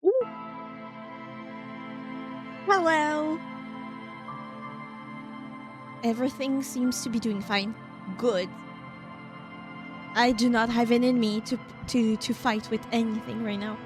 Ooh, hello. Everything seems to be doing fine. Good. I do not have it in me to fight with anything right now.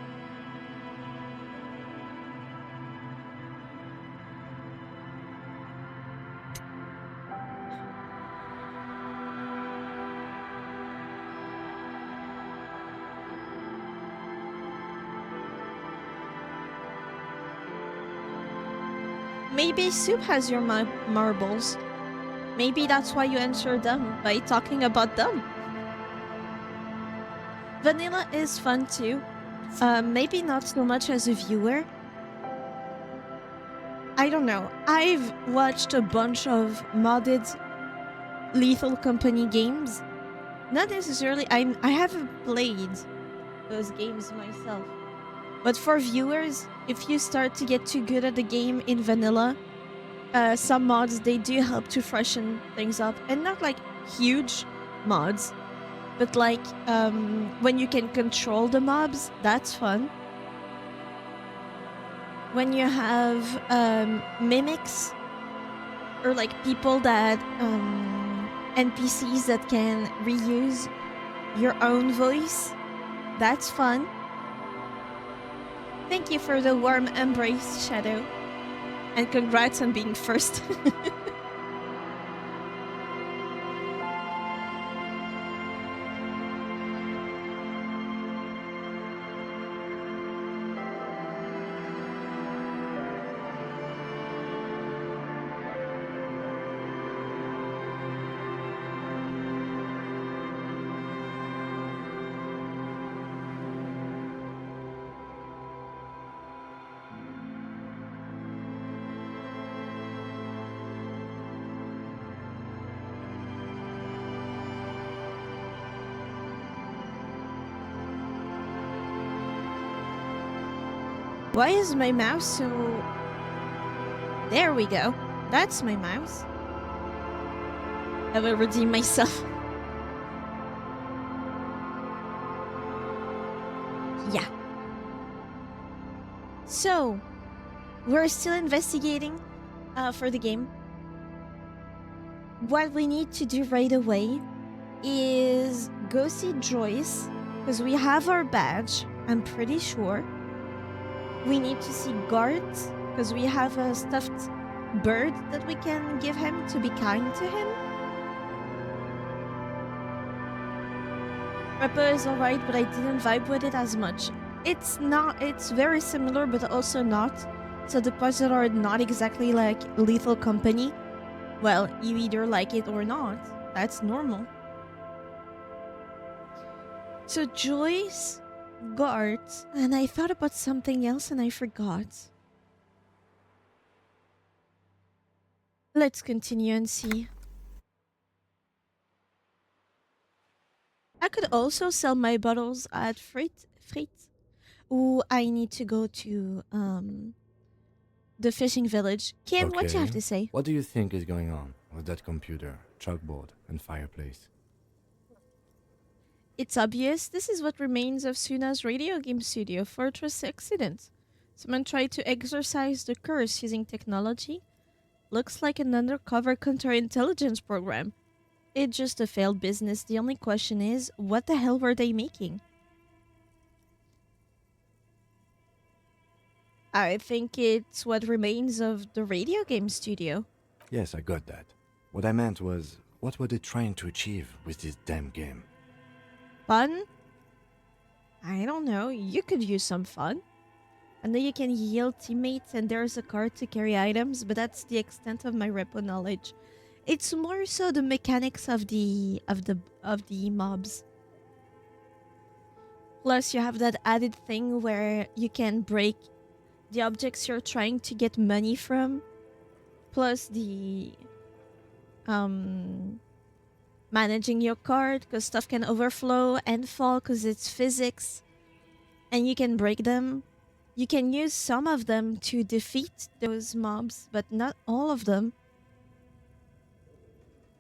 Maybe Soup has your marbles. Maybe that's why you answer them by talking about them. Vanilla is fun too. Maybe not so much as a viewer. I don't know. I've watched a bunch of modded Lethal Company games. Not necessarily. I haven't played those games myself. But for viewers, if you start to get too good at the game in vanilla, some mods they do help to freshen things up, and not like huge mods, but like when you can control the mobs, that's fun. When you have mimics or like people that NPCs that can reuse your own voice, that's fun. Thank you for the warm embrace, Shadow. And congrats on being first. Why is my mouse so... There we go. That's my mouse. I will redeem myself. Yeah. So, we're still investigating for the game. What we need to do right away is go see Joyce, because we have our badge, I'm pretty sure. We need to see Gart, because we have a stuffed bird that we can give him to be kind to him. Repo is alright, but I didn't vibe with it as much. It's not, it's very similar, but also not. So the parts that are not exactly like Lethal Company, well, you either like it or not. That's normal. So Joyce, Gart, and I thought about something else and I forgot. Let's continue and see. I could also sell my bottles at Freight. Ooh, I need to go to the fishing village. Kim, what do you have to say? What do you think is going on with that computer, chalkboard, and fireplace? It's obvious. This is what remains of Suna's radio game studio, Fortress accident. Someone tried to exorcise the curse using technology. Looks like an undercover counterintelligence program. It's just a failed business. The only question is, what the hell were they making? I think it's what remains of the radio game studio. Yes, I got that. What I meant was, what were they trying to achieve with this damn game? Fun? I don't know. You could use some fun. I know you can heal teammates and there's a card to carry items, but that's the extent of my repo knowledge. It's more so the mechanics of the mobs. Plus you have that added thing where you can break the objects you're trying to get money from. Plus the managing your card, because stuff can overflow and fall because it's physics. And you can break them. You can use some of them to defeat those mobs, but not all of them.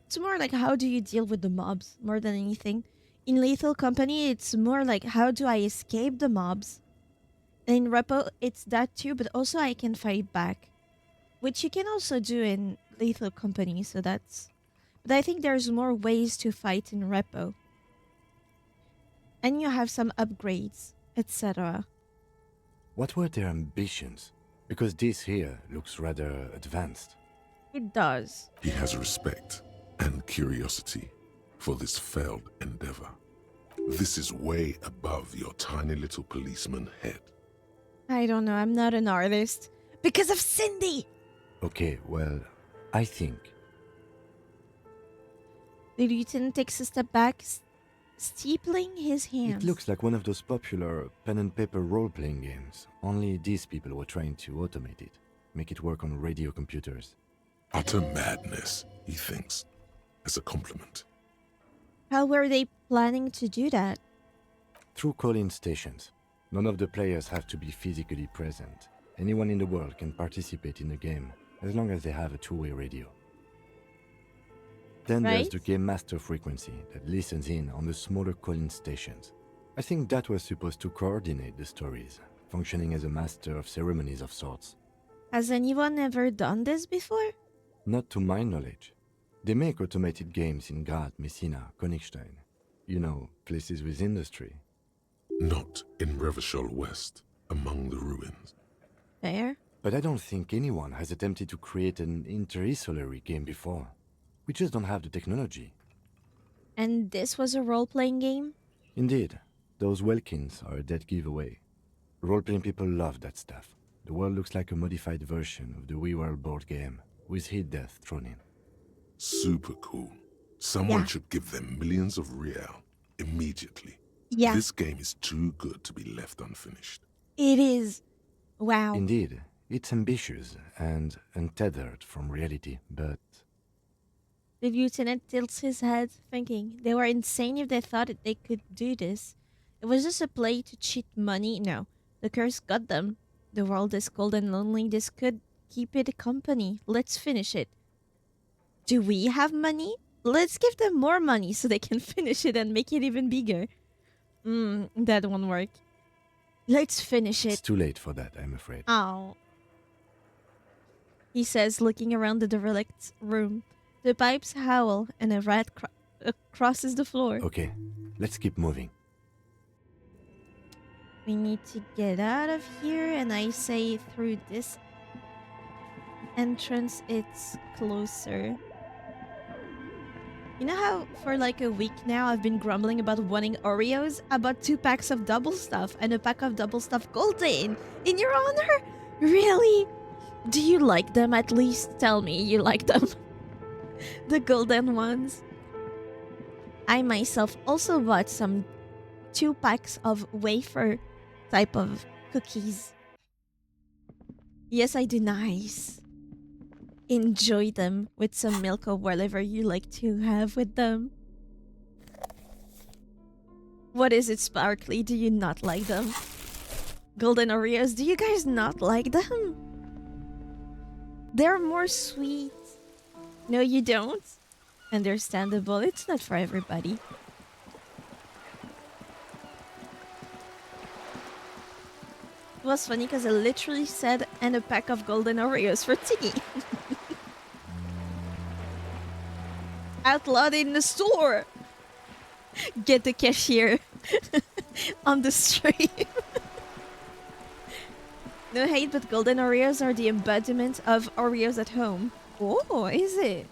It's more like how do you deal with the mobs more than anything. In Lethal Company, it's more like how do I escape the mobs. And in Repo, it's that too, but also I can fight back. Which you can also do in Lethal Company, so that's... But I think there's more ways to fight in Repo. And you have some upgrades, etc. What were their ambitions? Because this here looks rather advanced. It does. He has respect and curiosity for this failed endeavor. This is way above your tiny little policeman head. I don't know, I'm not an artist. Because of Cindy! Okay, well, I think... The lieutenant takes a step back, steepling his hands. It looks like one of those popular pen and paper role-playing games. Only these people were trying to automate it, make it work on radio computers. Utter madness, he thinks, as a compliment. How were they planning to do that? Through call-in stations. None of the players have to be physically present. Anyone in the world can participate in the game, as long as they have a two-way radio. Then there's Right? the Game Master frequency that listens in on the smaller call-in stations. I think that was supposed to coordinate the stories, functioning as a master of ceremonies of sorts. Has anyone ever done this before? Not to my knowledge. They make automated games in Graz, Messina, Königstein. You know, places with industry. Not in REVACHOL West, among the ruins. Fair. But I don't think anyone has attempted to create an interisolary game before. We just don't have the technology. And this was a role-playing game? Indeed, those Welkins are a dead giveaway. Role-playing people love that stuff. The world looks like a modified version of the WeWorld board game, with hit death thrown in. Super cool. Someone Yeah. should give them millions of real immediately. Yeah, This game is too good to be left unfinished. it is. Wow. Indeed, it's ambitious and untethered from reality, but The lieutenant tilts his head, thinking they were insane if they thought that they could do this. It was just a play to cheat money. No, the curse got them. The world is cold and lonely. This could keep it company. Let's finish it. Do we have money? Let's give them more money so they can finish it and make it even bigger. That won't work. Let's finish it's it. too late for that, I'm afraid. Oh. He says, looking around the derelict room. The pipes howl and a rat crosses the floor. Okay, let's keep moving. We need to get out of here, and I say through this entrance it's closer. You know how for like a week now I've been grumbling about wanting Oreos? I bought 2 packs of double stuff and a pack of double stuff golden in your honor? Really? Do you like them? At least tell me you like them. The golden ones. I myself also bought some 2 packs of wafer type of cookies. Yes, I do. Nice. Enjoy them with some milk or whatever you like to have with them. What is it, Sparkly? Do you not like them? Golden Oreos, do you guys not like them? They're more sweet. No, you don't? Understandable. It's not for everybody. It was funny because I literally said, and a pack of golden Oreos for Tiggy. Outlawed in the store. Get the cashier on the stream. No hate, but golden Oreos are the embodiment of Oreos at home. Oh, is it?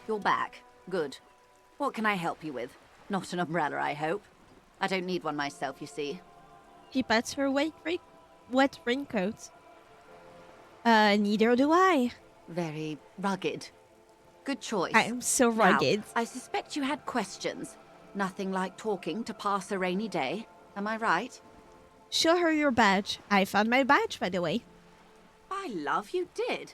You're back. Good. What can I help you with? Not an umbrella, I hope. I don't need one myself, you see. She pats her wet raincoat. Neither do I. Very rugged. Good choice. I'm so Now, rugged. I suspect you had questions. Nothing like talking to pass a rainy day. Am I right? Show her your badge. I found my badge, by the way. By love, you did.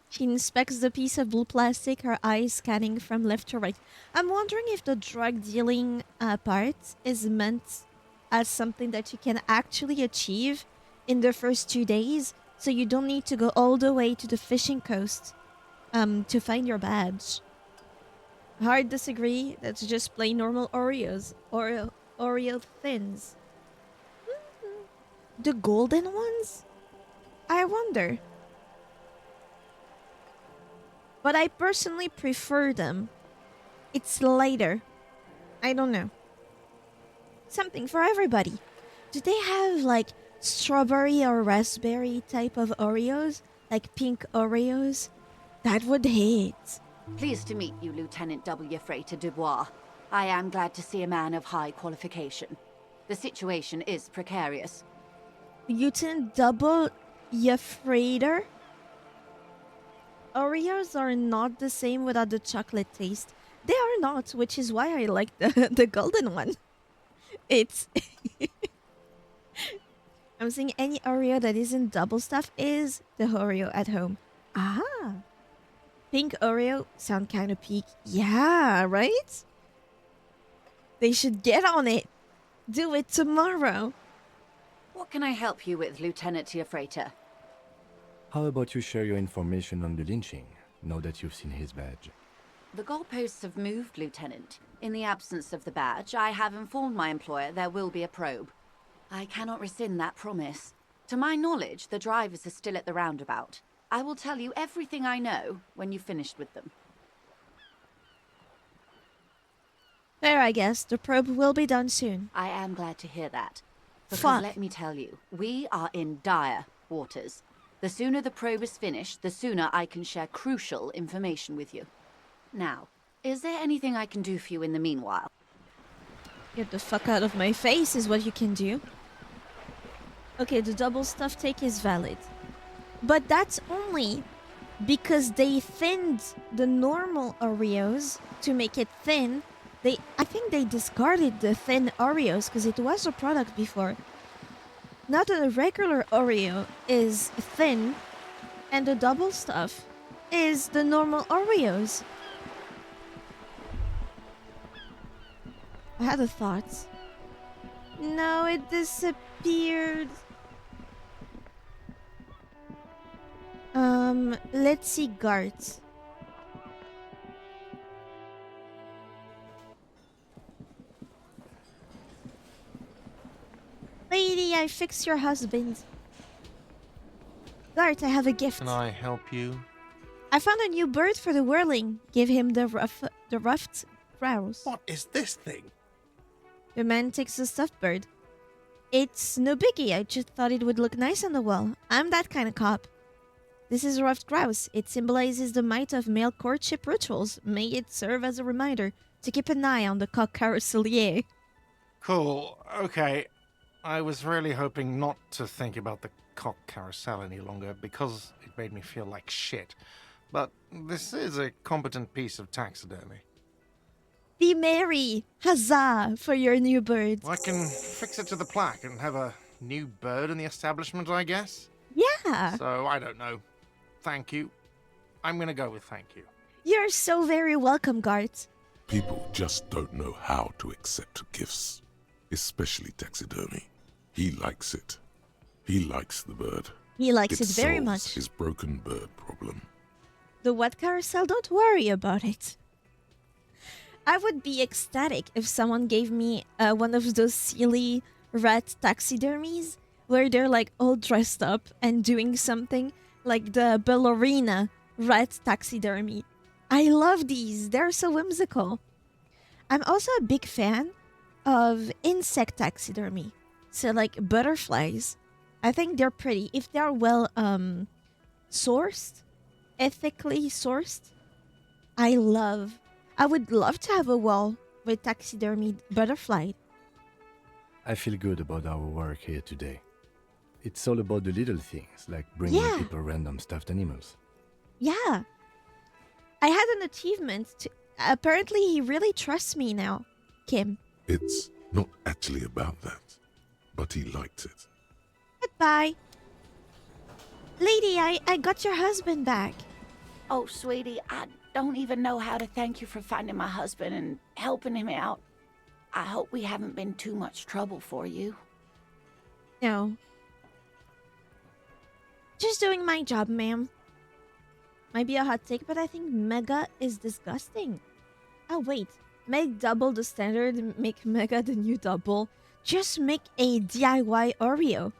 She inspects the piece of blue plastic, her eyes scanning from left to right. I'm wondering if the drug dealing part is meant as something that you can actually achieve in the first 2 days, so you don't need to go all the way to the fishing coast to find your badge. Hard disagree. That's just plain normal Oreos. Oreo thins. The golden ones? I wonder. But I personally prefer them. It's lighter. I don't know. Something for everybody. Do they have like strawberry or raspberry type of Oreos? Like pink Oreos? That would hit. Pleased to meet you, Lieutenant W. Freighter Dubois. I am glad to see a man of high qualification. The situation is precarious. Lieutenant Double Yafrader? Oreos are not the same without the chocolate taste. They are not, which is why I like the golden one. It's... I'm saying any Oreo that isn't double stuff is the Oreo at home. Ah. Pink Oreo sound kind of peak. Yeah, right? They should get on it. Do it tomorrow. What can I help you with, Lieutenant Tiafreta? How about you share your information on the lynching, now that you've seen his badge? The goalposts have moved, Lieutenant. In the absence of the badge, I have informed my employer there will be a probe. I cannot rescind that promise. To my knowledge, the drivers are still at the roundabout. I will tell you everything I know when you've finished with them. Fair, I guess. The probe will be done soon. I am glad to hear that. Because Fuck. let me tell you, we are in dire waters. The sooner the probe is finished, the sooner I can share crucial information with you. Now, is there anything I can do for you in the meanwhile? Get the fuck out of my face is what you can do. Okay, the double stuff take is valid. But that's only because they thinned the normal Oreos to make it thin. I think they discarded the thin Oreos because it was a product before. Now the regular Oreo is thin and the double stuff is the normal Oreos. I had a thought. No, it disappeared. Let's see Gart. Lady, I fixed your husband. Gart, I have a gift. Can I help you? I found a new bird for the whirling. Give him the ruffed grouse. What is this thing? The man takes the stuffed bird. It's no biggie. I just thought it would look nice on the wall. I'm that kind of cop. This is a ruffed grouse. It symbolizes the might of male courtship rituals. May it serve as a reminder to keep an eye on the coq carouselier. Cool. Okay. I was really hoping not to think about the cock carousel any longer because it made me feel like shit. But this is a competent piece of taxidermy. Be merry! Huzzah for your new bird. I can fix it to the plaque and have a new bird in the establishment, I guess. Yeah! So, I don't know. Thank you. I'm gonna go with thank you. You're so very welcome, Gart. People just don't know how to accept gifts, especially taxidermy. He likes it. He likes the bird. He likes it very solves much. his broken bird problem. The what carousel? Don't worry about it. I would be ecstatic if someone gave me one of those silly rat taxidermies where they're like all dressed up and doing something, like the ballerina rat taxidermy. I love these. They're so whimsical. I'm also a big fan of insect taxidermy. So like butterflies. I think they're pretty. If they're well sourced, ethically sourced, I would love to have a wall with taxidermied butterfly. I feel good about our work here today. It's all about the little things, like bringing Yeah. people random stuffed animals. Yeah. I had an achievement. Apparently, he really trusts me now, Kim. It's not actually about that, but he likes it. Goodbye. Lady, I got your husband back. Oh, sweetie, I don't even know how to thank you for finding my husband and helping him out. I hope we haven't been too much trouble for you. No. Just doing my job, ma'am. Might be a hot take, but I think Mega is disgusting. Oh, wait. Make double the standard, make Mega the new double. Just make a DIY Oreo.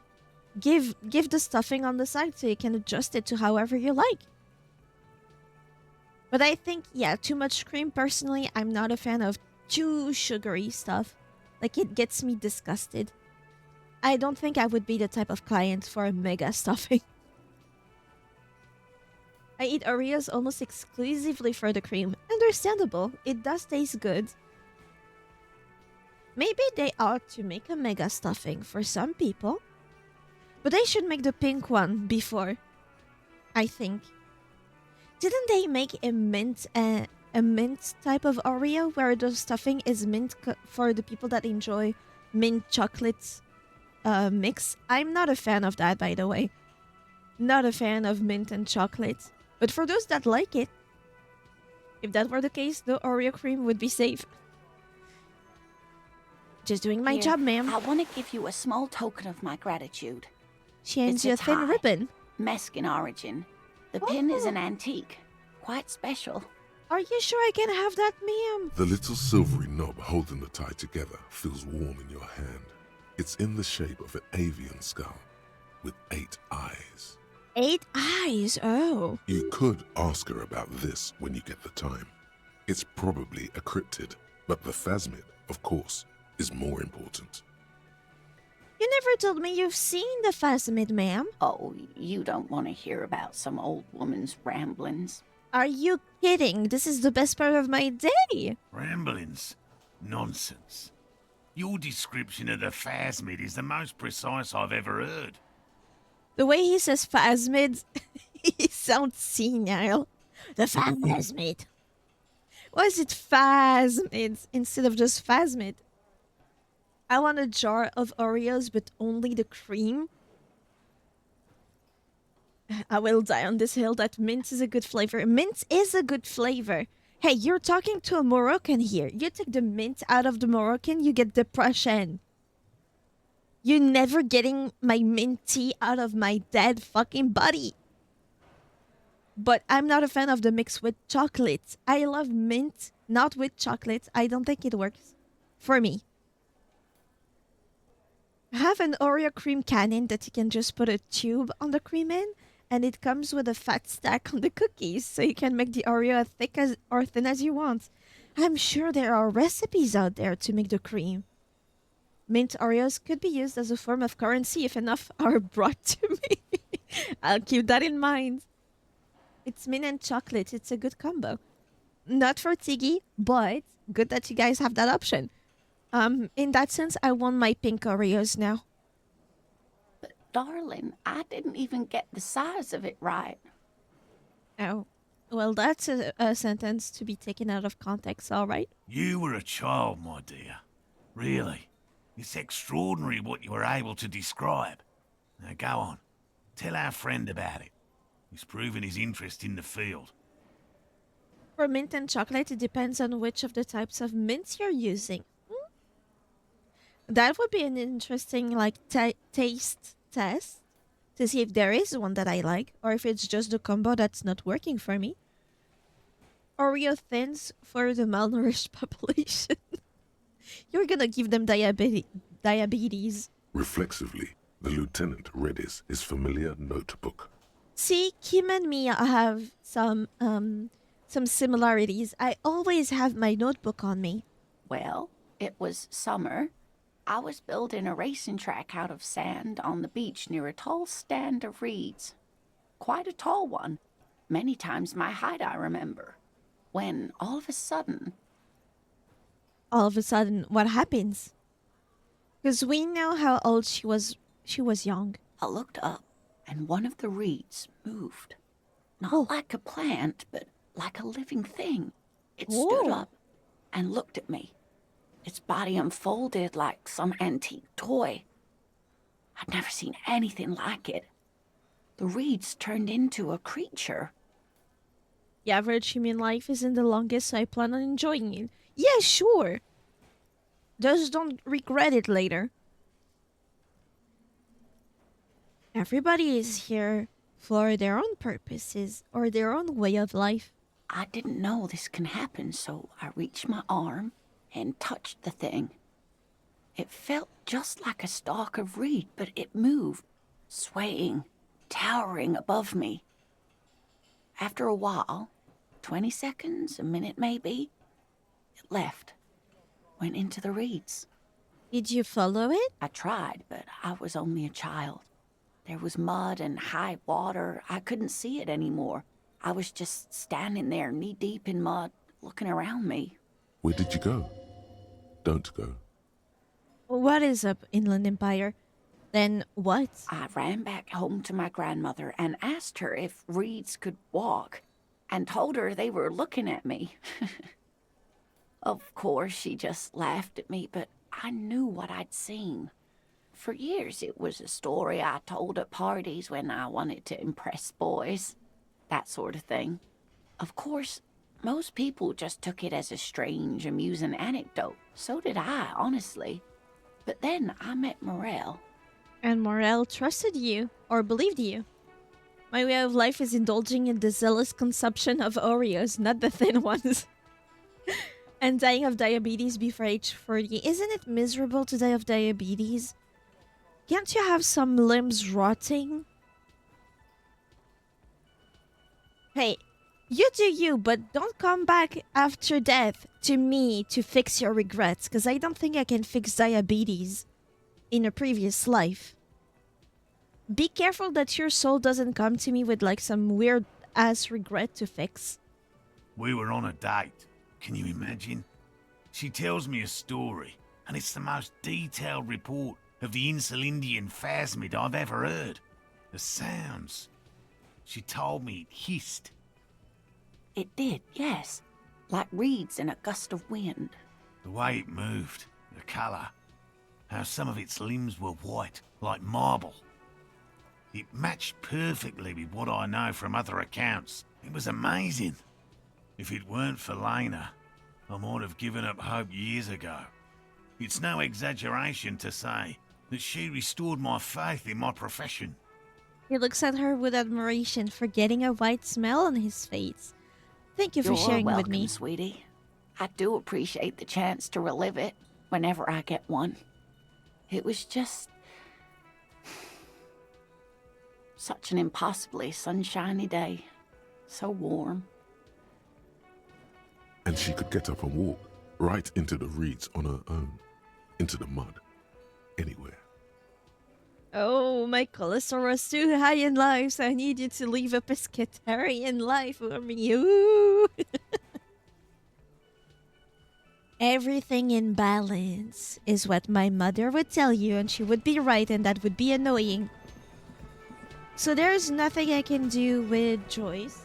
Give the stuffing on the side so you can adjust it to however you like. But I think, yeah, too much cream. Personally, I'm not a fan of too sugary stuff. Like, it gets me disgusted. I don't think I would be the type of client for a Mega stuffing. I eat Oreos almost exclusively for the cream. Understandable. It does taste good. Maybe they ought to make a Mega stuffing for some people. But they should make the pink one before. I think. Didn't they make a mint type of Oreo where the stuffing is mint for the people that enjoy mint chocolate mix? I'm not a fan of that, by the way. Not a fan of mint and chocolate. But for those that like it, If that were the case, the Oreo cream would be safe. Just doing my Here, job, ma'am. I want to give you a small token of my gratitude. She hands It's you a a thin tie. ribbon. Mexican origin. The pin is an antique. Quite special. Are you sure I can have that, ma'am? The little silvery knob holding the tie together feels warm in your hand. It's in the shape of an avian skull with 8 eyes. 8 eyes, oh. You could ask her about this when you get the time. It's probably a cryptid, but the phasmid, of course, is more important. You never told me you've seen the phasmid, ma'am. Oh, you don't want to hear about some old woman's ramblings. Are you kidding? This is the best part of my day. Ramblings? Nonsense. Your description of the phasmid is the most precise I've ever heard. The way he says phasmid, he sounds senile. The phasmid. Why is it phasmid instead of just phasmid? I want a jar of Oreos, but only the cream. I will die on this hill that mint is a good flavor. Mint is a good flavor. Hey, you're talking to a Moroccan here. You take the mint out of the Moroccan, you get depression. You're never getting my mint tea out of my dead fucking body. But I'm not a fan of the mix with chocolate. I love mint, not with chocolate. I don't think it works for me. I have an Oreo cream cannon that you can just put a tube on the cream in, and it comes with a fat stack on the cookies, so you can make the Oreo as thick as or thin as you want. I'm sure there are recipes out there to make the cream. Mint Oreos could be used as a form of currency if enough are brought to me. I'll keep that in mind. It's mint and chocolate. It's a good combo. Not for Tiggy, but good that you guys have that option. In that sense, I want my pink Oreos now. But darling, I didn't even get the size of it right. Oh, well, that's a sentence to be taken out of context, all right? You were a child, my dear. Really. It's extraordinary what you were able to describe. Now go on. Tell our friend about it. He's proven his interest in the field. For mint and chocolate, it depends on which of the types of mints you're using. That would be an interesting, taste test to see if there is one that I like, or if it's just the combo that's not working for me. Oreo thins for the malnourished population. You're gonna give them diabetes. Reflexively, the lieutenant read his familiar notebook. See, Kim and me have some similarities. I always have my notebook on me. Well, it was summer. I was building a racing track out of sand on the beach near a tall stand of reeds. Quite a tall one. Many times my height, I remember. When all of a sudden, What happens? Because we know how old she was. She was young. I looked up and one of the reeds moved. Not like a plant, but like a living thing. It stood Oh. up and looked at me. Its body unfolded like some antique toy. I'd never seen anything like it. The reeds turned into a creature. The average human life isn't the longest, so I plan on enjoying it. Yeah, sure. Just don't regret it later. Everybody is here for their own purposes or their own way of life. I didn't know this can happen, so I reached my arm and touched the thing. It felt just like a stalk of reed, but it moved, swaying, towering above me. After a while, 20 seconds, a minute maybe, it left, went into the reeds. Did you follow it? I tried, but I was only a child. There was mud and high water. I couldn't see it anymore. I was just standing there, knee-deep in mud, looking around me. Where did you go? Don't go. What is up, Inland Empire? Then what? I ran back home to my grandmother and asked her if reeds could walk, and told her they were looking at me. Of course, she just laughed at me, but I knew what I'd seen. For years, it was a story I told at parties when I wanted to impress boys. That sort of thing. Of course, Most people just took it as a strange, amusing anecdote. So did I, honestly. But then I met Morel. And Morel trusted you, or believed you. My way of life is indulging in the zealous consumption of Oreos, not the thin ones. And dying of diabetes before age 40. Isn't it miserable to die of diabetes? Can't you have some limbs rotting? Hey, you do you, but don't come back after death to me to fix your regrets, because I don't think I can fix diabetes in a previous life. Be careful that your soul doesn't come to me with like some weird ass regret to fix. We were on a date. Can you imagine? She tells me a story, and it's the most detailed report of the Insulindian phasmid I've ever heard. The sounds. She told me it hissed. It did, yes. Like reeds in a gust of wind. The way it moved, the colour, how some of its limbs were white, like marble. It matched perfectly with what I know from other accounts. It was amazing. If it weren't for Lena, I might have given up hope years ago. It's no exaggeration to say that she restored my faith in my profession. He looks at her with admiration, forgetting a white smile on his face. Thank you for You're sharing welcome, with me. sweetie. I do appreciate the chance to relive it whenever I get one. It was just such an impossibly sunshiny day. So warm. And she could get up and walk right into the reeds on her own, into the mud, anywhere. Oh, my cholesterol is too high in life, so I need you to live a pescatarian life for me. Ooh. Everything in balance is what my mother would tell you, and she would be right, and that would be annoying. So there's nothing I can do with Joyce.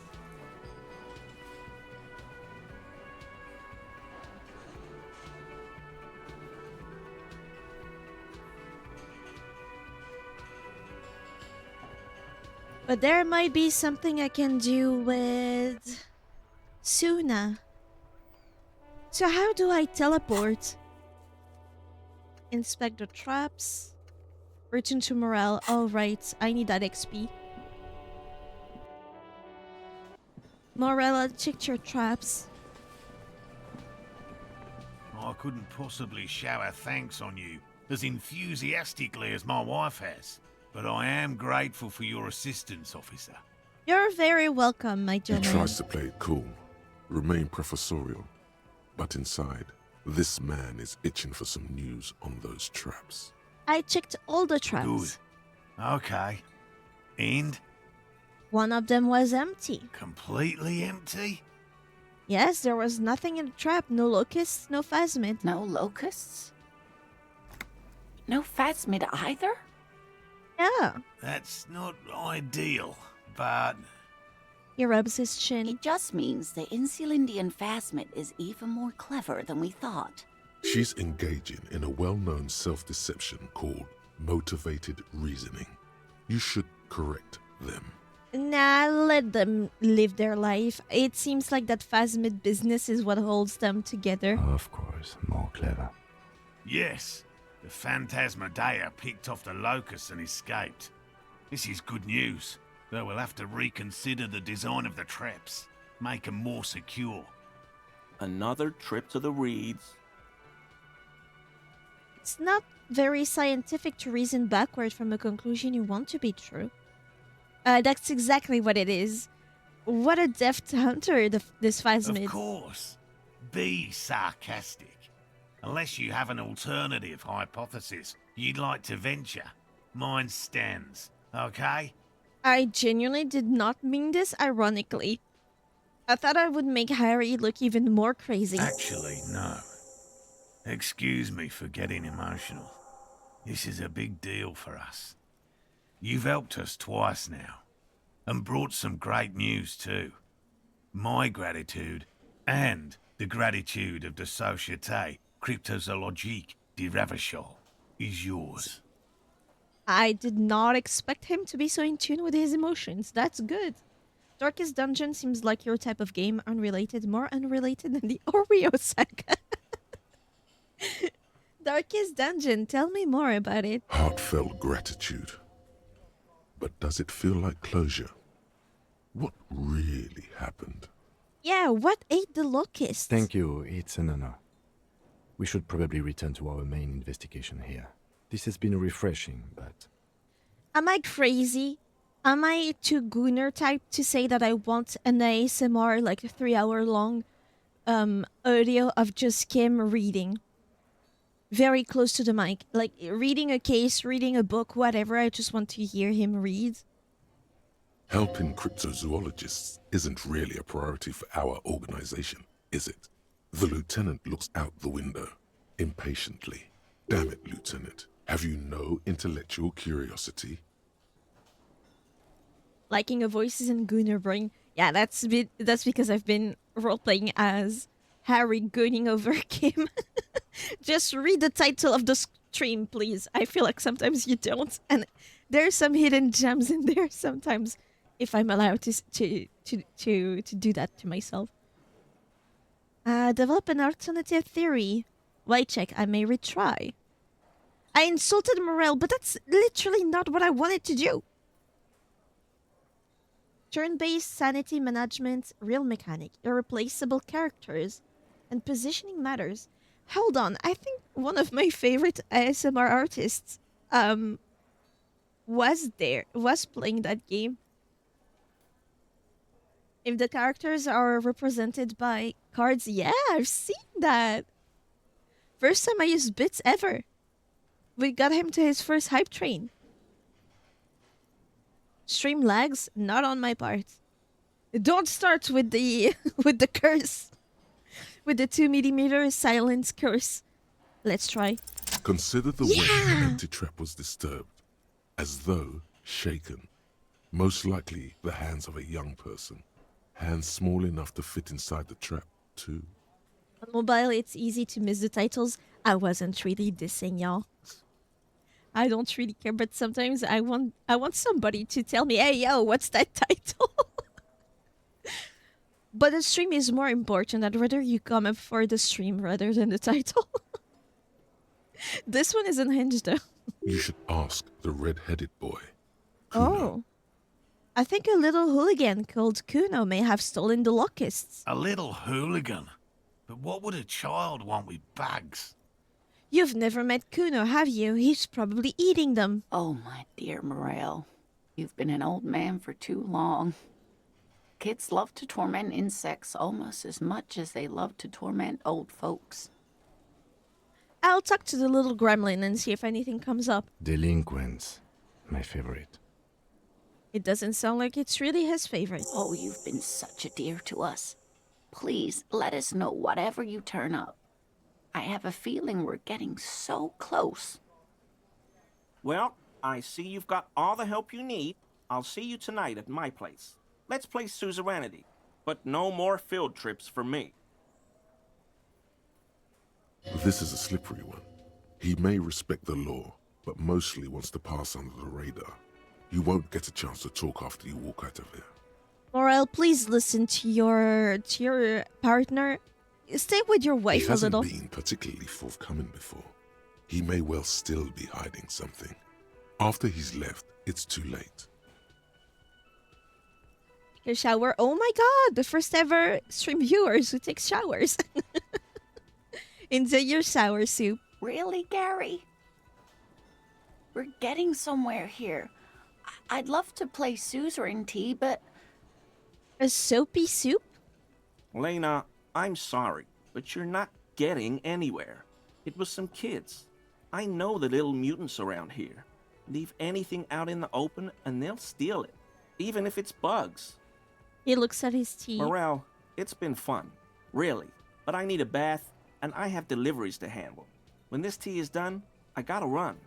But there might be something I can do with Suna. So how do I teleport? Inspect the traps. Return to morale. Alright, I need that XP. Morella, check your traps. I couldn't possibly shower thanks on you as enthusiastically as my wife has. But I am grateful for your assistance, officer. You're very welcome, my He dear man. tries to play it cool, remain professorial, but inside, this man is itching for some news on those traps. I checked all the traps. Good. Okay. And? One of them was empty. Completely empty? Yes, there was nothing in the trap. No locusts, no phasmid. No locusts? No phasmid either? Yeah. That's not ideal, but... He rubs his chin. It just means the Insulindian phasmid is even more clever than we thought. She's engaging in a well-known self-deception called motivated reasoning. You should correct them. Nah, let them live their life. It seems like that phasmid business is what holds them together. Of course, more clever. Yes, the Phantasmadeia picked off the locusts and escaped. This is good news, though we'll have to reconsider the design of the traps, make them more secure. Another trip to the reeds. It's not very scientific to reason backward from a conclusion you want to be true. That's exactly what it is. What a deft hunter, this phasmid. Of course. Be sarcastic. Unless you have an alternative hypothesis you'd like to venture, mine stands, okay? I genuinely did not mean this ironically. I thought I would make Harry look even more crazy. Actually, no. Excuse me for getting emotional. This is a big deal for us. You've helped us twice now, and brought some great news too. My gratitude, and the gratitude of the Société Cryptozoologique de REVACHOL, is yours. I did not expect him to be so in tune with his emotions. That's good. Darkest Dungeon seems like your type of game, unrelated, more unrelated than the Oreo saga. Darkest Dungeon, tell me more about it. Heartfelt gratitude. But does it feel like closure? What really happened? Yeah, what ate the locusts? Thank you, it's an honor. We should probably return to our main investigation here. This has been refreshing, but... Am I crazy? Am I too gooner type to say that I want an ASMR, like a 3-hour long audio of just Kim reading? Very close to the mic. Like, reading a case, reading a book, whatever. I just want to hear him read. Helping cryptozoologists isn't really a priority for our organization, is it? The lieutenant looks out the window, impatiently. Damn it, Lieutenant. Have you no intellectual curiosity? Liking a voices in Gooner brain. Yeah, that's because I've been role-playing as Harry gooning over Kim. Just read the title of the stream, please. I feel like sometimes you don't. And there's some hidden gems in there sometimes, if I'm allowed to do that to myself. Develop an alternative theory. Why check? I may retry. I insulted Morel, but that's literally not what I wanted to do. Turn-based sanity management, real mechanic, irreplaceable characters, and positioning matters. Hold on, I think one of my favorite ASMR artists was playing that game. If the characters are represented by cards, yeah, I've seen that. First time I used bits ever. We got him to his first hype train. Stream lags, not on my part. Don't start with the with the curse. With the 2mm silence curse. Let's try. Consider the way the empty trap was disturbed, as though shaken. Most likely the hands of a young person. Hands small enough to fit inside the trap, too. On mobile, it's easy to miss the titles. I wasn't really dissing y'all. I don't really care, but sometimes I want somebody to tell me, hey, yo, what's that title? But the stream is more important. I'd rather you come up for the stream rather than the title. This one is unhinged, though. You should ask the red-headed boy. Oh. I think a little hooligan called Kuno may have stolen the locusts. A little hooligan? But what would a child want with bags? You've never met Kuno, have you? He's probably eating them. Oh, my dear Morel. You've been an old man for too long. Kids love to torment insects almost as much as they love to torment old folks. I'll talk to the little gremlin and see if anything comes up. Delinquents. My favorite. It doesn't sound like it's really his favorite. Oh, you've been such a dear to us. Please, let us know whatever you turn up. I have a feeling we're getting so close. Well, I see you've got all the help you need. I'll see you tonight at my place. Let's play suzerainty, but no more field trips for me. This is a slippery one. He may respect the law, but mostly wants to pass under the radar. You won't get a chance to talk after you walk out of here. Morel, please listen to your partner. Stay with your wife a little. He hasn't been particularly forthcoming before. He may well still be hiding something. After he's left, it's too late. Your shower. Oh my god, the first ever stream viewers who take showers. Enjoy your sour soup. Really, Gary? We're getting somewhere here. I'd love to play suzerainty, but... A soapy soup? Lena, I'm sorry, but you're not getting anywhere. It was some kids. I know the little mutants around here. Leave anything out in the open and they'll steal it, even if it's bugs. He looks at his tea. Morel, it's been fun, really, but I need a bath and I have deliveries to handle. When this tea is done, I gotta run.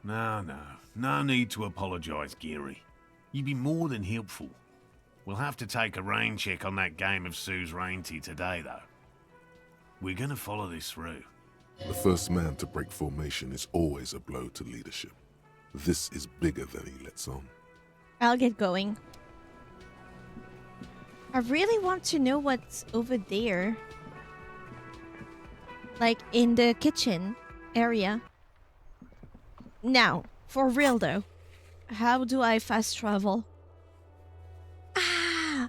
No need to apologise, Geary. You'd be more than helpful. We'll have to take a rain check on that game of suzerainty today, though. We're gonna follow this through. The first man to break formation is always a blow to leadership. This is bigger than he lets on. I'll get going. I really want to know what's over there. Like in the kitchen area. Now, for real though, how do I fast travel? Ah!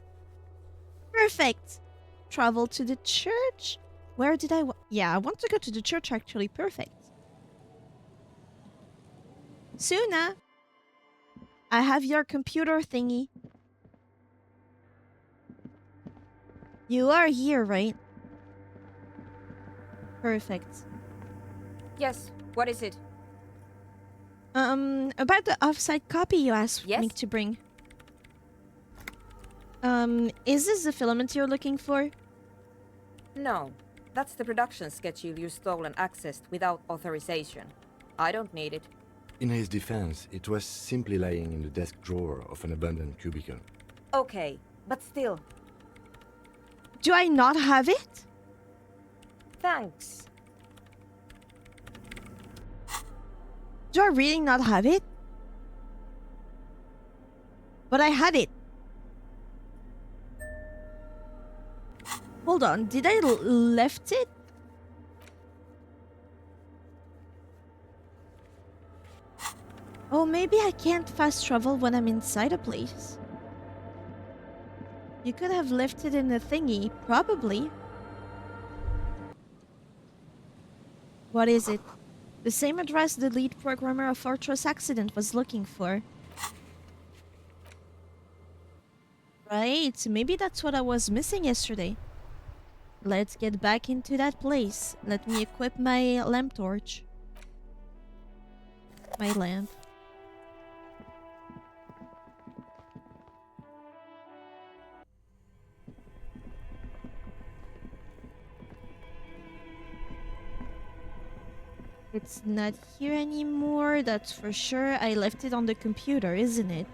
Perfect! Travel to the church? Where did I... Yeah, I want to go to the church actually. Perfect. Suna! I have your computer thingy. You are here, right? Perfect. Yes, what is it? About the offsite copy you asked me Yes? to bring. Is this the filament you're looking for? No, that's the production schedule you stole and accessed without authorization. I don't need it. In his defense, it was simply lying in the desk drawer of an abandoned cubicle. Okay, but still, Do I not have it? thanks. Do I really not have it? But I had it. Hold on, did I left it? Oh, maybe I can't fast travel when I'm inside a place. You could have left it in the thingy, probably. What is it? The same address the lead programmer of Fortress Accident was looking for. Right, maybe that's what I was missing yesterday. Let's get back into that place. Let me equip my lamp torch. My lamp. It's not here anymore, that's for sure. I left it on the computer, isn't it?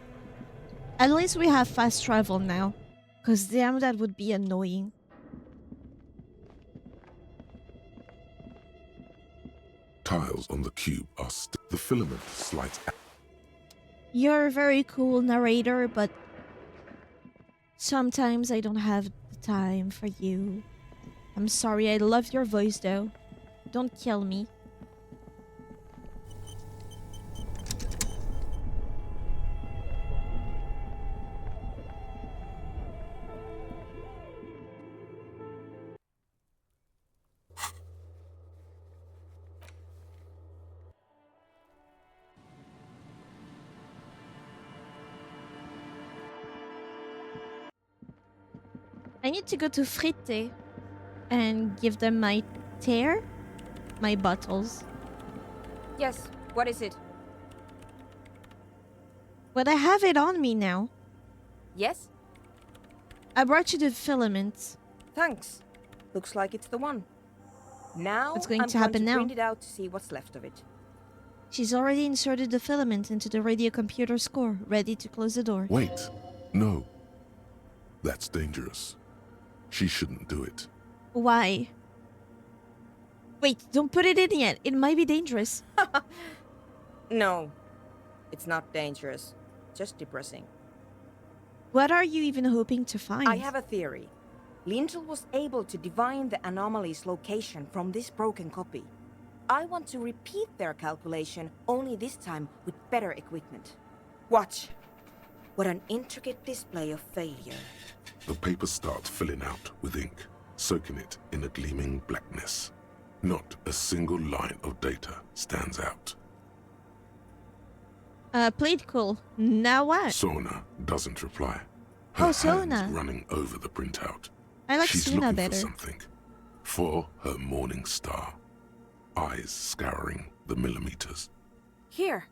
At least we have fast travel now. Cause damn, that would be annoying. Tiles on the cube are the filament slides out. You're a very cool narrator, but sometimes I don't have the time for you. I'm sorry, I love your voice though. Don't kill me. I need to go to Fritte and give them my tear, my bottles. Yes, what is it? But I have it on me now. Yes? I brought you the filaments. Thanks. Looks like it's the one. Now What's going I'm to happen now? print it out to see what's left of it. She's already inserted the filament into the radio computer's core, ready to close the door. Wait, no. That's dangerous. She shouldn't do it. Why? Wait, don't put it in yet. It might be dangerous. No, it's not dangerous. Just depressing. What are you even hoping to find? I have a theory. Lintel was able to divine the anomaly's location from this broken copy. I want to repeat their calculation, only this time with better equipment. Watch. What an intricate display of failure. The paper starts filling out with ink, soaking it in a gleaming blackness. Not a single line of data stands out. Played cool. Now what? Sona doesn't reply. Her Oh, hands Sona. running over the printout. I like She's Suna looking better. for something. For her morning star. Eyes scouring the millimeters. Here.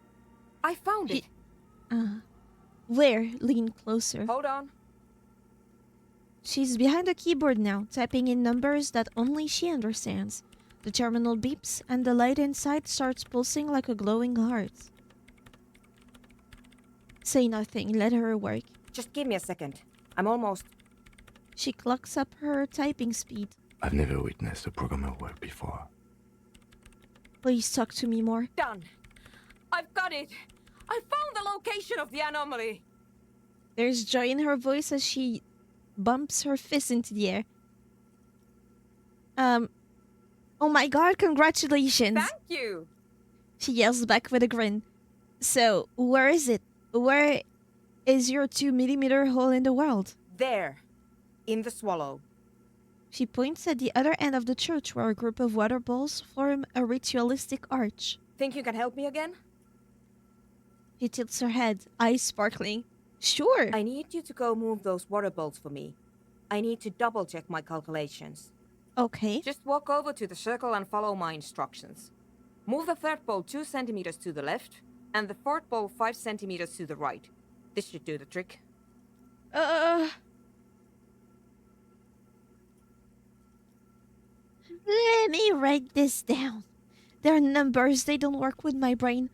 I found it. Where? Lean closer. Hold on. She's behind the keyboard now, typing in numbers that only she understands. The terminal beeps, and the light inside starts pulsing like a glowing heart. Say nothing, let her work. Just give me a second. I'm almost... She clocks up her typing speed. I've never witnessed a programmer work before. Please talk to me more. done. I've got it. I found the location of the anomaly. There's joy in her voice as she bumps her fist into the air. Oh my god, congratulations! Thank you! She yells back with a grin. So, where is it? Where is your 2 mm hole in the world? There. In the swallow. She points at the other end of the church where a group of water balls form a ritualistic arch. Think you can help me again? She tilts her head, eyes sparkling. Sure! I need you to go move those water balls for me. I need to double check my calculations. Okay. Just walk over to the circle and follow my instructions. Move the third ball 2 centimeters to the left, and the fourth ball 5 centimeters to the right. This should do the trick. Let me write this down. They're numbers, they don't work with my brain.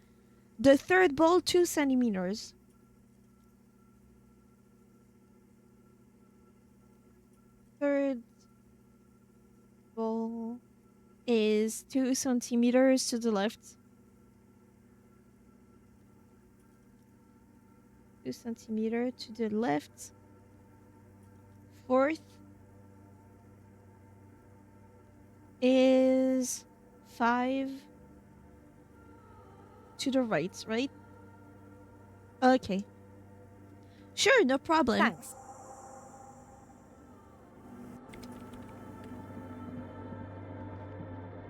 The third ball, 2 centimeters. Third ball is 2 centimeters to the left. 2 centimeters to the left. Fourth is 5 to the right, right? Okay. Sure, no problem. Thanks.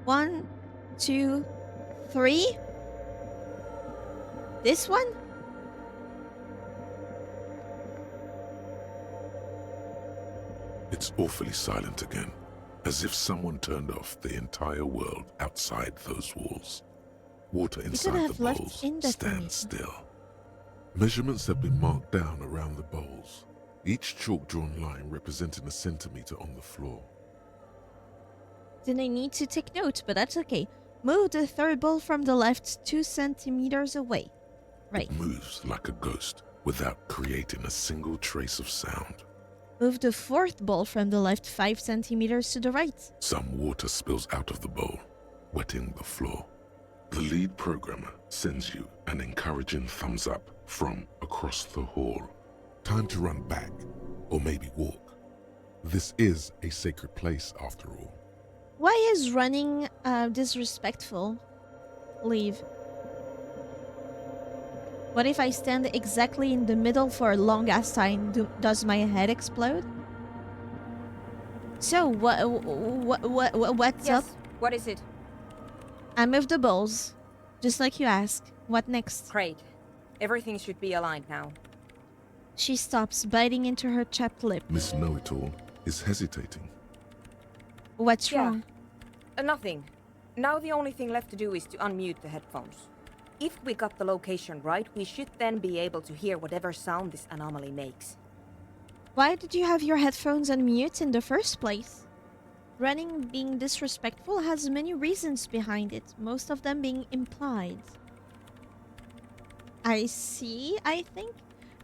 One, two, three. This one? It's awfully silent again, as if someone turned off the entire world outside those walls. Water inside have the left bowls in that stands formation. still. Measurements have been marked down around the bowls, each chalk-drawn line representing a centimeter on the floor. Then I need to take note, but that's okay. Move the third ball from the left 2 centimeters away. Right. It moves like a ghost without creating a single trace of sound. Move the fourth ball from the left 5 centimeters to the right. Some water spills out of the bowl, wetting the floor. The lead programmer sends you an encouraging thumbs up from across the hall. Time to run back, or maybe walk. This is a sacred place after all. Why is running disrespectful? Leave. What if I stand exactly in the middle for a long ass time? Does my head explode? So what's up? Yes, what is it? I move the balls, just like you asked. What next? Great. Everything should be aligned now. She stops, biting into her chapped lip. Miss Know-It-All is hesitating. What's Yeah. wrong? Nothing. Now the only thing left to do is to unmute the headphones. If we got the location right, we should then be able to hear whatever sound this anomaly makes. Why did you have your headphones on mute in the first place? Running being disrespectful has many reasons behind it, most of them being implied. I see, I think.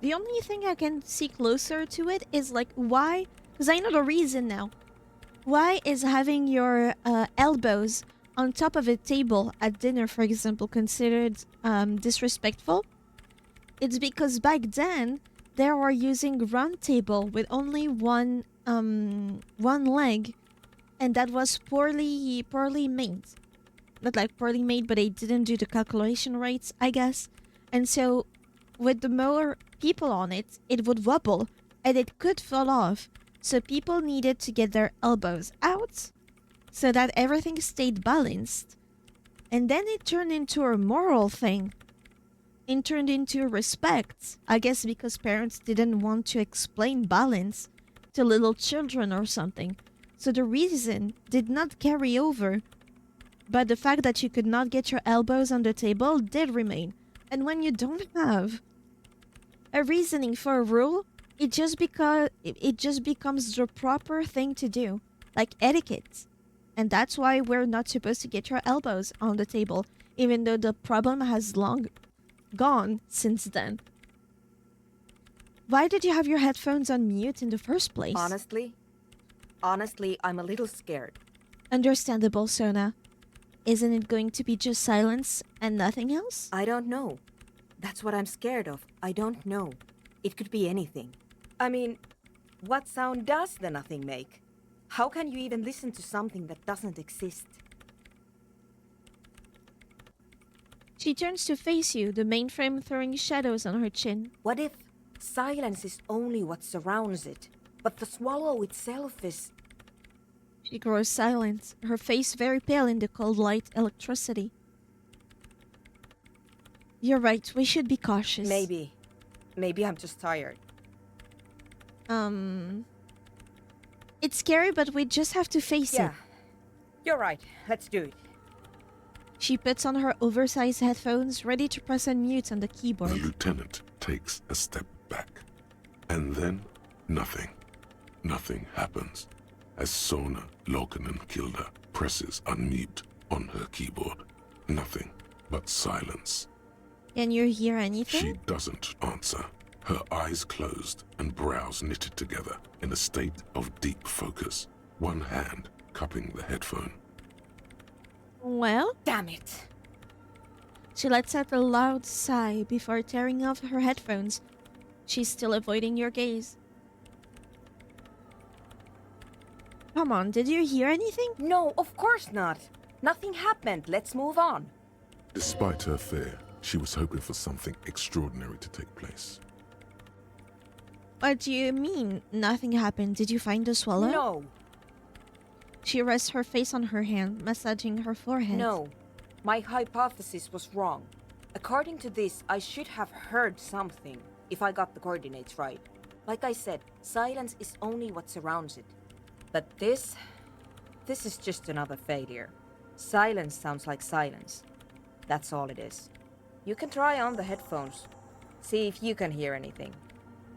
The only thing I can see closer to it is like why, because I know the reason now. Why is having your elbows on top of a table at dinner, for example, considered disrespectful? It's because back then they were using round table with only one leg, and that was poorly made. Not like poorly made, but they didn't do the calculation rates, I guess. And so, with the more people on it, it would wobble and it could fall off. So people needed to get their elbows out so that everything stayed balanced. And then it turned into a moral thing. It turned into respect. I guess because parents didn't want to explain balance to little children or something. So the reason did not carry over. But the fact that you could not get your elbows on the table did remain. And when you don't have a reasoning for a rule, it just becomes the proper thing to do, like etiquette. And that's why we're not supposed to get your elbows on the table, even though the problem has long gone since then. Why did you have your headphones on mute in the first place? Honestly, I'm a little scared. Understandable, Sona. Isn't it going to be just silence and nothing else? I don't know. That's what I'm scared of. I don't know. It could be anything. I mean, What sound does the nothing make? How can you even listen to something that doesn't exist? She turns to face you, the mainframe throwing shadows on her chin. What if silence is only what surrounds it, but the swallow itself is... She grows silent, her face very pale in the cold light electricity. You're right, we should be cautious. Maybe. Maybe I'm just tired. It's scary, but we just have to face it. Yeah. You're right. Let's do it. She puts on her oversized headphones, ready to press unmute on the keyboard. The lieutenant takes a step back. And then, nothing. Nothing happens. As Sona Lokanen-Kilda presses unmute on her keyboard. Nothing but silence. Can you hear anything? She doesn't answer. Her eyes closed and brows knitted together in a state of deep focus, one hand cupping the headphone. Well? Damn it. She lets out a loud sigh before tearing off her headphones. She's still avoiding your gaze. Come on, did you hear anything? No, of course not. Nothing happened. Let's move on. Despite her fear, she was hoping for something extraordinary to take place. What do you mean, nothing happened? Did you find the swallow? No. She rests her face on her hand, massaging her forehead. No. My hypothesis was wrong. According to this, I should have heard something, if I got the coordinates right. Like I said, silence is only what surrounds it. But this is just another failure. Silence sounds like silence. That's all it is. You can try on the headphones. See if you can hear anything.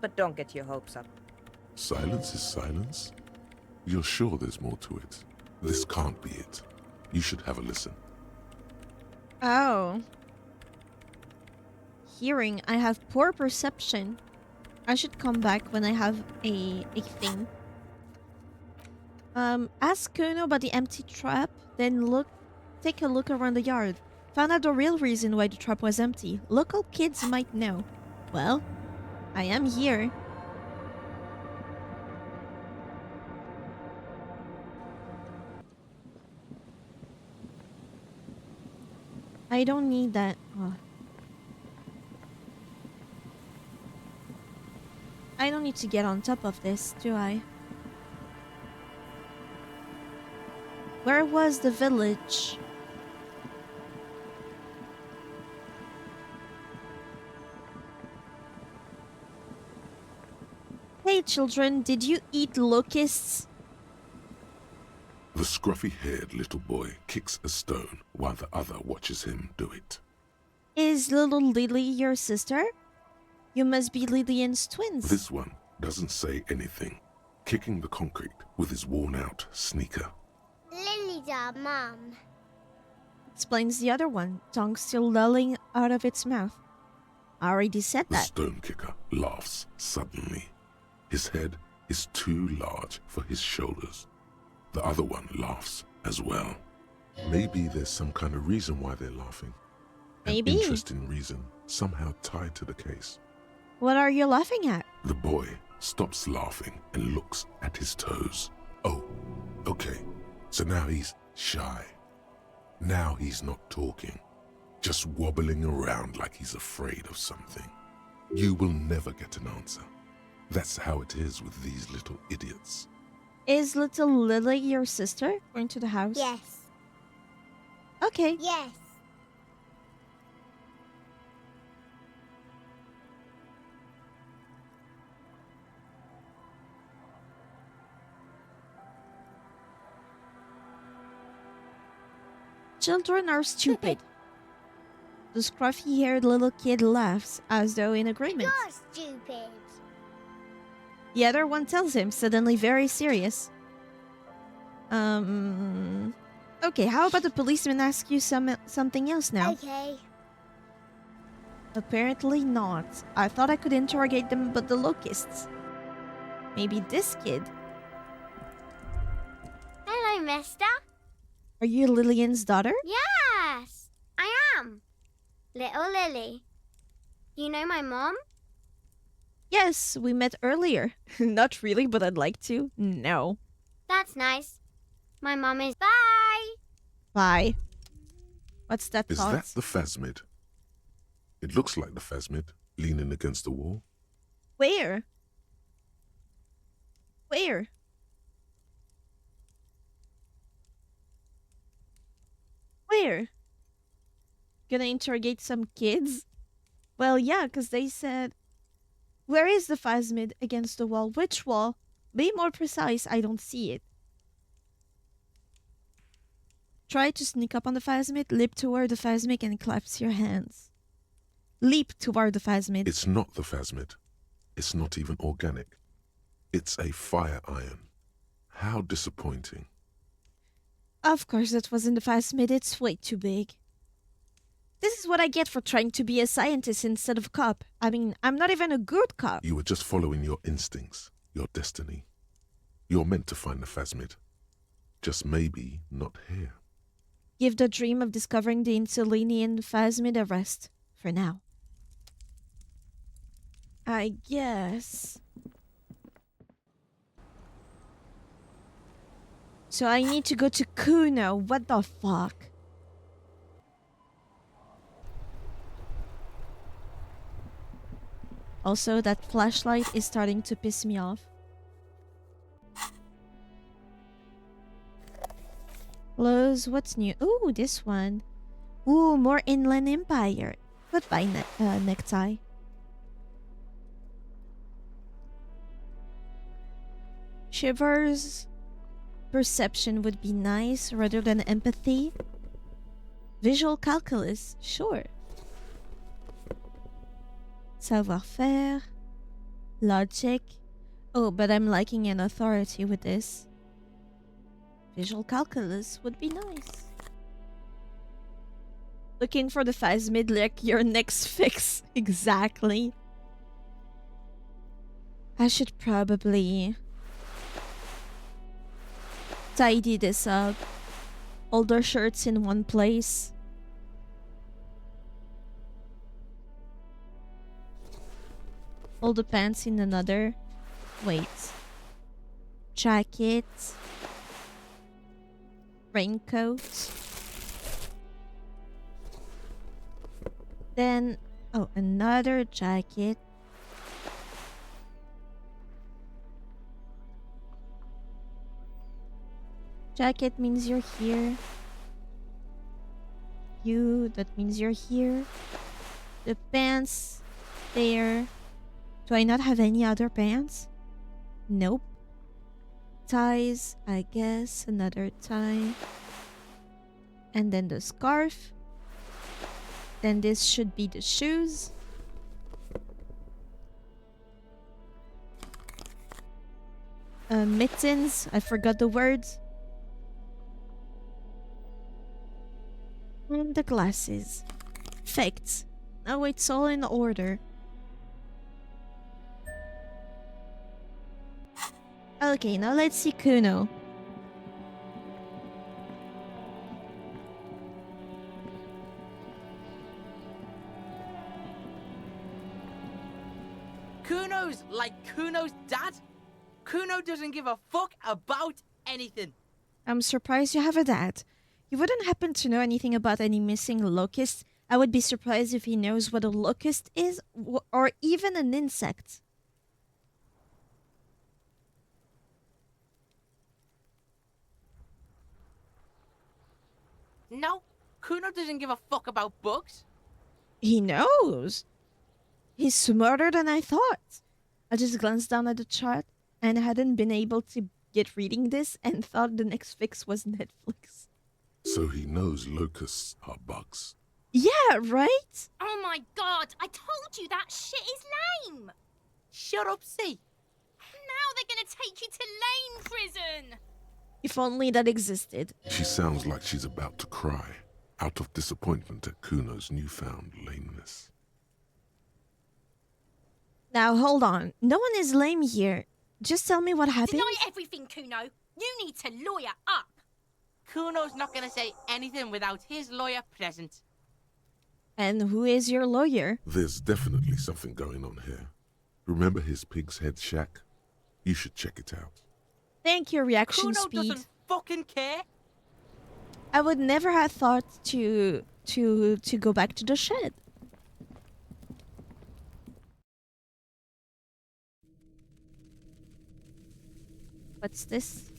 But don't get your hopes up. Silence is silence? You're sure there's more to it? This can't be it. You should have a listen. Oh. Hearing, I have poor perception. I should come back when I have a thing. Ask Kuno about the empty trap, then take a look around the yard. Found out the real reason why the trap was empty. Local kids might know. Well, I am here. I don't need that. Oh. I don't need to get on top of this, do I? Where was the village? Hey children, did you eat locusts? The scruffy-haired little boy kicks a stone while the other watches him do it. Is little Lily your sister? You must be Lillian's twins. This one doesn't say anything, kicking the concrete with his worn-out sneaker. Lily's our mum. Explains the other one, tongue still lolling out of its mouth. I already said The that. stone kicker laughs suddenly. His head is too large for his shoulders. The other one laughs as well. Maybe there's some kind of reason why they're laughing. Maybe. An interesting reason, somehow tied to the case. What are you laughing at? The boy stops laughing and looks at his toes. Oh, okay. So now he's shy. Now he's not talking, just wobbling around like he's afraid of something. You will never get an answer. That's how it is with these little idiots. Is little Lily your sister? Going to the house? Yes. Okay. Yes. Children are stupid. The scruffy-haired little kid laughs, as though in agreement. You're stupid. The other one tells him, suddenly very serious. Okay, how about the policeman ask you something else now? Okay. Apparently not. I thought I could interrogate them about the locusts. Maybe this kid. Hello, mister. Are you Lillian's daughter? Yes, I am. Little Lily. You know my mom? Yes, we met earlier. Not really, but I'd like to. No. That's nice. My mom is. Bye! Bye. What's that Is thought? that the phasmid? It looks like the phasmid, leaning against the wall. Where? Where? Where? Gonna interrogate some kids? Well, yeah, because they said... Where is the phasmid against the wall? Which wall? Be more precise, I don't see it. Try to sneak up on the phasmid, leap toward the phasmid and clasp your hands. Leap toward the phasmid. It's not the phasmid. It's not even organic. It's a fire iron. How disappointing. Of course that wasn't the phasmid, it's way too big. This is what I get for trying to be a scientist instead of a cop. I mean, I'm not even a good cop. You were just following your instincts, your destiny. You're meant to find the phasmid. Just maybe not here. Give the dream of discovering the Insulinian phasmid a rest. For now. I guess. So I need to go to Kuno. What the fuck? Also, that flashlight is starting to piss me off. Close. What's new? Ooh, this one. Ooh, more Inland Empire. Goodbye, necktie. Shivers. Perception would be nice rather than empathy. Visual calculus, sure. Savoir-faire. Logic. Oh, but I'm liking an authority with this. Visual calculus would be nice. Looking for the phasmid like your next fix. Exactly. I should probably tidy this up. All the shirts in one place. All the pants in another. Wait. Jacket. Raincoat. Then, oh, another jacket. Jacket means you're here. You, that means you're here. The pants, there. Do I not have any other pants? Nope. Ties, I guess. Another tie. And then the scarf. Then this should be the shoes. Mittens, I forgot the words. And the glasses. Perfect. Now it's all in order. Okay, now let's see Kuno. Kuno's like Kuno's dad? Kuno doesn't give a fuck about anything. I'm surprised you have a dad. You wouldn't happen to know anything about any missing locusts? I would be surprised if he knows what a locust is, or even an insect. No, Kuno doesn't give a fuck about books. He knows. He's smarter than I thought. I just glanced down at the chart and hadn't been able to get reading this and thought the next fix was Netflix. So he knows locusts are bugs. Yeah, right? Oh my god, I told you that shit is lame! Shut up, C. Now they're gonna take you to lame prison! If only that existed. She sounds like she's about to cry, out of disappointment at Kuno's newfound lameness. Now, hold on. No one is lame here. Just tell me what happened. Deny everything, Kuno. You need to lawyer up. Kuno's not gonna say anything without his lawyer present. And who is your lawyer? There's definitely something going on here. Remember his pig's head shack? You should check it out. Thank you, reaction Kuno speed. doesn't fucking care. I would never have thought to go back to the shed. What's this?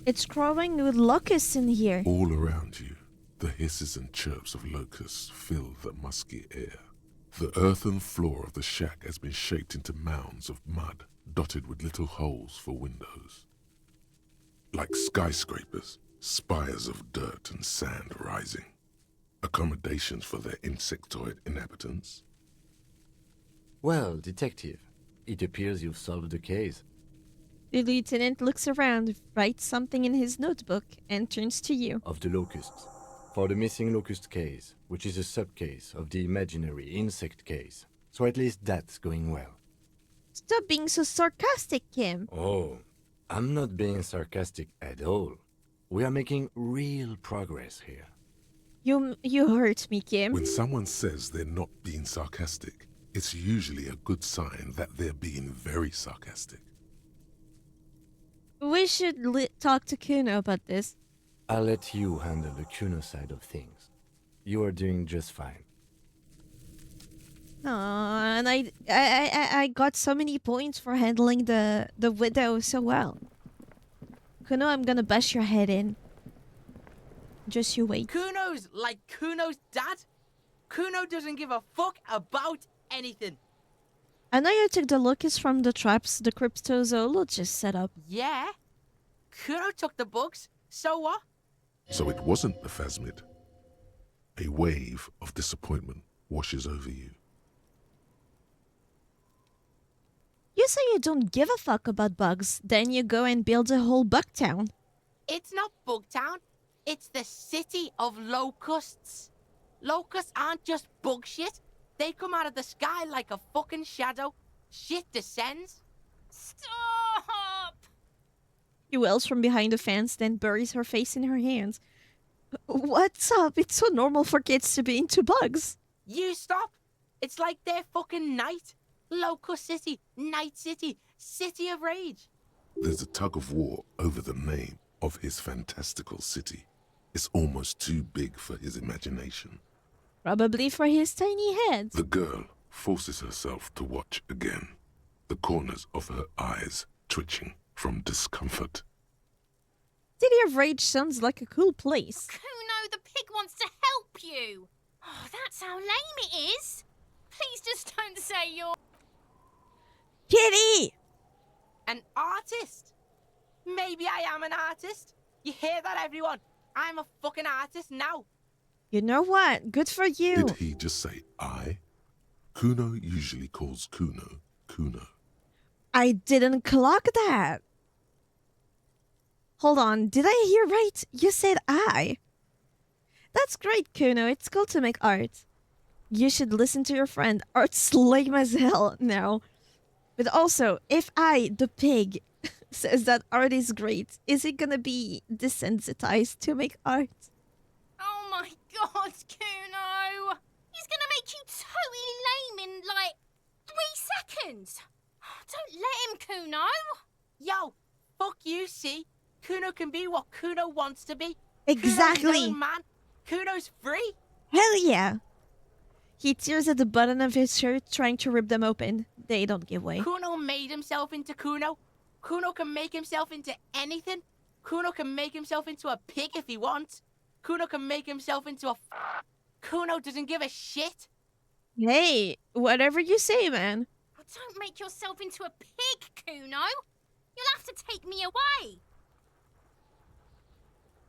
It's growing with locusts in here. All around you, the hisses and chirps of locusts fill the musky air. The earthen floor of the shack has been shaped into mounds of mud, dotted with little holes for windows. Like skyscrapers, spires of dirt and sand rising. Accommodations for their insectoid inhabitants. Well, detective, it appears you've solved the case. The lieutenant looks around, writes something in his notebook, and turns to you. Of the locusts. For the missing locust case, which is a subcase of the imaginary insect case. So at least that's going well. Stop being so sarcastic, Kim. Oh, I'm not being sarcastic at all. We are making real progress here. You hurt me, Kim. When someone says they're not being sarcastic, it's usually a good sign that they're being very sarcastic. We should talk to Kuno about this. I'll let you handle the Kuno side of things. You are doing just fine. Aw, and I got so many points for handling the widow so well. Kuno, I'm gonna bash your head in. Just you wait. Kuno's like Kuno's dad. Kuno doesn't give a fuck about anything. I know you took the locusts from the traps the cryptozoologist set up. Yeah. Kuno took the books. So what? So it wasn't the phasmid. A wave of disappointment washes over you. You say you don't give a fuck about bugs, then you go and build a whole bug town. It's not Bugtown. It's the city of locusts. Locusts aren't just bug shit. They come out of the sky like a fucking shadow. Shit descends. Stop! She wails from behind the fence, then buries her face in her hands. What's up? It's so normal for kids to be into bugs. You stop. It's like their fucking night. Locust City, Night City, City of Rage. There's a tug of war over the name of his fantastical city. It's almost too big for his imagination. Probably for his tiny head. The girl forces herself to watch again, the corners of her eyes twitching from discomfort. City of Rage sounds like a cool place. Kuno, the pig wants to help you. Oh, that's how lame it is. Please just don't say you're... Kitty! An artist? Maybe I am an artist. You hear that, everyone? I'm a fucking artist now. You know what? Good for you. Did he just say I? Kuno usually calls Kuno, Kuno. I didn't clock that. Hold on, did I hear right? You said I. That's great, Kuno. It's cool to make art. You should listen to your friend. Art's lame as hell now. But also, if I, the pig, says that art is great, is he gonna be desensitized to make art? Oh my god, Kuno! He's gonna make you totally lame in, like, 3 seconds. Don't let him, Kuno. Yo, fuck you, see? Kuno can be what Kuno wants to be. Exactly. Kuno's his own man. Kuno's free. Hell yeah. He tears at the button of his shirt, trying to rip them open. They don't give way. Kuno made himself into Kuno. Kuno can make himself into anything. Kuno can make himself into a pig if he wants. Kuno can make himself into a... Kuno doesn't give a shit. Hey, whatever you say, man. Don't make yourself into a pig, Kuno. You'll have to take me away.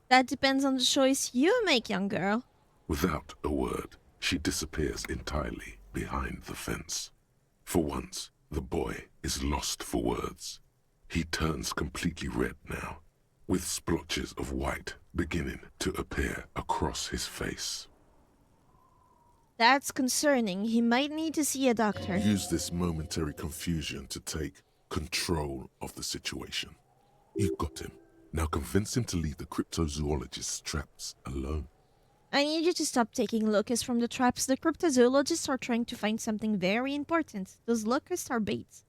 That depends on the choice you make, young girl. Without a word, she disappears entirely behind the fence. For once, the boy is lost for words. He turns completely red now, with splotches of white beginning to appear across his face. That's concerning. He might need to see a doctor. Use this momentary confusion to take control of the situation. You got him. Now convince him to leave the cryptozoologist's traps alone. I need you to stop taking locusts from the traps. The cryptozoologists are trying to find something very important. Those locusts are bait.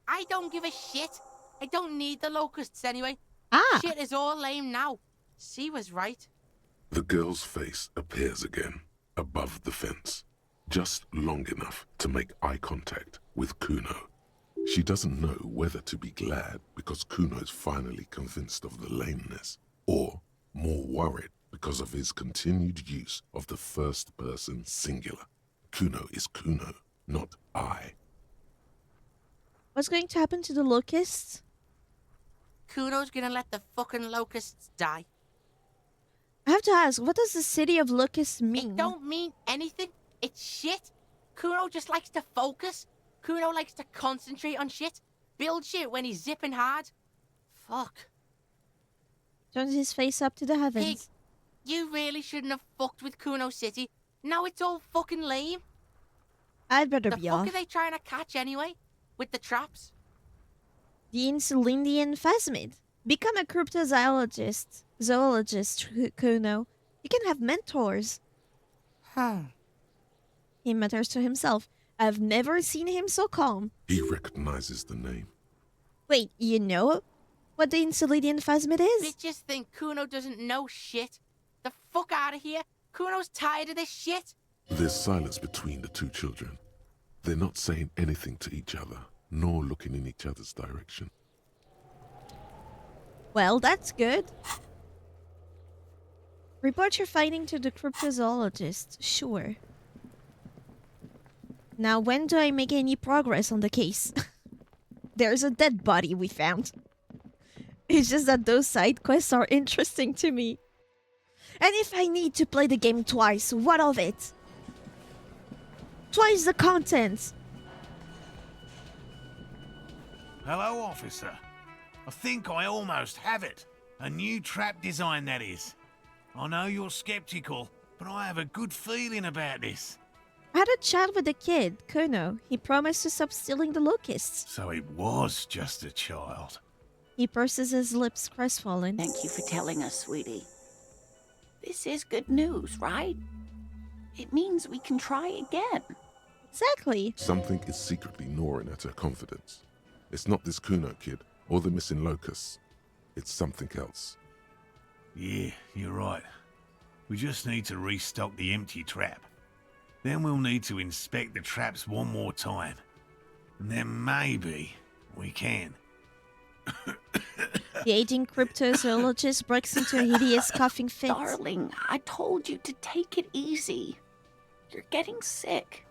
I don't give a shit. I don't need the locusts anyway. Ah! Shit is all lame now. She was right. The girl's face appears again, above the fence, just long enough to make eye contact with Kuno. She doesn't know whether to be glad because Kuno's finally convinced of the lameness, or more worried because of his continued use of the first person singular. Kuno is Kuno, not I. What's going to happen to the locusts? Kuno's gonna let the fucking locusts die. I have to ask, what does the city of locusts mean? It don't mean anything. It's shit. Kuno just likes to focus. Kuno likes to concentrate on shit. Build shit when he's zipping hard. Fuck. Turns his face up to the heavens. Pig, you really shouldn't have fucked with Kuno City. Now it's all fucking lame. I'd better The be fuck off. are they trying to catch anyway? With the traps? The Insulindian phasmid. Become a cryptozoologist. Zoologist, Kuno. You can have mentors. He mutters to himself. I've never seen him so calm. He recognizes the name. Wait, you know what the Insulindian phasmid is? Bitches think Kuno doesn't know shit. The fuck out of here. Kuno's tired of this shit. There's silence between the two children. They're not saying anything to each other, nor looking in each other's direction. Well, that's good. Report your finding to the cryptozoologist. Sure. Now, when do I make any progress on the case? There's a dead body we found. It's just that those side quests are interesting to me. And if I need to play the game twice, what of it? Twice the content! Hello, officer. I think I almost have it. A new trap design, that is. I know you're skeptical, but I have a good feeling about this. I had a chat with the kid, Kuno. He promised to stop stealing the locusts. So it was just a child. He purses his lips, crestfallen. Thank you for telling us, sweetie. This is good news, right? It means we can try again. Exactly. Something is secretly gnawing at her confidence. It's not this Kuno kid, or the missing locusts. It's something else. Yeah, you're right. We just need to restock the empty trap. Then we'll need to inspect the traps one more time. And then maybe we can. The aging cryptozoologist breaks into a hideous coughing fit. Darling, I told you to take it easy. You're getting sick.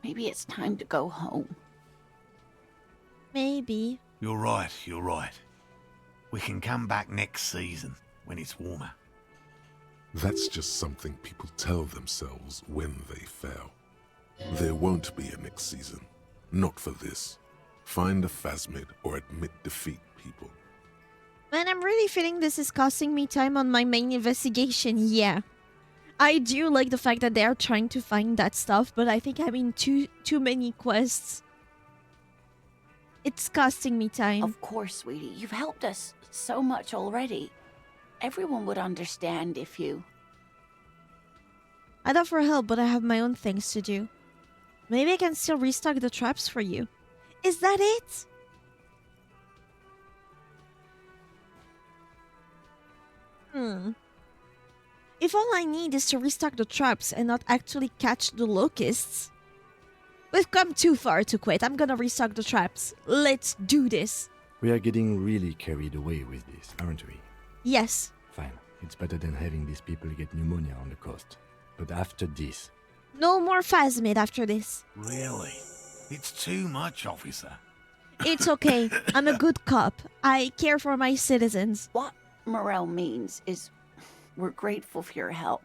Maybe it's time to go home. Maybe. You're right, you're right. We can come back next season, when it's warmer. That's just something people tell themselves when they fail. There won't be a next season. Not for this. Find a phasmid or admit defeat, people. Man, I'm really feeling this is costing me time on my main investigation, yeah. I do like the fact that they are trying to find that stuff, but I think having too many quests. It's costing me time. Of course, sweetie. You've helped us so much already. Everyone would understand if you... I'd offer help, but I have my own things to do. Maybe I can still restock the traps for you. Is that it? If all I need is to restock the traps and not actually catch the locusts... We've come too far to quit. I'm gonna restock the traps. Let's do this. We are getting really carried away with this, aren't we? Yes. Fine. It's better than having these people get pneumonia on the coast. But after this... No more phasmid after this. Really? It's too much, officer. It's okay. I'm a good cop. I care for my citizens. What Morel means is we're grateful for your help.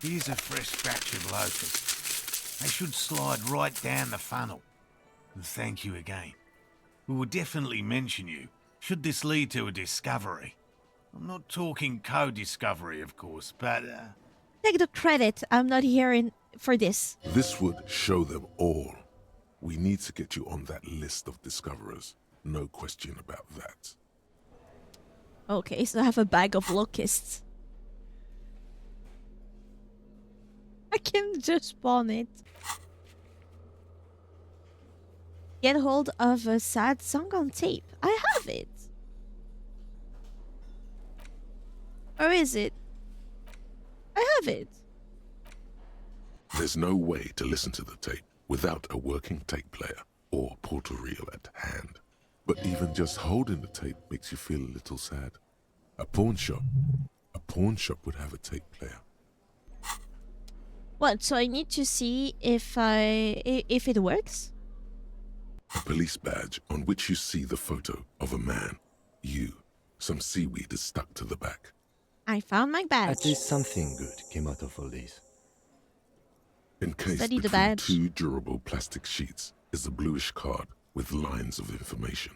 Here's a fresh batch of locusts. They should slide right down the funnel. And thank you again. We will definitely mention you, should this lead to a discovery. I'm not talking co-discovery, of course, but... Take the credit. I'm not here for this. This would show them all. We need to get you on that list of discoverers. No question about that. Okay, so I have a bag of locusts. I can just spawn it. Get hold of a sad song on tape. I have it. Or is it? I have it. There's no way to listen to the tape without a working tape player or portal reel at hand. But even just holding the tape makes you feel a little sad. A pawn shop would have a tape player. What? So I need to see if it works? A police badge on which you see the photo of a man. Some seaweed is stuck to the back. I found my badge. At least something good came out of all this. Encased Study the between badge. 2 durable plastic sheets is a bluish card with lines of information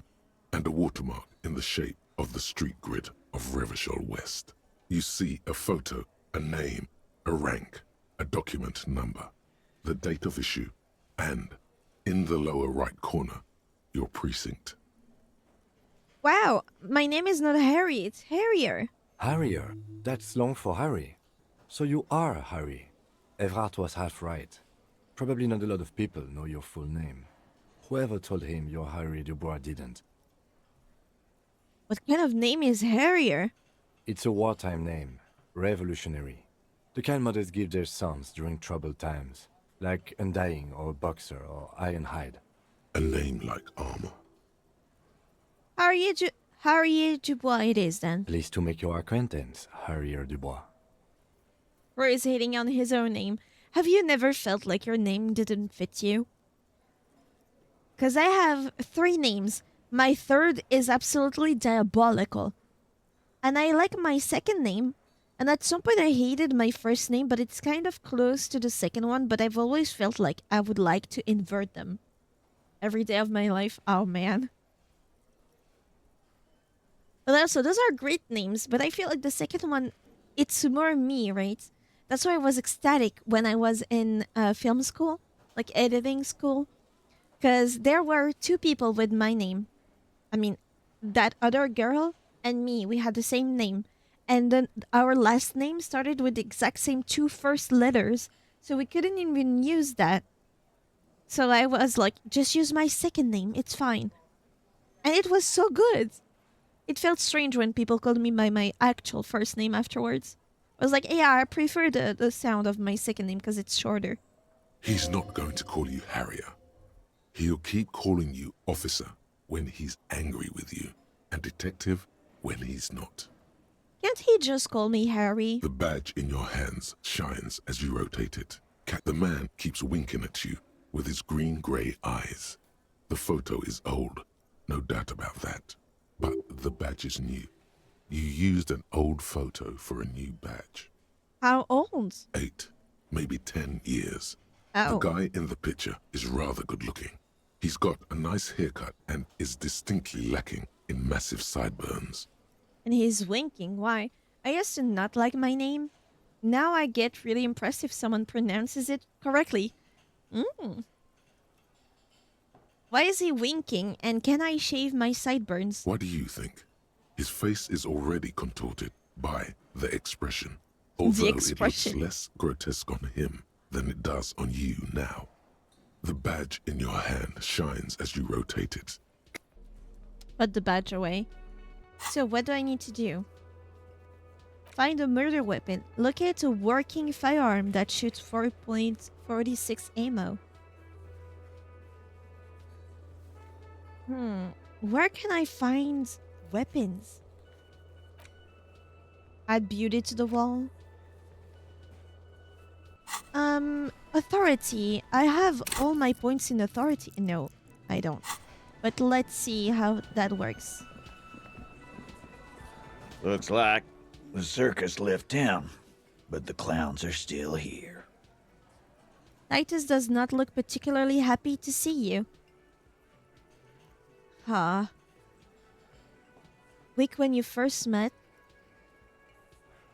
and a watermark in the shape of the street grid of REVACHOL West. You see a photo, a name, a rank, a document number, the date of issue, and, in the lower right corner, your precinct. Wow, my name is not Harry, it's Harrier. Harrier, that's long for Harry. So you are Harry. Evrard was half right. Probably not a lot of people know your full name. Whoever told him you're Harry Dubois didn't. What kind of name is Harrier? It's a wartime name. Revolutionary. The kind mothers give their sons during troubled times. Like Undying or Boxer or Ironhide. A name like armor. Harrier Dubois it is then. Pleased to make your acquaintance, Harrier Dubois. Roy is hating on his own name. Have you never felt like your name didn't fit you? Because I have 3 names. My third is absolutely diabolical. And I like my second name. And at some point I hated my first name, but it's kind of close to the second one. But I've always felt like I would like to invert them. Every day of my life. Oh, man. But also, those are great names. But I feel like the second one, it's more me, right? That's why I was ecstatic when I was in film school. Like editing school. Because there were 2 people with my name. I mean, that other girl and me, we had the same name. And then our last name started with the exact same 2 first letters. So we couldn't even use that. So I was like, just use my second name. It's fine. And it was so good. It felt strange when people called me by my actual first name afterwards. I was like, yeah, I prefer the sound of my second name because it's shorter. He's not going to call you Harrier. He'll keep calling you officer when he's angry with you, and detective when he's not. Can't he just call me Harry? The badge in your hands shines as you rotate it. The man keeps winking at you with his green-grey eyes. The photo is old, no doubt about that. But the badge is new. You used an old photo for a new badge. How old? 8, maybe 10 years. Oh. The guy in the picture is rather good-looking. He's got a nice haircut and is distinctly lacking in massive sideburns. And he's winking. Why? I used to not like my name. Now I get really impressed if someone pronounces it correctly. Why is he winking? And can I shave my sideburns? What do you think? His face is already contorted by the expression, although it looks less grotesque on him than it does on you now. The badge in your hand shines as you rotate it. Put the badge away. So what do I need to do? Find a murder weapon. Locate a working firearm that shoots 4.46 ammo. Where can I find weapons? Add beauty to the wall. Authority. I have all my points in authority. No, I don't. But let's see how that works. Looks like the circus left town, but the clowns are still here. Titus does not look particularly happy to see you. Huh. Weak when you first met.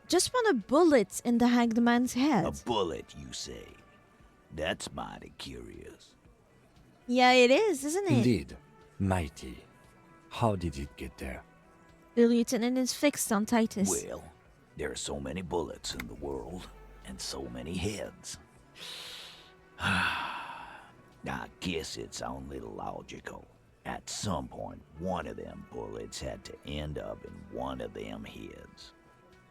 Just want a bullet in the hanged man's head. A bullet, you say? That's mighty curious. Yeah, it is, isn't it? Indeed. Mighty. How did it get there? The lieutenant is fixed on Titus. Well, there are so many bullets in the world, and so many heads. I guess it's only logical. At some point, one of them bullets had to end up in one of them heads.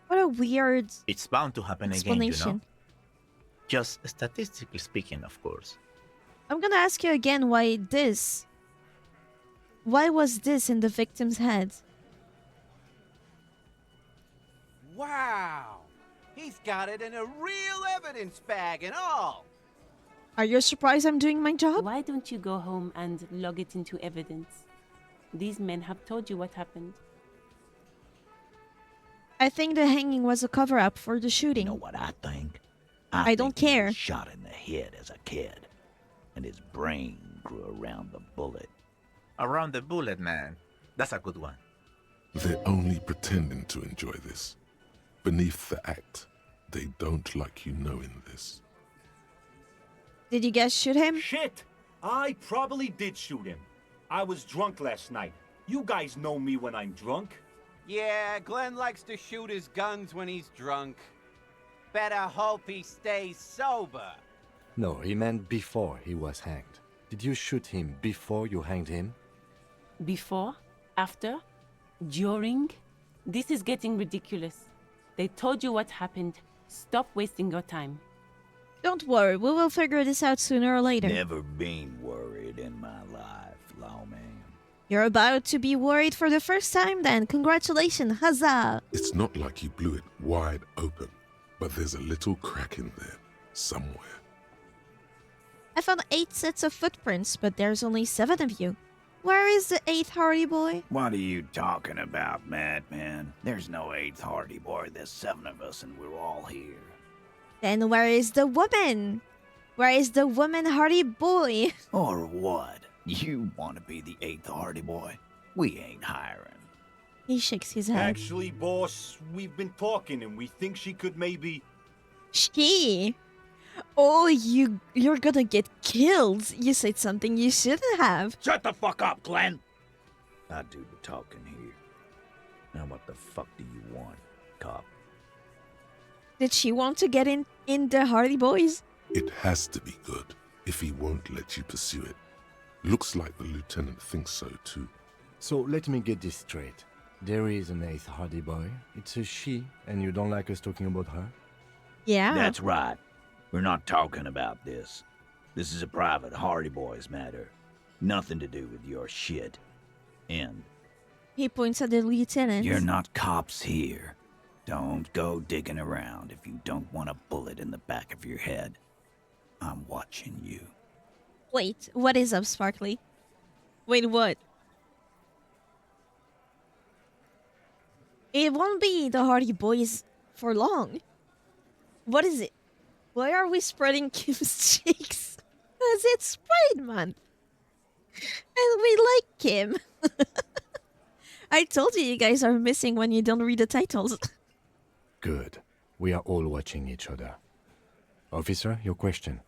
What a weird It's bound to happen again, explanation. Just statistically speaking, of course. I'm gonna ask you again why this. Why was this in the victim's head? Wow! He's got it in a real evidence bag and all! Are you surprised I'm doing my job? Why don't you go home and log it into evidence? These men have told you what happened. I think the hanging was a cover-up for the shooting. You know what I think? I don't think he care. was shot in the head as a kid, and his brain grew around the bullet. Around the bullet, man. That's a good one. They're only pretending to enjoy this. Beneath the act, they don't like you knowing this. Did you guys shoot him? Shit! I probably did shoot him. I was drunk last night. You guys know me when I'm drunk. Yeah, Glenn likes to shoot his guns when he's drunk. Better hope he stays sober. No, he meant before he was hanged. Did you shoot him before you hanged him? Before? After? During? This is getting ridiculous. They told you what happened. Stop wasting your time. Don't worry, we will figure this out sooner or later. Never been worried in my life, lawman. You're about to be worried for the first time then. Congratulations, huzzah! It's not like you blew it wide open, but there's a little crack in there, somewhere. I found 8 sets of footprints, but there's only 7 of you. Where is the 8th Hardy Boy? What are you talking about, madman? There's no 8th Hardy Boy. There's 7 of us, and we're all here. Then where is the woman? Where is the woman Hardy Boy? Or what? You want to be the 8th Hardy Boy? We ain't hiring. He shakes his head. Actually, boss, we've been talking and we think she could maybe... She? Oh, you're gonna get killed. You said something you shouldn't have. Shut the fuck up, Glenn! I do the talking here. Now what the fuck do you want, cop? Did she want to get in the Hardy Boys? It has to be good if he won't let you pursue it. Looks like the lieutenant thinks so too. So let me get this straight. There is an 8th Hardy Boy. It's a she, and you don't like us talking about her? Yeah. That's right. We're not talking about this. This is a private Hardy Boys matter. Nothing to do with your shit. End. He points at the lieutenant. You're not cops here. Don't go digging around if you don't want a bullet in the back of your head. I'm watching you. Wait, what is up, Sparkly? Wait, what? It won't be the Hardy Boys for long. What is it? Why are we spreading Kim's cheeks? Because it's Pride Month. And we like Kim. I told you you guys are missing when you don't read the titles. Good. We are all watching each other. Officer, your question.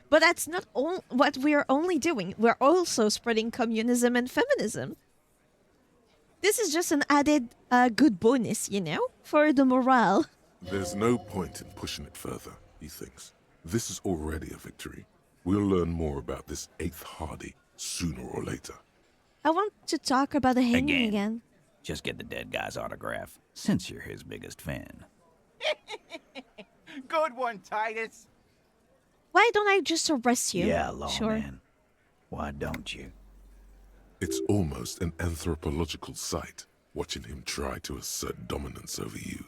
But that's not all what we're only doing. We're also spreading communism and feminism. This is just an added good bonus, you know, for the morale. There's no point in pushing it further, he thinks. This is already a victory. We'll learn more about this 8th Hardy sooner or later. I want to talk about the hanging again. Just get the dead guy's autograph, since you're his biggest fan. Good one, Titus. Why don't I just arrest you? Yeah, lawman. Sure. Why don't you? It's almost an anthropological sight, watching him try to assert dominance over you.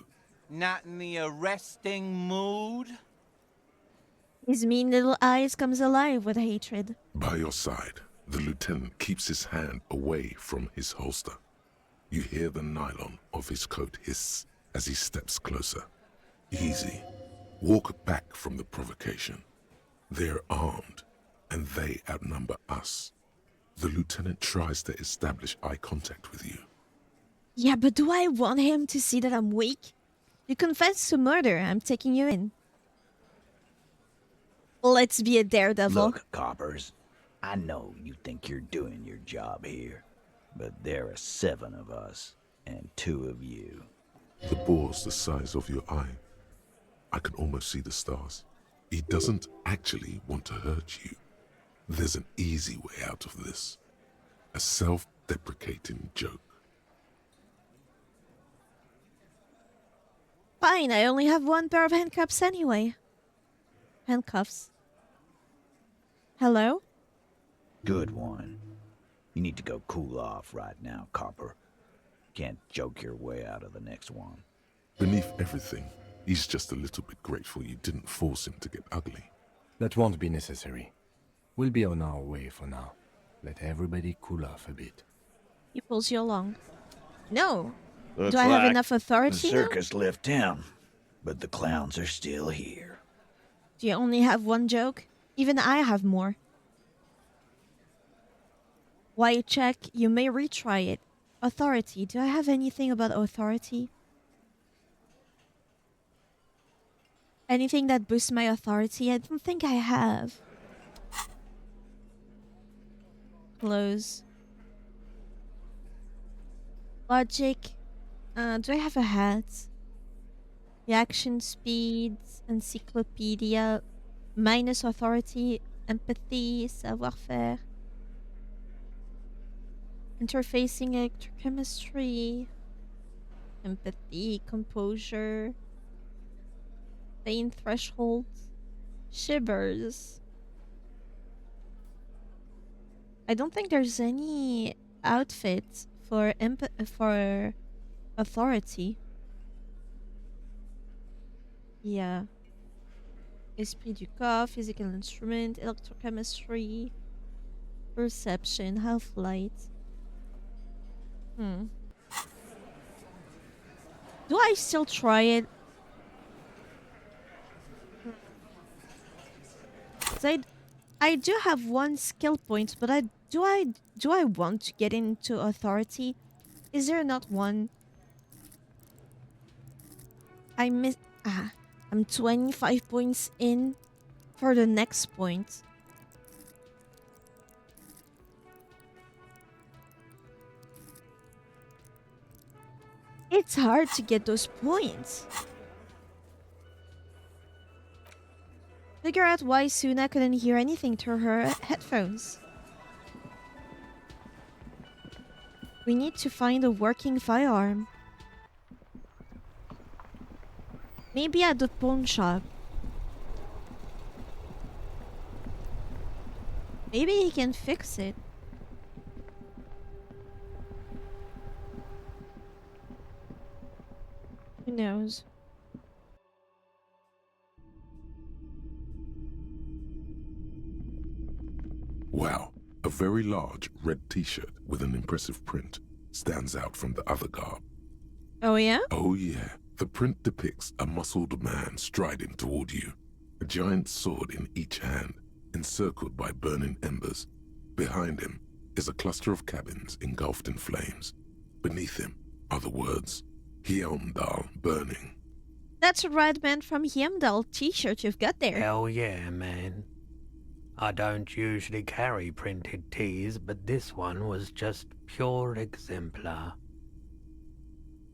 Not in the arresting mood? His mean little eyes comes alive with hatred. By your side, the lieutenant keeps his hand away from his holster. You hear the nylon of his coat hiss as he steps closer. Easy. Walk back from the provocation. They're armed, and they outnumber us. The lieutenant tries to establish eye contact with you. Yeah, but do I want him to see that I'm weak? You confessed to murder. I'm taking you in. Let's be a daredevil. Look, coppers, I know you think you're doing your job here, but there are 7 of us, and 2 of you. The bore's the size of your eye. I can almost see the stars. He doesn't actually want to hurt you. There's an easy way out of this. A self-deprecating joke. Fine, I only have 1 pair of handcuffs anyway. Handcuffs. Hello? Good one. You need to go cool off right now, Copper. Can't joke your way out of the next one. Beneath everything, he's just a little bit grateful you didn't force him to get ugly. That won't be necessary. We'll be on our way for now. Let everybody cool off a bit. He pulls you along. No. Looks Do I have like enough authority the now? circus left town, but the clowns are still here. Do you only have 1 joke? Even I have more. Why check? You may retry it. Authority. Do I have anything about authority? Anything that boosts my authority? I don't think I have. Close. Logic. Do I have a hat? Reaction speed. Encyclopedia. Minus authority. Empathy. Savoir-faire. Interfacing electrochemistry. Empathy. Composure. Pain threshold. Shivers. I don't think there's any outfit for authority. Yeah. Esprit du corps, physical instrument, electrochemistry, perception, half-light. Do I still try it? I do have 1 skill point, but do I want to get into authority? Is there not 1? I'm 25 points in for the next point. It's hard to get those points. Figure out why Suna couldn't hear anything through her headphones. We need to find a working firearm. Maybe at the pawn shop. Maybe he can fix it. Who knows? Wow, a very large red t-shirt with an impressive print stands out from the other garb. Oh yeah? Oh yeah, the print depicts a muscled man striding toward you, a giant sword in each hand, encircled by burning embers. Behind him is a cluster of cabins engulfed in flames. Beneath him are the words, Heimdall burning. That's a Red Man from Heimdall t-shirt you've got there. Hell yeah, man. I don't usually carry printed tees, but this one was just pure exemplar.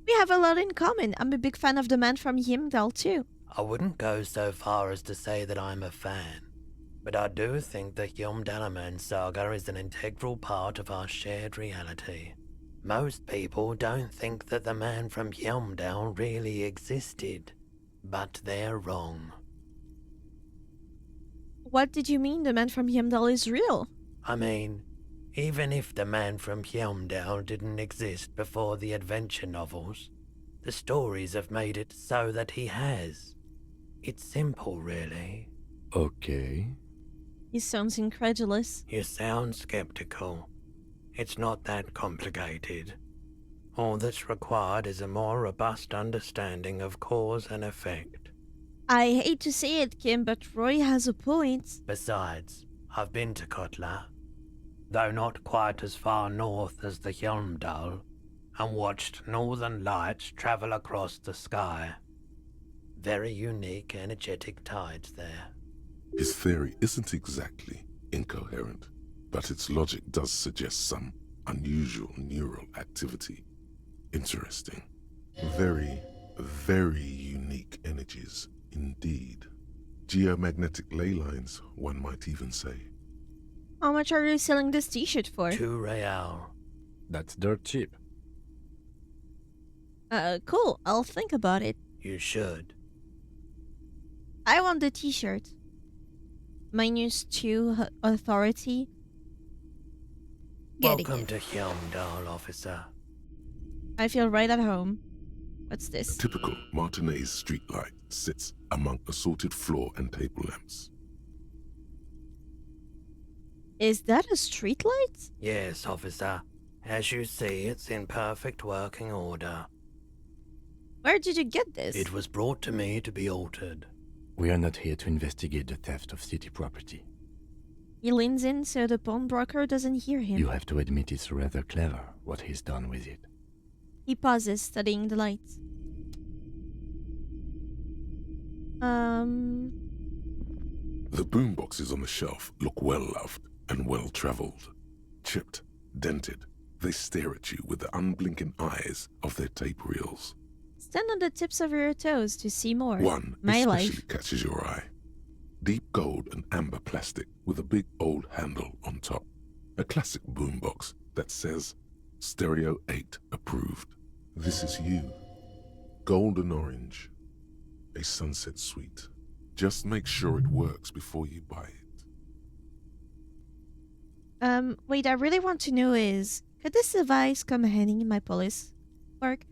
We have a lot in common. I'm a big fan of the Man from Heimdall too. I wouldn't go so far as to say that I'm a fan, but I do think the Heimdall saga is an integral part of our shared reality. Most people don't think that the Man from Heimdall really existed, but they're wrong. What did you mean the Man from Heimdall is real? I mean, even if the Man from Heimdall didn't exist before the adventure novels, the stories have made it so that he has. It's simple, really. Okay. He sounds incredulous. You sound skeptical. It's not that complicated. All that's required is a more robust understanding of cause and effect. I hate to say it, Kim, but Roy has a point. Besides, I've been to Kotla, though not quite as far north as the Heimdall, and watched northern lights travel across the sky. Very unique, energetic tides there. His theory isn't exactly incoherent, but its logic does suggest some Unusual neural activity. Interesting. Very, very unique energies indeed. Geomagnetic ley lines, one might even say. How much are you selling this t-shirt for? 2 real. That's dirt cheap. Cool. I'll think about it. You should. I want the t-shirt. -2 authority. Getting Welcome it. to Helmdal, officer. I feel right at home. What's A this? typical Martinaize streetlight sits among assorted floor and table lamps. Is that a street light? Yes, officer. As you see, it's in perfect working order. Where did you get this? It was brought to me to be altered. We are not here to investigate the theft of city property. He leans in so the pawnbroker doesn't hear him. You have to admit it's rather clever what he's done with it. He pauses, studying the lights. The boomboxes on the shelf look well loved and well traveled. Chipped, dented, they stare at you with the unblinking eyes of their tape reels. Stand on the tips of your toes to see more. One My especially life. catches your eye. Deep gold and amber plastic with a big old handle on top. A classic boombox that says Stereo 8 approved. This is you. Golden orange. A sunset suite. Just make sure it works before you buy it. Wait, I really want to know is, could this device come handy in my police work?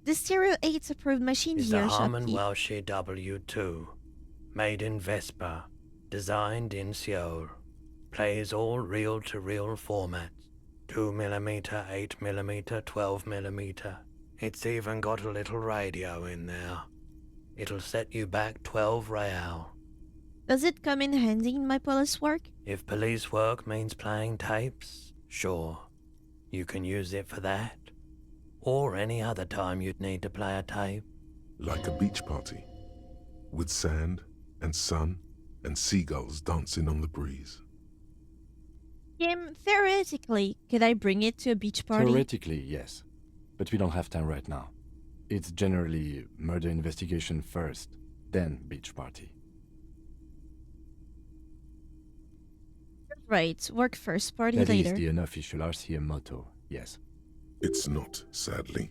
The Stereo 8's approved machine Is here, the Harman shopkeep. Welsh W2. Made in Vespa. Designed in Seoul. Plays all reel-to-reel formats. 2mm, 8mm, 12mm. It's even got a little radio in there. It'll set you back 12 real. Does it come in handy in my police work? If police work means playing tapes, sure. You can use it for that. Or any other time you'd need to play a tape. Like a beach party. With sand and sun and seagulls dancing on the breeze. Kim, theoretically, could I bring it to a beach party? Theoretically, yes. But we don't have time right now. It's generally murder investigation first, then beach party. Right, work first, party That later. is the unofficial RCM motto, yes. It's not, sadly.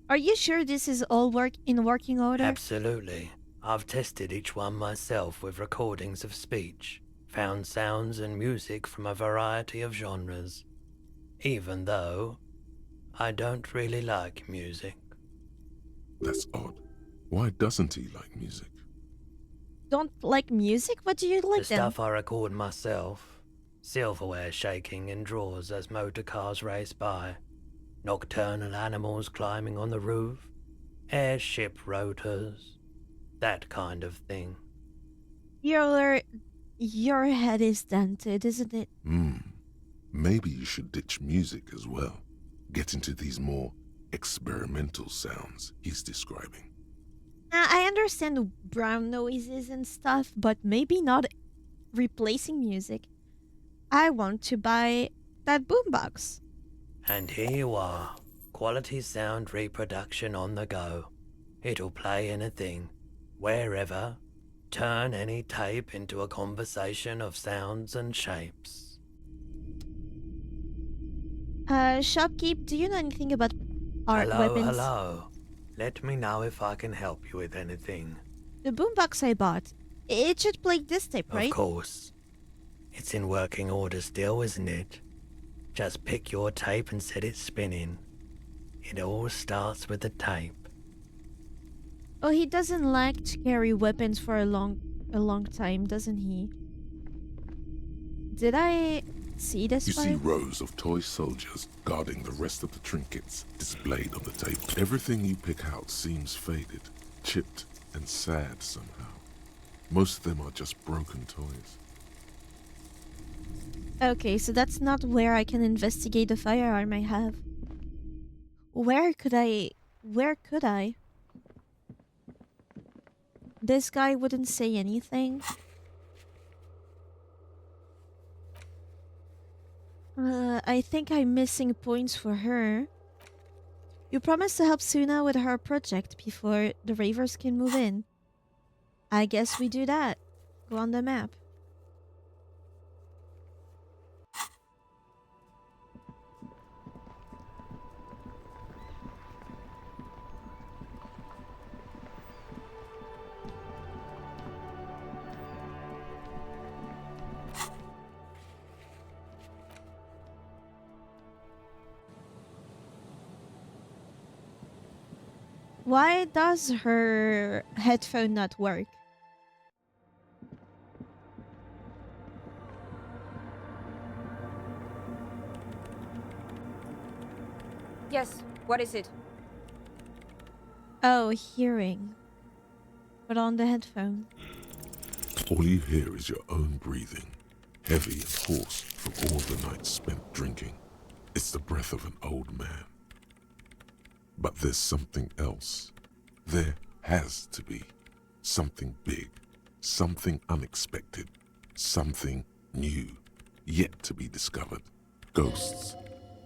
Are you sure this is all in working order? Absolutely. I've tested each one myself with recordings of speech, found sounds and music from a variety of genres. Even though I don't really like music. That's odd. Why doesn't he like music? Don't like music? What do you like The then? stuff I record myself. Silverware shaking in drawers as motor cars race by. Nocturnal animals climbing on the roof. Airship rotors. That kind of thing. Your head is dented, isn't it? Maybe you should ditch music as well. Get into these more experimental sounds he's describing. I understand brown noises and stuff, but maybe not replacing music. I want to buy that boombox. And here you are. Quality sound reproduction on the go. It'll play anything, wherever. Turn any tape into a conversation of sounds and shapes. Shopkeep, do you know anything about art weapons? Hello. Let me know if I can help you with anything. The boombox I bought, it should play this tape, right? Of course. It's in working order still, isn't it? Just pick your tape and set it spinning. It all starts with the tape. Oh, he doesn't like to carry weapons for a long time, doesn't he? Did I see this You see file? rows of toy soldiers guarding the rest of the trinkets displayed on the table. Everything you pick out seems faded, chipped, and sad somehow. Most of them are just broken toys. Okay, so that's not where I can investigate the firearm I have. Where could I? This guy wouldn't say anything. I think I'm missing points for her. You promised to help Suna with her project before the Ravers can move in. I guess we do that. Go on the map. Why does her headphone not work? Yes, what is it? Oh, hearing. Put on the headphone. All you hear is your own breathing, heavy and hoarse from all the nights spent drinking. It's the breath of an old man. But there's something else. There has to be. Something big, something unexpected, something new, yet to be discovered. Ghosts,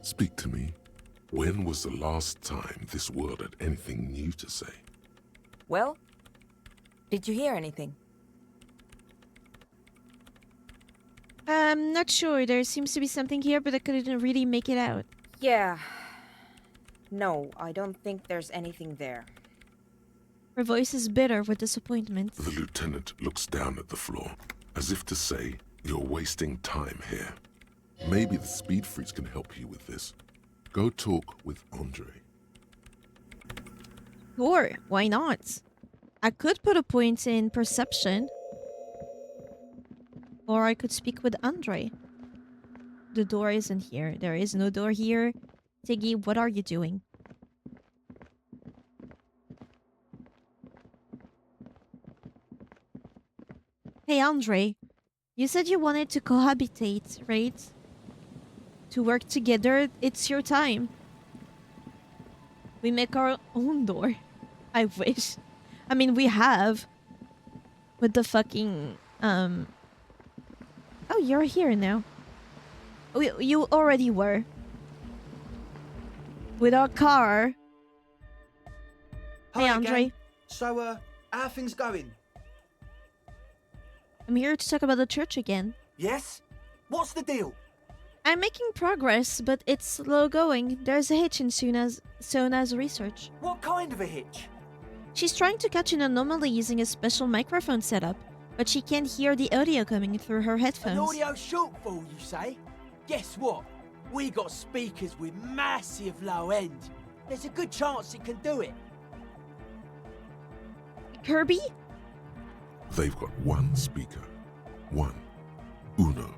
speak to me. When was the last time this world had anything new to say? Well, did you hear anything? I'm not sure. There seems to be something here, but I couldn't really make it out. Yeah. No, I don't think there's anything there. Her voice is bitter with disappointment. The lieutenant looks down at the floor, as if to say, you're wasting time here. Maybe the speed freaks can help you with this. Go talk with Andre. Sure, why not? I could put a point in perception. Or I could speak with Andre. The door isn't here. There is no door here. Tiggy, what are you doing? Hey, Andre. You said you wanted to cohabitate, right? To work together, it's your time. We make our own door. I wish. I mean, we have. With the fucking, Oh, you're here now. You already were. With our car. Hey, Andre. Again. So, how are things going? I'm here to talk about the church again. Yes? What's the deal? I'm making progress, but it's slow going. There's a hitch in Sona's research. What kind of a hitch? She's trying to catch an anomaly using a special microphone setup, but she can't hear the audio coming through her headphones. An audio shortfall, you say? Guess what? We got speakers with massive low end. There's a good chance it can do it. Kirby? They've got one speaker. One. Uno.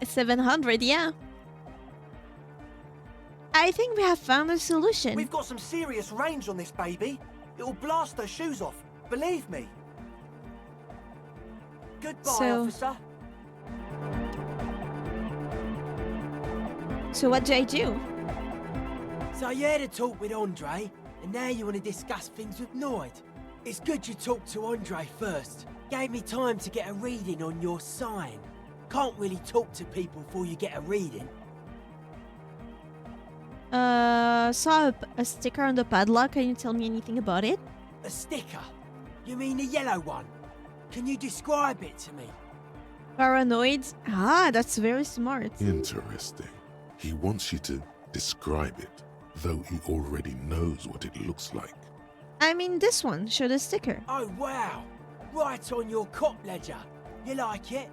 700, yeah. I think we have found a solution. We've got some serious range on this baby. It'll blast her shoes off. Believe me. Goodbye, officer. So what do I do? So you had a talk with Andre, and now you want to discuss things with Noid. It's good you talked to Andre first. Gave me time to get a reading on your sign. Can't really talk to people before you get a reading. Saw a sticker on the padlock. Can you tell me anything about it? A sticker? You mean the yellow one? Can you describe it to me? Paranoid? Ah, that's very smart. Interesting. He wants you to describe it, though he already knows what it looks like. I mean this one. Show the sticker. Oh, wow. Right on your cop ledger. You like it?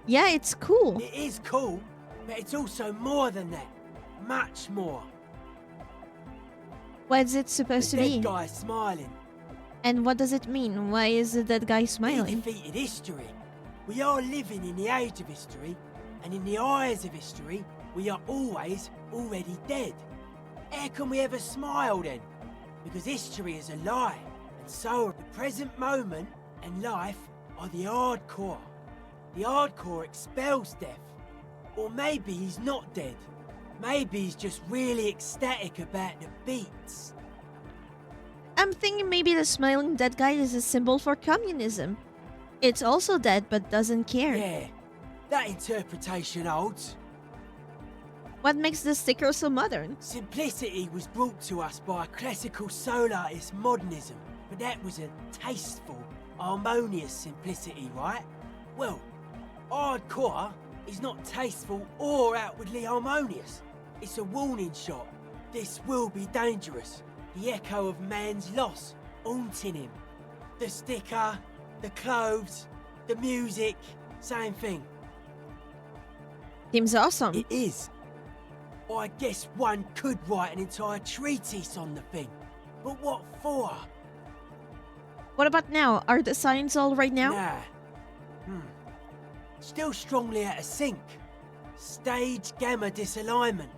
Yeah, it's cool. It is cool, but it's also more than that. Much more. What's it supposed to be? The dead guy smiling. And what does it mean? Why is the dead guy He smiling? defeated history. We are living in the age of history, and in the eyes of history, we are always already dead. How can we ever smile then? Because history is a lie, and so are the present moment and life are the hardcore. The hardcore expels death. Or maybe he's not dead. Maybe he's just really ecstatic about the beats. I'm thinking maybe the smiling dead guy is a symbol for communism. It's also dead but doesn't care. Yeah, that interpretation holds. What makes the sticker so modern? Simplicity was brought to us by classical soul artist modernism, but that was a tasteful, harmonious simplicity, right? Well, hardcore is not tasteful or outwardly harmonious. It's a warning shot. This will be dangerous. The echo of man's loss, haunting him. The sticker, the clothes, the music, same thing. Seems awesome. It is. I guess one could write an entire treatise on the thing. But what for? What about now? Are the signs all right now? Nah. Still strongly out of sync. Stage gamma disalignment.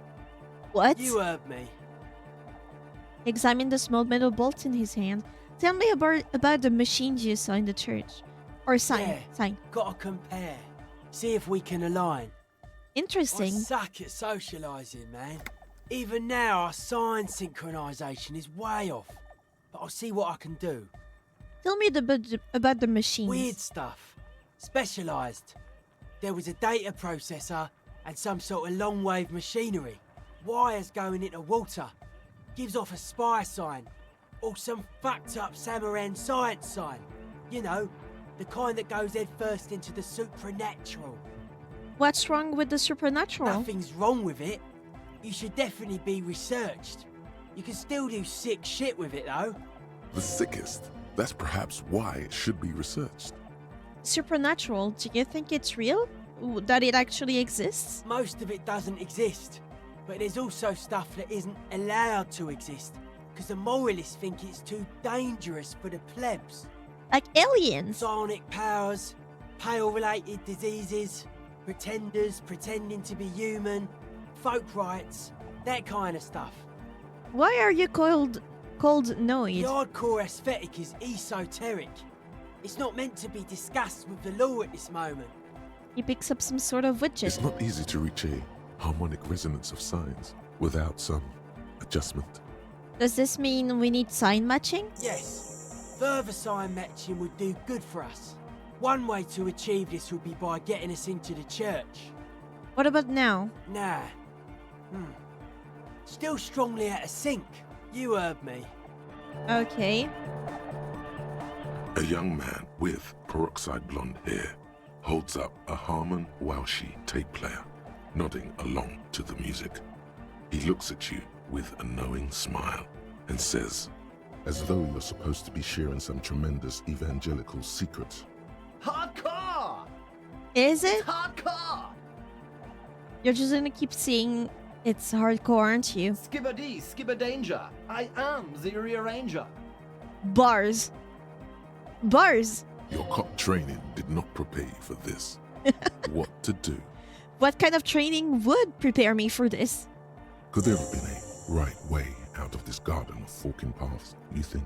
What? You heard me. Examine the small metal bolt in his hand. Tell me about the machines you saw in the church. Or sign. Yeah, Sign. Gotta compare. See if we can align. Interesting. I suck at socialising, man. Even now, our sign synchronisation is way off. But I'll see what I can do. Tell me about the machines. Weird stuff. Specialised. There was a data processor and some sort of long-wave machinery. Wires going into water. Gives off a spy sign. Or some fucked-up Samaran science sign. You know, the kind that goes head first into the supernatural. What's wrong with the supernatural? Nothing's wrong with it. You should definitely be researched. You can still do sick shit with it, though. The sickest? That's perhaps why it should be researched. Supernatural, do you think it's real? That it actually exists? Most of it doesn't exist. But there's also stuff that isn't allowed to exist. Because the moralists think it's too dangerous for the plebs. Like aliens? Psionic powers, pale-related diseases, pretenders pretending to be human, folk rights, that kind of stuff. Why are you called Noid? The hardcore aesthetic is esoteric. It's not meant to be discussed with the law at this moment. He picks up some sort of widget. It's not easy to reach a harmonic resonance of signs without some adjustment. Does this mean we need sign matching? Yes. Further sign matching would do good for us. One way to achieve this would be by getting us into the church. What about now? Nah. Still strongly out of sync. You heard me. Okay. A young man with peroxide blonde hair holds up a Harman Welshi tape player, nodding along to the music. He looks at you with a knowing smile and says, as though you're supposed to be sharing some tremendous evangelical secret. Hardcore! Is it? It's hardcore! You're just gonna keep saying it's hardcore, aren't you? Skibbity, skibber danger. I am the rearranger. Bars. Bars. Your cop training did not prepare you for this. What to do? What kind of training would prepare me for this? Could there have been a right way out of this garden of forking paths, you think?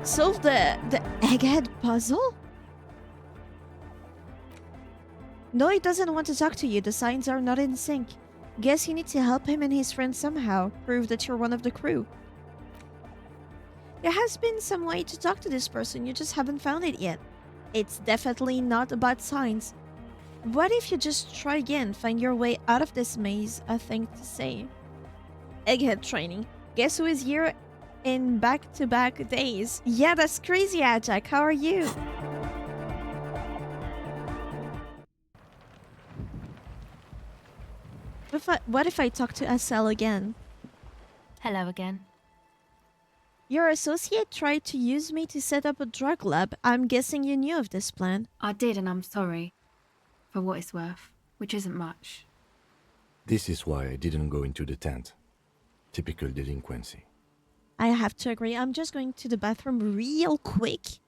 Solve the egghead puzzle? No, he doesn't want to talk to you. The signs are not in sync. Guess you need to help him and his friends somehow. Prove that you're one of the crew. There has been some way to talk to this person, you just haven't found it yet. It's definitely not about signs. What if you just try again, find your way out of this maze, a thing to say. Egghead training. Guess who is here in back-to-back days? Yeah, that's crazy, Ajak. How are you? What if I talk to Asel again? Hello again. Your associate tried to use me to set up a drug lab. I'm guessing you knew of this plan. I did, and I'm sorry. For what it's worth, which isn't much. This is why I didn't go into the tent. Typical delinquency. I have to agree. I'm just going to the bathroom real quick.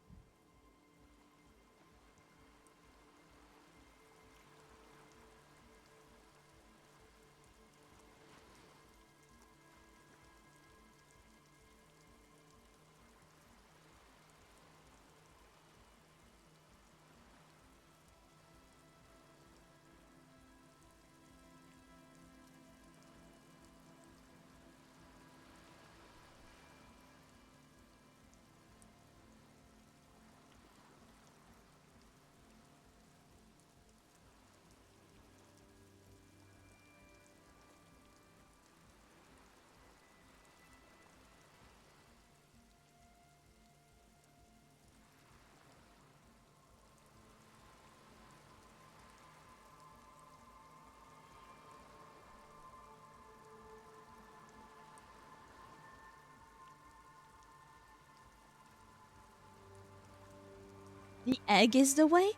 The egg is the way?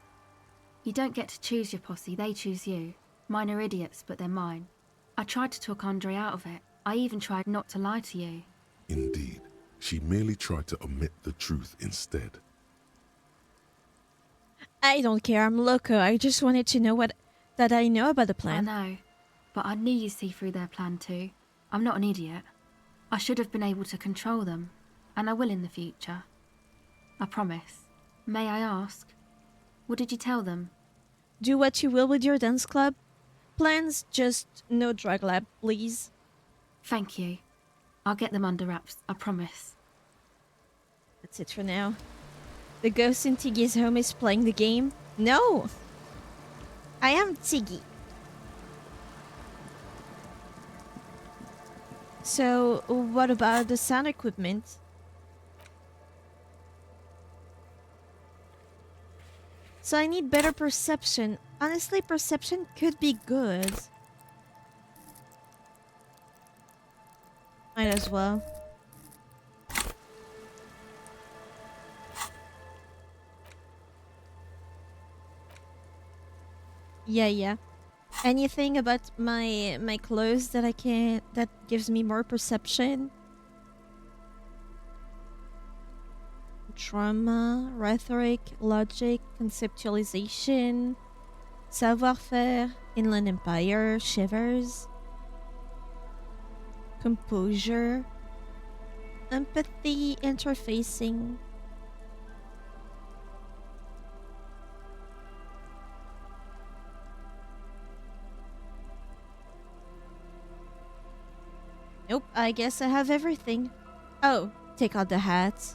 You don't get to choose your posse, they choose you. Mine are idiots, but they're mine. I tried to talk Andre out of it. I even tried not to lie to you. Indeed, she merely tried to omit the truth instead. I don't care, I'm loco. I just wanted to know that I know about the I plan. know, but I knew you'd see through their plan too. I'm not an idiot. I should have been able to control them, and I will in the future. I promise. May I ask, what did you tell them? Do what you will with your dance club. Plans, just no drug lab, please. Thank you. I'll get them under wraps, I promise. That's it for now. The ghost in Tiggy's home is playing the game? No! I am Tiggy. So, what about the sound equipment? So I need better perception. Honestly, perception could be good. Might as well. Yeah. Anything about my clothes that that gives me more perception? Trauma, rhetoric, logic, conceptualization, savoir-faire, Inland Empire, shivers, composure, empathy, interfacing. Nope, I guess I have everything. Oh, take out the hats.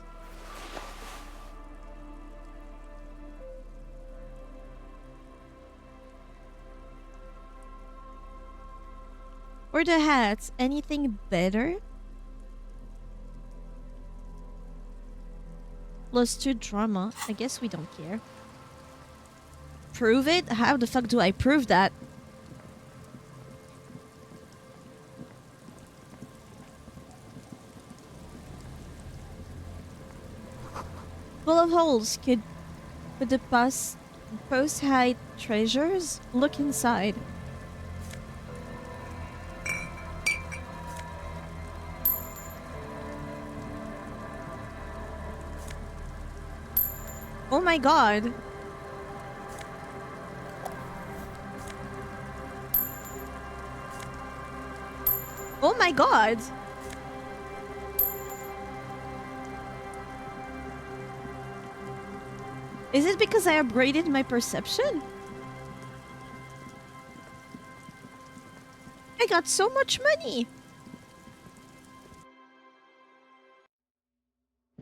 For the hats, anything better? +2 drama. I guess we don't care. Prove it? How the fuck do I prove that? Full of holes. Could the post hide treasures? Look inside. Oh my god. Oh my god. Is it because I upgraded my perception? I got so much money.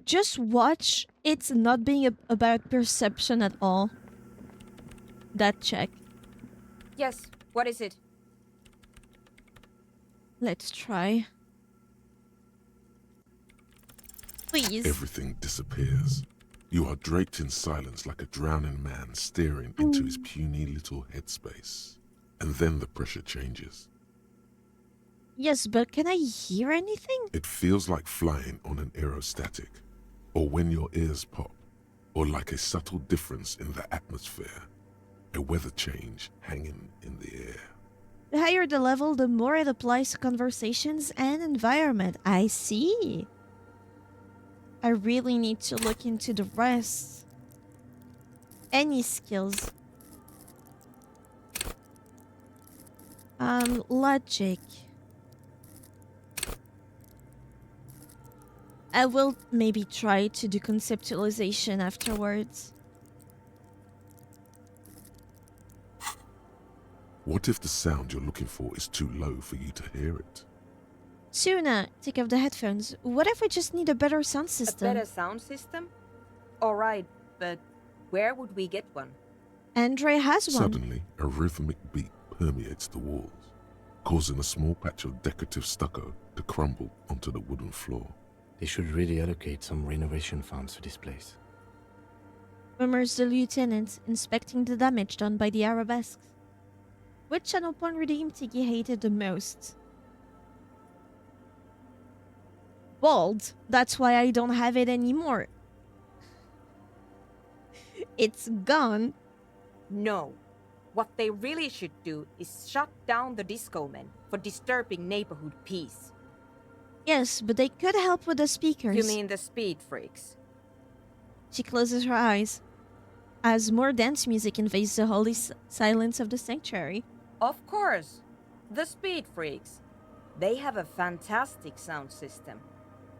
Just watch. It's not being about perception at all. That check. Yes, what is it? Let's try. Please. Everything disappears. You are draped in silence like a drowning man staring into his puny little headspace. And then the pressure changes. Yes, but can I hear anything? It feels like flying on an aerostatic, or when your ears pop, or like a subtle difference in the atmosphere, a weather change hanging in the air. The higher the level, the more it applies to conversations and environment. I see. I really need to look into the rest. Any skills. Logic. I will maybe try to do conceptualization afterwards. What if the sound you're looking for is too low for you to hear it? Suna, take off the headphones. What if we just need a better sound system? A better sound system? Alright, but where would we get one? Andre has one. Suddenly, a rhythmic beat permeates the walls, causing a small patch of decorative stucco to crumble onto the wooden floor. They should really allocate some renovation funds to this place. Murmurs the lieutenant, inspecting the damage done by the arabesques. Which channel point redeemed Tiggy hated the most? Bald. That's why I don't have it anymore. It's gone. No. What they really should do is shut down the disco men for disturbing neighborhood peace. Yes, but they could help with the speakers. You mean the speed freaks? She closes her eyes as more dance music invades the holy silence of the sanctuary. Of course. The speed freaks. They have a fantastic sound system.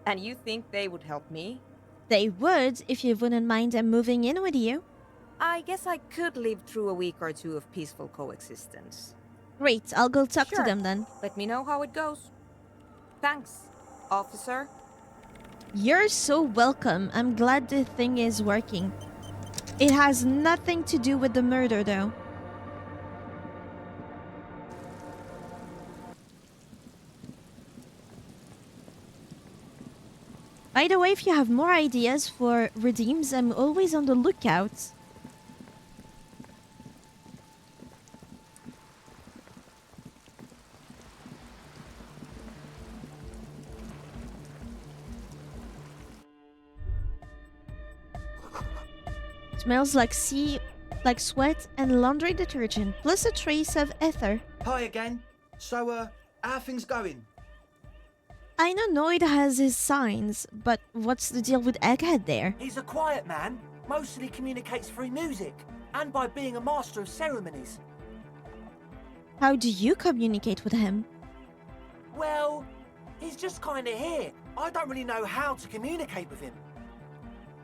And you think they would help me? They would if you wouldn't mind them moving in with you. I guess I could live through a week or two of peaceful coexistence. Great, I'll go talk to Sure. them then. Let me know how it goes. Thanks, officer. You're so welcome. I'm glad the thing is working. It has nothing to do with the murder, though. By the way, if you have more ideas for redeems, I'm always on the lookout. Smells like sweat and laundry detergent, plus a trace of ether. Hi again. So, how things going? I know Noid has his signs, but what's the deal with Egghead there? He's a quiet man, mostly communicates through music, and by being a master of ceremonies. How do you communicate with him? Well, he's just kinda here. I don't really know how to communicate with him.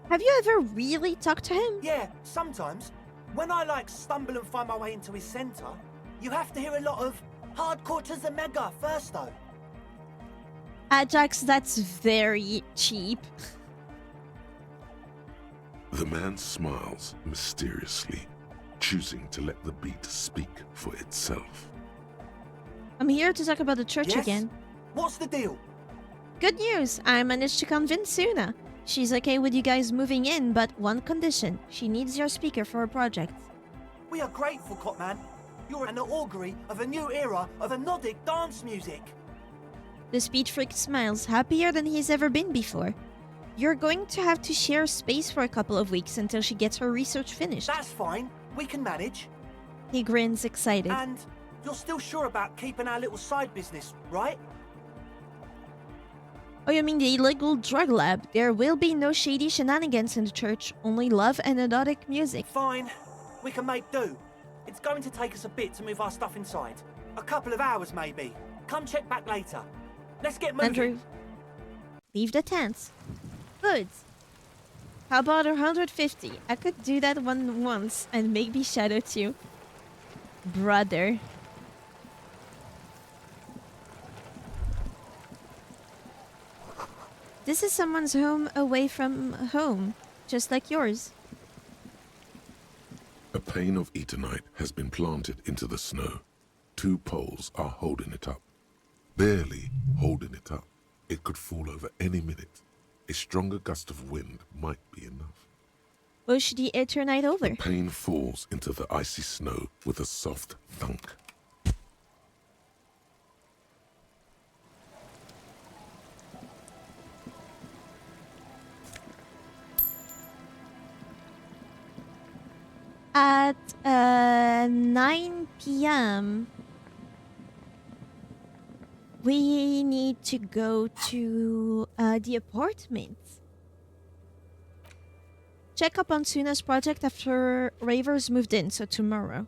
Have you ever really talked to him? Yeah, sometimes. When I stumble and find my way into his center, you have to hear a lot of hardcore to the mega first though. Ajax, that's very cheap. The man smiles mysteriously, choosing to let the beat speak for itself. I'm here to talk about the church Yes? again. What's the deal? Good news! I managed to convince Suna. She's okay with you guys moving in, but one condition. She needs your speaker for a project. We are grateful, Copman. You're an augury of a new era of Nordic dance music. The speed freak smiles, happier than he's ever been before. You're going to have to share space for a couple of weeks until she gets her research finished. That's fine. We can manage. He grins, excited. And you're still sure about keeping our little side business, right? Oh, you mean the illegal drug lab? There will be no shady shenanigans in the church, only love and erotic music. Fine. We can make do. It's going to take us a bit to move our stuff inside. A couple of hours, maybe. Come check back later. Let's get moving. Andrew, leave the tents. Good. How about 150? I could do that one once and maybe Shadow too. Brother. This is someone's home away from home, just like yours. A pane of Eternite has been planted into the snow. 2 poles are holding it up. Barely holding it up. It could fall over any minute. A stronger gust of wind might be enough. Push the Eternite over. The pane falls into the icy snow with a soft thunk. At 9 p.m., we need to go to the apartment. Check up on Suna's project after ravers moved in, so tomorrow.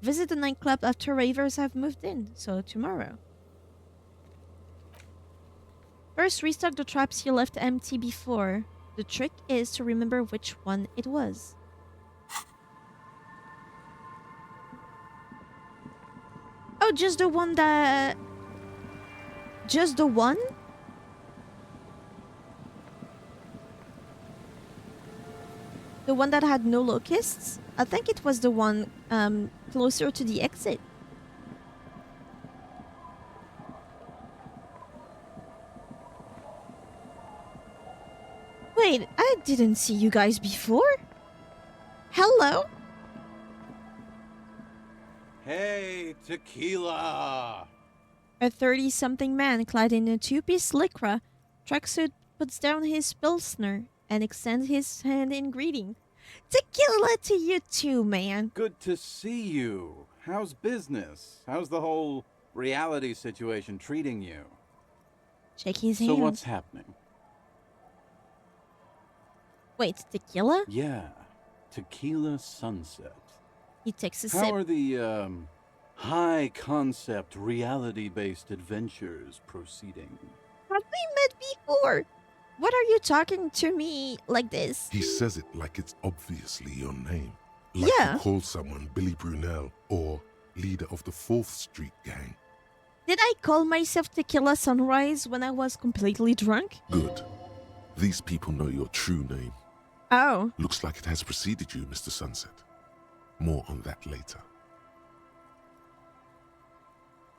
Visit the nightclub after ravers have moved in, so tomorrow. First, restock the traps you left empty before. The trick is to remember which one it was. Oh, just the one that... Just the one? The one that had no locusts? I think it was the one closer to the exit. Wait, I didn't see you guys before. Hello? Hey, tequila! A 30-something man clad in a two-piece lycra tracksuit puts down his pilsner and extends his hand in greeting. Tequila to you too, man. Good to see you. How's business? How's the whole reality situation treating you? Shake his So hand. what's happening? Wait, tequila? Yeah, Tequila Sunset. He takes a How sip. are the, high-concept, reality-based adventures proceeding? Have we met before? What are you talking to me like this? He says it like it's obviously your name. Like Yeah. you call someone Billy Brunel or leader of the 4th Street Gang. Did I call myself Tequila Sunrise when I was completely drunk? Good. These people know your true name. Oh. Looks like it has preceded you, Mr. Sunset. More on that later.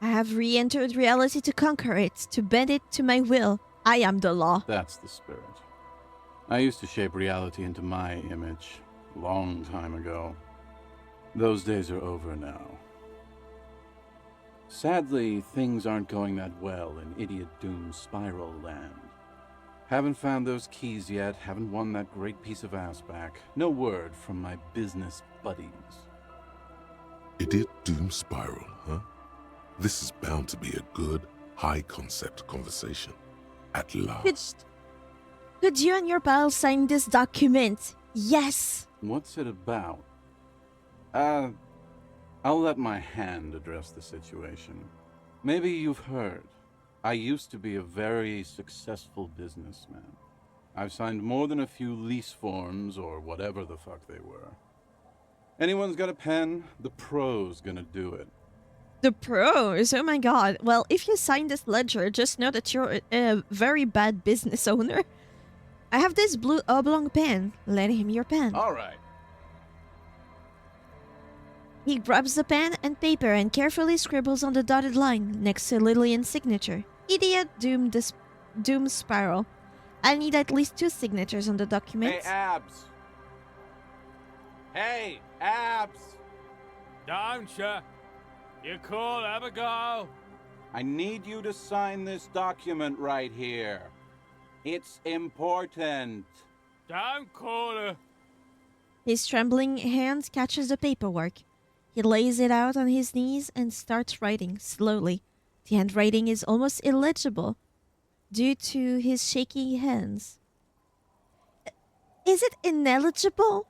I have re-entered reality to conquer it, to bend it to my will. I am the law. That's the spirit. I used to shape reality into my image, long time ago. Those days are over now. Sadly, things aren't going that well in Idiot Doom Spiral Land. Haven't found those keys yet, haven't won that great piece of ass back. No word from my business buddies. Idiot Doom Spiral, huh? This is bound to be a good, high-concept conversation. At last. Could you and your pal sign this document? Yes! What's it about? I'll let my hand address the situation. Maybe you've heard. I used to be a very successful businessman. I've signed more than a few lease forms or whatever the fuck they were. Anyone's got a pen? The pro's gonna do it. The pros? Oh my god. Well, if you sign this ledger, just know that you're a very bad business owner. I have this blue oblong pen. Lend him your pen. All right. He grabs the pen and paper and carefully scribbles on the dotted line next to Lillian's signature. Idiot Doom Spiral. I need at least 2 signatures on the document. Hey, Abs! Hey, Abs! Don't you? You call Abigail? I need you to sign this document right here. It's important. Don't call her. His trembling hand catches the paperwork. He lays it out on his knees and starts writing slowly. The handwriting is almost illegible due to his shaky hands. Is it ineligible?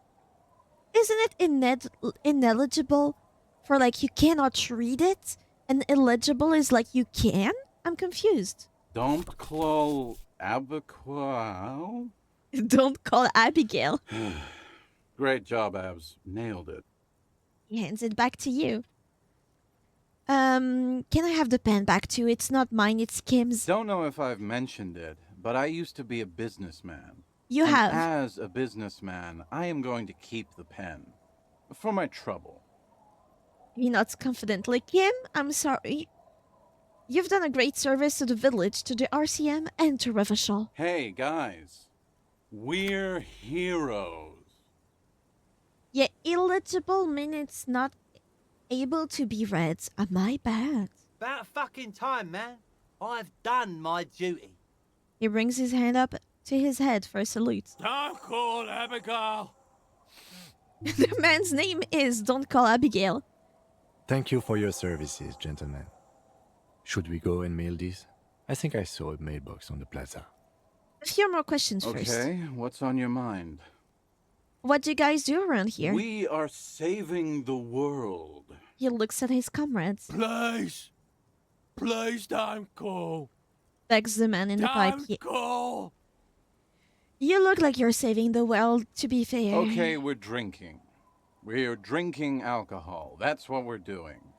Isn't it ineligible for like you cannot read it? And illegible is like you can? I'm confused. Don't call Abigail? Don't call Abigail. Great job, Abs. Nailed it. He hands it back to you. Can I have the pen back too? It's not mine, it's Kim's. Don't know if I've mentioned it, but I used to be a businessman. You And have. As a businessman, I am going to keep the pen. For my trouble. He nods confidently. Kim, I'm sorry. You've done a great service to the village, to the RCM, and to REVACHOL. Hey, guys. We're heroes. Yeah, illegible means not able to be read. My bad. About fucking time, man. I've done my duty. He brings his hand up to his head for a salute. Don't call Abigail. The man's name is Don't Call Abigail. Thank you for your services, gentlemen. Should we go and mail these? I think I saw a mailbox on the plaza. A few more questions first. Okay, what's on your mind? What do you guys do around here? We are saving the world. He looks at his comrades. Please. Please don't call. Begs the man in the pipe. Don't call. You look like you're saving the world, to be fair. Okay, we're drinking. We're drinking alcohol. That's what we're doing.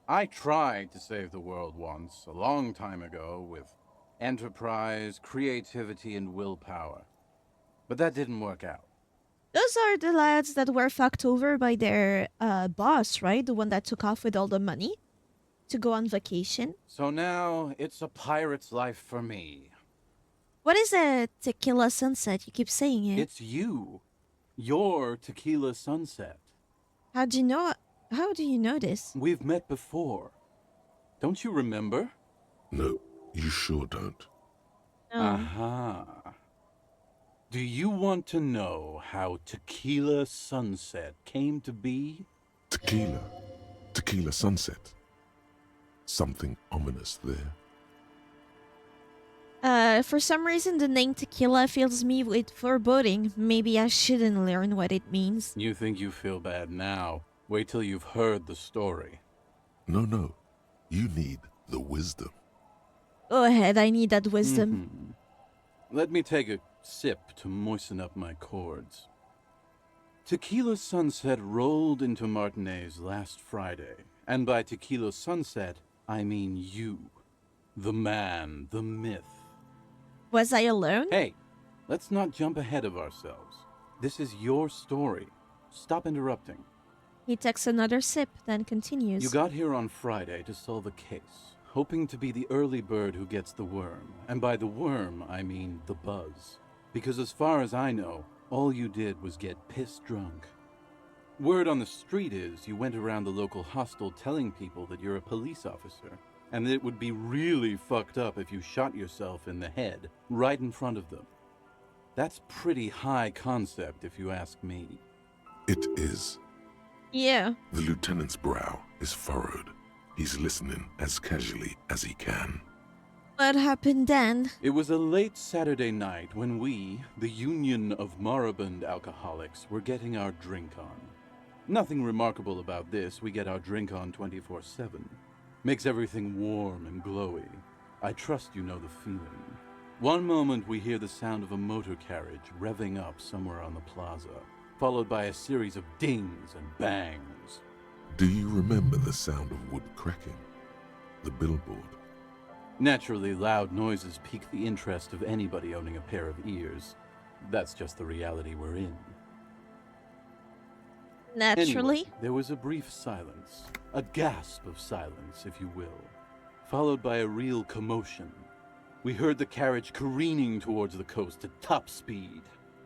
I tried to save the world once, a long time ago, with enterprise, creativity, and willpower. But that didn't work out. Those are the lads that were fucked over by their boss, right? The one that took off with all the money to go on vacation. So now it's a pirate's life for me. What is a tequila sunset? You keep saying it. It's you. Your Tequila Sunset. How do you know? How do you know this? We've met before. Don't you remember? No, you sure don't. No. Aha. Do you want to know how Tequila Sunset came to be? Tequila. Tequila Sunset. Something ominous there. For some reason, the name tequila fills me with foreboding. Maybe I shouldn't learn what it means. You think you feel bad now. Wait till you've heard the story. No. You need the wisdom. Go ahead, I need that wisdom. Let me take a sip to moisten up my chords. Tequila Sunset rolled into Martinaise last Friday. And by Tequila Sunset, I mean you. The man, the myth. Was I alone? Hey, let's not jump ahead of ourselves. This is your story. Stop interrupting. He takes another sip, then continues. You got here on Friday to solve a case, hoping to be the early bird who gets the worm. And by the worm, I mean the buzz. Because as far as I know, all you did was get piss drunk. Word on the street is you went around the local hostel telling people that you're a police officer, and that it would be really fucked up if you shot yourself in the head right in front of them. That's pretty high concept, if you ask me. It is. Yeah. The lieutenant's brow is furrowed. He's listening as casually as he can. What happened then? It was a late Saturday night when we, the Union of Moribund Alcoholics, were getting our drink on. Nothing remarkable about this. We get our drink on 24/7. Makes everything warm and glowy. I trust you know the feeling. One moment we hear the sound of a motor carriage revving up somewhere on the plaza, followed by a series of dings and bangs. Do you remember the sound of wood cracking? The billboard? Naturally, loud noises pique the interest of anybody owning a pair of ears. That's just the reality we're in. Naturally. Anyway, there was a brief silence. A gasp of silence, if you will. Followed by a real commotion. We heard the carriage careening towards the coast at top speed.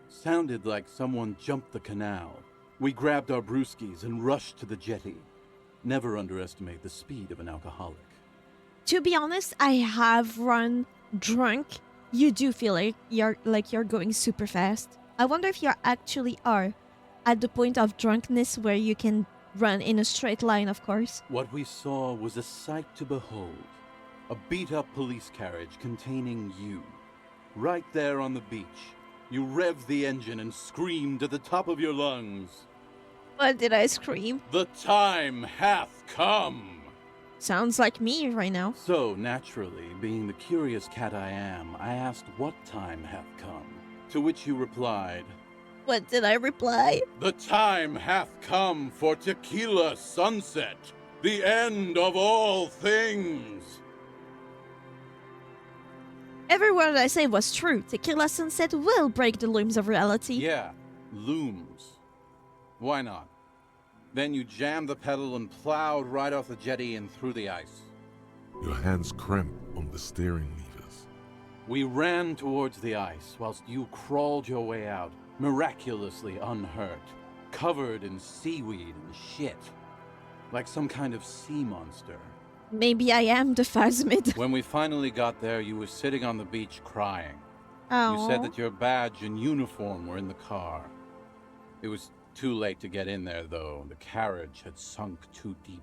Sounded like someone jumped the canal. We grabbed our brewskis and rushed to the jetty. Never underestimate the speed of an alcoholic. To be honest, I have run drunk. You do feel like you're going super fast. I wonder if you actually are at the point of drunkenness where you can run in a straight line, of course. What we saw was a sight to behold. A beat-up police carriage containing you. Right there on the beach. You revved the engine and screamed at the top of your lungs. What did I scream? The time hath come! Sounds like me right now. So, naturally, being the curious cat I am, I asked what time hath come. To which you replied, What did I reply? The time hath come for Tequila Sunset, the end of all things. Every word I said was true. Tequila Sunset will break the looms of reality. Yeah, looms. Why not? Then you jammed the pedal and plowed right off the jetty and through the ice. Your hands cramp on the steering levers. We ran towards the ice whilst you crawled your way out, miraculously unhurt, covered in seaweed and shit, like some kind of sea monster. Maybe I am the phasmid. When we finally got there, you were sitting on the beach crying. Oh. You said that your badge and uniform were in the car. It was too late to get in there, though. The carriage had sunk too deep.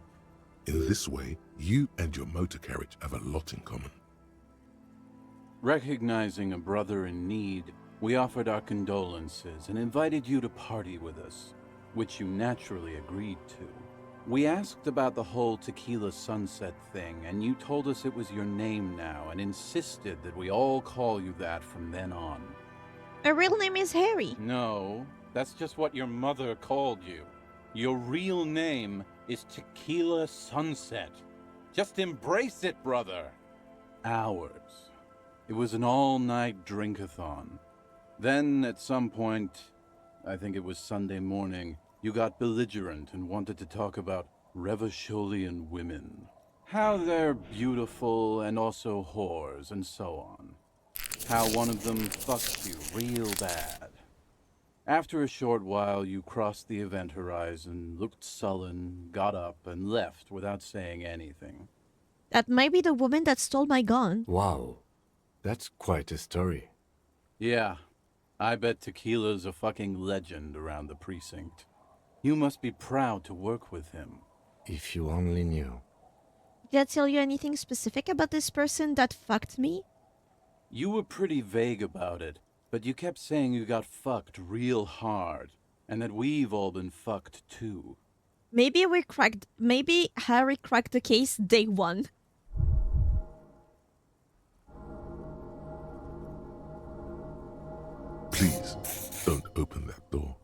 In this way, you and your motor carriage have a lot in common. Recognizing a brother in need, we offered our condolences and invited you to party with us, which you naturally agreed to. We asked about the whole Tequila Sunset thing, and you told us it was your name now and insisted that we all call you that from then on. My real name is Harry. No, that's just what your mother called you. Your real name is Tequila Sunset. Just embrace it, brother. Ours. It was an all-night drink-a-thon. Then, at some point, I think it was Sunday morning, you got belligerent and wanted to talk about Revacholian women. How they're beautiful and also whores and so on. How one of them fucked you real bad. After a short while, you crossed the event horizon, looked sullen, got up, and left without saying anything. That might be the woman that stole my gun. Wow, that's quite a story. Yeah, I bet Tequila's a fucking legend around the precinct. You must be proud to work with him. If you only knew. Did I tell you anything specific about this person that fucked me? You were pretty vague about it, but you kept saying you got fucked real hard, and that we've all been fucked too. Maybe Harry cracked the case day one. Please, don't open that door.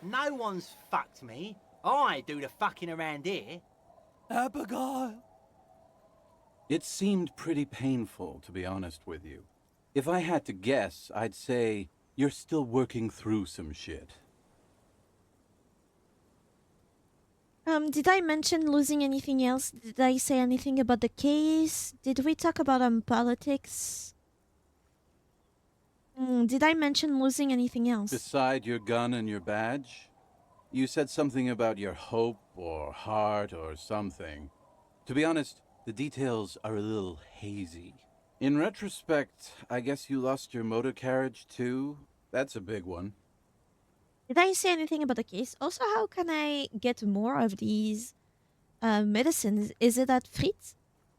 No one's fucked me. I do the fucking around here. Abigail! It seemed pretty painful, to be honest with you. If I had to guess, I'd say you're still working through some shit. Did I mention losing anything else? Did I say anything about the case? Did we talk about politics? Did I mention losing anything else? Beside your gun and your badge? You said something about your hope or heart or something. To be honest, the details are a little hazy. In retrospect, I guess you lost your motor carriage too? That's a big one. Did I say anything about the case? Also, how can I get more of these medicines? Is it at Fritz?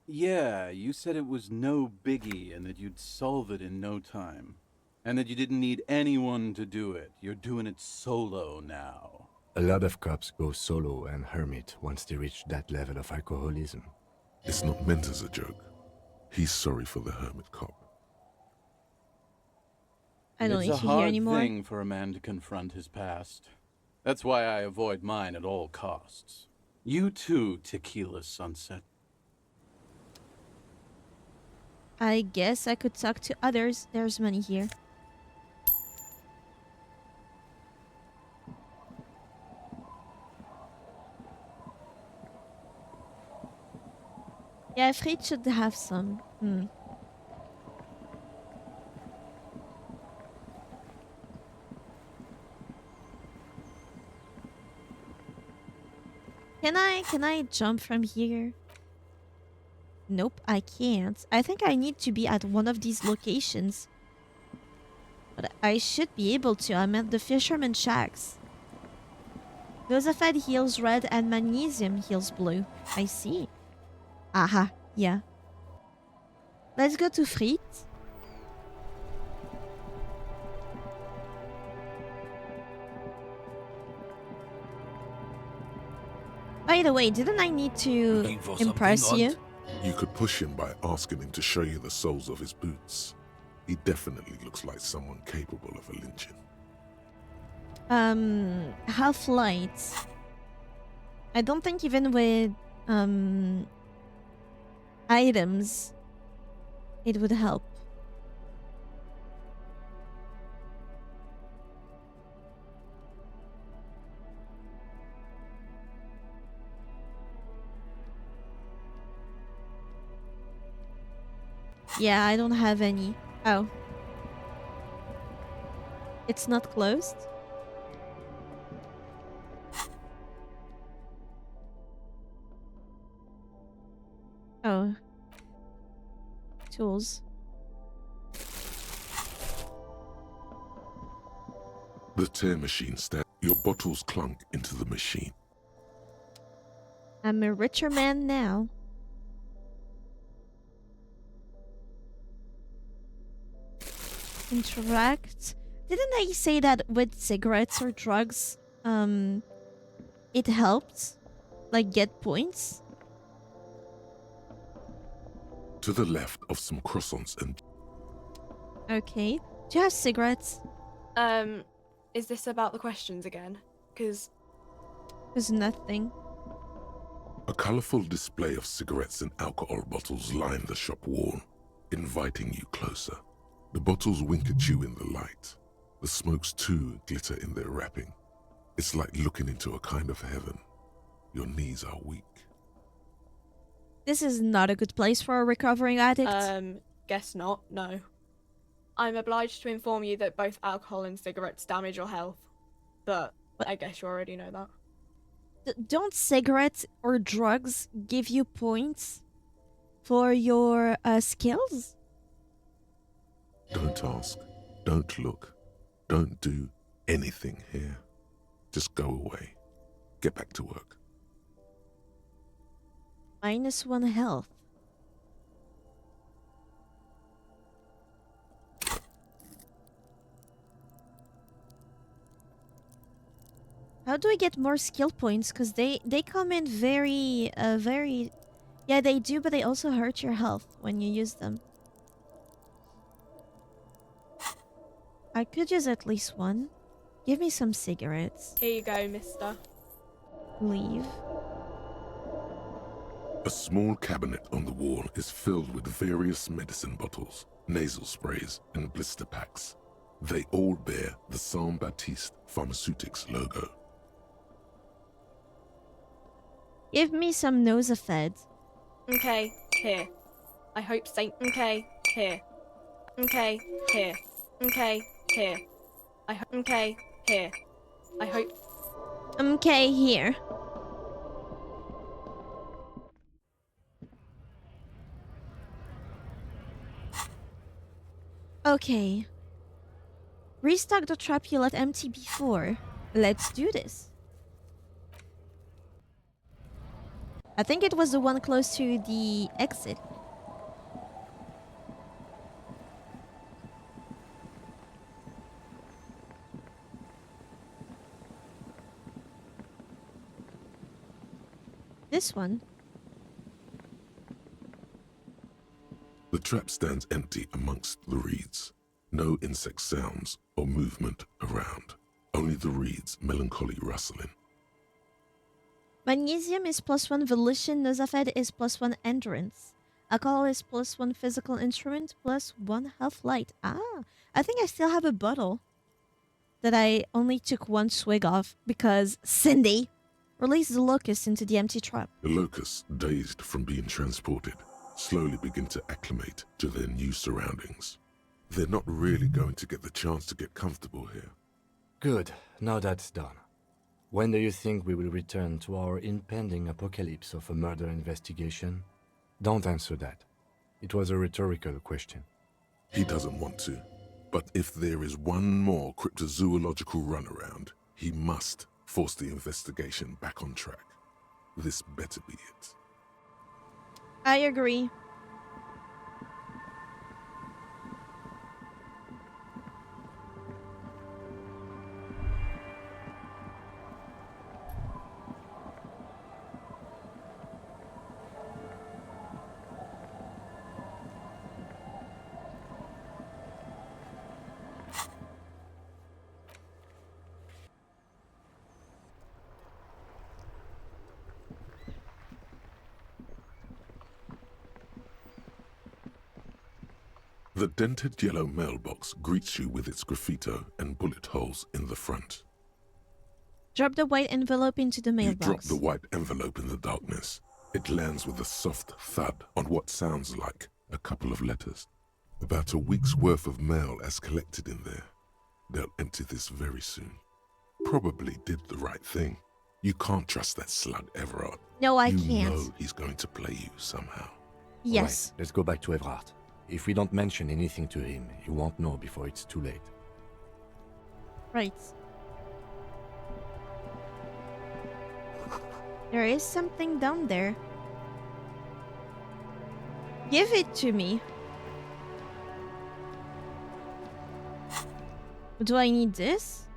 Yeah, you said it was no biggie and that you'd solve it in no time. And that you didn't need anyone to do it. You're doing it solo now. A lot of cops go solo and hermit once they reach that level of alcoholism. It's not meant as a joke. He's sorry for the hermit cop. I don't need to to hear anymore. It's a hard thing for a man to confront his past. That's why I avoid mine at all costs. You too, Tequila Sunset. I guess I could talk to others. There's money here. Yeah, Fritz should have some. Can I jump from here? Nope, I can't. I think I need to be at one of these locations. But I should be able to. I'm at the Fisherman Shacks. Josephite heals red and magnesium heals blue. I see. Aha, yeah. Let's go to Fritz. By the way, didn't I need to impress you? You could push him by asking him to show you the soles of his boots. He definitely looks like someone capable of a lynching. Half-light. I don't think even with items it would help. Yeah, I don't have any. Oh. It's not closed? Oh. Tools. The tear machine stands. Your bottles clunk into the machine. I'm a richer man now. Interact. Didn't I say that with cigarettes or drugs, it helped? Like get points? To the left of some croissants and... Okay. Do you have cigarettes? Is this about the questions again? Because nothing. A colourful display of cigarettes and alcohol bottles line the shop wall, inviting you closer. The bottles wink at you in the light. The smokes too glitter in their wrapping. It's like looking into a kind of heaven. Your knees are weak. This is not a good place for a recovering addict. Guess not, no. I'm obliged to inform you that both alcohol and cigarettes damage your health. But I guess you already know that. Don't cigarettes or drugs give you points for your skills? Don't ask. Don't look. Don't do anything here. Just go away. Get back to work. -1 health. How do I get more skill points? Because they come in very, very... Yeah, they do, but they also hurt your health when you use them. I could use at least one. Give me some cigarettes. Here you go, mister. Leave. A small cabinet on the wall is filled with various medicine bottles, nasal sprays, and blister packs. They all bear the Saint Baptiste Pharmaceutics logo. Give me some Nosafed. Okay, here. I hope Saint. Okay, here. Okay, here. Okay, here. I hope. Okay, here. I hope. Okay, here. Okay. Restock the trap you left empty before. Let's do this. I think it was the one close to the exit. This one. The trap stands empty amongst the reeds. No insect sounds or movement around. Only the reeds' melancholy rustling. Magnesium is +1 volition, Nosafed is +1 endurance. Alcohol is +1 physical instrument, +1 health light. Ah, I think I still have a bottle that I only took one swig of because Cindy released the locust into the empty trap. The locusts, dazed from being transported, slowly begin to acclimate to their new surroundings. They're not really going to get the chance to get comfortable here. Good, now that's done. When do you think we will return to our impending apocalypse of a murder investigation? Don't answer that. It was a rhetorical question. He doesn't want to, but if there is one more cryptozoological runaround, he must force the investigation back on track. This better be it. I agree. The dented yellow mailbox greets you with its graffito and bullet holes in the front. Drop the white envelope into the You mailbox. drop the white envelope in the darkness. It lands with a soft thud on what sounds like a couple of letters. About a week's worth of mail as collected in there. They'll empty this very soon. Probably did the right thing. You can't trust that slug, Everard. No, I You can't. know he's going to play you somehow. Yes. Right, let's go back to Everard. If we don't mention anything to him, he won't know before it's too late. Right. There is something down there. Give it to me. Do I need this?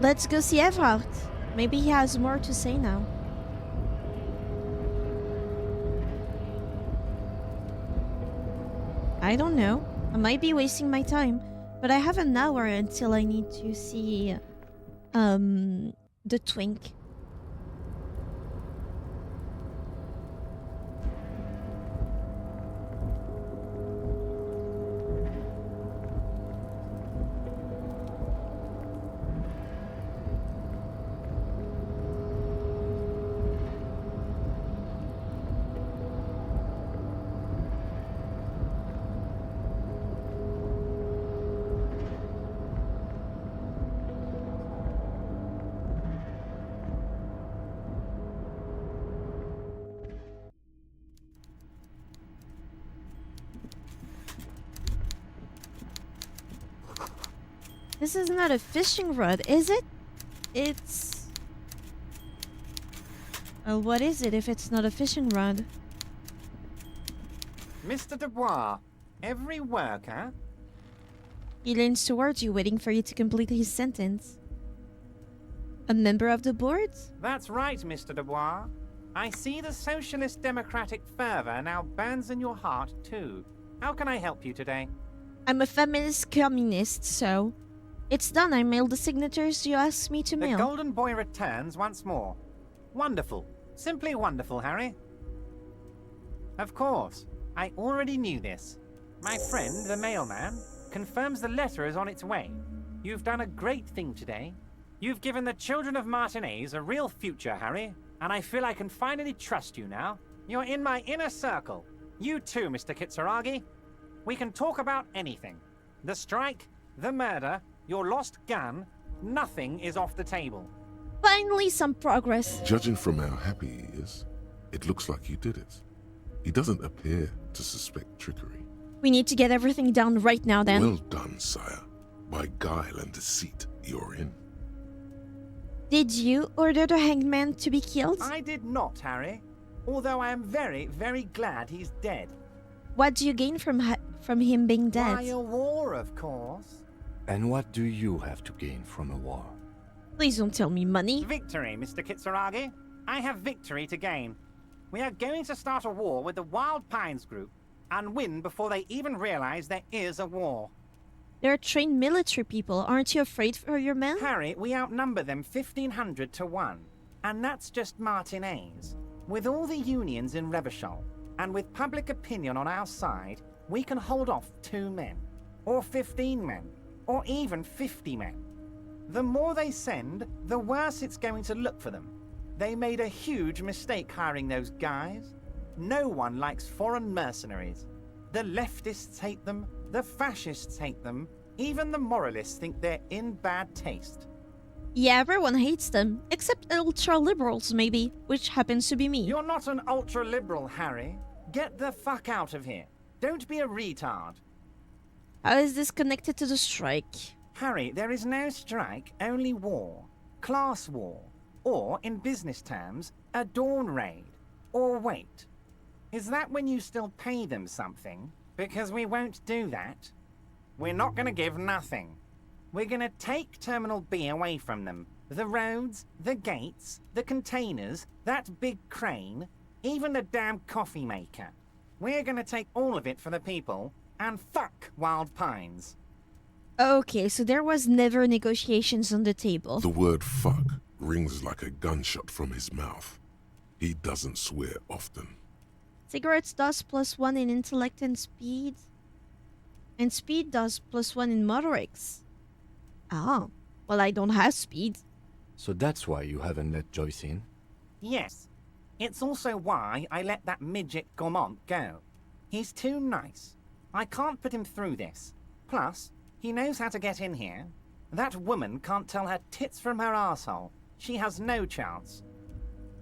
Let's go see Everard. Maybe he has more to say now. I don't know. I might be wasting my time, but I have an hour until I need to see the twink. This is not a fishing rod, is it? It's... Well, what is it if it's not a fishing rod? Mr. Dubois, every worker... He leans towards you, waiting for you to complete his sentence. A member of the board? That's right, Mr. Dubois. I see the socialist democratic fervor now burns in your heart, too. How can I help you today? I'm a feminist communist, so... It's done. I mailed the signatures you asked me to mail. The golden boy returns once more. Wonderful. Simply wonderful, Harry. Of course. I already knew this. My friend, the mailman, confirms the letter is on its way. You've done a great thing today. You've given the children of Martinaise a real future, Harry, and I feel I can finally trust you now. You're in my inner circle. You too, Mr. Kitsuragi. We can talk about anything. The strike, the murder, your lost gun, nothing is off the table. Finally, some progress. Judging from how happy he is, it looks like you did it. He doesn't appear to suspect trickery. We need to get everything down right now, then. Well done, sire. By guile and deceit, you're in. Did you order the hangman to be killed? I did not, Harry. Although I am very, very glad he's dead. What do you gain from him being dead? Why, a war, of course. And what do you have to gain from a war? Please don't tell me money. Victory, Mr. Kitsuragi. I have victory to gain. We are going to start a war with the Wild Pines group and win before they even realize there is a war. They're trained military people. Aren't you afraid for your men? Harry, we outnumber them 1,500 to 1. And that's just Martinaise. With all the unions in REVACHOL, and with public opinion on our side, we can hold off 2 men, or 15 men, or even 50 men. The more they send, the worse it's going to look for them. They made a huge mistake hiring those guys. No one likes foreign mercenaries. The leftists hate them, the fascists hate them, even the moralists think they're in bad taste. Yeah, everyone hates them, except ultra-liberals, maybe, which happens to be me. You're not an ultra-liberal, Harry. Get the fuck out of here. Don't be a retard. How is this connected to the strike? Harry, there is no strike, only war. Class war. Or, in business terms, a dawn raid. Or wait. Is that when you still pay them something? Because we won't do that. We're not going to give nothing. We're going to take Terminal B away from them. The roads, the gates, the containers, that big crane, even the damn coffee maker. We're going to take all of it for the people, and fuck Wild Pines. Okay, so there was never negotiations on the table. The word fuck rings like a gunshot from his mouth. He doesn't swear often. Cigarettes does +1 in intellect and speed. And speed does +1 in motorics. Oh, well, I don't have speed. So that's why you haven't let Joyce in? Yes. It's also why I let that midget Gaumont go. He's too nice. I can't put him through this. Plus, he knows how to get in here. That woman can't tell her tits from her arsehole. She has no chance.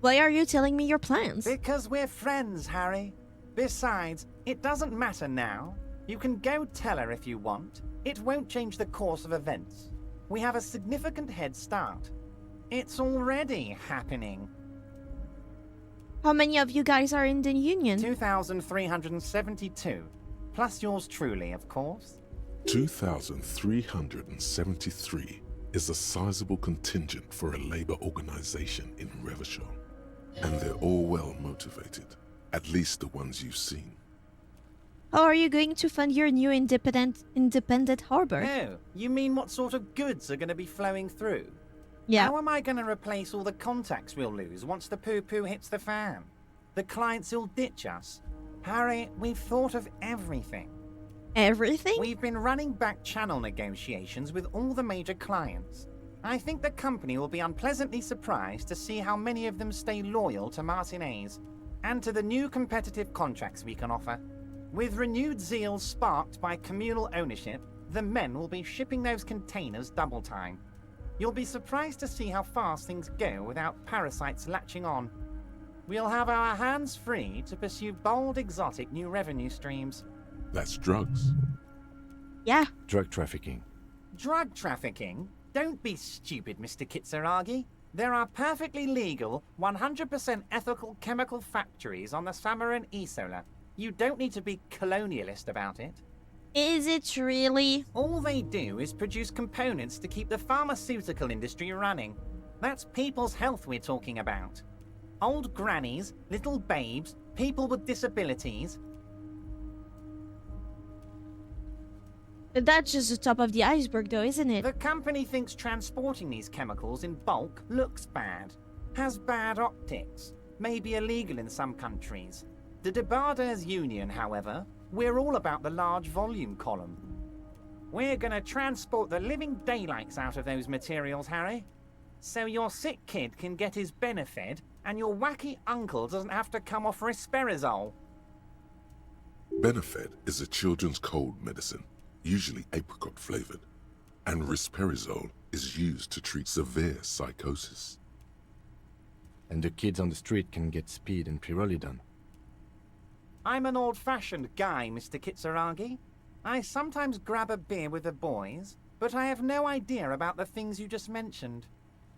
Why are you telling me your plans? Because we're friends, Harry. Besides, it doesn't matter now. You can go tell her if you want. It won't change the course of events. We have a significant head start. It's already happening. How many of you guys are in the union? 2,372. Plus yours truly, of course. 2,373 is a sizable contingent for a labor organization in REVACHOL. And they're all well motivated. At least the ones you've seen. How are you going to fund your new independent harbor? Oh, you mean what sort of goods are going to be flowing through? Yeah. How am I going to replace all the contacts we'll lose once the poo-poo hits the fan? The clients will ditch us. Harry, we've thought of everything. Everything? We've been running back channel negotiations with all the major clients. I think the company will be unpleasantly surprised to see how many of them stay loyal to Martinaise and to the new competitive contracts we can offer. With renewed zeal sparked by communal ownership, the men will be shipping those containers double time. You'll be surprised to see how fast things go without parasites latching on. We'll have our hands free to pursue bold, exotic new revenue streams. That's drugs. Yeah. Drug trafficking. Drug trafficking? Don't be stupid, Mr. Kitsuragi. There are perfectly legal, 100% ethical chemical factories on the Samaran Isola. You don't need to be colonialist about it. Is it really? All they do is produce components to keep the pharmaceutical industry running. That's people's health we're talking about. Old grannies, little babes, people with disabilities. That's just the top of the iceberg, though, isn't it? The company thinks transporting these chemicals in bulk looks bad, has bad optics, may be illegal in some countries. The Debarders Union, however, we're all about the large volume column. We're gonna transport the living daylights out of those materials, Harry. So your sick kid can get his Benefed, and your wacky uncle doesn't have to come off risperidone. Benefed is a children's cold medicine, usually apricot flavored, and risperidone is used to treat severe psychosis. And the kids on the street can get speed and pyrrolidone. I'm an old-fashioned guy, Mr. Kitsuragi. I sometimes grab a beer with the boys, but I have no idea about the things you just mentioned.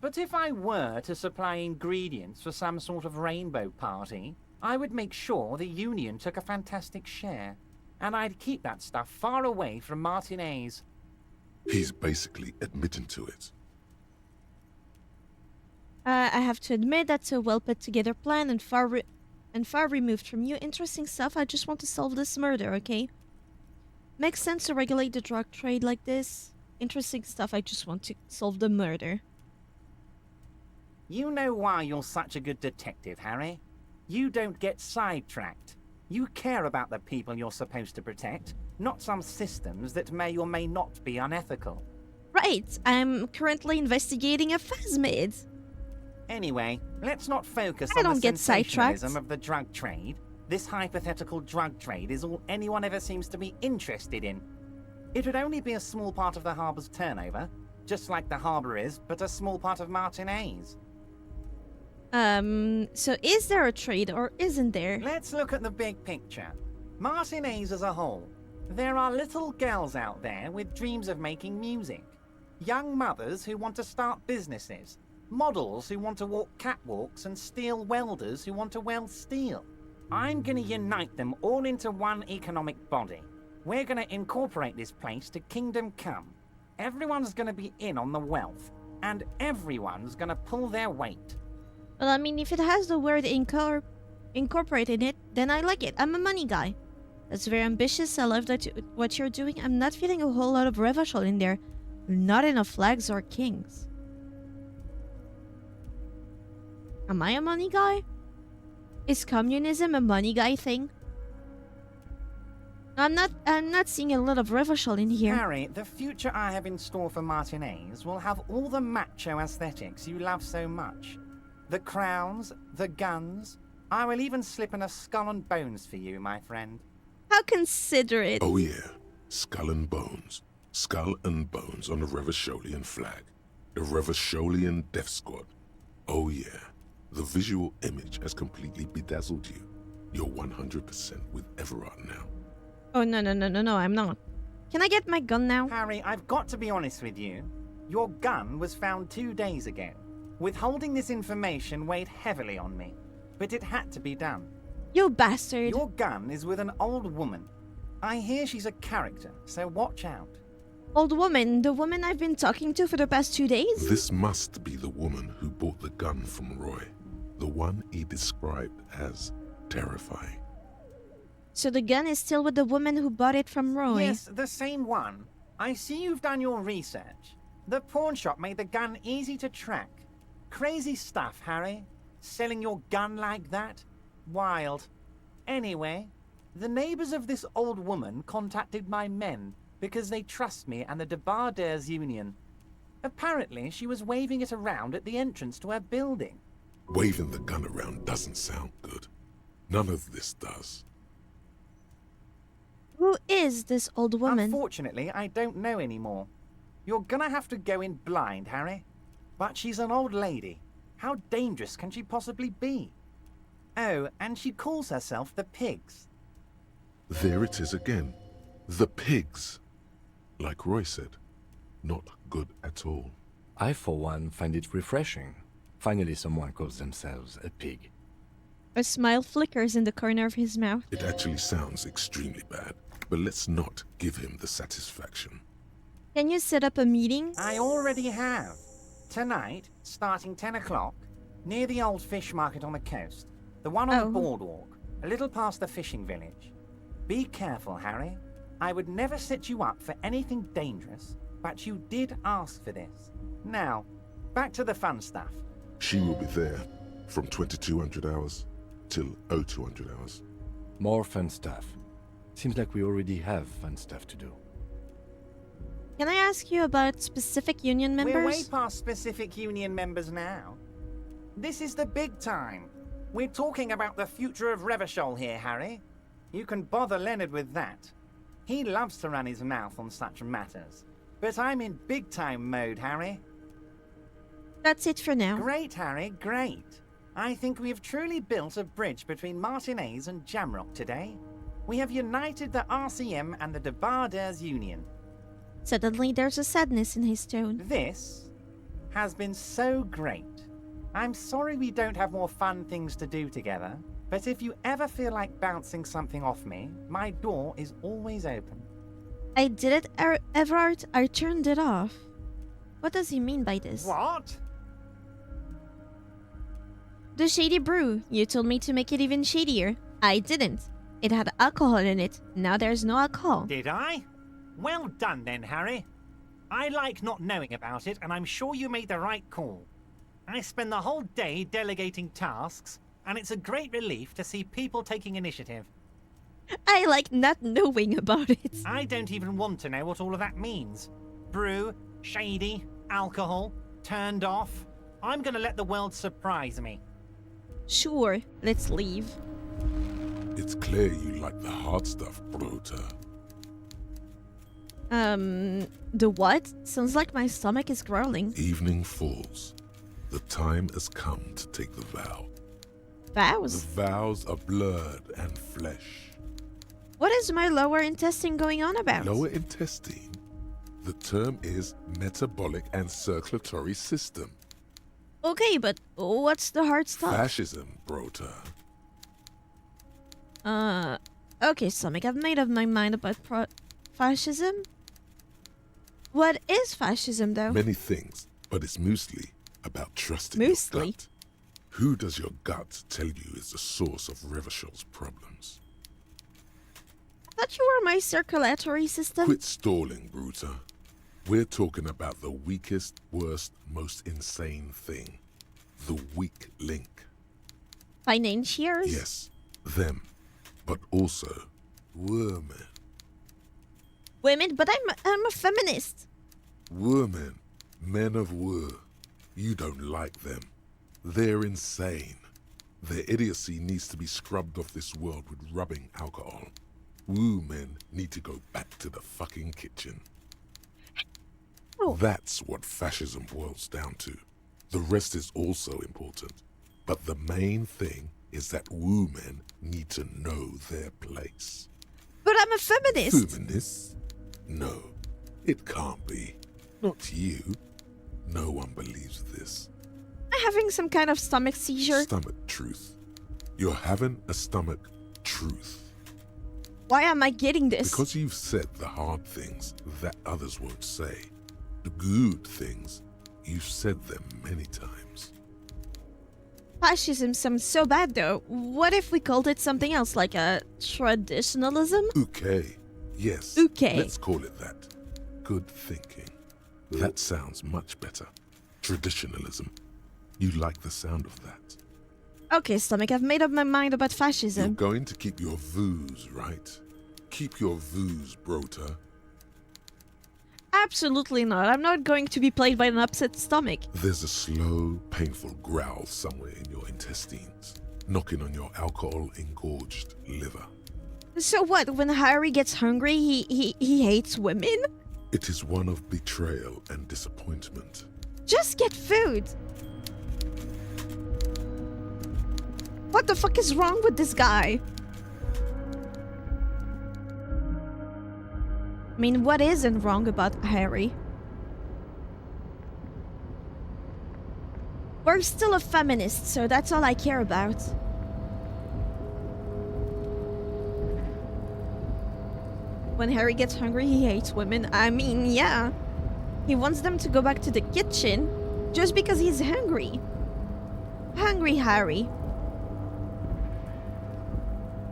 But if I were to supply ingredients for some sort of rainbow party, I would make sure the Union took a fantastic share. And I'd keep that stuff far away from Martinaize. He's basically admitting to it. I have to admit that's a well put together plan and far removed from you. Interesting stuff. I just want to solve this murder, okay? Makes sense to regulate the drug trade like this. Interesting stuff. I just want to solve the murder. You know why you're such a good detective, Harry? You don't get sidetracked. You care about the people you're supposed to protect, not some systems that may or may not be unethical. Right. I'm currently investigating a phasmid. Anyway, let's not focus I on don't the get sidetracked. sensationalism of the drug trade. This hypothetical drug trade is all anyone ever seems to be interested in. It would only be a small part of the harbour's turnover, just like the harbour is, but a small part of Martinaize. So is there a trade or isn't there? Let's look at the big picture. Martinaize as a whole. There are little girls out there with dreams of making music. Young mothers who want to start businesses. Models who want to walk catwalks and steel welders who want to weld steel. I'm gonna unite them all into one economic body. We're gonna incorporate this place to Kingdom Come. Everyone's gonna be in on the wealth, and everyone's gonna pull their weight. Well, I mean, if it has the word incorporate in it, then I like it. I'm a money guy. That's very ambitious. I love that what you're doing. I'm not feeling a whole lot of REVACHOL in there. Not enough flags or kings. Am I a money guy? Is communism a money guy thing? I'm not seeing a lot of REVACHOL in here. Harry, the future I have in store for Martinaize will have all the macho aesthetics you love so much. The crowns, the guns. I will even slip in a skull and bones for you, my friend. How considerate. Oh yeah, skull and bones. Skull and bones on the Revacholian flag. The Revacholian Death Squad. Oh yeah, the visual image has completely bedazzled you. You're 100% with Everard now. Oh, no, I'm not. Can I get my gun now? Harry, I've got to be honest with you. Your gun was found 2 days ago. Withholding this information weighed heavily on me, but it had to be done. You bastard. Your gun is with an old woman. I hear she's a character, so watch out. Old woman? The woman I've been talking to for the past 2 days? This must be the woman who bought the gun from Roy. The one he described as terrifying. So the gun is still with the woman who bought it from Roy? Yes, the same one. I see you've done your research. The pawn shop made the gun easy to track. Crazy stuff, Harry. Selling your gun like that? Wild. Anyway, the neighbors of this old woman contacted my men because they trust me and the Debarders Union. Apparently, she was waving it around at the entrance to her building. Waving the gun around doesn't sound good. None of this does. Who is this old woman? Unfortunately, I don't know anymore. You're gonna have to go in blind, Harry. But she's an old lady. How dangerous can she possibly be? Oh, and she calls herself the Pigs. There it is again. The pigs. Like Roy said. Not good at all. I, for one, find it refreshing. Finally, someone calls themselves a pig. A smile flickers in the corner of his mouth. It actually sounds extremely bad, but let's not give him the satisfaction. Can you set up a meeting? I already have. Tonight, starting 10 o'clock, near the old fish market on the coast. The one on the boardwalk, a little past the fishing village. Be careful, Harry. I would never set you up for anything dangerous, but you did ask for this. Now, back to the fun stuff. She will be there from 2200 hours till 0200 hours. More fun stuff. Seems like we already have fun stuff to do. Can I ask you about specific union members? We're way past specific union members now. This is the big time. We're talking about the future of REVACHOL here, Harry. You can bother Leonard with that. He loves to run his mouth on such matters. But I'm in big time mode, Harry. That's it for now. Great, Harry, great. I think we have truly built a bridge between MARTINAISE and Jamrock today. We have united the RCM and the Debarders Union. Suddenly there's a sadness in his tone. This has been so great. I'm sorry we don't have more fun things to do together, but if you ever feel like bouncing something off me, my door is always open. I did it, Everard. I turned it off. What does he mean by this? What? The shady brew. You told me to make it even shadier. I didn't. It had alcohol in it. Now there's no alcohol. Did I? Well done then, Harry. I like not knowing about it, and I'm sure you made the right call. I spend the whole day delegating tasks, and it's a great relief to see people taking initiative. I like not knowing about it. I don't even want to know what all of that means. Brew, shady, alcohol, turned off. I'm gonna let the world surprise me. Sure, let's leave. It's clear you like the hard stuff, Bruta. The what? Sounds like my stomach is growling. Evening falls. The time has come to take the vow. Vows? The vows are blood and flesh. What is my lower intestine going on about? Lower intestine? The term is metabolic and circulatory system. Okay, but what's the hard stuff? Fascism, Brota. Okay, stomach, I've made up my mind about fascism. What is fascism, though? Many things, but it's mostly about trusting your gut. Who does your gut tell you is the source of REVACHOL's problems? I thought you were my circulatory system. Quit stalling, Bruta. We're talking about the weakest, worst, most insane thing. The weak link. Financiers? Yes, them. But also, women. Women? But I'm a feminist. Women. Men of war. You don't like them. They're insane. Their idiocy needs to be scrubbed off this world with rubbing alcohol. Woo men need to go back to the fucking kitchen. Oh. That's what fascism boils down to. The rest is also important. But the main thing is that woo men need to know their place. But I'm a feminist. Feminist? No, it can't be. Not you. No one believes this. I'm having some kind of stomach seizure. Stomach truth. You're having a stomach truth. Why am I getting this? Because you've said the hard things that others won't say. The good things, you've said them many times. Fascism sounds so bad, though. What if we called it something else, like a traditionalism? Okay. Yes. Okay. Let's call it that. Good thinking. That sounds much better. Traditionalism. You like the sound of that. Okay, stomach, I've made up my mind about fascism. You're going to keep your views, right? Keep your views, Brota. Absolutely not. I'm not going to be played by an upset stomach. There's a slow, painful growl somewhere in your intestines, knocking on your alcohol-engorged liver. So what, when Harry gets hungry, he hates women? It is one of betrayal and disappointment. Just get food. What the fuck is wrong with this guy? I mean, what isn't wrong about Harry? We're still a feminist, so that's all I care about. When Harry gets hungry, he hates women. I mean, yeah. He wants them to go back to the kitchen just because he's hungry. Hungry Harry.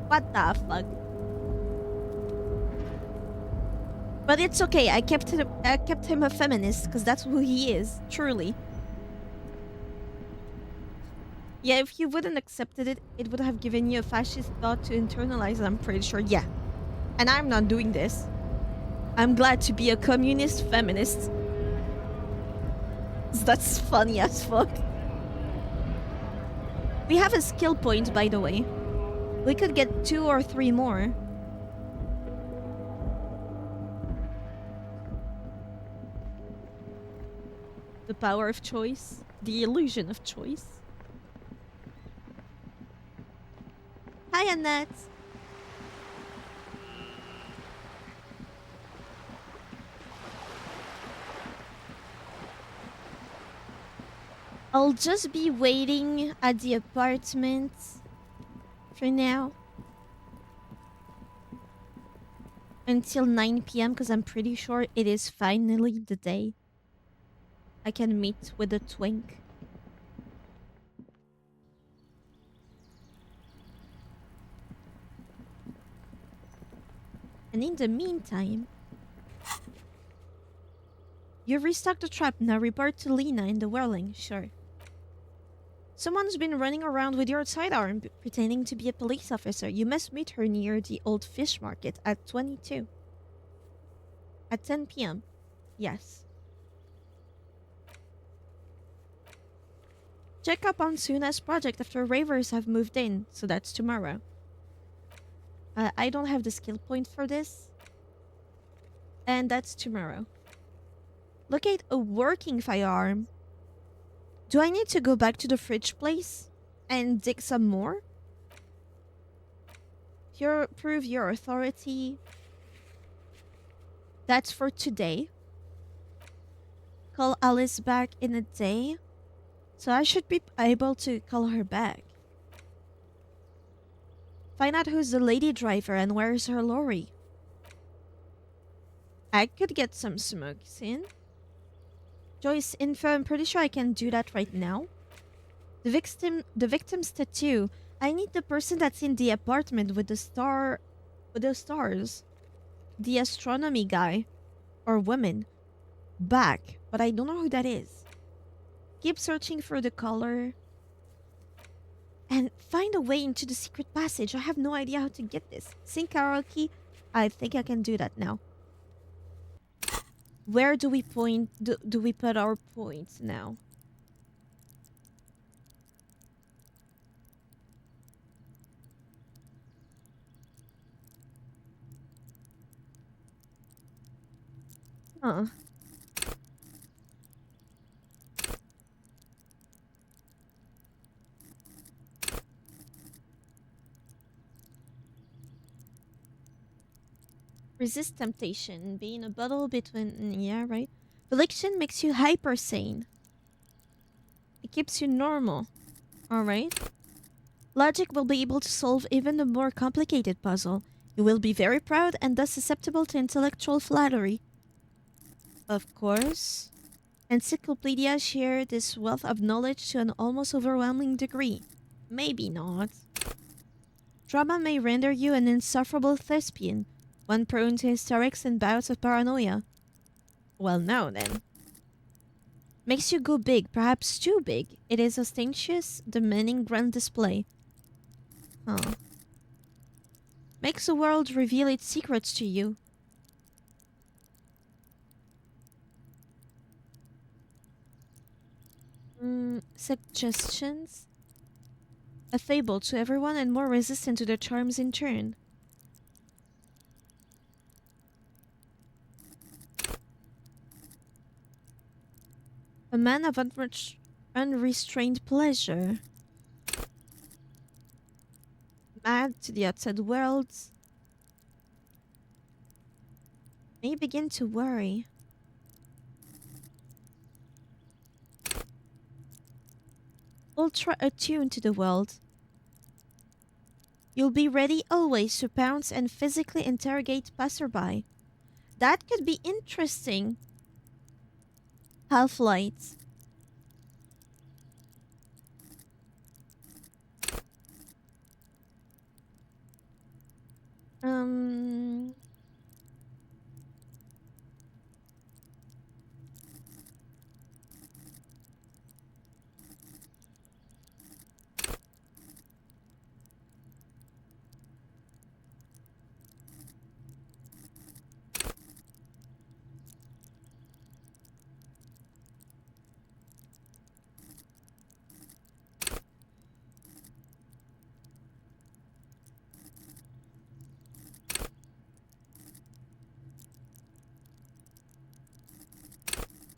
What the fuck? But it's okay. I kept him a feminist because that's who he is, truly. Yeah, if you wouldn't accepted it, it would have given you a fascist thought to internalize, I'm pretty sure. Yeah. And I'm not doing this. I'm glad to be a communist feminist. That's funny as fuck. We have a skill point, by the way. We could get 2 or 3 more. The power of choice. The illusion of choice. Hi, Annette. I'll just be waiting at the apartment for now. Until 9 p.m. because I'm pretty sure it is finally the day I can meet with a twink. And in the meantime, you restocked the trap. Now report to Lena in the whirling. Sure. Someone's been running around with your sidearm, pretending to be a police officer. You must meet her near the old fish market at 22. At 10 p.m. Yes. Check up on Suna's project after ravers have moved in, so that's tomorrow. I don't have the skill point for this. And that's tomorrow. Locate a working firearm. Do I need to go back to the fridge place and dig some more? Prove your authority. That's for today. Call Alice back in a day. So I should be able to call her back. Find out who's the lady driver and where's her lorry. I could get some smokes in. Joyce info, I'm pretty sure I can do that right now. The victim's tattoo. I need the person that's in the apartment with the stars. The astronomy guy. Or woman. Back. But I don't know who that is. Keep searching for the color. And find a way into the secret passage. I have no idea how to get this. Sing karaoke. I think I can do that now. Where do we point? Do we put our points now? Huh. Resist temptation. Be in a battle between... Yeah, right? Volition makes you hyper sane. It keeps you normal. Alright. Logic will be able to solve even the more complicated puzzle. You will be very proud and thus susceptible to intellectual flattery. Of course. Encyclopedias share this wealth of knowledge to an almost overwhelming degree. Maybe not. Drama may render you an insufferable thespian, one prone to hysterics and bouts of paranoia. Well, now then. Makes you go big, perhaps too big. It is ostentatious, demanding grand display. Huh. Makes the world reveal its secrets to you. Suggestions? A fable to everyone and more resistant to their charms in turn. A man of unrestrained pleasure. Mad to the outside world. May begin to worry. ultra attuned to the world. You'll be ready always to pounce and physically interrogate passerby. That could be interesting. Half-light. Um...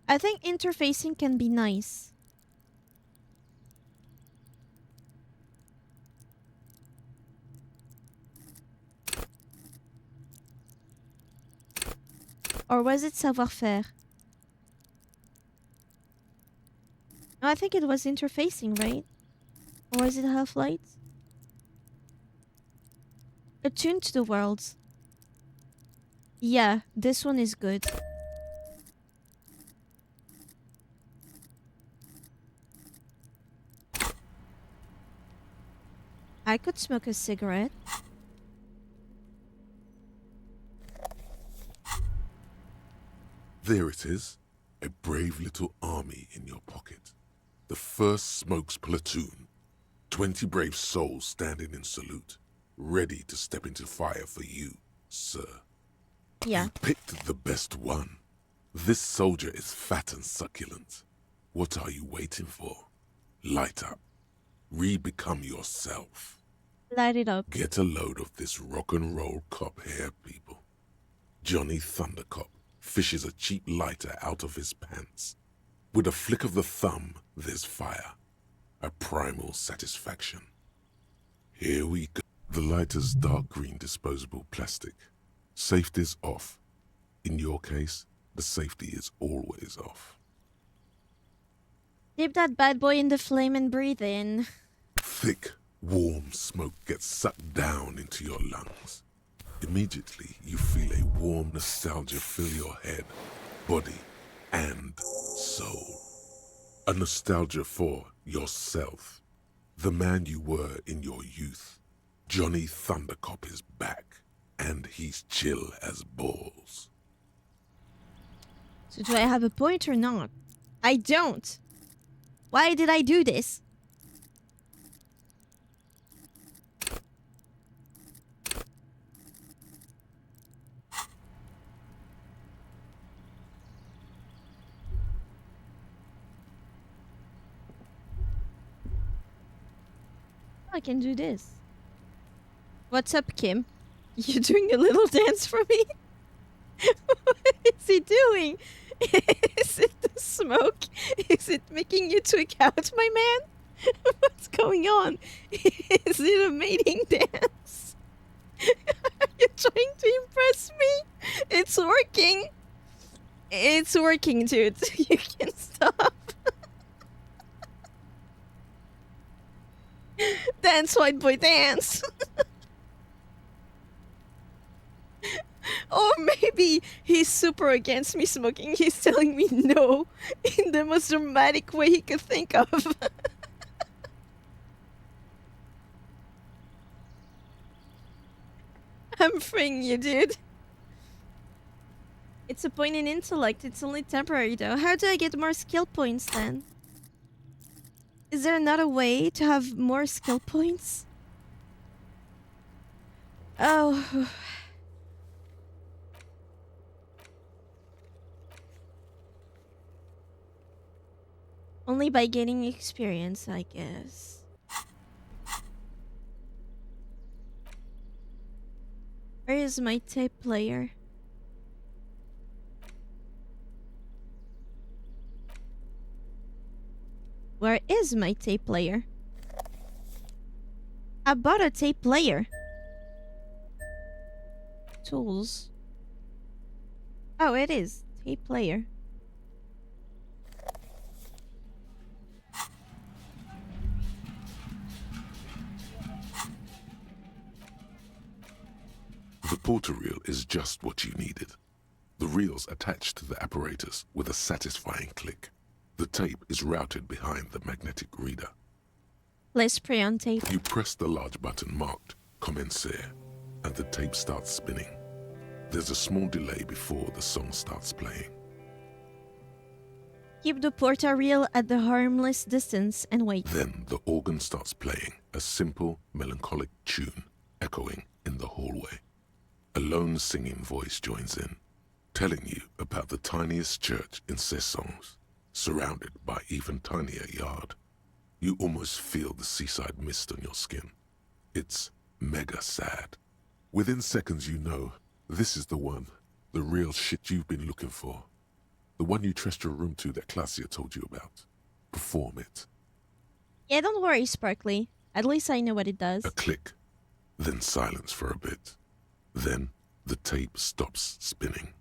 I think interfacing can be nice. Or was it savoir-faire? No, I think it was interfacing, right? Or is it half-light? Attuned to the world. Yeah, this one is good. I could smoke a cigarette. There it is, a brave little army in your pocket. The 1st Smokes platoon. 20 brave souls standing in salute, ready to step into fire for you, sir. Yeah. You picked the best one. This soldier is fat and succulent. What are you waiting for? Light up. Re-become yourself. Light it up. Get a load of this rock and roll cop here, people. Johnny Thundercop fishes a cheap lighter out of his pants. With a flick of the thumb, there's fire. A primal satisfaction. Here we go. The lighter's dark green disposable plastic. Safety's off. In your case, the safety is always off. Dip that bad boy in the flame and breathe in. Thick, warm smoke gets sucked down into your lungs. Immediately, you feel a warm nostalgia fill your head, body, and soul. A nostalgia for yourself. The man you were in your youth. Johnny Thundercop is back, and he's chill as balls. So do I have a point or not? I don't. Why did I do this? I can do this. What's up, Kim? You doing a little dance for me? What is he doing? Is it the smoke? Is it making you tweak out, my man? What's going on? Is it a mating dance? Are you trying to impress me? It's working. It's working, dude. You can stop. Dance, white boy, dance. Or maybe he's super against me smoking. He's telling me no in the most dramatic way he could think of. I'm freeing you, dude. It's a point in intellect. It's only temporary, though. How do I get more skill points, then? Is there another way to have more skill points? Oh. Only by gaining experience, I guess. Where is my tape player? Where is my tape player? I bought a tape player. Tools. Oh, it is. Tape player. The porter reel is just what you needed. The reel's attached to the apparatus with a satisfying click. The tape is routed behind the magnetic reader. Let's pray on tape. You press the large button marked Commencer, and the tape starts spinning. There's a small delay before the song starts playing. Keep the porta reel at the harmless distance and wait. Then the organ starts playing a simple, melancholic tune echoing in the hallway. A lone singing voice joins in, telling you about the tiniest church in Cessons, surrounded by even tinier yard. You almost feel the seaside mist on your skin. It's mega sad. Within seconds you know, this is the one, the real shit you've been looking for. The one you trust your room to that Claudia told you about. Perform it. Yeah, don't worry, Sparkly. At least I know what it does. A click, then silence for a bit. Then the tape stops spinning.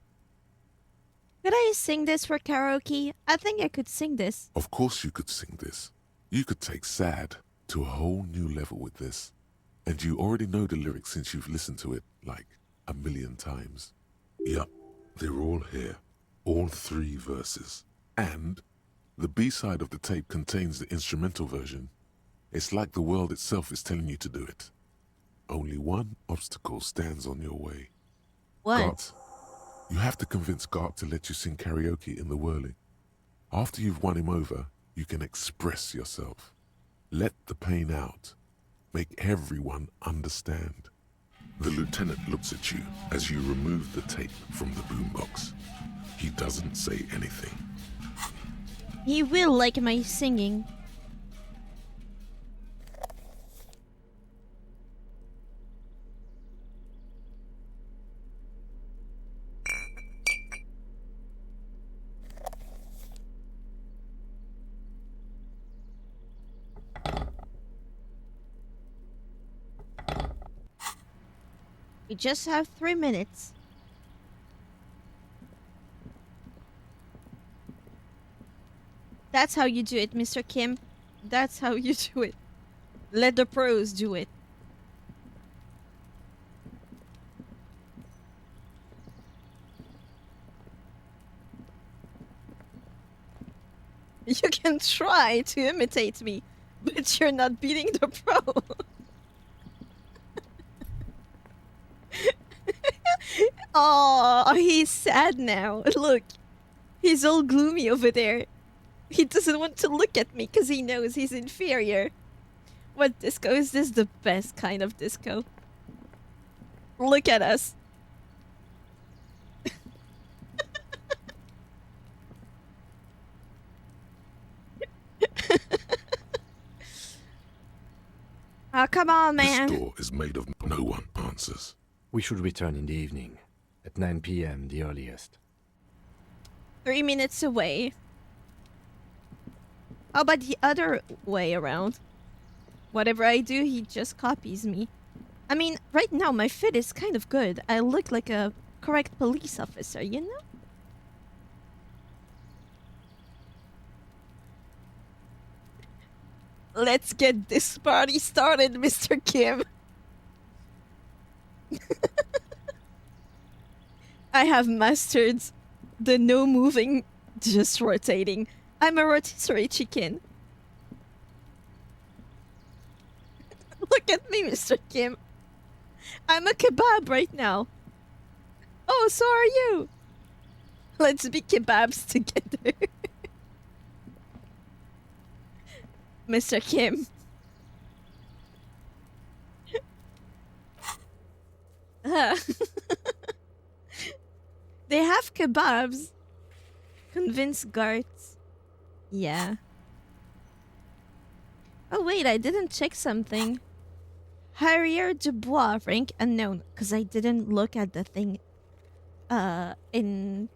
Could I sing this for karaoke? I think I could sing this. Of course you could sing this. You could take sad to a whole new level with this. And you already know the lyrics since you've listened to it like 1,000,000 times. Yup, they're all here. All 3 verses. And the B-side of the tape contains the instrumental version. It's like the world itself is telling you to do it. Only one obstacle stands on your way. What? Gart. You have to convince Gart to let you sing karaoke in the whirling. After you've won him over, you can express yourself. Let the pain out. Make everyone understand. The lieutenant looks at you as you remove the tape from the boombox. He doesn't say anything. He will like my singing. We just have 3 minutes. That's how you do it, Mr. Kim. That's how you do it. Let the pros do it. You can try to imitate me, but you're not beating the pro. Oh, he's sad now. Look, he's all gloomy over there. He doesn't want to look at me because he knows he's inferior. What disco is this? The best kind of disco. Look at us. Oh, come on, man. This door is made of no one answers. We should return in the evening, at 9 p.m. the earliest. 3 minutes away. How about the other way around? Whatever I do, he just copies me. I mean, right now my fit is kind of good. I look like a correct police officer, you know? Let's get this party started, Mr. Kim. I have mastered the no moving, just rotating. I'm a rotisserie chicken. Look at me, Mr. Kim. I'm a kebab right now. Oh, so are you. Let's be kebabs together. Mr. Kim. They have kebabs. Convince Garth. Yeah. Oh wait, I didn't check something. Harrier Dubois, rank unknown, because I didn't look at the thing in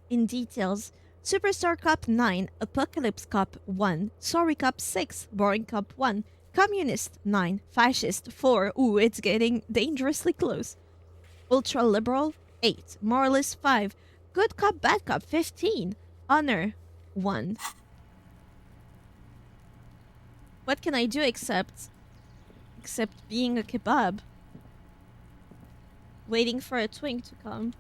details. Superstar Cop 9, Apocalypse Cop 1, Sorry Cop 6, Boring Cop 1, Communist 9, Fascist 4, ooh, it's getting dangerously close. Ultra Liberal 8, Moralist 5, Good Cop Bad Cop 15, Honor 1. What can I do except being a kebab? waiting for a twink to come.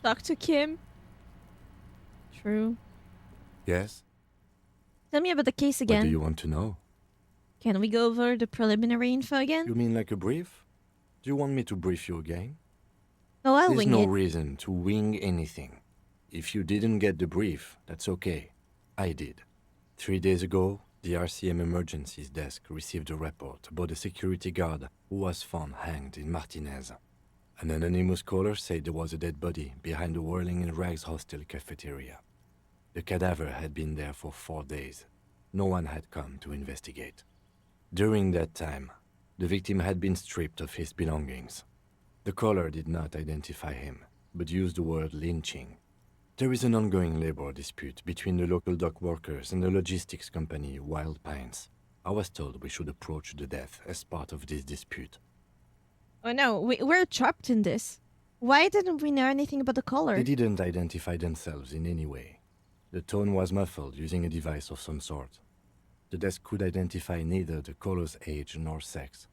Talk to Kim. True. Yes? Tell me about the case again. What do you want to know? Can we go over the preliminary info again? You mean like a brief? Do you want me to brief you again? No, I'll There's wing no it. reason to wing anything. If you didn't get the brief, that's okay. I did. 3 days ago, the RCM Emergencies Desk received a report about a security guard who was found hanged in Martinez. An anonymous caller said there was a dead body behind the Whirling in Rags hostel cafeteria. The cadaver had been there for 4 days. No one had come to investigate. During that time, the victim had been stripped of his belongings. The caller did not identify him, but used the word lynching. There is an ongoing labor dispute between the local dock workers and the logistics company Wild Pines. I was told we should approach the death as part of this dispute. Oh no, we're trapped in this. Why didn't we know anything about the caller? They didn't identify themselves in any way. The tone was muffled using a device of some sort. The desk could identify neither the caller's age nor sex.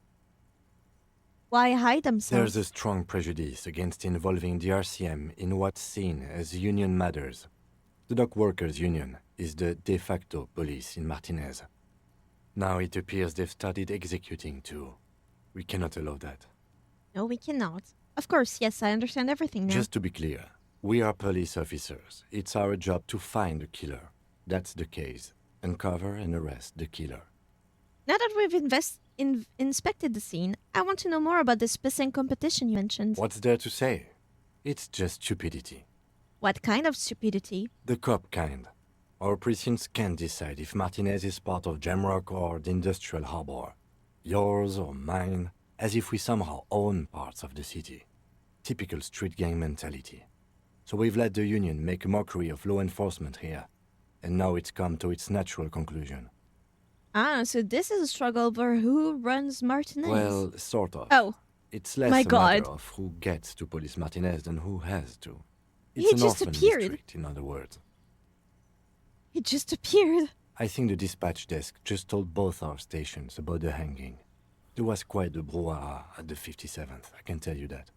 Why hide themselves? There's a strong prejudice against involving the RCM in what's seen as union matters. The dock workers' union is the de facto police in Martinez. Now it appears they've started executing too. We cannot allow that. No, we cannot. Of course, yes, I understand everything now. Just to be clear, we are police officers. It's our job to find the killer. That's the case. Uncover and arrest the killer. Now that we've inspected the scene, I want to know more about this pissing competition you mentioned. What's there to say? It's just stupidity. What kind of stupidity? The cop kind. Our precincts can't decide if Martinez is part of Jamrock or the Industrial Harbor. Yours or mine, as if we somehow own parts of the city. Typical street gang mentality. So we've let the union make a mockery of law enforcement here. And now it's come to its natural conclusion. Ah, so this is a struggle over who runs Martinez. Well, sort of. Oh, it's less my a God. matter of who gets to police Martinez than who has to. He It's an just orphan appeared. district, in other words. He just appeared. I think the dispatch desk just told both our stations about the hanging. There was quite the brouhaha at the 57th, I can tell you that.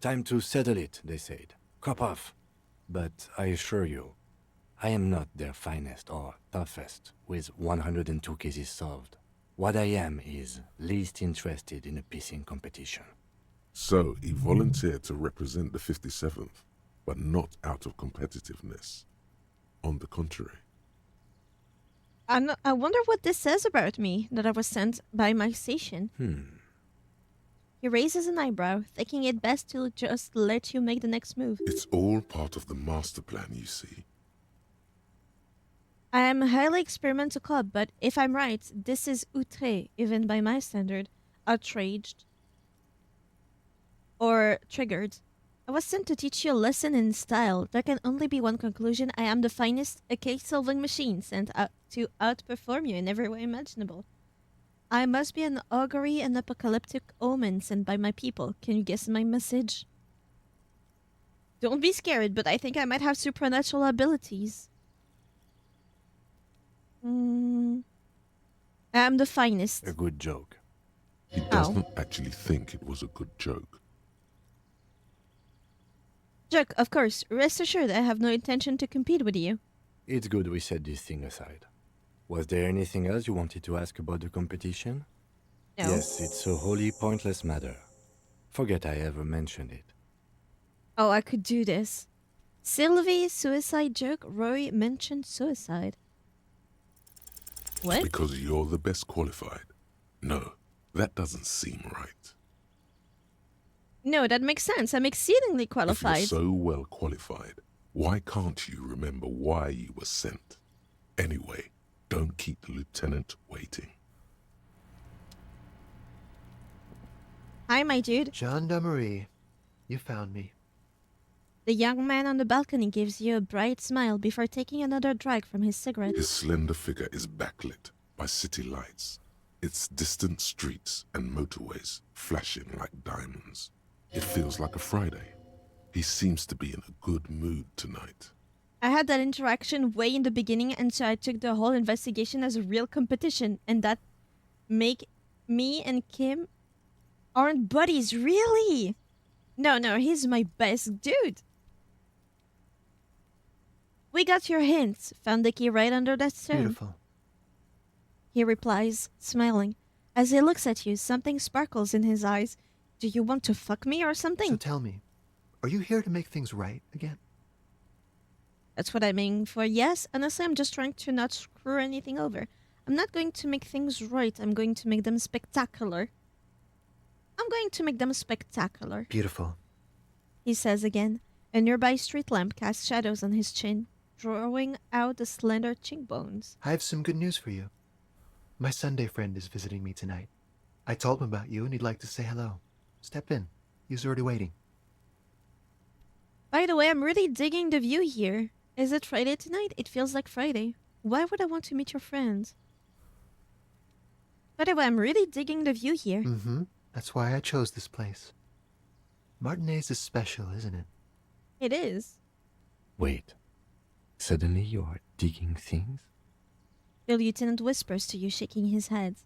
Time to settle it, they said. Cop off. But I assure you, I am not their finest or toughest, with 102 cases solved. What I am is least interested in a pissing competition. So he volunteered to represent the 57th, but not out of competitiveness. On the contrary. I wonder what this says about me, that I was sent by my station. He raises an eyebrow, thinking it best to just let you make the next move. It's all part of the master plan, you see. I am a highly experimental club, but if I'm right, this is outré, even by my standard, outraged, or triggered. I was sent to teach you a lesson in style. There can only be one conclusion. I am the finest, a case-solving machine sent out to outperform you in every way imaginable. I must be an augury and apocalyptic omen sent by my people. Can you guess my message? Don't be scared, but I think I might have supernatural abilities. I am the finest. A good joke. He does not actually think it was a good joke. Joke, of course. Rest assured I have no intention to compete with you. It's good we set this thing aside. Was there anything else you wanted to ask about the competition? No. Yes, it's a wholly pointless matter. Forget I ever mentioned it. Oh, I could do this. Sylvie, suicide joke. Roy mentioned suicide. What? Because you're the best qualified. No, that doesn't seem right. No, that makes sense. I'm exceedingly qualified. If you're so well qualified, why can't you remember why you were sent? Anyway, don't keep the lieutenant waiting. Hi, my dude. Gendarmerie, you found me. The young man on the balcony gives you a bright smile before taking another drag from his cigarette. His slender figure is backlit by city lights, its distant streets and motorways flashing like diamonds. It feels like a Friday. He seems to be in a good mood tonight. I had that interaction way in the beginning, and so I took the whole investigation as a real competition, and that make me and Kim aren't buddies, really? No, he's my best dude. We got your hints. Found the key right under that stone. Beautiful. He replies, smiling. As he looks at you, something sparkles in his eyes. Do you want to fuck me or something? So tell me, are you here to make things right again? That's what I'm aiming for, yes. Honestly, I'm just trying to not screw anything over. I'm not going to make things right. I'm going to make them spectacular. Beautiful. He says again. A nearby street lamp casts shadows on his chin, drawing out the slender cheekbones. I have some good news for you. My Sunday friend is visiting me tonight. I told him about you and he'd like to say hello. Step in. He's already waiting. By the way, I'm really digging the view here. Is it Friday tonight? It feels like Friday. Why would I want to meet your friends? By the way, I'm really digging the view here. Mm-hmm. That's why I chose this place. Martinaise is special, isn't it? It is. Wait. Suddenly you are digging things? The lieutenant whispers to you, shaking his head.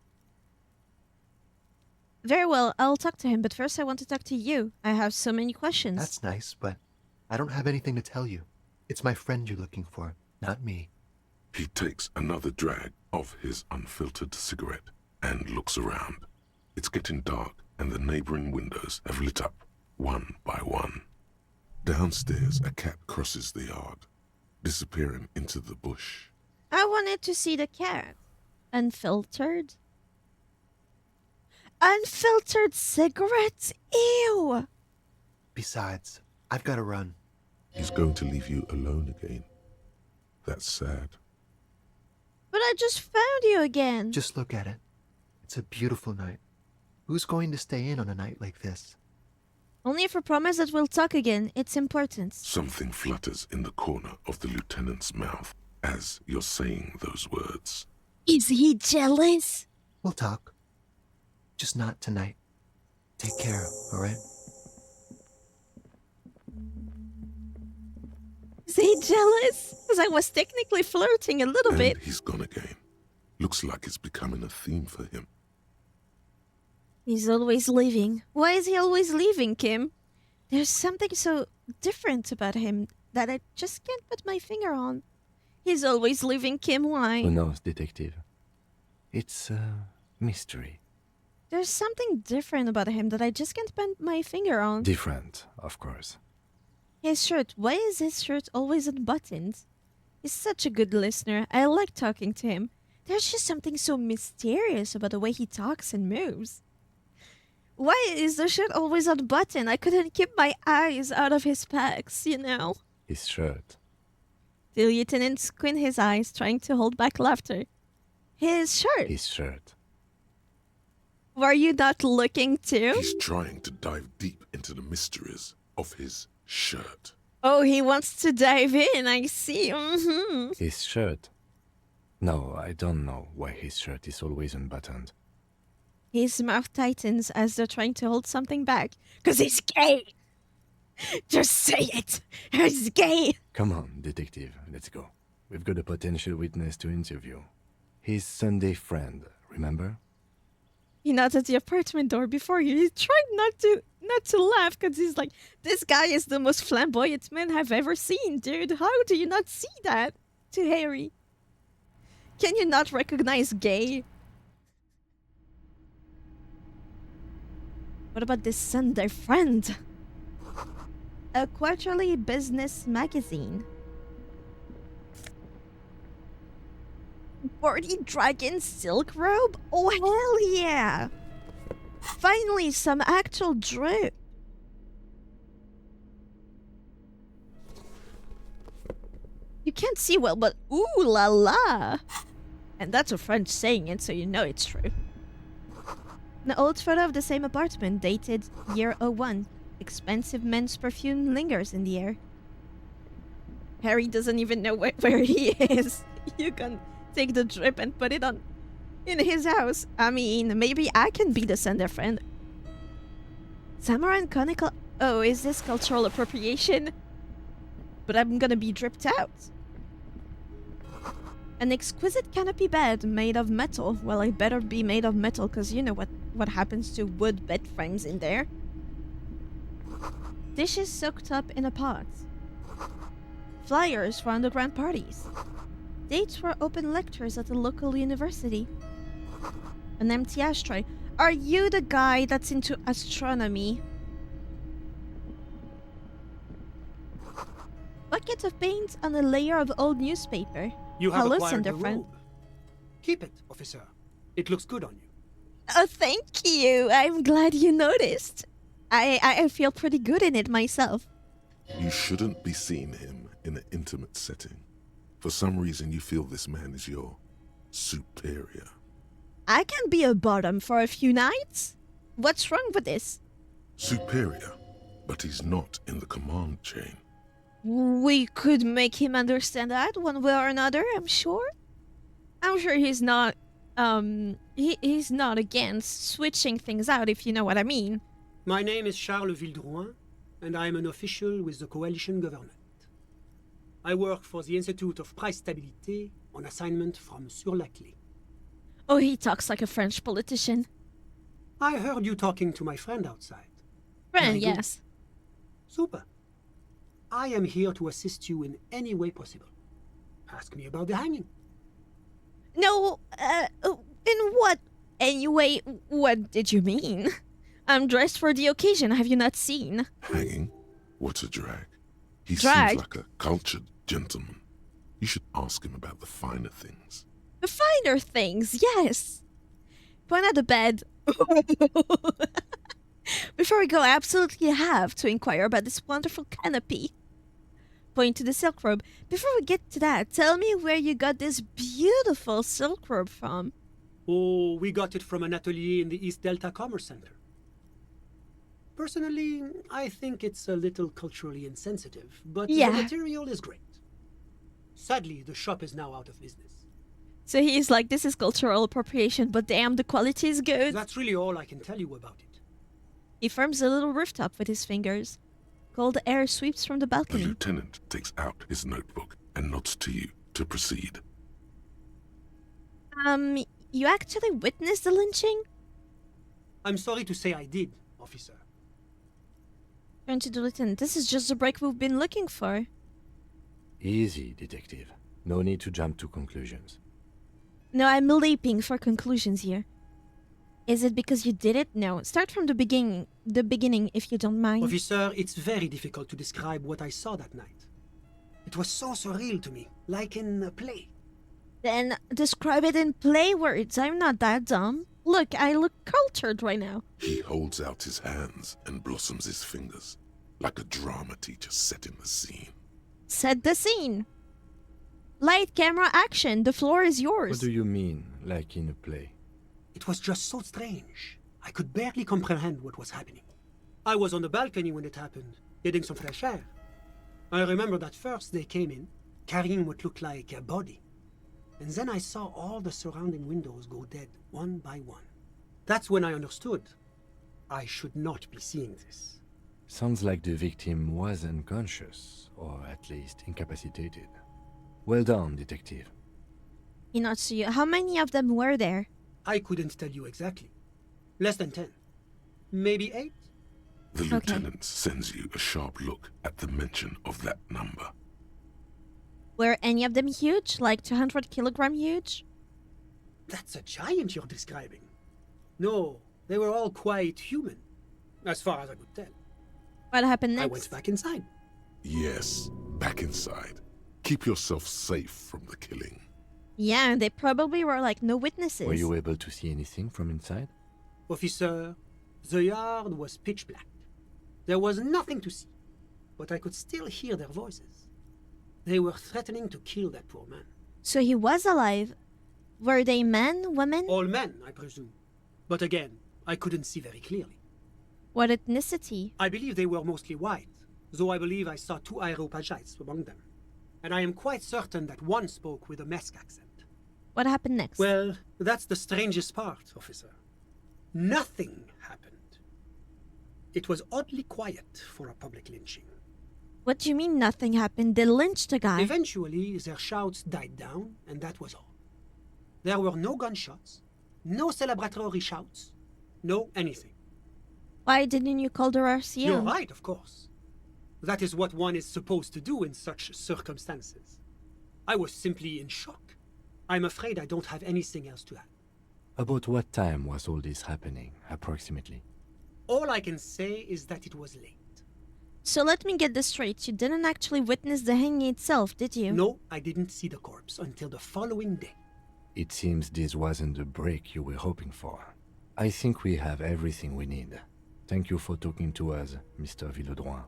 Very well, I'll talk to him, but first I want to talk to you. I have so many questions. That's nice, but I don't have anything to tell you. It's my friend you're looking for, not me. He takes another drag of his unfiltered cigarette and looks around. It's getting dark and the neighboring windows have lit up one by one. Downstairs, a cat crosses the yard, disappearing into the bush. I wanted to see the cat. Unfiltered? Unfiltered cigarettes? Ew! Besides, I've got to run. He's going to leave you alone again. That's sad. But I just found you again. Just look at it. It's a beautiful night. Who's going to stay in on a night like this? Only if I promise that we'll talk again. It's important. Something flutters in the corner of the lieutenant's mouth as you're saying those words. Is he jealous? We'll talk. Just not tonight. Take care, all right? Is he jealous? Because I was technically flirting a little bit. He's gone again. Looks like it's becoming a theme for him. He's always leaving. Why is he always leaving, Kim? There's something so different about him that I just can't put my finger on. He's always leaving, Kim. Why? Who knows, detective? It's a mystery. There's something different about him that I just can't put my finger on. Different, of course. His shirt. Why is his shirt always unbuttoned? He's such a good listener. I like talking to him. There's just something so mysterious about the way he talks and moves. Why is the shirt always unbuttoned? I couldn't keep my eyes out of his pecs, you know? His shirt. The lieutenant squint his eyes, trying to hold back laughter. His shirt. His shirt. Were you not looking too? He's trying to dive deep into the mysteries of his shirt. Oh, he wants to dive in, I see. Mm-hmm. His shirt. No, I don't know why his shirt is always unbuttoned. His mouth tightens as they're trying to hold something back. 'Cause he's gay! Just say it! He's gay! Come on, detective, let's go. We've got a potential witness to interview. His Sunday friend, remember? He knocked at the apartment door before you. He tried not to laugh because he's like, this guy is the most flamboyant man I've ever seen, dude. How do you not see that? To Harry. Can you not recognize gay? What about this Sunday friend? A quarterly business magazine. Bordy Dragon Silk Robe? Oh, hell yeah! Finally, some actual drip. You can't see well, but ooh la la! And that's a French saying it, so you know it's true. An old photo of the same apartment, dated year 01. Expensive men's perfume lingers in the air. Harry doesn't even know where he is. You can take the drip and put it on in his house. I mean, maybe I can be the sender friend. Samurai and conical... Oh, is this cultural appropriation? but I'm gonna be dripped out. An exquisite canopy bed made of metal. Well, I better be made of metal, because you know what happens to wood bed frames in there. Dishes soaked up in a pot. Flyers for underground parties. Dates for open lectures at the local university. An empty ashtray. Are you the guy that's into astronomy? Bucket of paint on a layer of old newspaper. You have Hello, acquired the Cinderfriend. robe. Keep it, officer. It looks good on you. Oh, thank you. I'm glad you noticed. I feel pretty good in it myself. You shouldn't be seeing him in an intimate setting. For some reason, you feel this man is your superior. I can be a bottom for a few nights. What's wrong with this? Superior, but he's not in the command chain. We could make him understand that one way or another, I'm sure. I'm sure he's not, he's not against switching things out, if you know what I mean. My name is Charles Vildrouin, and I am an official with the coalition government. I work for the Institute of Price Stabilité on assignment from Sur-la-Clé. Oh, he talks like a French politician. I heard you talking to my friend outside. Friend, Very good. yes. Super. I am here to assist you in any way possible. Ask me about the hanging. No, in what? Anyway, what did you mean? I'm dressed for the occasion, have you not seen? Hanging? What a drag. He Drag? seems like a cultured gentleman. You should ask him about the finer things. The finer things, yes. Point at the bed. Before we go, I absolutely have to inquire about this wonderful canopy. Point to the silk robe. Before we get to that, tell me where you got this beautiful silk robe from. Oh, we got it from an atelier in the East Delta Commerce Center. Personally, I think it's a little culturally insensitive, but Yeah. the material is great. Sadly, the shop is now out of business. So he's like, this is cultural appropriation, but damn, the quality is good. That's really all I can tell you about it. He forms a little rooftop with his fingers. Cold air sweeps from the The balcony. lieutenant takes out his notebook and nods to you to proceed. You actually witnessed the lynching? I'm sorry to say I did, officer. Turn to the lieutenant. This is just the break we've been looking for. Easy, detective. No need to jump to conclusions. No, I'm leaping for conclusions here. Is it because you did it? No. Start from the beginning. The beginning, if you don't mind. Officer, it's very difficult to describe what I saw that night. It was so surreal to me, like in a play. Then describe it in play words. I'm not that dumb. Look, I look cultured right now. He holds out his hands and blossoms his fingers, like a drama teacher setting the scene. Set the scene. Light, camera, action. The floor is yours. What do you mean, like in a play? It was just so strange. I could barely comprehend what was happening. I was on the balcony when it happened, getting some fresh air. I remember that first they came in, carrying what looked like a body. And then I saw all the surrounding windows go dead, one by one. That's when I understood. I should not be seeing this. Sounds like the victim was unconscious, or at least incapacitated. Well done, detective. He nods to you. How many of them were there? I couldn't tell you exactly. Less than 10. Maybe 8? The lieutenant sends you a sharp look at the mention of that number. Were any of them huge? Like 200 kilogram huge? That's a giant you're describing. No, they were all quite human, as far as I could tell. What happened next? I went back inside. Yes, back inside. Keep yourself safe from the killing. Yeah, they probably were like no witnesses. Were you able to see anything from inside? Officer, the yard was pitch black. There was nothing to see, but I could still hear their voices. They were threatening to kill that poor man. So he was alive. Were they men, women? All men, I presume. But again, I couldn't see very clearly. What ethnicity? I believe they were mostly white, though I believe I saw 2 Areopagites among them. And I am quite certain that one spoke with a Mesk accent. What happened next? Well, that's the strangest part, officer. Nothing happened. It was oddly quiet for a public lynching. What do you mean nothing happened? They lynched a guy. Eventually, their shouts died down, and that was all. There were no gunshots, no celebratory shouts, no anything. Why didn't you call the RCM? You're right, of course. That is what one is supposed to do in such circumstances. I was simply in shock. I'm afraid I don't have anything else to add. About what time was all this happening, approximately? All I can say is that it was late. So let me get this straight. You didn't actually witness the hanging itself, did you? No, I didn't see the corpse until the following day. It seems this wasn't the break you were hoping for. I think we have everything we need. Thank you for talking to us, Mr. Villedroit.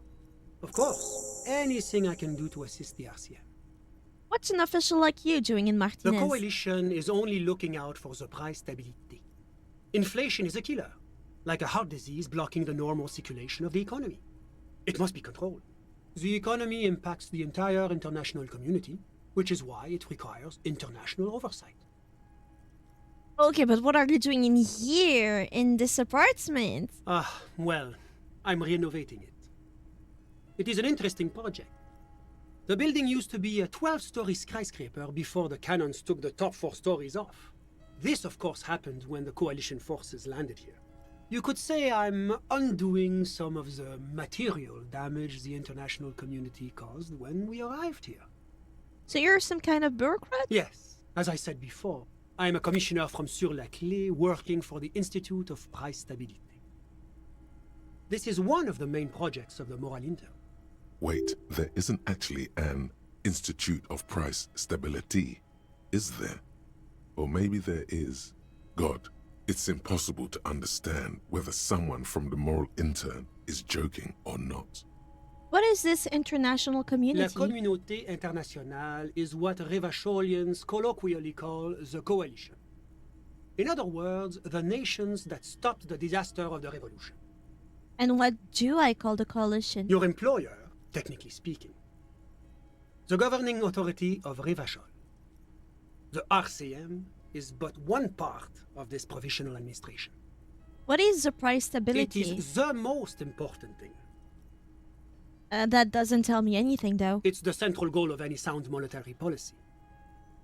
Of course. Anything I can do to assist the RCM. What's an official like you doing in Martinez? The coalition is only looking out for the price stability. Inflation is a killer, like a heart disease blocking the normal circulation of the economy. It must be controlled. The economy impacts the entire international community, which is why it requires international oversight. Okay, but what are you doing in here, in this apartment? Well, I'm renovating it. It is an interesting project. The building used to be a 12-story skyscraper before the cannons took the top 4 stories off. This, of course, happened when the coalition forces landed here. You could say I'm undoing some of the material damage the international community caused when we arrived here. So you're some kind of bureaucrat? Yes. As I said before, I'm a commissioner from Sur-la-Clé working for the Institute of Price Stability. This is one of the main projects of the Moral Inter. Wait, there isn't actually an Institute of Price Stability, is there? Or maybe there is. God, it's impossible to understand whether someone from the Moral Intern is joking or not. What is this international community? La Communauté Internationale is what Revacholians colloquially call the coalition. In other words, the nations that stopped the disaster of the revolution. And what do I call the coalition? Your employer, technically speaking. The governing authority of Revachol. The RCM is but one part of this provisional administration. What is the price stability? It is the most important thing. That doesn't tell me anything, though. It's the central goal of any sound monetary policy.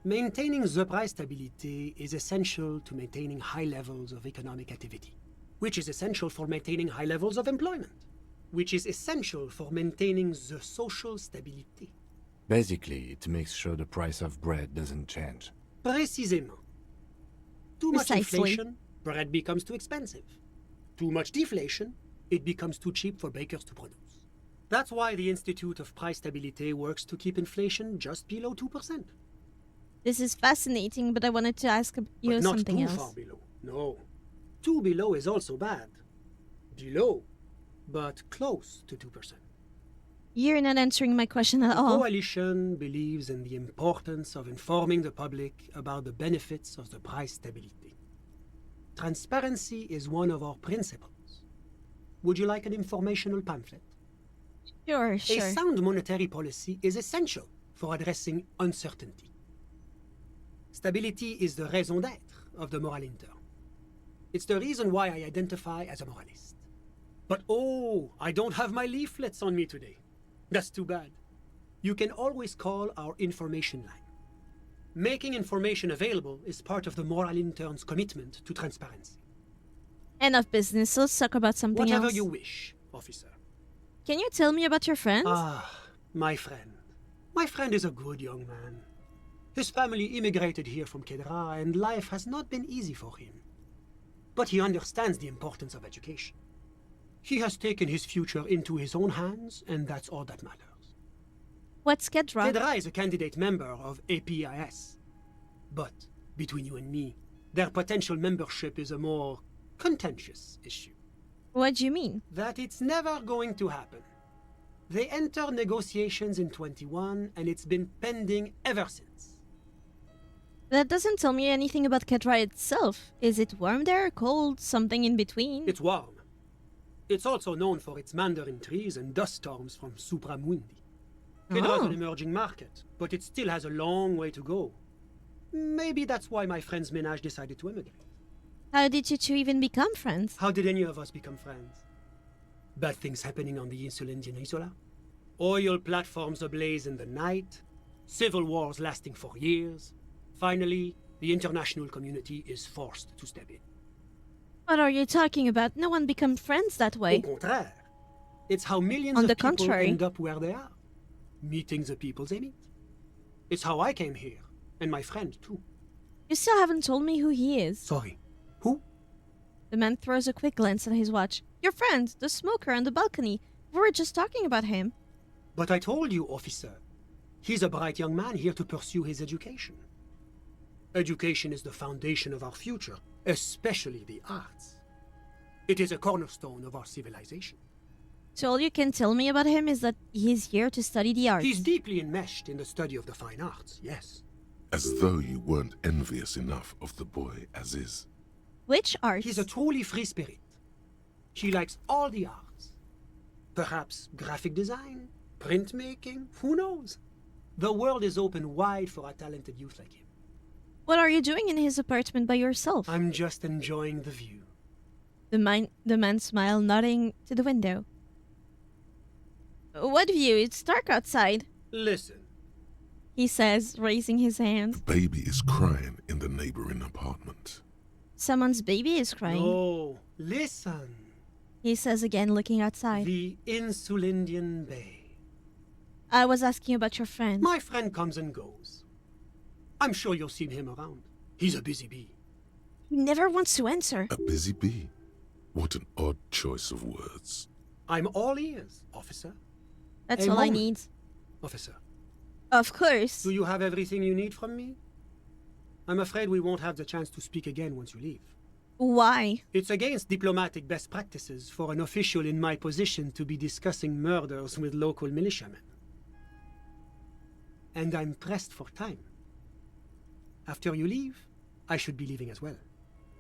Maintaining the price stability is essential to maintaining high levels of economic activity, which is essential for maintaining high levels of employment, which is essential for maintaining the social stability. Basically, it makes sure the price of bread doesn't change. Précisément. Too much Precisely. inflation, bread becomes too expensive. Too much deflation, it becomes too cheap for bakers to produce. That's why the Institute of Price Stability works to keep inflation just below 2%. This is fascinating, but I wanted to ask you But not something too else. far below. No. Too below is also bad. Below, but close to 2%. You're not answering my question at The all. coalition believes in the importance of informing the public about the benefits of the price stability. Transparency is one of our principles. Would you like an informational pamphlet? Sure. A sound monetary policy is essential for addressing uncertainty. Stability is the raison d'être of the Moral Inter. It's the reason why I identify as a moralist. But oh, I don't have my leaflets on me today. That's too bad. You can always call our information line. Making information available is part of the Moral Intern's commitment to transparency. Enough business. Let's talk about something Whatever else. you wish, officer. Can you tell me about your friends? My friend. My friend is a good young man. His family immigrated here from Kedra, and life has not been easy for him. But he understands the importance of education. He has taken his future into his own hands, and that's all that matters. What's Kedra? Kedra is a candidate member of APIS. But, between you and me, their potential membership is a more contentious issue. What do you mean? That it's never going to happen. They entered negotiations in 21, and it's been pending ever since. That doesn't tell me anything about Kedra itself. Is it warm there, cold, something in between? It's warm. It's also known for its mandarin trees and dust storms from Supramundi. Kedra's an emerging market, but it still has a long way to go. Maybe that's why my friend's menage decided to emigrate. How did you two even become friends? How did any of us become friends? Bad things happening on the Insulindian Isola? Oil platforms ablaze in the night, civil wars lasting for years. Finally, the international community is forced to step in. What are you talking about? No one becomes friends that way. Au contraire. It's how millions On of the people contrary. end up where they are. Meeting the people they meet. It's how I came here, and my friend too. You still haven't told me who he is. Sorry. Who? The man throws a quick glance at his watch. Your friend, the smoker on the balcony. We were just talking about him. But I told you, officer. He's a bright young man here to pursue his education. Education is the foundation of our future, especially the arts. It is a cornerstone of our civilization. So all you can tell me about him is that he's here to study the arts. He's deeply enmeshed in the study of the fine arts, yes. As though you weren't envious enough of the boy as is. Which arts? He's a truly free spirit. He likes all the arts. Perhaps graphic design, printmaking, who knows? The world is open wide for a talented youth like him. What are you doing in his apartment by yourself? I'm just enjoying the view. The man smiled, nodding to the window. What view? It's dark outside. Listen. He says, raising his hand. Baby is crying in the neighboring apartment. Someone's baby is crying. Oh, listen. He says again, looking outside. The Insulindian Bay. I was asking about your friend. My friend comes and goes. I'm sure you'll see him around. He's a busy bee. He never wants to answer. A busy bee? What an odd choice of words. I'm all ears, officer. That's A all I moment, need. Officer. Of course. Do you have everything you need from me? I'm afraid we won't have the chance to speak again once you leave. Why? It's against diplomatic best practices for an official in my position to be discussing murders with local militiamen. And I'm pressed for time. After you leave, I should be leaving as well.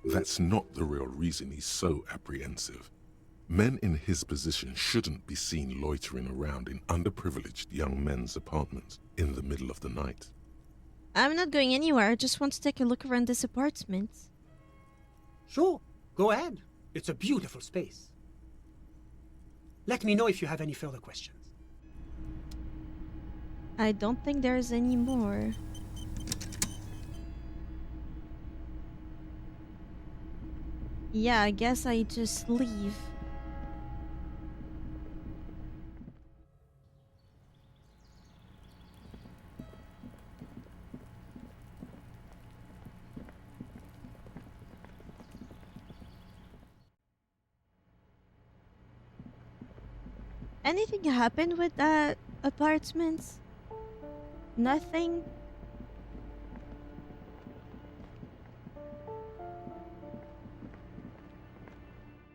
That's not the real reason he's so apprehensive. Men in his position shouldn't be seen loitering around in underprivileged young men's apartments in the middle of the night. I'm not going anywhere. I just want to take a look around this apartment. Sure, go ahead. It's a beautiful space. Let me know if you have any further questions. I don't think there's any more. Yeah, I guess I just leave. Anything happened with that apartment? Nothing?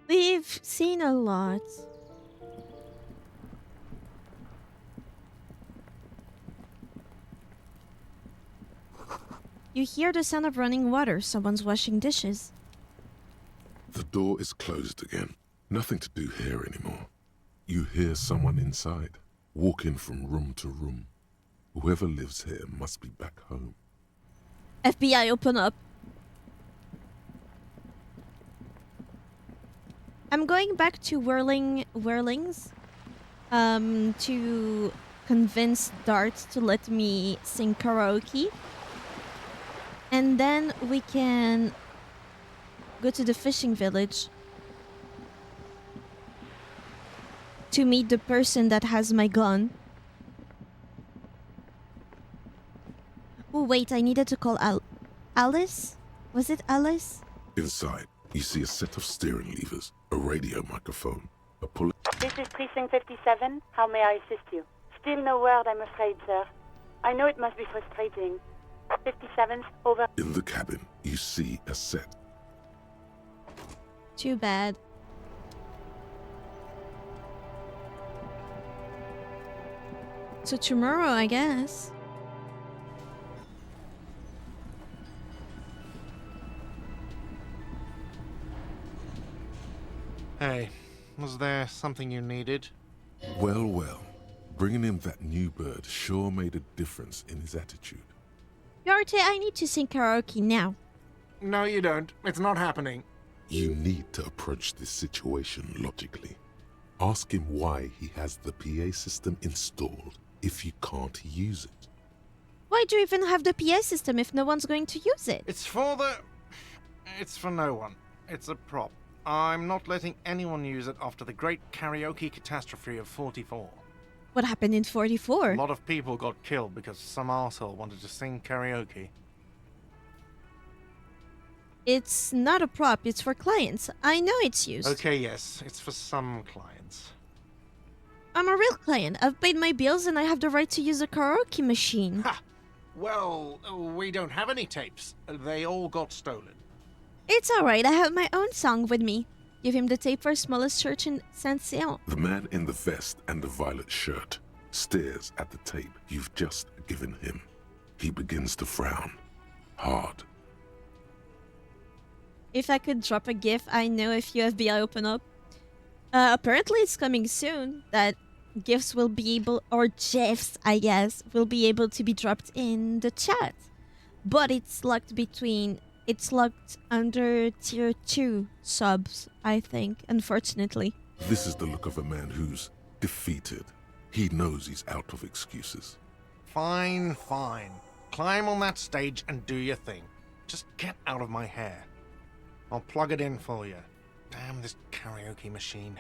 We've seen a lot. You hear the sound of running water. Someone's washing dishes. The door is closed again. Nothing to do here anymore. You hear someone inside, walking from room to room. Whoever lives here must be back home. FBI, open up. I'm going back to Whirlings to convince Dart to let me sing karaoke. And then we can go to the fishing village to meet the person that has my gun. Oh, wait, I needed to call Alice? Was it Alice? Inside, you see a set of steering levers, a radio microphone, a pull. This is Precinct 57. How may I assist you? Still no word, I'm afraid, sir. I know it must be frustrating. 57, over. In the cabin, you see a set. Too bad. So tomorrow, I guess. Hey, was there something you needed? Well, well. Bringing him that new bird sure made a difference in his attitude. Yorte, I need to sing karaoke now. No, you don't. It's not happening. You need to approach this situation logically. Ask him why he has the PA system installed if you can't use it. Why do you even have the PA system if no one's going to use it? It's for no one. It's a prop. I'm not letting anyone use it after the great karaoke catastrophe of 44. What happened in 44? A lot of people got killed because some arsehole wanted to sing karaoke. It's not a prop, it's for clients. I know it's used. Okay, yes, it's for some clients. I'm a real client. I've paid my bills and I have the right to use a karaoke machine. Ha! Well, we don't have any tapes. They all got stolen. It's alright, I have my own song with me. Give him the tape for smallest church in Saint-Sion. The man in the vest and the violet shirt stares at the tape you've just given him. He begins to frown. Hard. If I could drop a GIF, I know if you FBI open up. Apparently it's coming soon that GIFs will be able, or GIFs, I guess, will be able to be dropped in the chat. But it's locked under tier 2 subs, I think, unfortunately. This is the look of a man who's defeated. He knows he's out of excuses. Fine, fine. Climb on that stage and do your thing. Just get out of my hair. I'll plug it in for you. Damn this karaoke machine.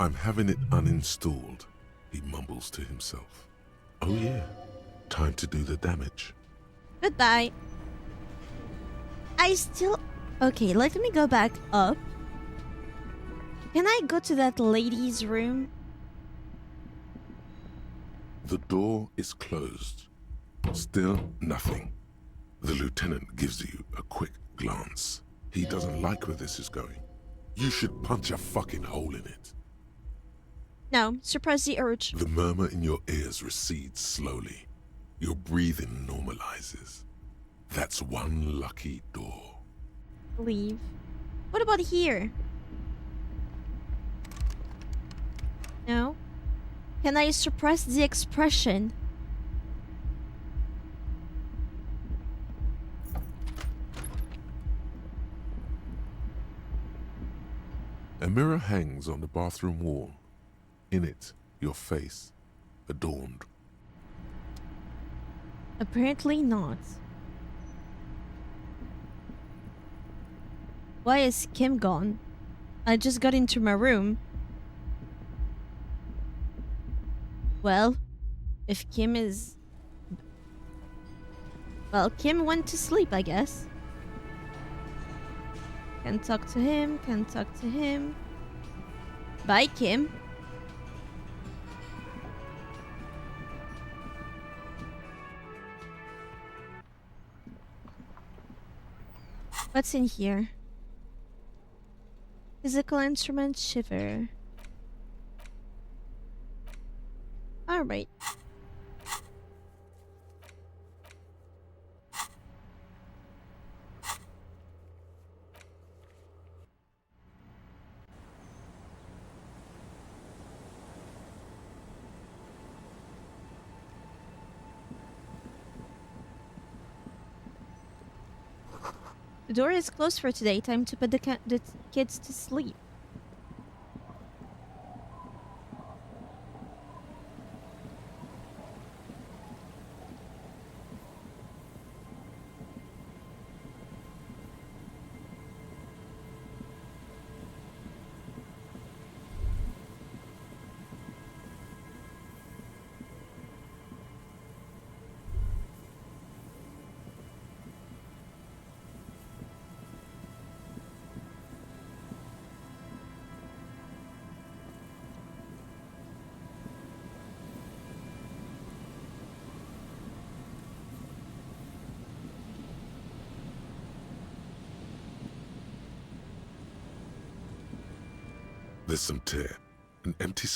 I'm having it uninstalled, he mumbles to himself. Oh yeah, time to do the damage. Goodbye. Okay, let me go back up. Can I go to that lady's room? The door is closed. Still nothing. The lieutenant gives you a quick glance. He doesn't like where this is going. You should punch a fucking hole in it. No, suppress the urge. The murmur in your ears recedes slowly. Your breathing normalizes. That's one lucky door. Leave. What about here? No? Can I suppress the expression? A mirror hangs on the bathroom wall. In it, your face, adorned. Apparently not. Why is Kim gone? I just got into my room. Well, if Kim is... Well, Kim went to sleep, I guess. Can talk to him, can talk to him. Bye, Kim. What's in here? Physical instrument shiver. Alright. The door is closed for today. Time to put the kids to sleep. There's some tear, an empty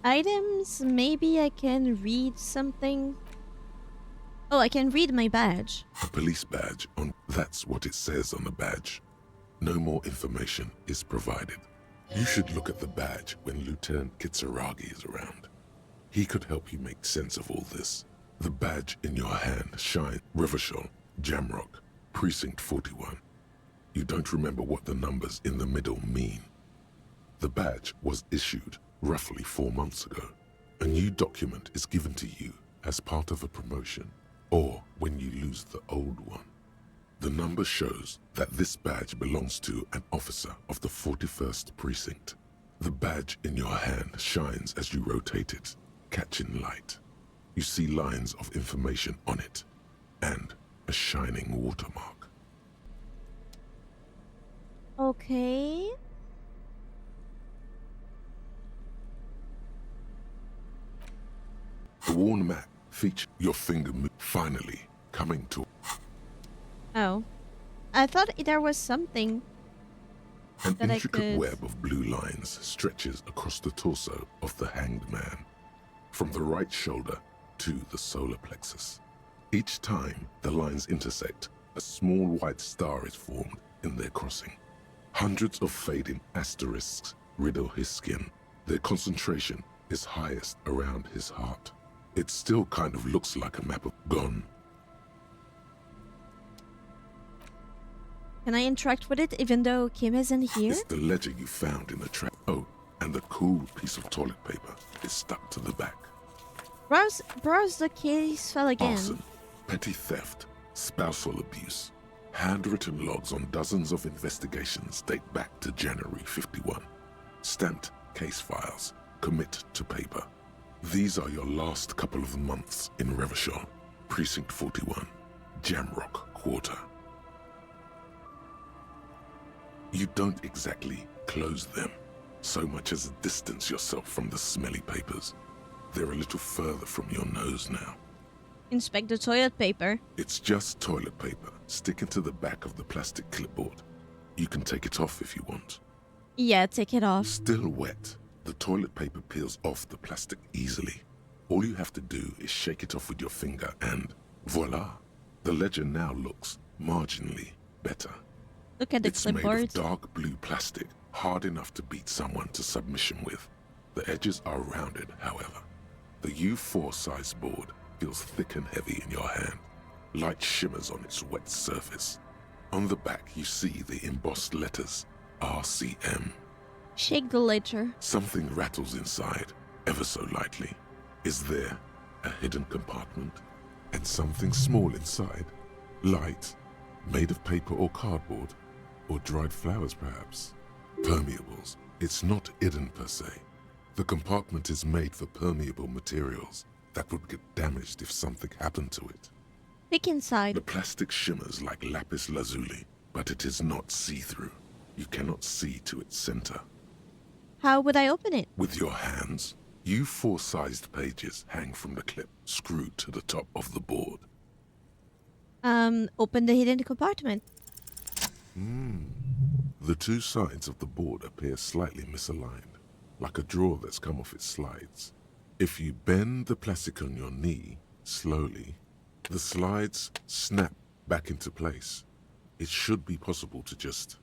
Items, maybe I can read something. Oh, I can read my badge. A police badge on... That's what it says on the badge. No more information is provided. You should look at the badge when Lieutenant Kitsuragi is around. He could help you make sense of all this. The badge in your hand shines. REVACHOL, Jamrock, Precinct 41. You don't remember what the numbers in the middle mean. The badge was issued roughly 4 months ago. A new document is given to you as part of a promotion, or when you lose the old one. The number shows that this badge belongs to an officer of the 41st Precinct. The badge in your hand shines as you rotate it, catching light. You see lines of information on it, and a shining watermark. Okay. The worn map features your finger finally coming to. Oh. I thought there was something An that I intricate could... web of blue lines stretches across the torso of the hanged man, from the right shoulder to the solar plexus. Each time the lines intersect, a small white star is formed in their crossing. Hundreds of fading asterisks riddle his skin. Their concentration is highest around his heart. It still kind of looks like a map of gone. Can I interact with it even though Kim isn't here? It's the ledger you found in the trap. Oh, and the cool piece of toilet paper is stuck to the back. Browse the case file again. Arson, petty theft, spousal abuse. Handwritten logs on dozens of investigations date back to January 51. Stamped case files commit to paper. These are your last couple of months in REVACHOL, Precinct 41, Jamrock Quarter. You don't exactly close them, so much as distance yourself from the smelly papers. They're a little further from your nose now. Inspect the toilet paper. It's just toilet paper sticking to the back of the plastic clipboard. You can take it off if you want. Yeah, take it off. Still wet, the toilet paper peels off the plastic easily. All you have to do is shake it off with your finger and voila! The ledger now looks marginally better. Look at the It's clipboard. made of dark blue plastic, hard enough to beat someone to submission with. The edges are rounded, however. The U4 size board feels thick and heavy in your hand. Light shimmers on its wet surface. On the back you see the embossed letters, RCM. Shake the ledger. Something rattles inside, ever so lightly. Is there a hidden compartment? And something small inside? Light, made of paper or cardboard? Or dried flowers, perhaps? Permeables. It's not hidden per se. The compartment is made for permeable materials that would get damaged if something happened to it. Pick inside. The plastic shimmers like lapis lazuli, but it is not see-through. You cannot see to its center. How would I open it? With your hands, U4-sized pages hang from the clip screwed to the top of the board. Open the hidden compartment. The two sides of the board appear slightly misaligned, like a drawer that's come off its slides. If you bend the plastic on your knee, slowly, the slides snap back into place. It should be possible to just,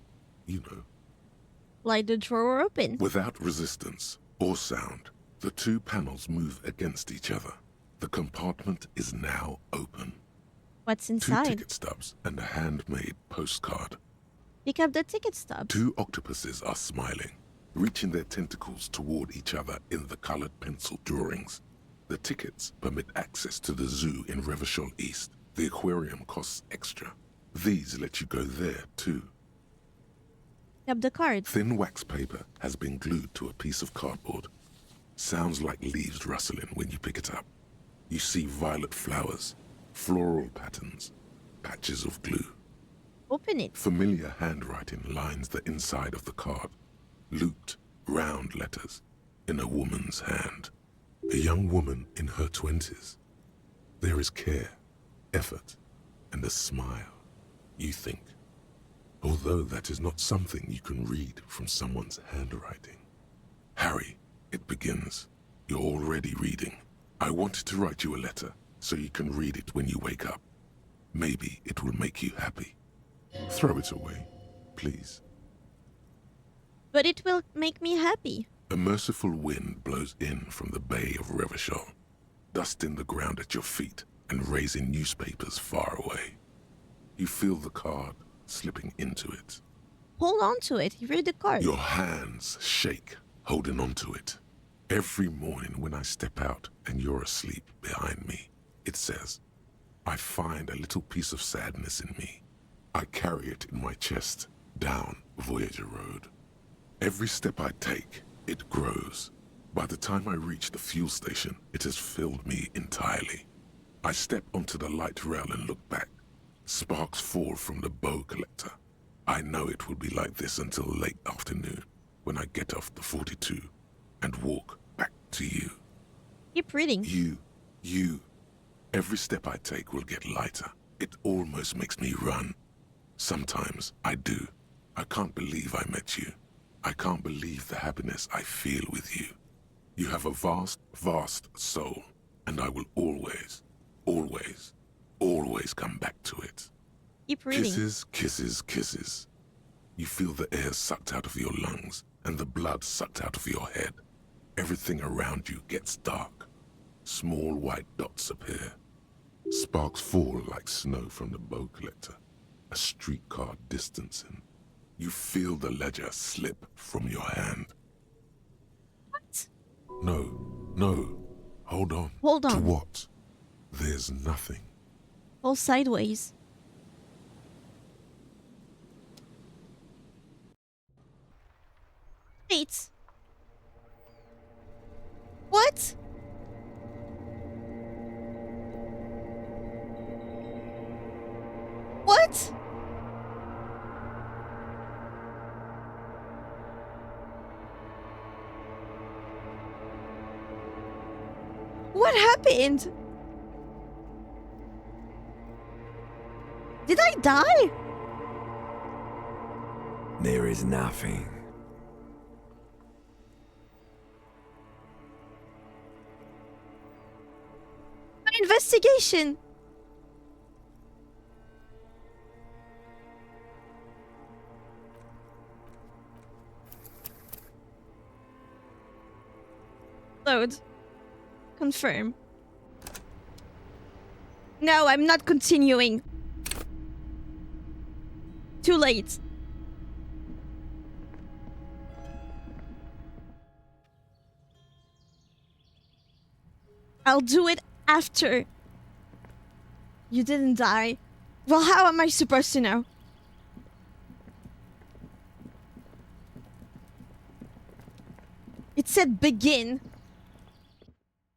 Slide the drawer open. Without resistance or sound, the two panels move against each other. The compartment is now open. What's 2 inside? ticket stubs and a handmade postcard. Pick up the ticket stub. 2 octopuses are smiling, reaching their tentacles toward each other in the colored pencil drawings. The tickets permit access to the zoo in REVACHOL East. The aquarium costs extra. These let you go there, too. Pick up the card. Thin wax paper has been glued to a piece of cardboard. Sounds like leaves rustling when you pick it up. You see violet flowers, floral patterns, patches of glue. Open it. Familiar handwriting lines the inside of the card. Looped, round letters in a woman's hand. A young woman in her 20s. There is care, effort, and a smile, you think. Although that is not something you can read from someone's handwriting. Harry, it begins. You're already reading. I wanted to write you a letter so you can read it when you wake up. Maybe it will make you happy. Throw it away, please. But it will make me happy. A merciful wind blows in from the bay of REVACHOL. dusting the ground at your feet and raising newspapers far away. You feel the card slipping into it. Hold on to it. You read the card. Your hands shake, holding on to it. Every morning when I step out and you're asleep behind me, it says, I find a little piece of sadness in me. I carry it in my chest down Voyager Road. Every step I take, it grows. By the time I reach the fuel station, it has filled me entirely. I step onto the light rail and look back. Sparks fall from the bow collector. I know it will be like this until late afternoon, when I get off the 42 and walk back to you. Keep reading. You. Every step I take will get lighter. It almost makes me run. Sometimes I do. I can't believe I met you. I can't believe the happiness I feel with you. You have a vast, vast soul, and I will always, always, always come back to it. Keep reading. Kisses, kisses, kisses. You feel the air sucked out of your lungs and the blood sucked out of your head. Everything around you gets dark. Small white dots appear. Sparks fall like snow from the bow collector. A streetcar distancing. You feel the ledger slip from your hand. What? No. Hold on. Hold on. To what? There's nothing. Fall sideways. Wait. What? What? What happened? Did I die? There is nothing. My investigation. Load. Confirm. No, I'm not continuing. Too late. I'll do it after. You didn't die. Well, how am I supposed to know? It said begin.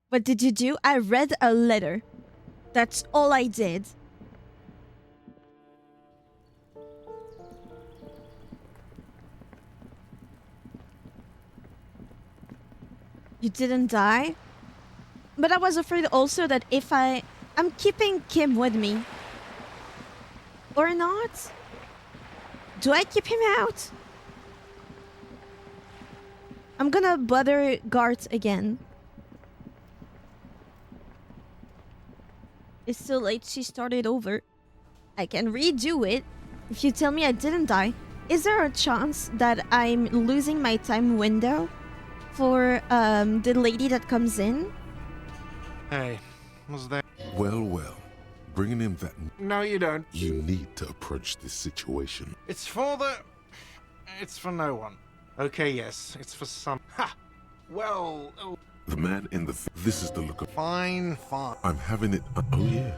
What did you do? I read a letter. That's all I did. You didn't die? But I was afraid also that if I'm keeping Kim with me. Or not? Do I keep him out? I'm gonna bother Gart again. It's too late, she started over. I can redo it. If you tell me I didn't die, is there a chance that I'm losing my time window for the lady that comes in? Hey, was there... Well. Bringing him that... No, you don't. You need to approach this situation. It's for the... It's for no one. Okay, yes, it's for some... Ha! Well... The man in the... This is the look of... Fine. I'm having it... Oh, yeah.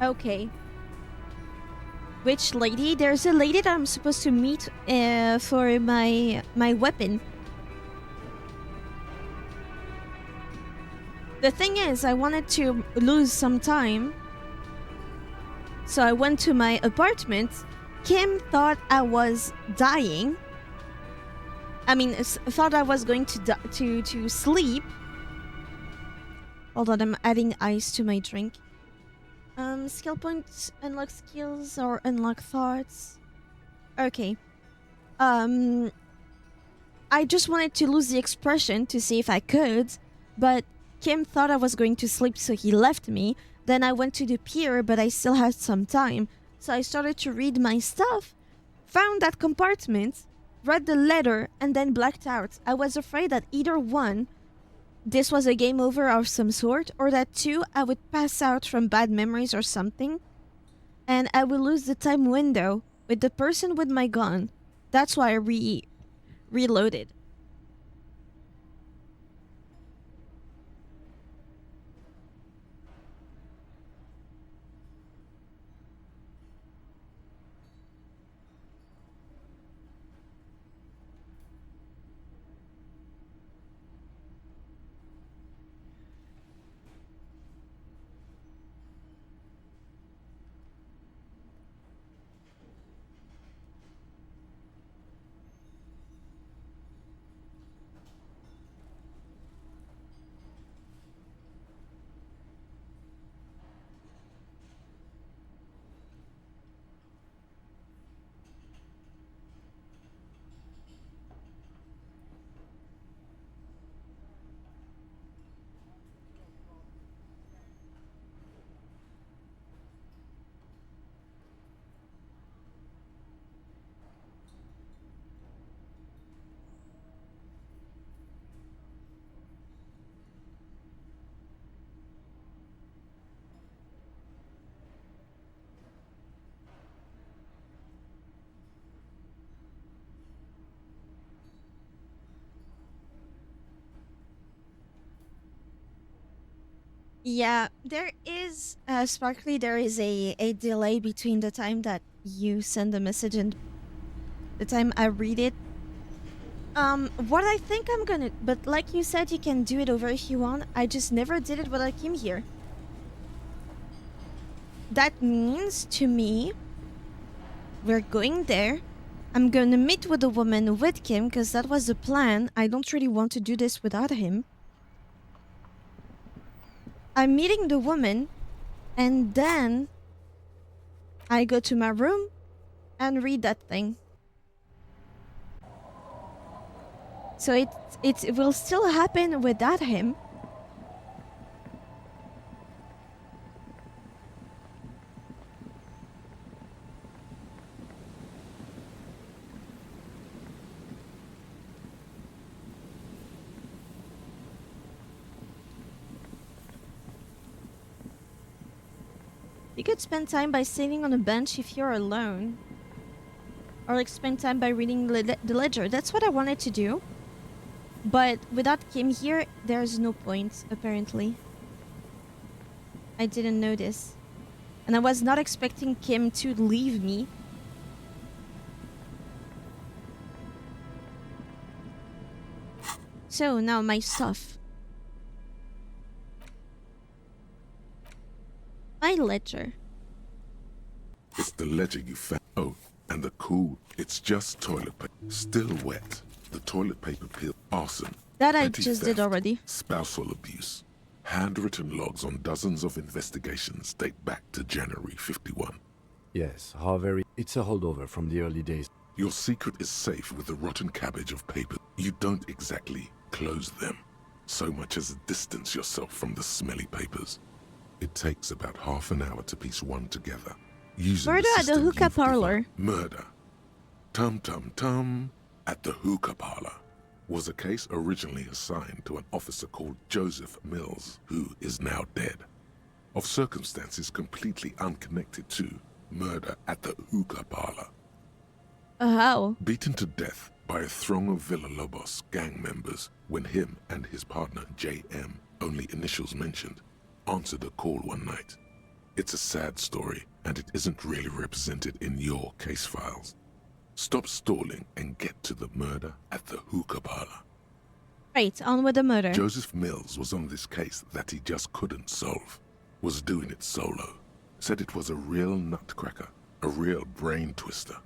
Okay. Which lady? There's a lady that I'm supposed to meet for my weapon. The thing is, I wanted to lose some time. So I went to my apartment. Kim thought I was dying. I mean, thought I was going to sleep. Hold on, I'm adding ice to my drink. Skill points, unlock skills or unlock thoughts. Okay. I just wanted to lose the expression to see if I could, but Kim thought I was going to sleep, so he left me. Then I went to the pier, but I still had some time. So I started to read my stuff, found that compartment, read the letter, and then blacked out. I was afraid that either one this was a game over of some sort, or that 2, I would pass out from bad memories or something, and I would lose the time window with the person with my gun. That's why I reloaded. Yeah, there is, Sparkly, there is a delay between the time that you send the message and the time I read it. What I think I'm gonna, but like you said, you can do it over if you want. I just never did it when I came here. That means, to me, we're going there. I'm gonna meet with the woman with Kim, because that was the plan. I don't really want to do this without him. I'm meeting the woman, and then I go to my room and read that thing. So it will still happen without him. You could spend time by sitting on a bench if you're alone. Or like spend time by reading the ledger. That's what I wanted to do. But without Kim here, there's no point, apparently. I didn't know this. And I was not expecting Kim to leave me. So now my stuff. My ledger. It's the ledger you found. Oh, and the cool, it's just toilet paper. Still wet. The toilet paper peel. Arson. That I petty just theft, did already. Spousal abuse. Handwritten logs on dozens of investigations date back to January 51. Yes, how very... It's a holdover from the early days. Your secret is safe with the rotten cabbage of paper. You don't exactly close them, so much as distance yourself from the smelly papers. It takes about half an hour to piece one together. Using Murder at the system hookah you've parlor. developed. Murder. Tum at the hookah parlor was a case originally assigned to an officer called Joseph Mills, who is now dead, of circumstances completely unconnected to murder at the hookah parlor. How? Beaten to death by a throng of Villalobos gang members when him and his partner J.M., only initials mentioned, answered a call one night. It's a sad story, and it isn't really represented in your case files. Stop stalling and get to the murder at the hookah parlor. Right, on with the murder. Joseph Mills was on this case that he just couldn't solve. Was doing it solo. Said it was a real nutcracker, a real brain twister.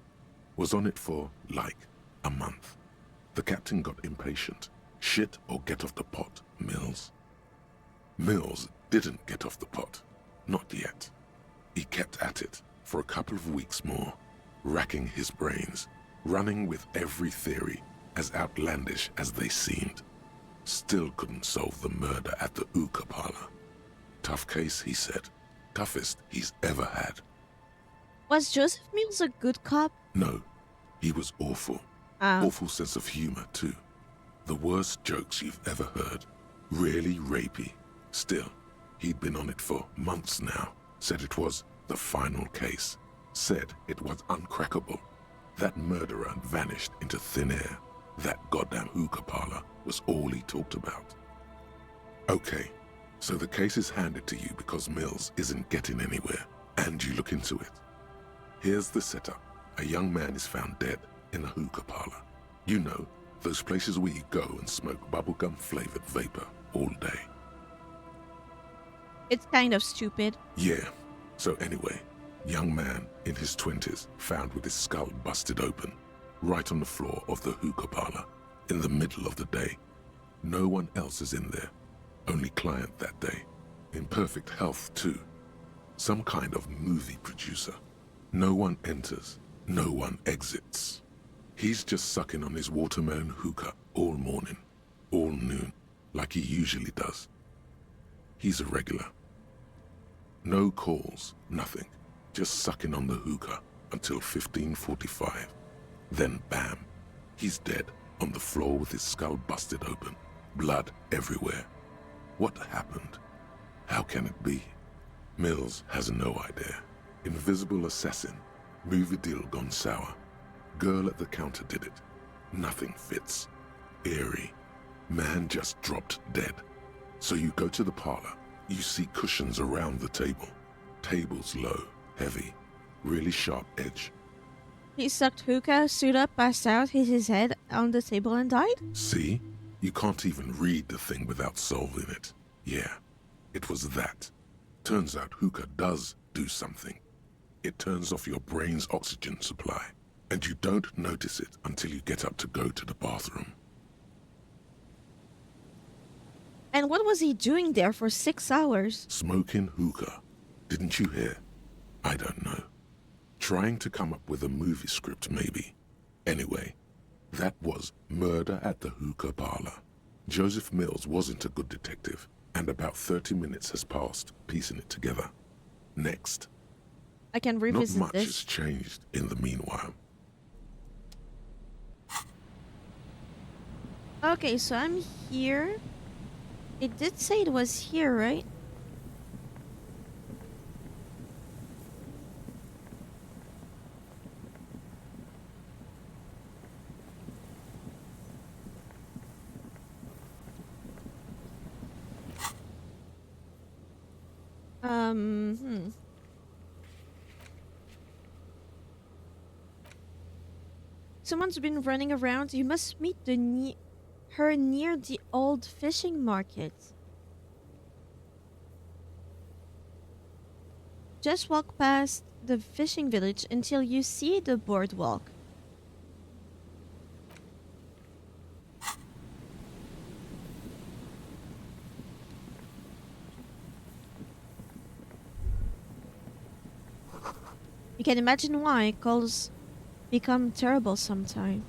Was on it for, like, a month. The captain got impatient. Shit or get off the pot, Mills. Mills didn't get off the pot. Not yet. He kept at it for a couple of weeks more, racking his brains, running with every theory, as outlandish as they seemed. Still couldn't solve the murder at the hookah parlor. Tough case, he said. Toughest he's ever had. Was Joseph Mills a good cop? No, he was awful. Awful sense of humor, too. The worst jokes you've ever heard. Really rapey. Still, he'd been on it for months now. Said it was the final case. Said it was uncrackable. That murderer vanished into thin air. That goddamn hookah parlor was all he talked about. Okay, so the case is handed to you because Mills isn't getting anywhere, and you look into it. Here's the setup. A young man is found dead in a hookah parlor. You know, those places where you go and smoke bubblegum-flavored vapor all day. It's kind of stupid. Yeah. So anyway, young man in his 20s found with his skull busted open, right on the floor of the hookah parlor, in the middle of the day. No one else is in there. Only client that day. In perfect health, too. Some kind of movie producer. No one enters. No one exits. He's just sucking on his watermelon hookah all morning, all noon, like he usually does. He's a regular. No calls, nothing. Just sucking on the hookah until 15:45. Then bam, he's dead on the floor with his skull busted open, blood everywhere. What happened? How can it be? Mills has no idea. Invisible assassin. Movie deal gone sour. Girl at the counter did it. Nothing fits. Eerie. Man just dropped dead. So you go to the parlor. You see cushions around the table. Table's low, heavy, really sharp edge. He sucked hookah, stood up, passed out, hit his head on the table and died? See? You can't even read the thing without solving it. Yeah, it was that. Turns out hookah does do something. It turns off your brain's oxygen supply, and you don't notice it until you get up to go to the bathroom. And what was he doing there for 6 hours? Smoking hookah. Didn't you hear? I don't know. Trying to come up with a movie script, maybe. Anyway, that was Murder at the Hookah Parlor. Joseph Mills wasn't a good detective, and about 30 minutes has passed, piecing it together. Next. I can revisit Not much this. has changed in the meanwhile. Okay, so I'm here. It did say it was here, right? Someone's been running around. You must meet her near the old fishing market. Just walk past the fishing village until you see the boardwalk. You can imagine why calls become terrible sometime.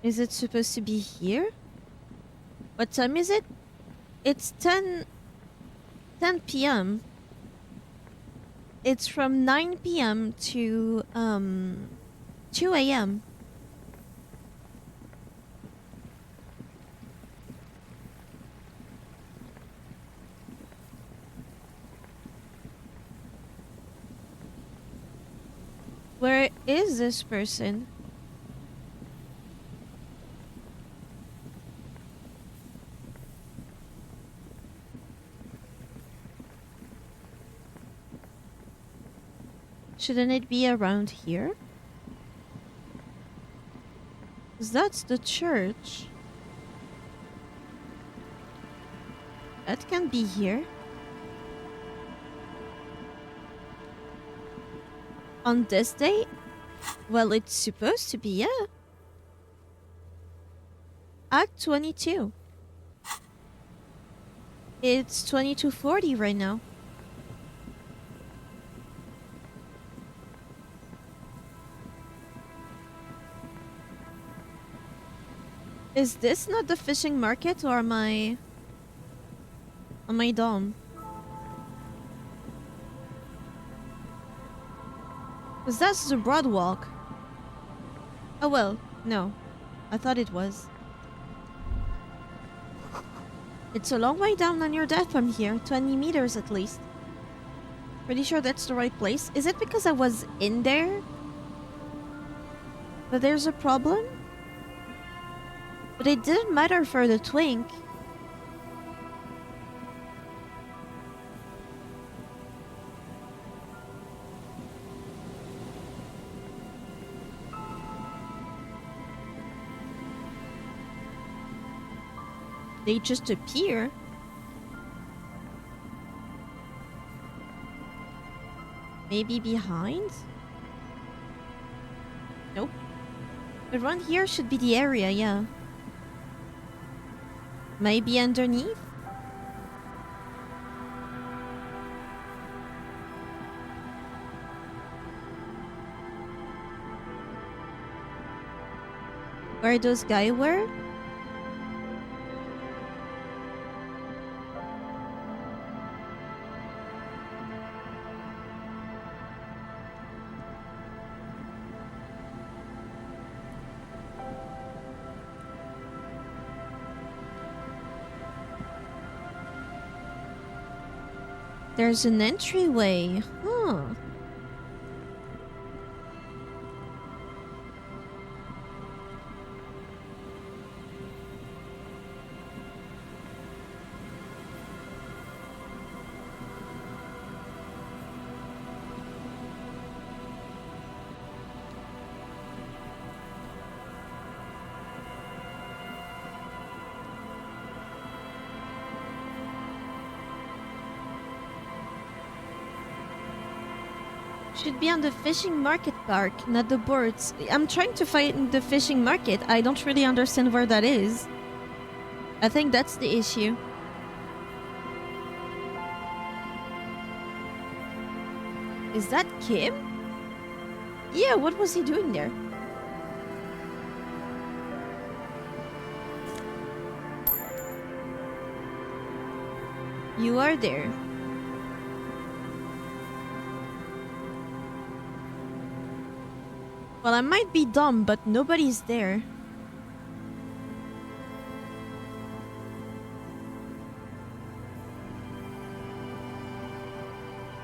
Is it supposed to be here? What time is it? It's 10 p.m. It's from 9 p.m. to 2 a.m. Where is this person? Shouldn't it be around here? 'Cause that's the church. That can be here. On this day? Well, it's supposed to be, yeah. Act 22. It's 22:40 right now. Is this not the fishing market, or am I on my dome? Because that's the broad walk. Oh well, No, I thought it was. It's a long way down on your death from here, 20 meters at least. Pretty sure that's the right place. Is it because I was in there that there's a problem? But it didn't matter for the twink. They just appear. Maybe behind? Nope. Around here should be the area, yeah. Maybe underneath? Where those guys were? There's an entryway. Huh. Should be on the fishing market park, not the boards. I'm trying to find the fishing market. I don't really understand where that is. I think that's the issue. Is that Kim? Yeah, what was he doing there? You are there. Well, I might be dumb, but nobody's there.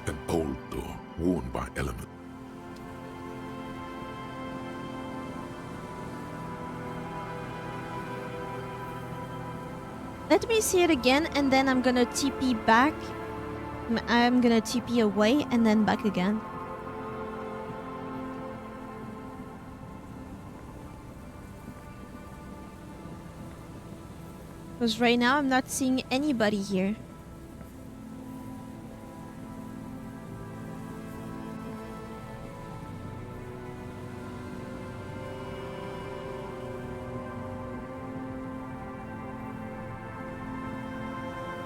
An old door worn by element. Let me see it again, and then I'm gonna TP back. I'm gonna TP away, and then back again. Because right now I'm not seeing anybody here.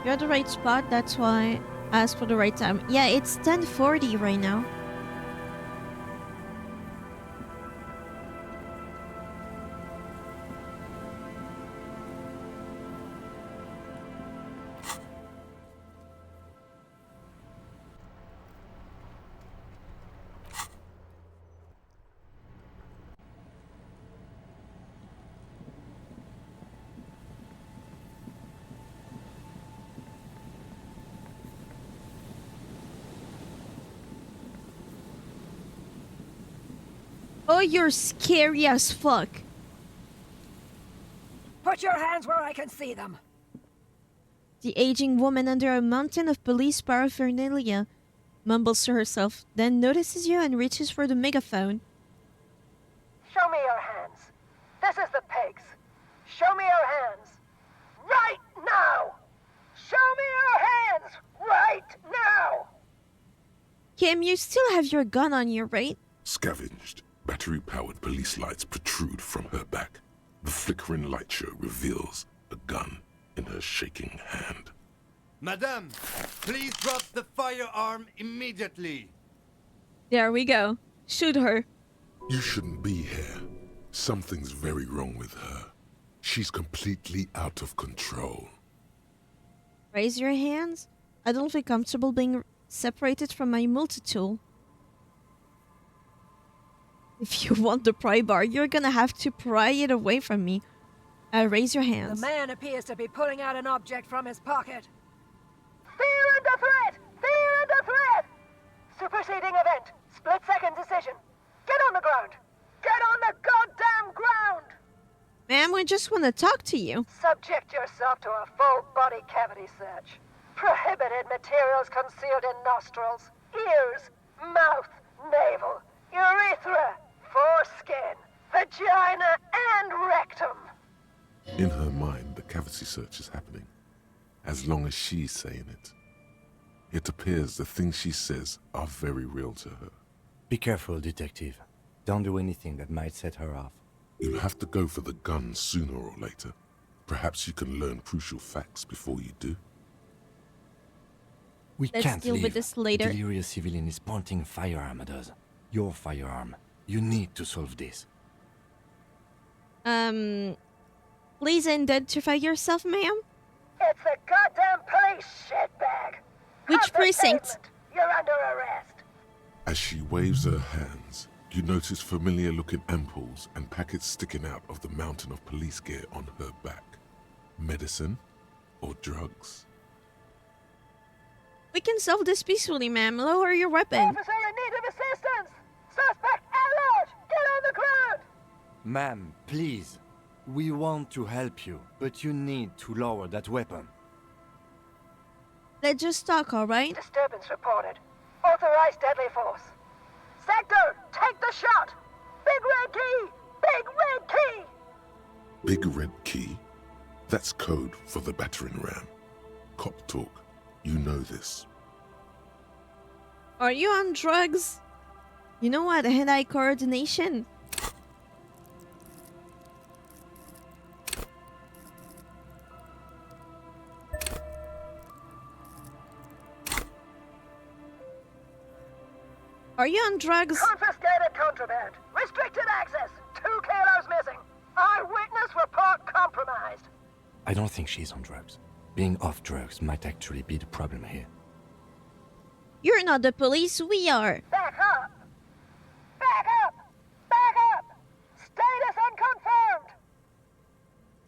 You're at the right spot, that's why I asked for the right time. Yeah, it's 10:40 right now. Oh, you're scary as fuck. Put your hands where I can see them. The aging woman under a mountain of police paraphernalia mumbles to herself, then notices you and reaches for the megaphone. Show me your hands. This is the pigs. Show me your hands. Right now! Show me your hands! Right now! Kim, you still have your gun on you, right? Scavenged, battery-powered police lights protrude from her back. The flickering light show reveals a gun in her shaking hand. Madame, please drop the firearm immediately. There we go. Shoot her. You shouldn't be here. Something's very wrong with her. She's completely out of control. Raise your hands. I don't feel comfortable being separated from my multi-tool. If you want the pry bar, you're gonna have to pry it away from me. Raise your The hands. man appears to be pulling out an object from his pocket. Fear under threat! Fear under threat! Superseding event. Split-second decision. Get on the ground! Get on the goddamn ground! Ma'am, we just want to talk to you. Subject yourself to a full body cavity search. Prohibited materials concealed in nostrils, ears, mouth, navel, urethra, foreskin, vagina, and rectum. In her mind, the cavity search is happening, as long as she's saying it. It appears the things she says are very real to her. Be careful, detective. Don't do anything that might set her off. You'll have to go for the gun sooner or later. Perhaps you can learn crucial facts before you do. We Let's can't deal leave. with this later. The delirious civilian is pointing a firearm at us. Your firearm. You need to solve this. Please identify yourself, ma'am. It's the goddamn police shitbag. Which precinct? You're under arrest. As she waves her hands, you notice familiar-looking ampoules and packets sticking out of the mountain of police gear on her back. Medicine or drugs? We can solve this peacefully, ma'am. Lower your weapon. Officer in need of assistance. Suspect alert. Get on the ground. Ma'am, please. We want to help you, but you need to lower that weapon. Let's just talk, alright? Disturbance reported. Authorized deadly force. Sector, take the shot. Big red key. Big red key. Big red key? That's code for the battering ram. Cop talk. You know this. Are you on drugs? You know what? Hand-eye coordination. Are you on drugs? Confiscated contraband. Restricted access. 2 kilos missing. Eyewitness report compromised. I don't think she's on drugs. Being off drugs might actually be the problem here. You're not the police, we are. Back up. Back up. Back up. Status unconfirmed.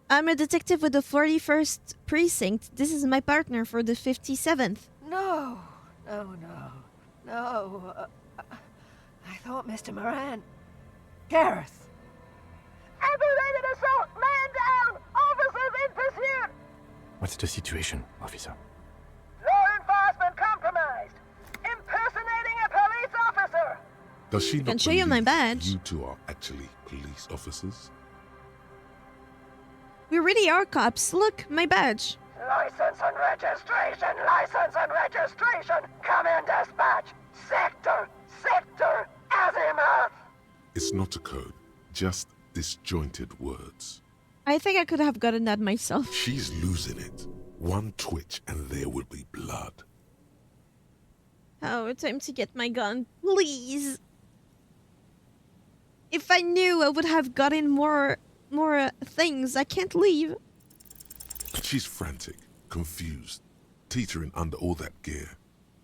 I'm a detective with the 41st precinct. This is my partner for the 57th. No. I thought Mr. Moran. Gareth. Aggravated assault. Man down. Officers in pursuit. What's the situation, officer? Law enforcement compromised. Impersonating a police officer. Does she not can show you my believe badge. You two are actually police officers? We really are cops. Look, my badge. License and registration. License and registration. Come in, dispatch. Sector. Azimuth. It's not a code, just disjointed words. I think I could have gotten that myself. She's losing it. One twitch and there will be blood. Oh, time to get my gun, please. If I knew, I would have gotten more things. I can't leave. She's frantic, confused, teetering under all that gear.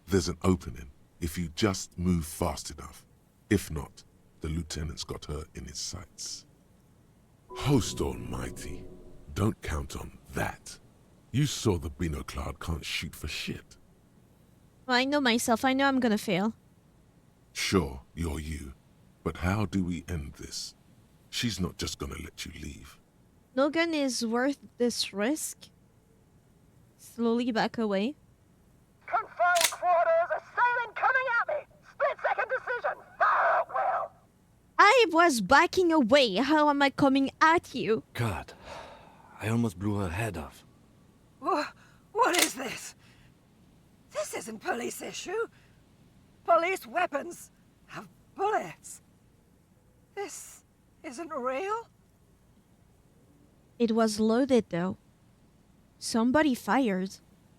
There's an opening if you just move fast enough. If not, the lieutenant's got her in his sights. Host almighty, don't count on that. You saw the binoclad can't shoot for shit. Well, I know myself. I know I'm gonna fail. Sure, you're you. But how do we end this? She's not just gonna let you leave. No gun is worth this risk. Slowly back away. Confirmed quarters. Assailant coming at me. Split-second decision. Fire at will. I was backing away. How am I coming at you? God, I almost blew her head off. What is this? This isn't police issue. Police weapons have bullets. This isn't real. It was loaded, though. Somebody fired.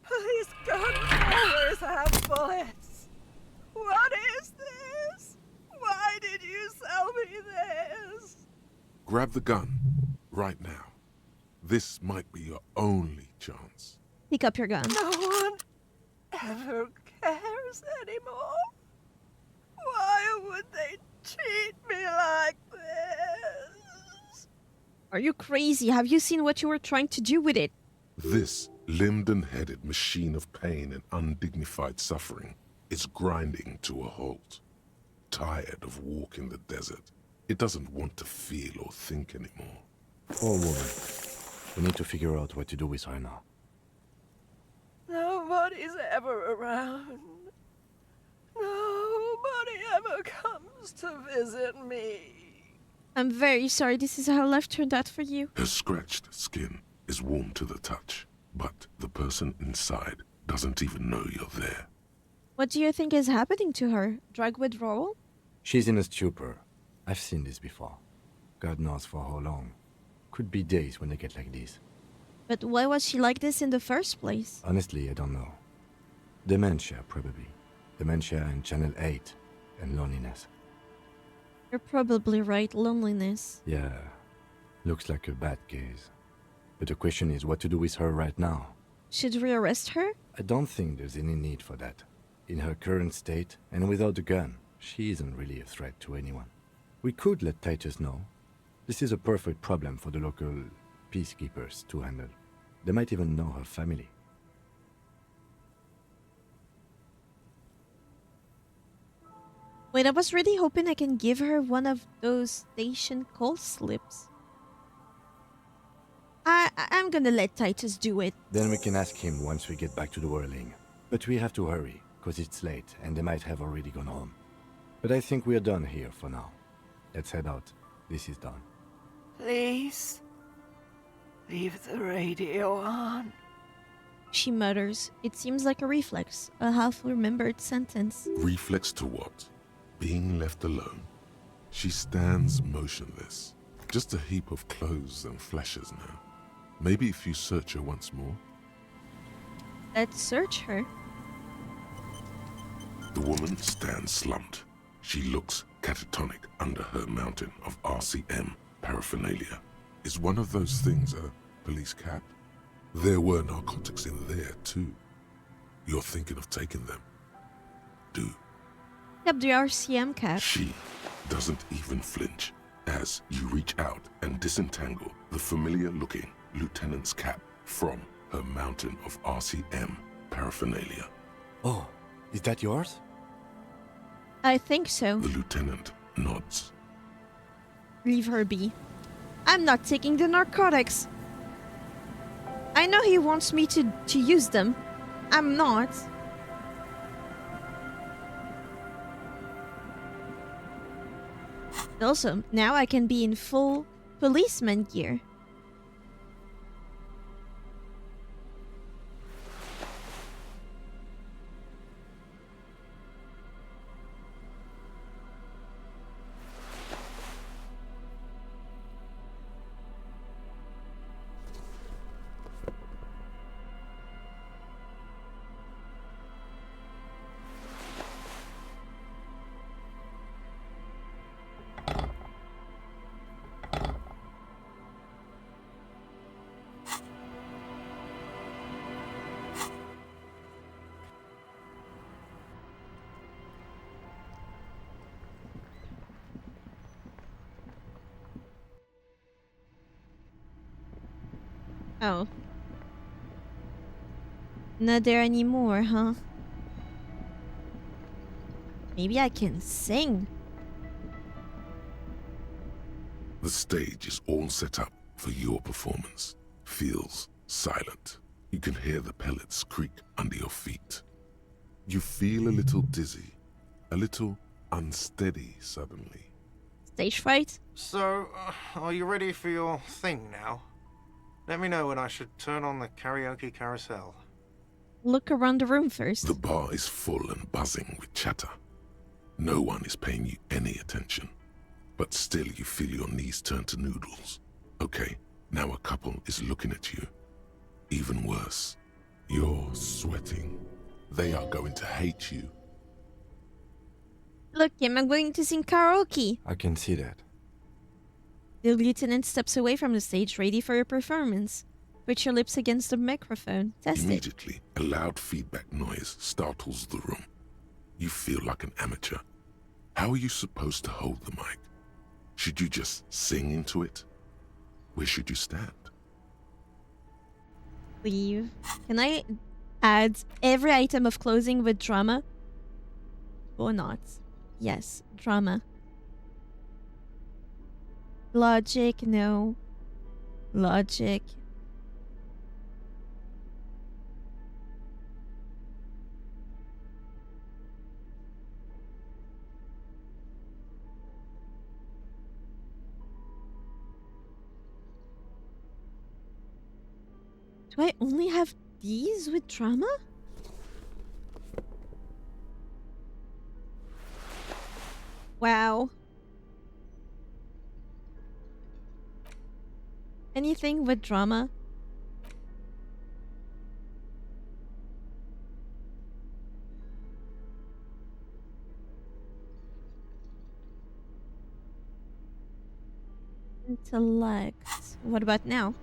Police guns always have bullets. What is this? Why did you sell me this? Grab the gun, right now. This might be your only chance. Pick up your gun. No one ever cares anymore. Why would they treat me like Are you crazy? Have you seen what you were trying to do with it? This limbed and headed machine of pain and undignified suffering is grinding to a halt. Tired of walking the desert, it doesn't want to feel or think anymore. Poor woman. We need to figure out what to do with her now. Nobody's ever around. Nobody ever comes to visit me. I'm very sorry this is how life turned out for you. Her scratched skin is warm to the touch, but the person inside doesn't even know you're there. What do you think is happening to her? Drug withdrawal? She's in a stupor. I've seen this before. God knows for how long. Could be days when they get like this. But why was she like this in the first place? Honestly, I don't know. Dementia, probably. Dementia and Channel 8. And loneliness. You're probably right, loneliness. Yeah. Looks like a bad case. But the question is what to do with her right now. Should we arrest her? I don't think there's any need for that. In her current state, and without the gun, she isn't really a threat to anyone. We could let Titus know. This is a perfect problem for the local peacekeepers to handle. They might even know her family. Wait, I was really hoping I can give her one of those station call slips. I'm gonna let Titus do it. Then we can ask him once we get back to the whirling. But we have to hurry, because it's late and they might have already gone home. But I think we're done here for now. Let's head out. This is done. Please, leave the radio on. She mutters. It seems like a reflex, a half-remembered sentence. Reflex to what? Being left alone. She stands motionless. Just a heap of clothes and fleshes now. Maybe if you search her once more. Let's search her. The woman stands slumped. She looks catatonic under her mountain of RCM paraphernalia. Is one of those things a police cap? There were narcotics in there too. You're thinking of taking them? Do. Yep, the RCM cap. She doesn't even flinch as you reach out and disentangle the familiar-looking lieutenant's cap from her mountain of RCM paraphernalia. Oh, is that yours? I think so. The lieutenant nods. Leave her be. I'm not taking the narcotics. I know he wants me to use them. I'm not. Also, now I can be in full policeman gear. Oh. Not there anymore, huh? Maybe I can sing. The stage is all set up for your performance. Feels silent. You can hear the pellets creak under your feet. You feel a little dizzy, a little unsteady suddenly. Stage fright? So, are you ready for your thing now? Let me know when I should turn on the karaoke carousel. Look around the room first. The bar is full and buzzing with chatter. No one is paying you any attention. But still you feel your knees turn to noodles. Okay, now a couple is looking at you. Even worse, you're sweating. They are going to hate you. Look, Kim, I'm going to sing karaoke. I can see that. The lieutenant steps away from the stage, ready for your performance. Put your lips against the microphone. Test it. Immediately, a loud feedback noise startles the room. You feel like an amateur. How are you supposed to hold the mic? Should you just sing into it? Where should you stand? Leave. Can I add every item of clothing with drama? Or not? Yes, drama. Logic, no. Logic. Do I only have these with drama? Wow. Anything with drama? Intellect. What about now?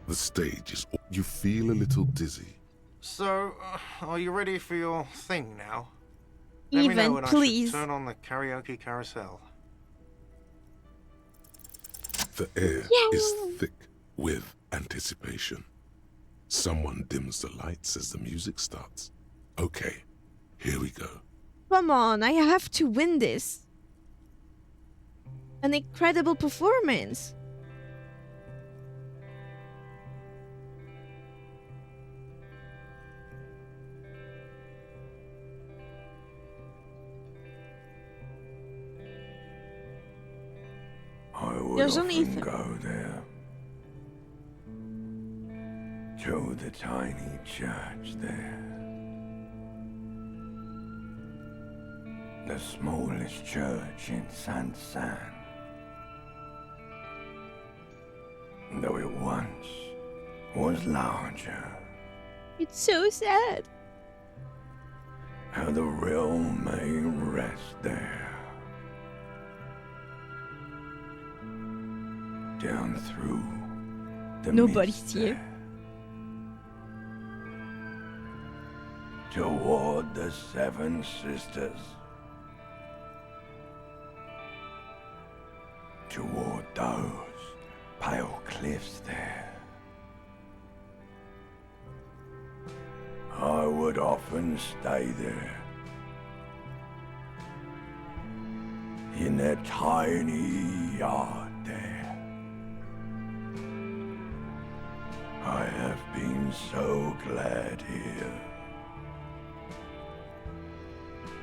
The stage is... You feel a little dizzy. So, are you ready for your thing now? Let me know Even, when please. I should turn on the karaoke carousel. The air is thick with anticipation. Someone dims the lights as the music starts. Okay, here we go. Come on, I have to win this. An incredible performance. I would There's only often go there. To the tiny church there. The smallest church in San. Though it once was larger. It's so sad. How the real may rest there. Down through the Nobody's mist here. there. Toward the Seven Sisters. Toward those pale cliffs there. I would often stay there. In that tiny yard there. I have been so glad here.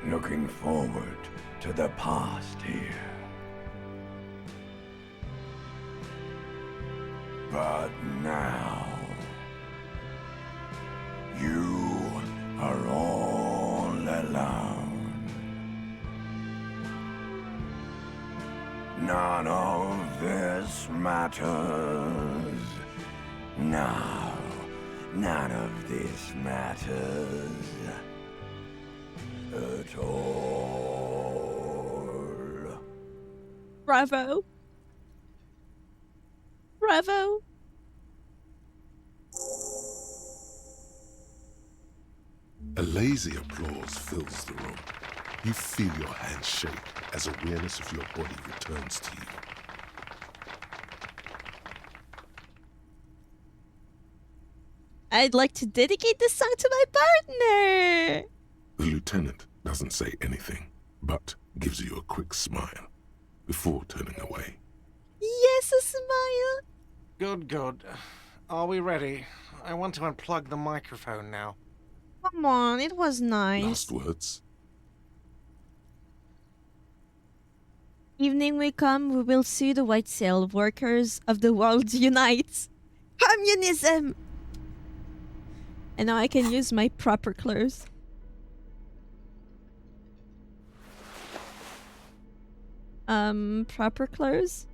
Looking forward to the past here. But now, you are all alone. None of this matters. No, none of this matters at all. Bravo. Bravo. A lazy applause fills the room. You feel your hands shake as awareness of your body returns to you. I'd like to dedicate this song to my partner. The lieutenant doesn't say anything, but gives you a quick smile before turning away. Yes, a smile. Good, good. Are we ready? I want to unplug the microphone now. Come on, it was nice. Last words. Evening will come, we will see the white sail. Workers of the world unite. Communism! And now I can use my proper clothes. Proper clothes?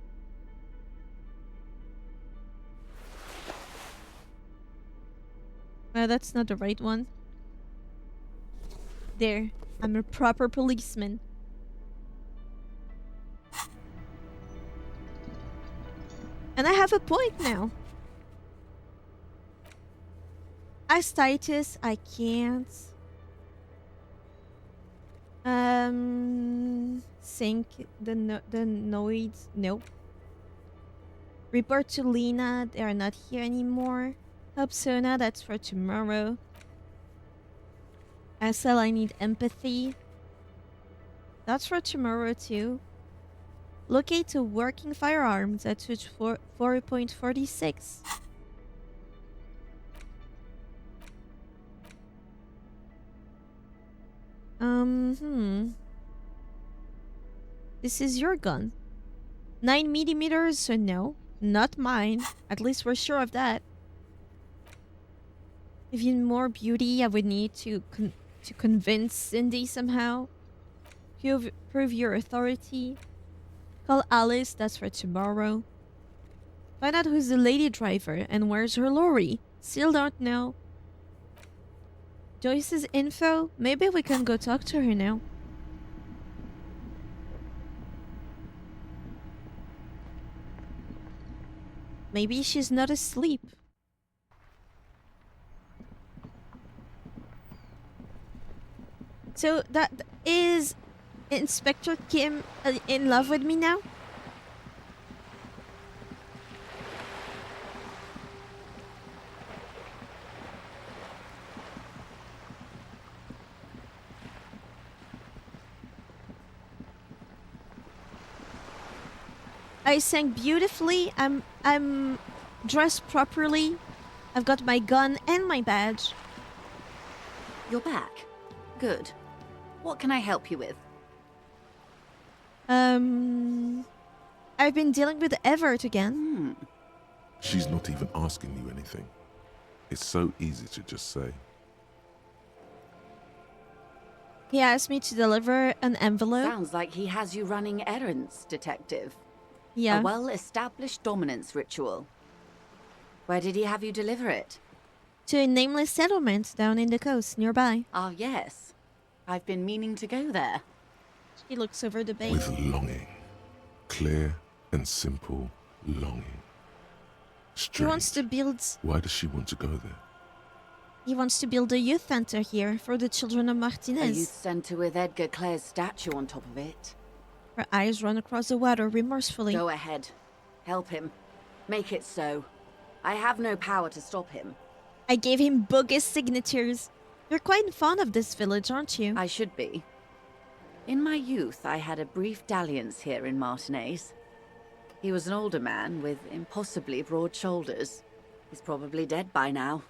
No, that's not the right one. There, I'm a proper policeman. And I have a point now. Astitis, I can't. Sync the noids, nope. Report to Lena. They are not here anymore. Help Sona. That's for tomorrow. Asel, I need empathy. That's for tomorrow too. Locate a working firearm. That's switch 4.46. This is your gun. 9mm, so no. Not mine. At least we're sure of that. Even more beauty, I would need to convince Cindy somehow. Prove your authority. Call Alice, that's for tomorrow. Find out who's the lady driver and where's her lorry. Still don't know. Joyce's info? Maybe we can go talk to her now. Maybe she's not asleep. So that is Inspector Kim in love with me now? I sang beautifully. I'm dressed properly. I've got my gun and my badge. You're back. Good. What can I help you with? I've been dealing with Everett again. She's not even asking you anything. It's so easy to just say. He asked me to deliver an envelope. Sounds like he has you running errands, Detective. Yeah. A well-established dominance ritual. Where did he have you deliver it? To a nameless settlement down in the coast nearby. Ah, yes. I've been meaning to go there. He looks over the bay. With longing. Clear and simple longing. Strange. He wants to build... Why does she want to go there? He wants to build a youth center here for the children of A Martinez. youth center with Edgar Clare's statue on top of it. Her eyes run across the water remorsefully. Go ahead. Help him. Make it so. I have no power to stop him. I gave him bogus signatures. You're quite fond of this village, aren't you? I should be. In my youth, I had a brief dalliance here in Martinaise. He was an older man with impossibly broad shoulders. He's probably dead by now.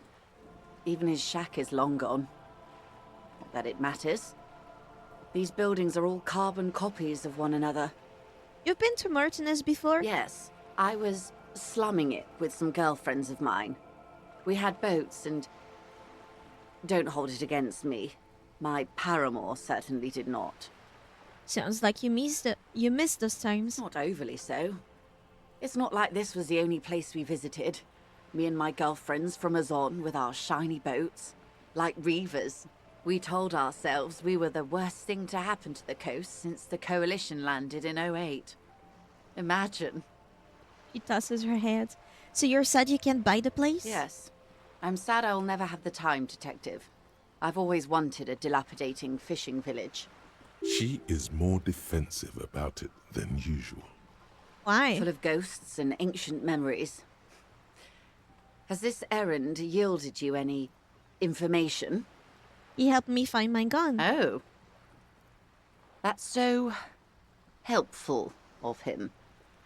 Even his shack is long gone. Not that it matters. These buildings are all carbon copies of one another. You've been to Martinez before? Yes. I was slumming it with some girlfriends of mine. We had boats and... Don't hold it against me. My paramour certainly did not. Sounds like you missed those times. Not overly so. It's not like this was the only place we visited. Me and my girlfriends from Azon with our shiny boats. Like reavers. We told ourselves we were the worst thing to happen to the coast since the Coalition landed in 08. Imagine. She tosses her head. So you're sad you can't buy the place? Yes. I'm sad I'll never have the time, Detective. I've always wanted a dilapidating fishing village. She is more defensive about it than usual. Why? Full of ghosts and ancient memories. Has this errand yielded you any information? He helped me find my gun. Oh. That's so helpful of him.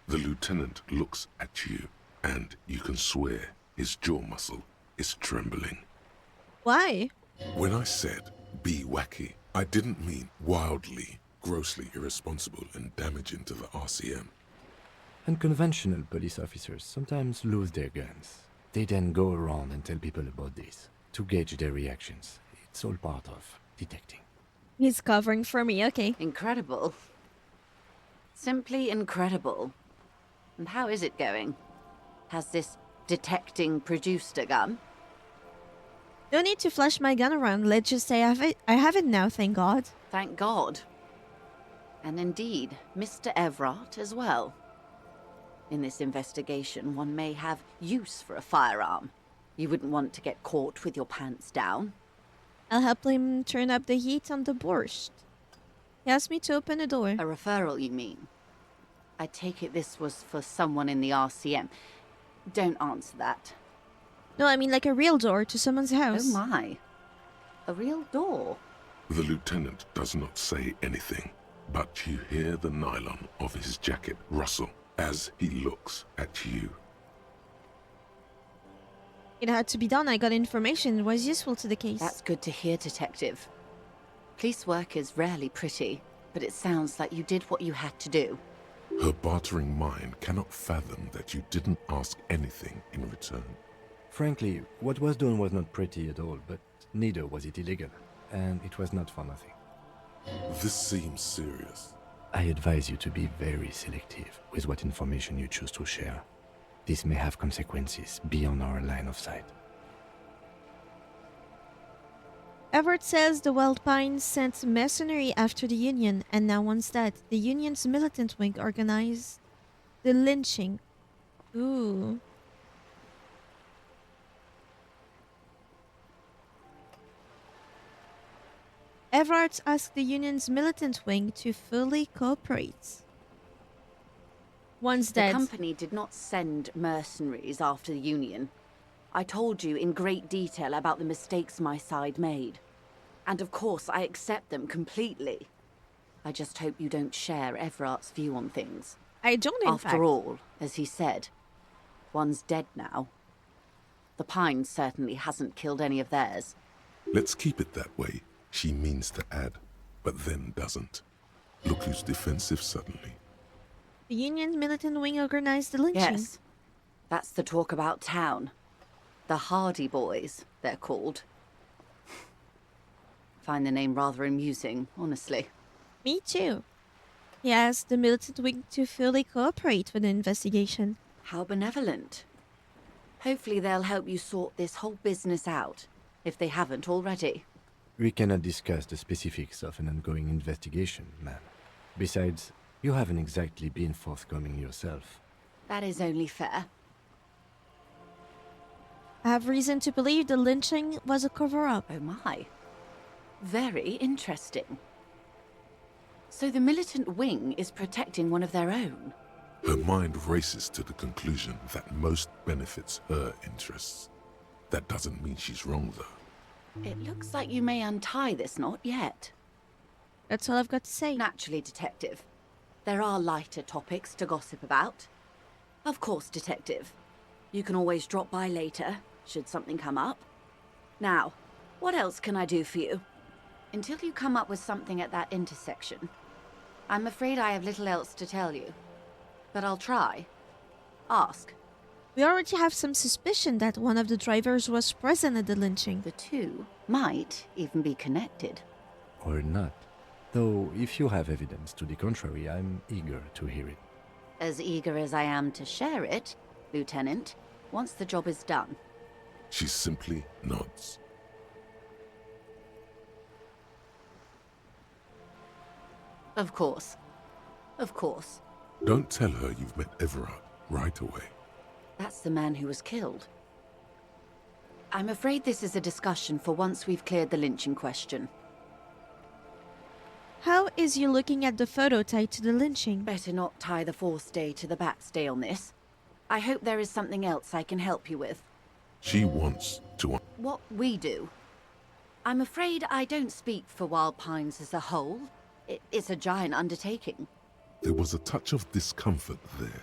The lieutenant looks at you, and you can swear his jaw muscle is trembling. Why? When I said be wacky, I didn't mean wildly, grossly irresponsible and damaging to the RCM. Unconventional police officers sometimes lose their guns. They then go around and tell people about this, to gauge their reactions. It's all part of detecting. He's covering for me, okay. Incredible. Simply incredible. And how is it going? Has this detecting produced a gun? No need to flash my gun around. Let's just say I have it now, thank God. Thank God. And indeed, Mr. Everard as well. In this investigation, one may have use for a firearm. You wouldn't want to get caught with your pants down. I'll help him turn up the heat on the borscht. He asked me to open the door. A referral, you mean? I take it this was for someone in the RCM. Don't answer that. No, I mean like a real door to someone's house. Oh my. A real door? The lieutenant does not say anything, but you hear the nylon of his jacket rustle as he looks at you. It had to be done. I got information. It was useful to the case. That's good to hear, Detective. Police work is rarely pretty, but it sounds like you did what you had to do. Her bartering mind cannot fathom that you didn't ask anything in return. Frankly, what was done was not pretty at all, but neither was it illegal, and it was not for nothing. This seems serious. I advise you to be very selective with what information you choose to share. This may have consequences beyond our line of sight. Everett says the Wild Pines sent mercenary after the Union and now wants that. The Union's militant wing organized the lynching. Ooh. Everett asked the Union's militant wing to fully cooperate. One's dead. The company did not send mercenaries after the Union. I told you in great detail about the mistakes my side made. And of course, I accept them completely. I just hope you don't share Everart's view on things. I don't, in fact. After all, as he said, one's dead now. The Pines certainly hasn't killed any of theirs. Let's keep it that way, she means to add, but then doesn't. Look who's defensive suddenly. The Union's militant wing organized the lynching. Yes, that's the talk about town. The Hardy Boys, they're called. Find the name rather amusing, honestly. Me too. He asked the militant wing to fully cooperate with the investigation. How benevolent. Hopefully they'll help you sort this whole business out, if they haven't already. We cannot discuss the specifics of an ongoing investigation, ma'am. Besides, you haven't exactly been forthcoming yourself. That is only fair. I have reason to believe the lynching was a cover-up. Oh my. Very interesting. So the militant wing is protecting one of their own? Her mind races to the conclusion that most benefits her interests. That doesn't mean she's wrong, though. It looks like you may untie this knot yet. That's all I've got to say. Naturally, Detective. There are lighter topics to gossip about. Of course, Detective. You can always drop by later, should something come up. Now, what else can I do for you? Until you come up with something at that intersection, I'm afraid I have little else to tell you. But I'll try. Ask. We already have some suspicion that one of the drivers was present at the lynching. The two might even be connected. Or not. Though, if you have evidence to the contrary, I'm eager to hear it. As eager as I am to share it, Lieutenant, once the job is done. She simply nods. Of course. Of course. Don't tell her you've met Everard right away. That's the man who was killed. I'm afraid this is a discussion for once we've cleared the lynching question. How is you looking at the photo tied to the lynching? Better not tie the forestay to the backstay on this. I hope there is something else I can help you with. She wants to... What we do. I'm afraid I don't speak for Wild Pines as a whole. It's a giant undertaking. There was a touch of discomfort there.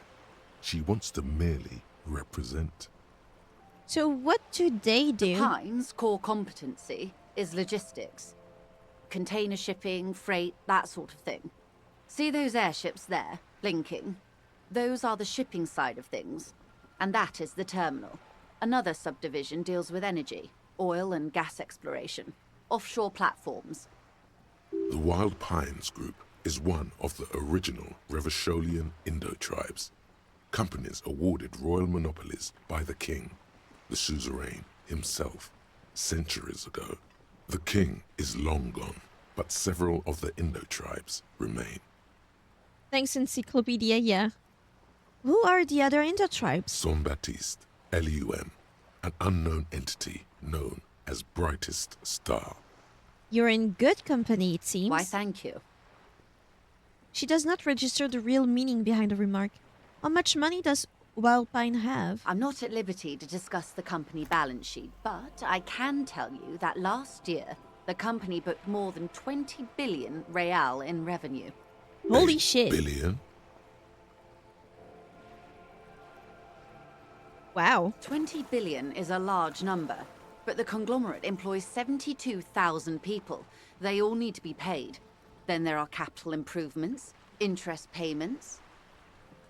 She wants to merely represent. So what do they do? The Pines' core competency is logistics. Container shipping, freight, that sort of thing. See those airships there, blinking? Those are the shipping side of things. And that is the terminal. Another subdivision deals with energy, oil and gas exploration, offshore platforms. The Wild Pines Group is one of the original Revacholian Indo-tribes. Companies awarded royal monopolies by the king, the suzerain himself, centuries ago. The king is long gone, but several of the Indo-tribes remain. Thanks, Encyclopedia, yeah. Who are the other Indo-tribes? Saint-Baptiste, LUM, an unknown entity known as Brightest Star. You're in good company, it seems. Why, thank you. She does not register the real meaning behind the remark. How much money does Wildpine have? I'm not at liberty to discuss the company balance sheet, but I can tell you that last year, the company booked more than 20 billion real in revenue. Holy shit. Billion? Wow. 20 billion is a large number, but the conglomerate employs 72,000 people. They all need to be paid. Then there are capital improvements, interest payments.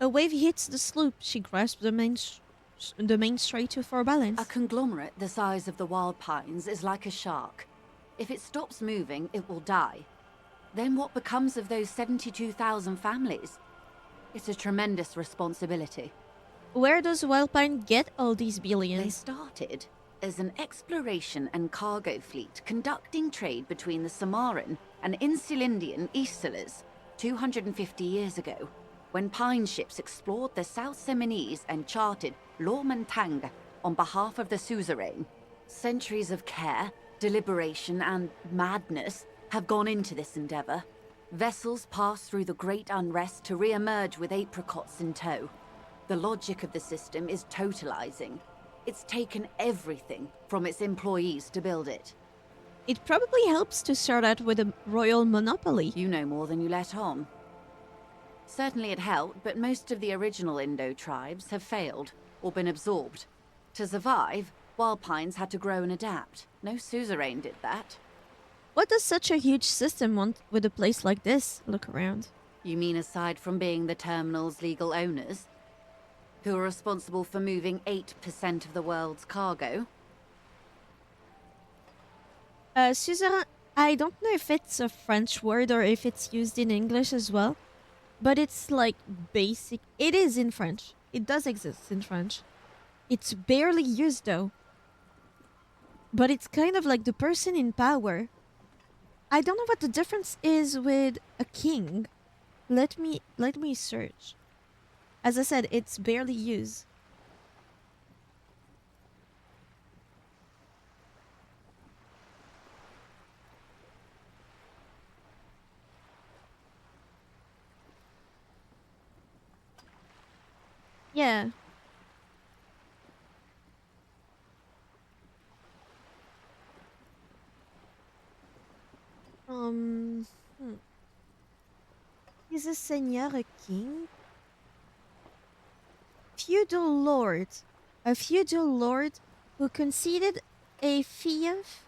A wave hits the sloop. She grasps the mainstay for balance. A conglomerate the size of the Wild Pines is like a shark. If it stops moving, it will die. Then what becomes of those 72,000 families? It's a tremendous responsibility. Where does Wildpine get all these They billions? started as an exploration and cargo fleet conducting trade between the Samaran and Insulindian Isolas 250 years ago, when pine ships explored the South Seminese and charted Lomantang on behalf of the suzerain. Centuries of care, deliberation, and madness have gone into this endeavor. Vessels pass through the great unrest to re-emerge with apricots in tow. The logic of the system is totalizing. It's taken everything from its employees to build it. It probably helps to start out with a royal monopoly. You know more than you let on. Certainly it helped, but most of the original Indo tribes have failed or been absorbed. To survive, Wild Pines had to grow and adapt. No suzerain did that. What does such a huge system want with a place like this? Look around. You mean aside from being the terminal's legal owners, who are responsible for moving 8% of the world's cargo? Suzerain, I don't know if it's a French word or if it's used in English as well, but it's like basic. It is in French. It does exist in French. It's barely used though. But it's kind of like the person in power. I don't know what the difference is with a king. Let me search. As I said, it's barely used. Yeah. Is a seigneur a king? Feudal lord. A feudal lord who conceded a fief.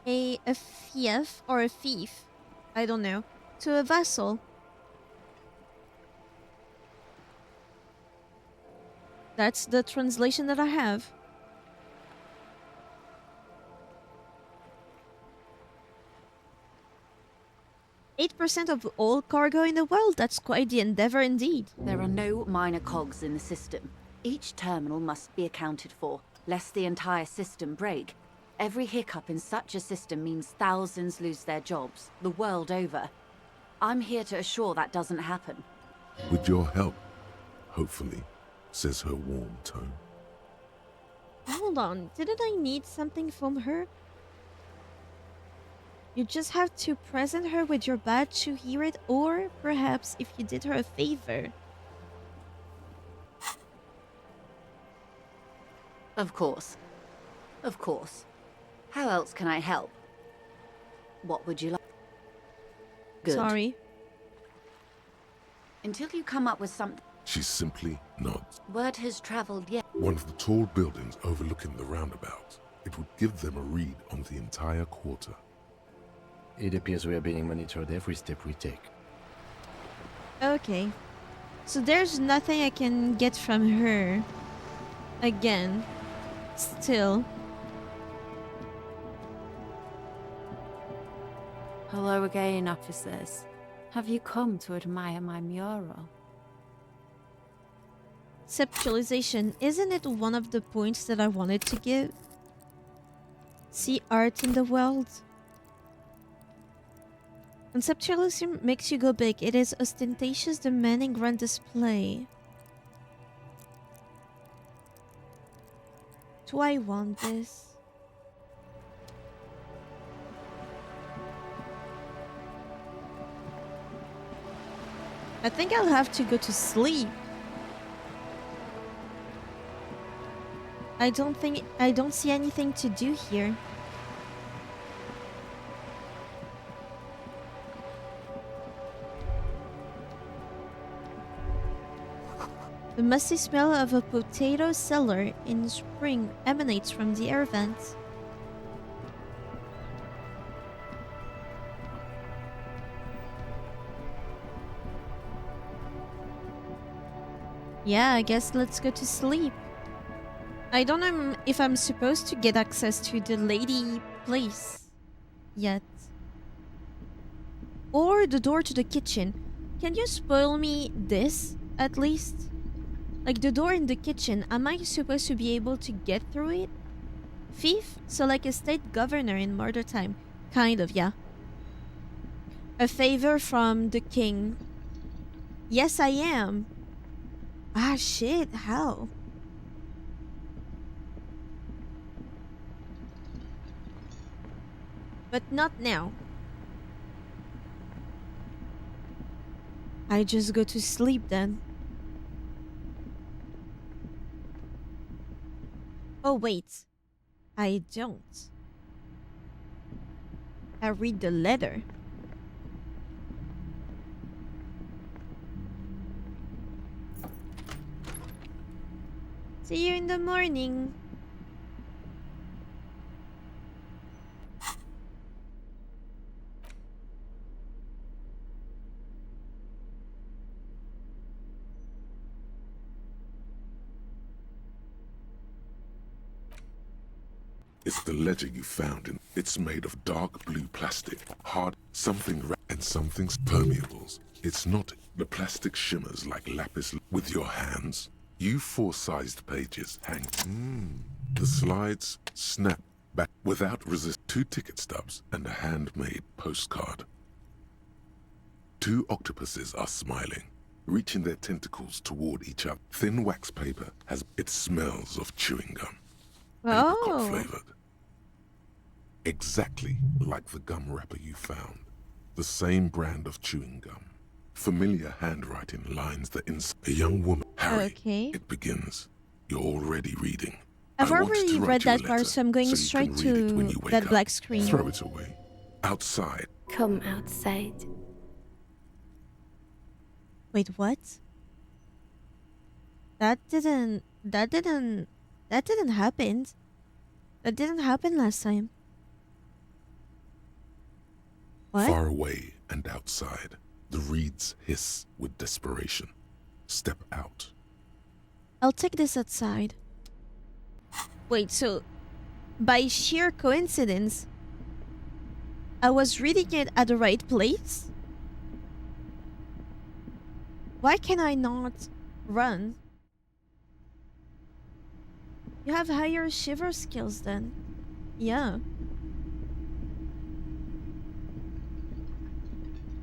A fief or a fief, I don't know, to a vassal. That's the translation that I have. %8 of all cargo in the world. That's quite the endeavor indeed. There are no minor cogs in the system. Each terminal must be accounted for, lest the entire system break. Every hiccup in such a system means thousands lose their jobs, the world over. I'm here to assure that doesn't happen. With your help, hopefully, says her warm tone. Hold on, didn't I need something from her? You just have to present her with your badge to hear it, or perhaps if you did her a favor. Of course. Of course. How else can I help? What would you like? Good. Sorry. Until you come up with something. She simply nods. Word has traveled yet. One of the tall buildings overlooking the roundabout. It would give them a read on the entire quarter. It appears we are being monitored every step we take. Okay. So there's nothing I can get from her. Again. Still. Hello again, officers. Have you come to admire my mural? Conceptualization. Isn't it one of the points that I wanted to give? See art in the world. Conceptualism makes you go big. It is ostentatious, demanding grand display. Do I want this? I think I'll have to go to sleep. I don't see anything to do here. The musty smell of a potato cellar in spring emanates from the air vents. Yeah, I guess let's go to sleep. I don't know if I'm supposed to get access to the lady place yet. Or the door to the kitchen. Can you spoil me this, at least? Like the door in the kitchen, am I supposed to be able to get through it? Fief? So like a state governor in murder time. Kind of, yeah. A favor from the king. Yes, I am. Ah, shit, how? But not now. I just go to sleep then. Oh, wait. I don't. I read the letter. See you in the morning. It's the ledger you found, and it's made of dark blue plastic, hard, and something's permeables. It's not. The plastic shimmers like lapis with your hands. You four-sized pages hang. The slides snap back without resist. 2 ticket stubs and a handmade postcard. 2 octopuses are smiling, reaching their tentacles toward each other. Thin wax paper has. It smells of chewing gum. Apricot flavored. Exactly like the gum wrapper you found. The same brand of chewing gum. Familiar handwriting lines that a young woman. Harry, okay. It begins. You're already reading. I've already read that part, so I'm going straight to that black screen. Throw it away. Outside. Come outside. Wait, what? That didn't happen. That didn't happen last time. What? Far away and outside, the reeds hiss with desperation. Step out. I'll take this outside. Wait, so by sheer coincidence, I was reading it at the right place? Why can I not run? You have higher shiver skills then. Yeah.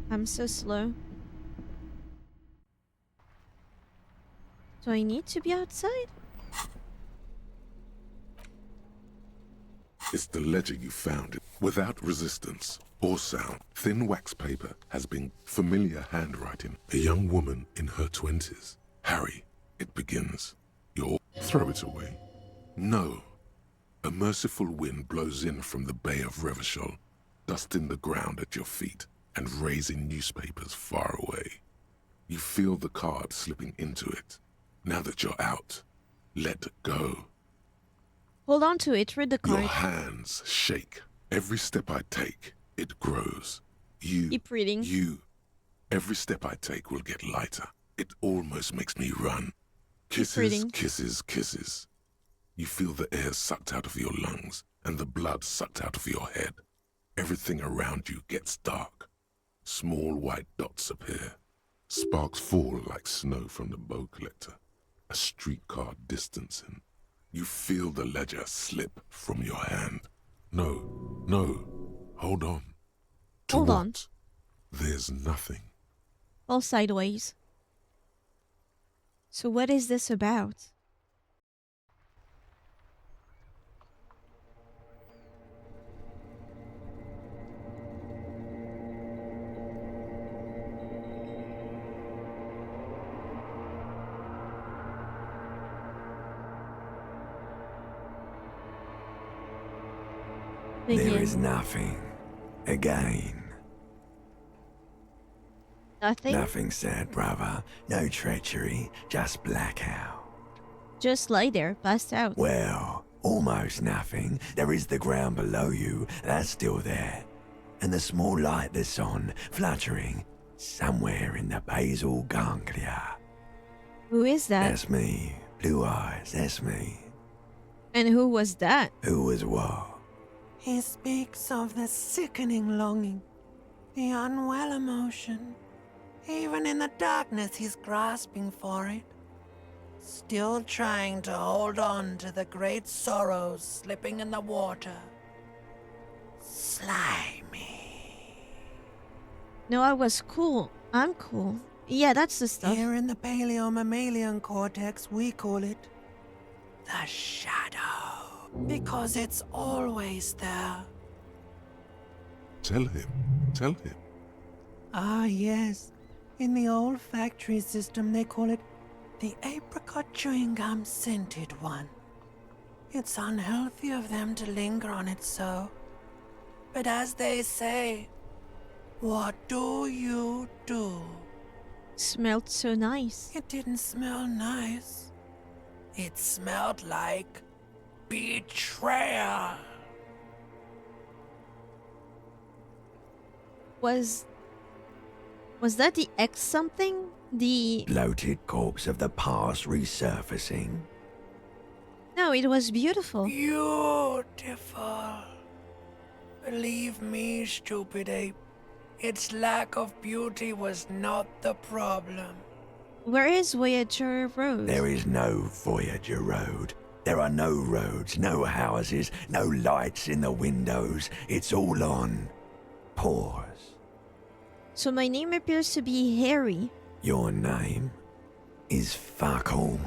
I'm so slow. Do I need to be outside? It's the ledger you found. Without resistance or sound, thin wax paper has been familiar handwriting. A young woman in her 20s. Harry, it begins. Throw it away. No. A merciful wind blows in from the bay of Revachol, dusting the ground at your feet and raising newspapers far away. You feel the card slipping into it. Now that you're out, let go. Hold on to it, read the card. Your hands shake. Every step I take, it grows. Keep reading. Every step I take will get lighter. It almost makes me run. Kisses, reading. kisses, kisses. You feel the air sucked out of your lungs and the blood sucked out of your head. Everything around you gets dark. Small white dots appear. Sparks fall like snow from the bow collector. A streetcar distancing. You feel the ledger slip from your hand. No, hold on. Hold on. There's nothing. All sideways. So what is this about? There is Begin. nothing. Again. Nothing? Nothing sad, brother. No treachery. Just blackout. Just lie there, passed out. Well, almost nothing. There is the ground below you. That's still there. And the small light that's on, fluttering, somewhere in the basal ganglia. Who is that? That's me. Blue eyes, that's me. And who was that? Who was what? He speaks of the sickening longing, the unwell emotion. Even in the darkness, he's grasping for it. Still trying to hold on to the great sorrows slipping in the water. Slimy. No, I was cool. I'm cool. Yeah, that's the stuff. Here in the paleo-mammalian cortex, we call it the shadow. Because it's always there. Tell him. Tell him. Ah, yes. In the olfactory system, they call it the apricot chewing gum scented one. It's unhealthy of them to linger on it so. But as they say, what do you do? Smelled so nice. It didn't smell nice. It smelled like betrayal. Was that the X something? The... Bloated corpse of the past resurfacing. No, it was beautiful. Beautiful. Believe me, stupid ape. Its lack of beauty was not the problem. Where is Voyager Road? There is no Voyager Road. There are no roads, no houses, no lights in the windows. It's all on pause. So my name appears to be Harry. Your name is fuck all.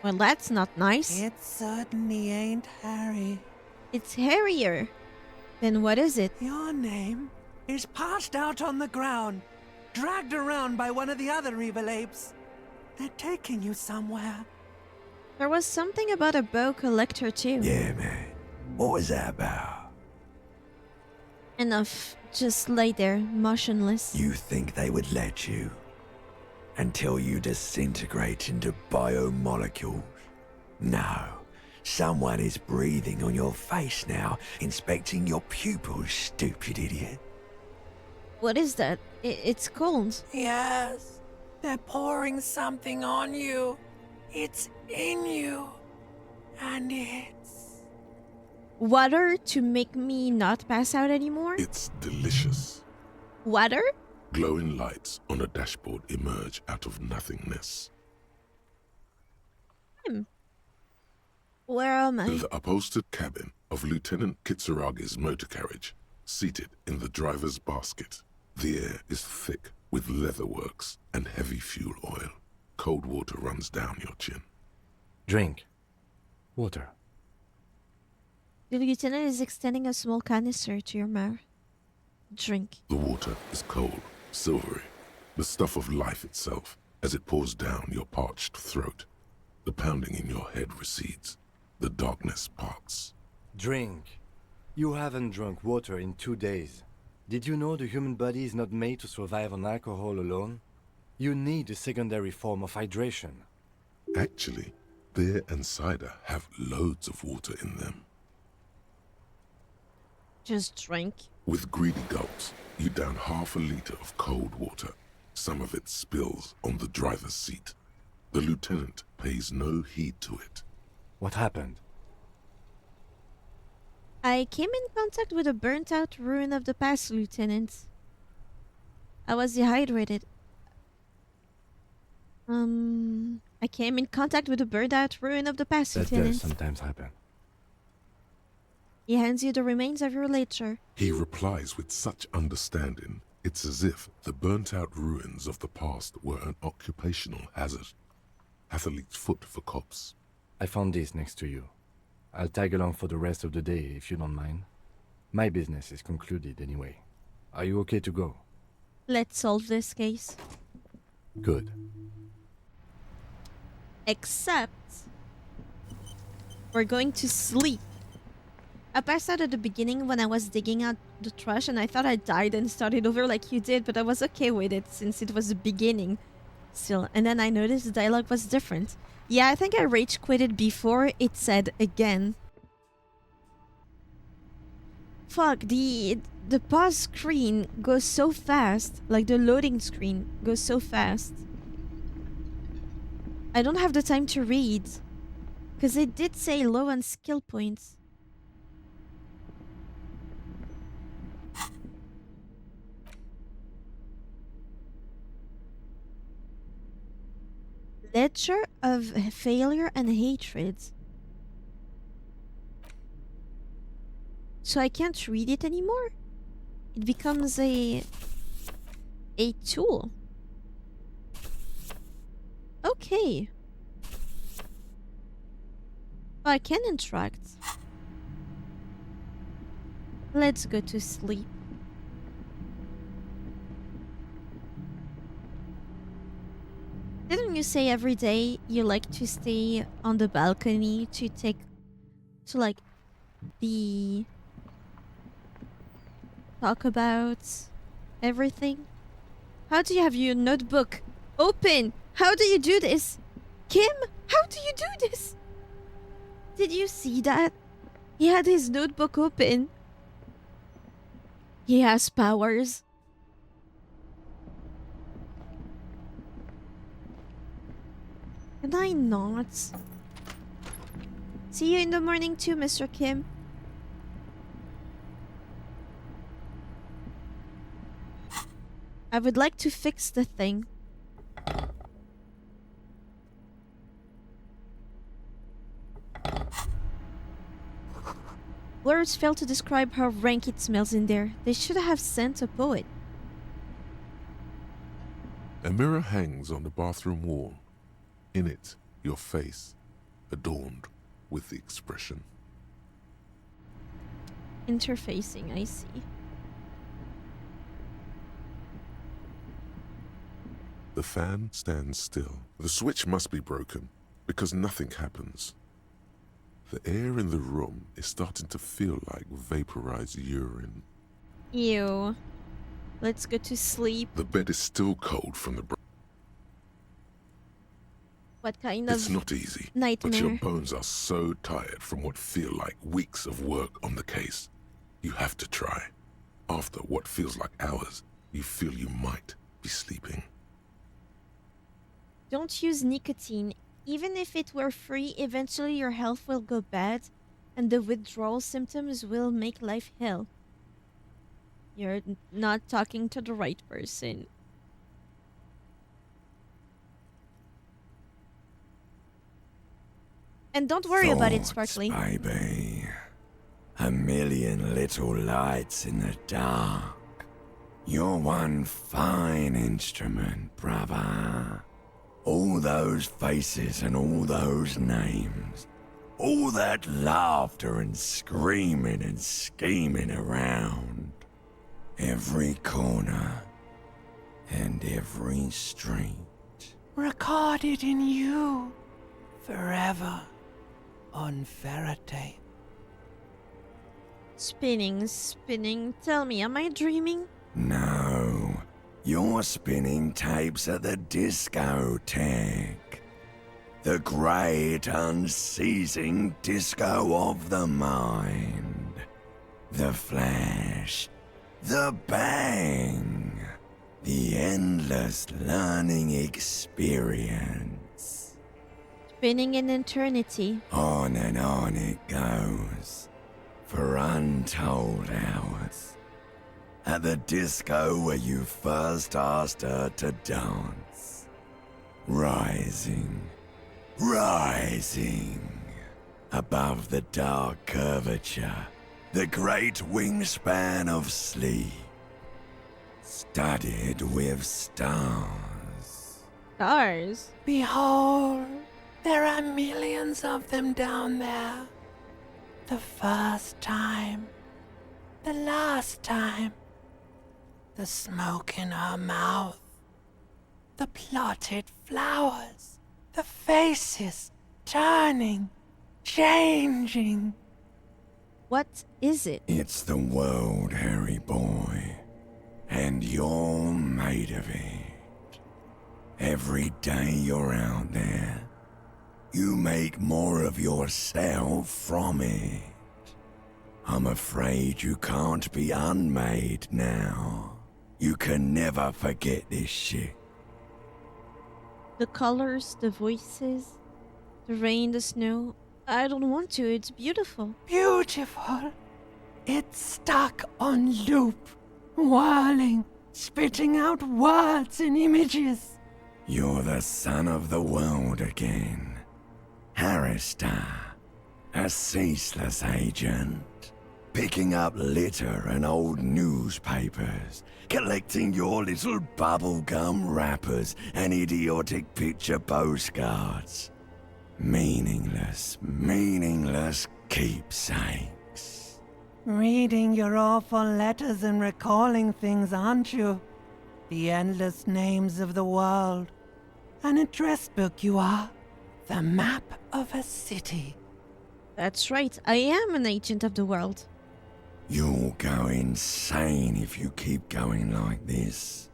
Well, that's not nice. It certainly ain't Harry. It's Harrier. Then what is it? Your name is passed out on the ground, dragged around by one of the other evil apes. They're taking you somewhere. There was something about a bow collector too. Yeah, man. What was that about? Enough. Just lay there, motionless. You think they would let you? Until you disintegrate into biomolecules? No. Someone is breathing on your face now, inspecting your pupils, stupid idiot. What is that? It's cold. Yes, they're pouring something on you. It's in you. And it's... Water to make me not pass out anymore? It's delicious. Water? Glowing lights on a dashboard emerge out of nothingness. Where am I? The upholstered cabin of Lieutenant Kitsuragi's motor carriage, seated in the driver's basket. The air is thick with leatherworks and heavy fuel oil. Cold water runs down your chin. Drink. Water. The lieutenant is extending a small canister to your mouth. Drink. The water is cold, silvery, the stuff of life itself as it pours down your parched throat. The pounding in your head recedes. The darkness parts. Drink. You haven't drunk water in 2 days. Did you know the human body is not made to survive on alcohol alone? You need a secondary form of hydration. Actually, beer and cider have loads of water in them. Just drink. With greedy gulps, you down half a liter of cold water. Some of it spills on the driver's seat. The lieutenant pays no heed to it. What happened? I came in contact with a burnt-out ruin of the past, Lieutenant. I was dehydrated. I came in contact with a burnt-out ruin of the past, That does Lieutenant. sometimes happen. He hands you the remains of your ledger. He replies with such understanding, it's as if the burnt-out ruins of the past were an occupational hazard. Athlete's foot for cops. I found this next to you. I'll tag along for the rest of the day if you don't mind. My business is concluded anyway. Are you okay to go? Let's solve this case. Good. Except... we're going to sleep. I passed out at the beginning when I was digging out the trash, and I thought I died and started over like you did, but I was okay with it since it was the beginning still. And then I noticed the dialogue was different. Yeah, I think I rage quitted before it said again. Fuck, the pause screen goes so fast. Like the loading screen goes so fast. I don't have the time to read. Because it did say low on skill points. Ledger of failure and hatred. So I can't read it anymore? It becomes a tool. Okay. Oh, I can interact. Let's go to sleep. Didn't you say every day you like to stay on the balcony to like be talk about everything? How do you have your notebook open? How do you do this? Kim, how do you do this? Did you see that? He had his notebook open. He has powers. Can I not? See you in the morning too, Mr. Kim. I would like to fix the thing. Words fail to describe how rank it smells in there. They should have sent a poet. A mirror hangs on the bathroom wall. In it, your face, adorned with the expression. Interfacing, I see. The fan stands still. The switch must be broken, because nothing happens. The air in the room is starting to feel like vaporized urine. Ew. Let's go to sleep. The bed is still cold from the... What kind of It's not easy, nightmare? but your bones are so tired from what feel like weeks of work on the case. You have to try. After what feels like hours, you feel you might be sleeping. Don't use nicotine. Even if it were free, eventually your health will go bad and the withdrawal symptoms will make life hell. You're not talking to the right person. And don't worry about it, Sparkly. Baby. A million little lights in the dark. You're one fine instrument, brother. All those faces and all those names. All that laughter and screaming and scheming around. Every corner and every street. Recorded in you forever on Faraday. Spinning, spinning. Tell me, am I dreaming? No, you're spinning tapes at the discotheque. The great unceasing disco of the mind. The flash. The bang. The endless learning experience. Spinning in eternity. On and on it goes. For untold hours. At the disco where you first asked her to dance. Rising. Rising. Above the dark curvature. The great wingspan of sleep. Studded with stars. Stars? Behold, there are millions of them down there. The first time. The last time. The smoke in her mouth. The plotted flowers. The faces turning, changing. What is it? It's the world, Harry boy. And you're made of it. Every day you're out there, you make more of yourself from it. I'm afraid you can't be unmade now. You can never forget this shit. The colors, the voices, the rain, the snow. I don't want to, it's beautiful. Beautiful. It's stuck on loop, whirling, spitting out words and images. You're the son of the world again. Harrister, a ceaseless agent. Picking up litter and old newspapers, collecting your little bubblegum wrappers and idiotic picture postcards. Meaningless keepsakes. Reading your awful letters and recalling things, aren't you? The endless names of the world. An address book you are. The map of a city. That's right, I am an agent of the world. You'll go insane if you keep going like this.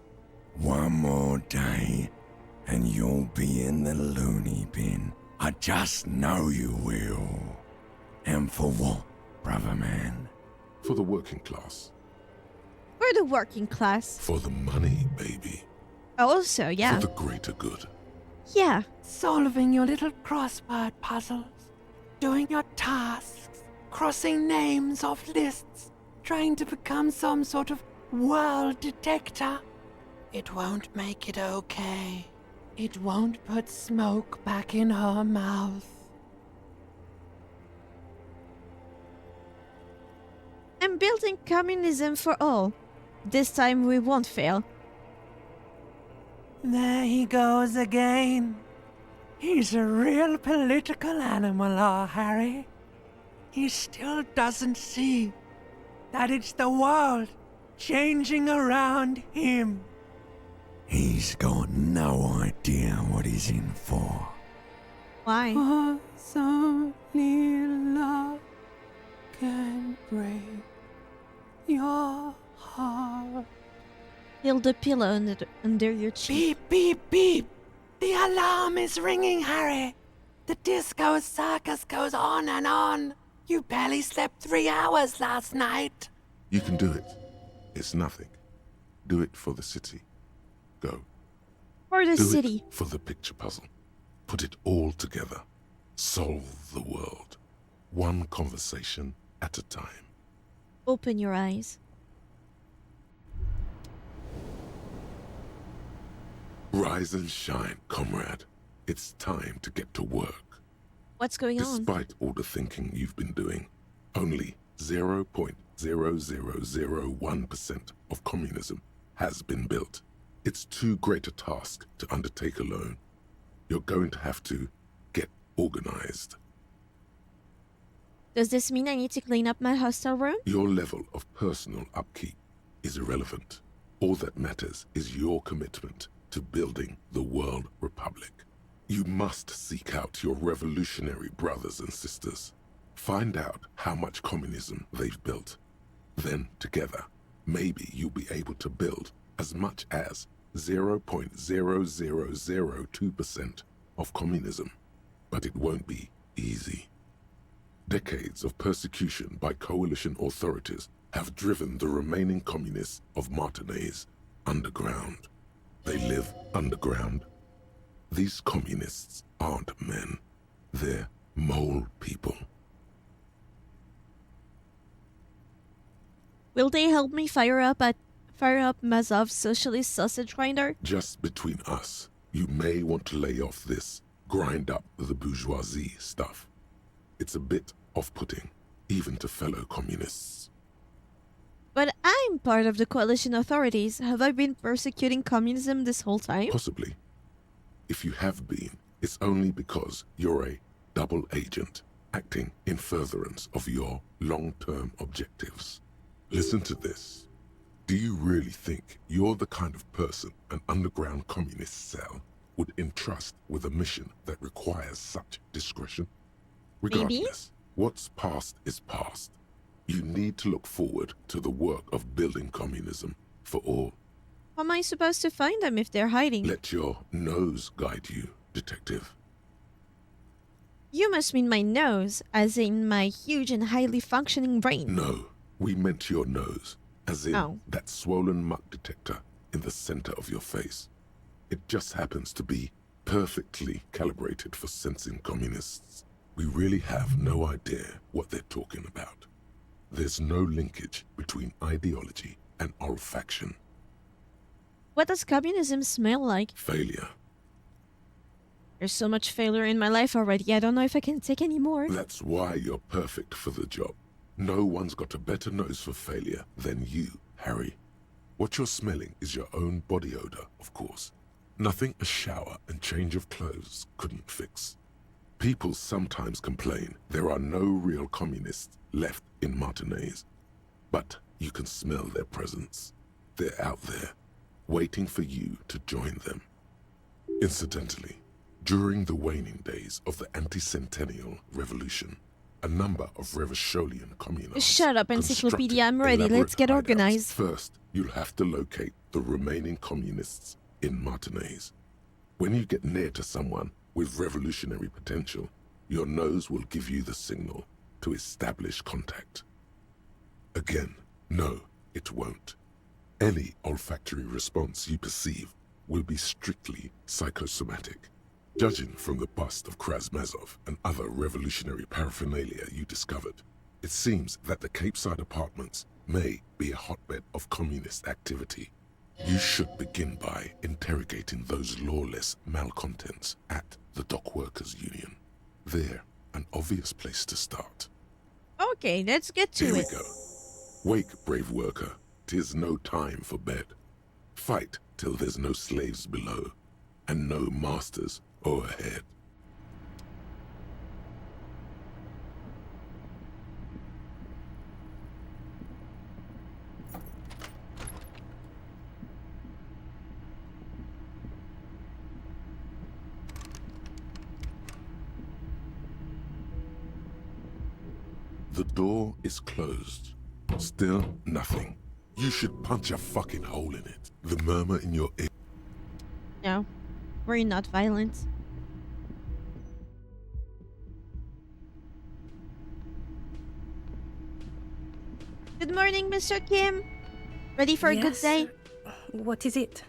One more day, and you'll be in the loony bin. I just know you will. And for what, brother man? For the working class. For the working class. For the money, baby. Also, yeah. For the greater good. Yeah. Solving your little crossword puzzles. Doing your tasks. Crossing names off lists. Trying to become some sort of world detector. It won't make it okay. It won't put smoke back in her mouth. I'm building communism for all. This time we won't fail. There he goes again. He's a real political animal, our Harry. He still doesn't see that it's the world changing around him. He's got no idea what he's in for. Why? Cause only love can break your heart. Feel the pillow under your cheek. Beep, beep, beep. The alarm is ringing, Harry. The disco circus goes on and on. You barely slept 3 hours last night. You can do it. It's nothing. Do it for the city. Go. For the Do city. it for the picture puzzle. Put it all together. Solve the world. One conversation at a time. Open your eyes. Rise and shine, comrade. It's time to get to work. What's going on? Despite all the thinking you've been doing, only 0.0001% of communism has been built. It's too great a task to undertake alone. You're going to have to get organized. Does this mean I need to clean up my hostel room? Your level of personal upkeep is irrelevant. All that matters is your commitment to building the World Republic. You must seek out your revolutionary brothers and sisters. Find out how much communism they've built. Then, together, maybe you'll be able to build as much as 0.0002% of communism. But it won't be easy. Decades of persecution by coalition authorities have driven the remaining communists of MARTINAISE underground. They live underground. These communists aren't men. They're mole people. Will they help me fire up Mazov's socialist sausage grinder? Just between us, you may want to lay off this grind up the bourgeoisie stuff. It's a bit off-putting, even to fellow communists. But I'm part of the coalition authorities. Have I been persecuting communism this whole time? Possibly. If you have been, it's only because you're a double agent acting in furtherance of your long-term objectives. Listen to this. Do you really think you're the kind of person an underground communist cell would entrust with a mission that requires such discretion? Regardless, what's past is past. You need to look forward to the work of building communism for all. How am I supposed to find them if they're hiding? Let your nose guide you, detective. You must mean my nose, as in my huge and highly functioning brain. No, we meant your nose, as in Oh. that swollen muck detector in the center of your face. It just happens to be perfectly calibrated for sensing communists. We really have no idea what they're talking about. There's no linkage between ideology and olfaction. What does communism smell like? Failure. There's so much failure in my life already, I don't know if I can take any more. That's why you're perfect for the job. No one's got a better nose for failure than you, Harry. What you're smelling is your own body odor, of course. Nothing a shower and change of clothes couldn't fix. People sometimes complain there are no real communists left in Martinaise. But you can smell their presence. They're out there, waiting for you to join them. Incidentally, during the waning days of the anti-centennial revolution, a number of Revacholian communards Shut up, encyclopedia, I'm ready, elaborate let's get hideouts. organized. First, you'll have to locate the remaining communists in Martinaise. When you get near to someone with revolutionary potential, your nose will give you the signal to establish contact. Again, no, it won't. Any olfactory response you perceive will be strictly psychosomatic. Judging from the bust of Krasmazov and other revolutionary paraphernalia you discovered, it seems that the Cape Side apartments may be a hotbed of communist activity. You should begin by interrogating those lawless malcontents at the Dock Workers Union. They're an obvious place to start. Okay, let's get to Here it. we go. Wake, brave worker. 'Tis no time for bed. Fight till there's no slaves below, and no masters overhead. The door is closed. Still nothing. You should punch a fucking hole in it. The murmur in your ear. No, we're not violent. Good morning, Mr. Kim. Ready for a good Yes? day? What is it?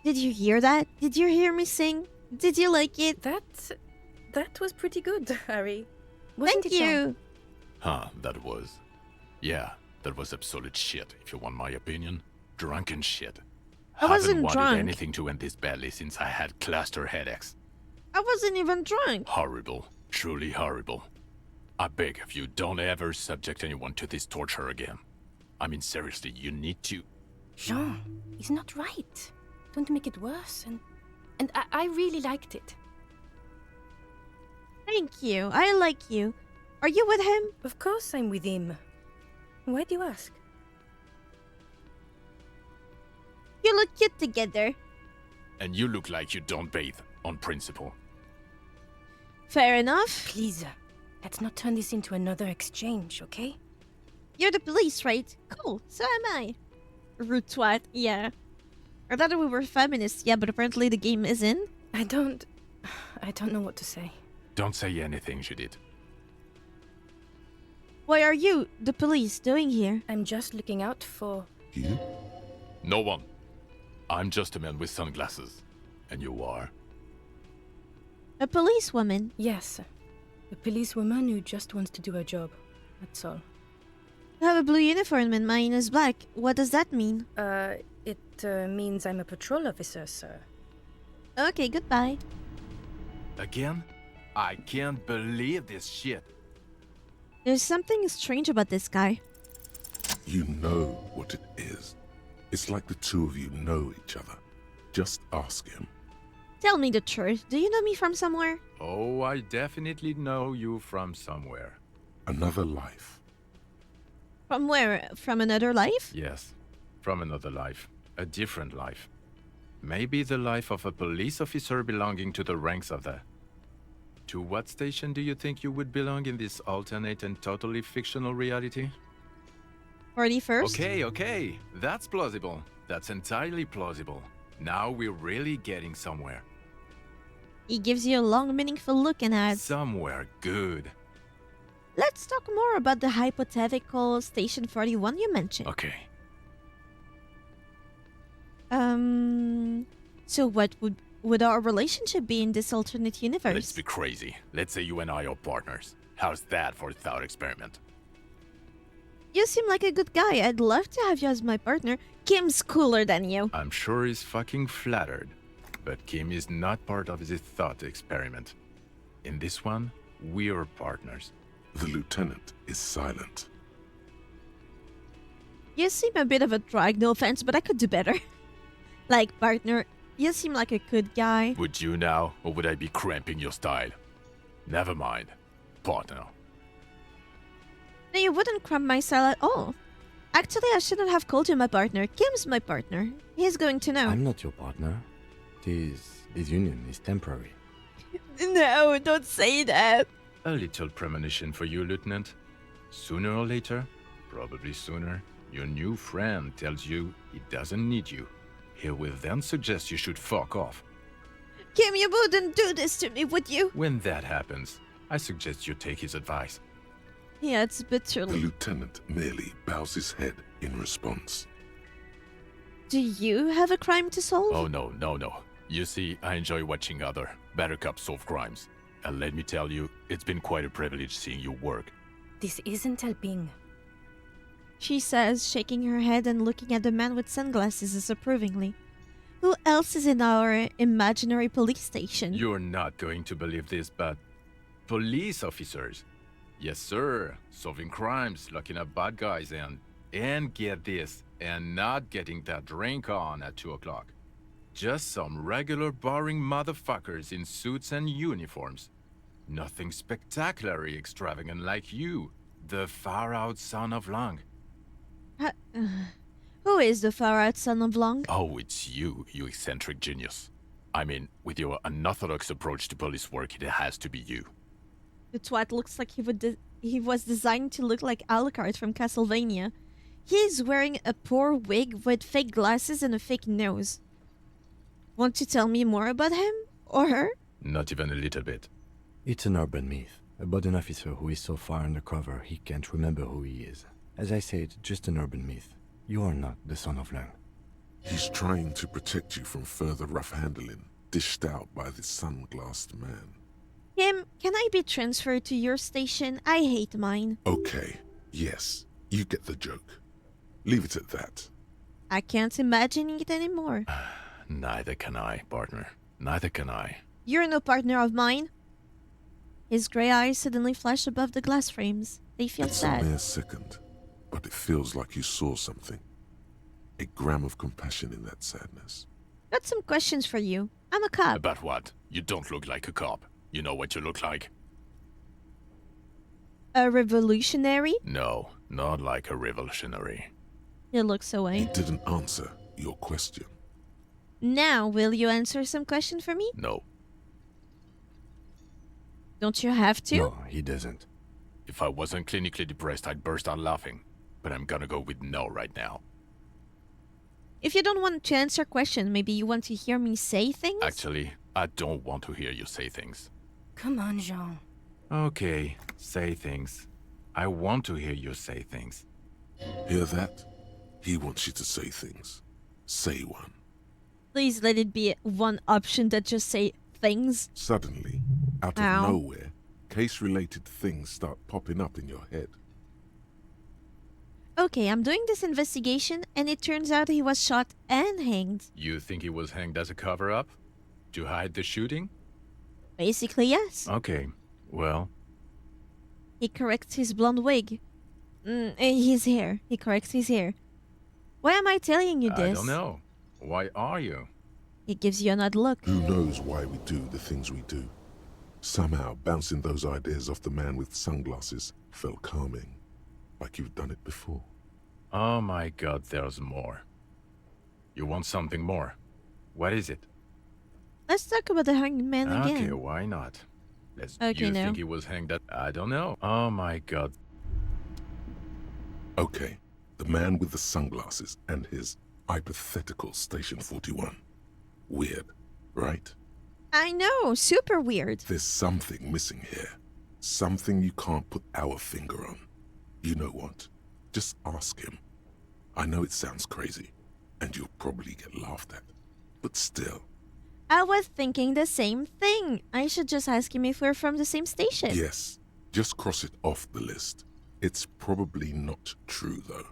Did you hear that? Did you hear me sing? Did you like it? That was pretty good, Harry. Wasn't Thank it, John? you. Huh, that was. Yeah, that was absolute shit, if you want my opinion. Drunken shit. I wasn't Haven't wanted drunk. anything to end this badly since I had cluster headaches. I wasn't even drunk. Horrible. Truly horrible. I beg of you, don't ever subject anyone to this torture again. I mean, seriously, you need to... Jean, he's not right. Don't make it worse. And I really liked it. Thank you. I like you. Are you with him? Of course I'm with him. Why do you ask? You look cute together. And you look like you don't bathe, on principle. Fair enough. Please, let's not turn this into another exchange, okay? You're the police, right? Cool. So am I. Rude twat. Yeah. I thought we were feminists. Yeah, but apparently the game is in. I don't know what to say. Don't say anything, Judith. What are you, the police, doing here? I'm just looking out for... You? No one. I'm just a man with sunglasses. And you are? A policewoman. Yes. A policewoman who just wants to do her job. That's all. I have a blue uniform and mine is black. What does that mean? It means I'm a patrol officer, sir. Okay, goodbye. Again? I can't believe this shit. There's something strange about this guy. You know what it is. It's like the two of you know each other. Just ask him. Tell me the truth. Do you know me from somewhere? Oh, I definitely know you from somewhere. Another life. From where? From another life? Yes, from another life. A different life. Maybe the life of a police officer belonging to the ranks of the... To what station do you think you would belong in this alternate and totally fictional reality? 41st? Okay. That's plausible. That's entirely plausible. Now we're really getting somewhere. He gives you a long, meaningful look and adds, Somewhere good. let's talk more about the hypothetical Station 41 you mentioned. Okay. So what would our relationship be in this alternate universe? Let's be crazy. Let's say you and I are partners. How's that for a thought experiment? You seem like a good guy. I'd love to have you as my partner. Kim's cooler than you. I'm sure he's fucking flattered. But Kim is not part of this thought experiment. In this one, we're partners. The lieutenant is silent. You seem a bit of a drag, no offense, but I could do better. Like, partner, you seem like a good guy. Would you now, or would I be cramping your style? Never mind. Partner. No, you wouldn't cramp my style at all. Actually, I shouldn't have called you my partner. Kim's my partner. He's going to know. I'm not your partner. This union is temporary. No, don't say that. A little premonition for you, Lieutenant. Sooner or later, probably sooner, your new friend tells you he doesn't need you. He will then suggest you should fuck off. Kim, you wouldn't do this to me, would you? When that happens, I suggest you take his advice. Yeah, it's bitterly. The lieutenant merely bows his head in response. Do you have a crime to solve? Oh, no. You see, I enjoy watching other better cops solve crimes. And let me tell you, it's been quite a privilege seeing you work. This isn't helping. She says, shaking her head and looking at the man with sunglasses disapprovingly. Who else is in our imaginary police station? You're not going to believe this, but police officers. Yes, sir. Solving crimes, locking up bad guys, and get this, and not getting that drink on at 2 o'clock. Just some regular boring motherfuckers in suits and uniforms. Nothing spectacularly extravagant like you, the far-out son of Lang. Who is the far-out son of Long? Oh, it's you eccentric genius. I mean, with your unorthodox approach to police work, it has to be you. The twat looks like he was designed to look like Alucard from Castlevania. He's wearing a poor wig with fake glasses and a fake nose. Want to tell me more about him? Or her? Not even a little bit. It's an urban myth about an officer who is so far undercover he can't remember who he is. As I said, just an urban myth. You are not the son of Lang. He's trying to protect you from further rough handling, dished out by this sunglassed man. Kim, can I be transferred to your station? I hate mine. Okay, yes, you get the joke. Leave it at that. I can't imagine it anymore. Neither can I, partner. Neither can I. You're no partner of mine. His grey eyes suddenly flash above the glass frames. They feel It's sad. a mere second, but it feels like you saw something. A gram of compassion in that sadness. Got some questions for you. I'm a cop. About what? You don't look like a cop. You know what you look like? A revolutionary? No, not like a revolutionary. He looks away. He didn't answer your question. Now, will you answer some question for me? No. Don't you have to? No, he doesn't. If I wasn't clinically depressed, I'd burst out laughing. But I'm gonna go with no right now. If you don't want to answer question, maybe you want to hear me say things? Actually, I don't want to hear you say things. Come on, Jean. Okay, say things. I want to hear you say things. Hear that? He wants you to say things. Say one. Please let it be one option that just say things. Suddenly, out of Ow. nowhere, case-related things start popping up in your head. Okay, I'm doing this investigation and it turns out he was shot and hanged. You think he was hanged as a cover-up? To hide the shooting? Basically, yes. Okay, well... He corrects his blonde wig. His hair. He corrects his hair. Why am I telling you this? I don't know. Why are you? He gives you an odd look. Who knows why we do the things we do? Somehow, bouncing those ideas off the man with sunglasses felt calming. Like you've done it before. Oh my god, there's more. You want something more? What is it? Let's talk about the hanged man again. Okay, why not? Let's Okay, you no. think he was hanged at I don't know. Oh my god. Okay, the man with the sunglasses and his hypothetical Station 41. Weird, right? I know, super weird. There's something missing here. Something you can't put our finger on. You know what? Just ask him. I know it sounds crazy, and you'll probably get laughed at. But still. I was thinking the same thing. I should just ask him if we're from the same station. Yes, just cross it off the list. It's probably not true, though.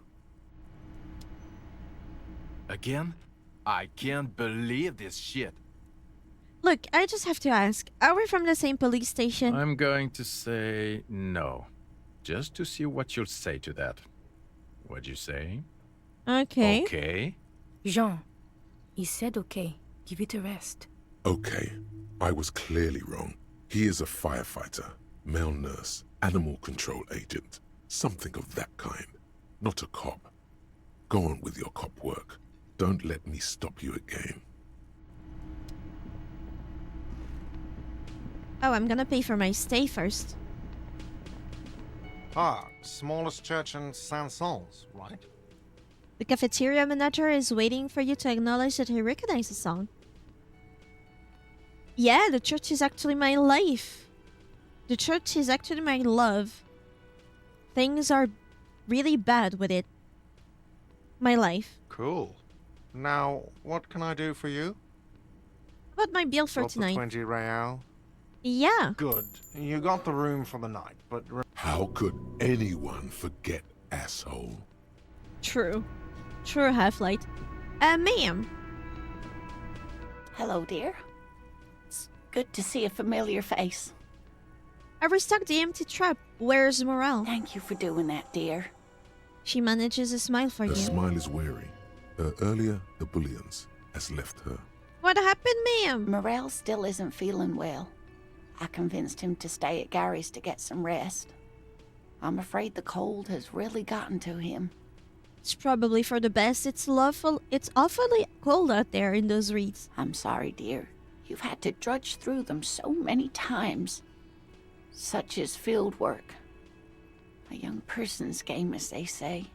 Again? I can't believe this shit. Look, I just have to ask. Are we from the same police station? I'm going to say no. Just to see what you'll say to that. What'd you say? Okay. Okay. Jean, he said okay. Give it a rest. Okay, I was clearly wrong. He is a firefighter, male nurse, animal control agent, something of that kind. Not a cop. Go on with your cop work. Don't let me stop you again. Oh, I'm gonna pay for my stay first. Ah, smallest church in Saint-Saëns, right? The cafeteria manager is waiting for you to acknowledge that he recognized the song. Yeah, the church is actually my life. The church is actually my love. Things are really bad with it. My life. Cool. Now, what can I do for you? How about my bill for Got the tonight? 20 real? Yeah. Good. You got the room for the night, but... How could anyone forget, asshole? True. True, Half-Light. Ma'am. Hello, dear. It's good to see a familiar face. I restocked the empty trap. Where's Morale? Thank you for doing that, dear. She manages a smile for Her you. smile is wary. Her earlier ebullience has left her. What happened, ma'am? Morel still isn't feeling well. I convinced him to stay at Gary's to get some rest. I'm afraid the cold has really gotten to him. It's probably for the best. It's awfully cold out there in those reeds. I'm sorry, dear. You've had to drudge through them so many times. Such is field work. A young person's game, as they say.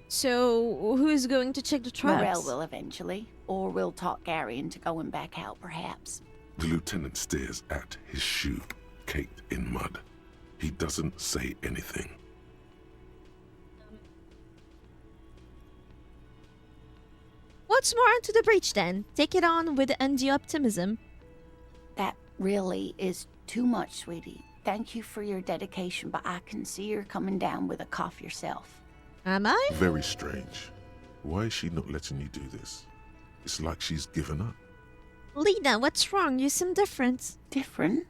So, who's going to check the traps? Morel will eventually, or we'll talk Gary into going back out, perhaps. The lieutenant stares at his shoe, caked in mud. He doesn't say anything. What's more onto the breach then? Take it on with undue optimism. That really is too much, sweetie. Thank you for your dedication, but I can see you're coming down with a cough yourself. Am I? Very strange. Why is she not letting you do this? It's like she's given up. Lena, what's wrong? You seem different. Different?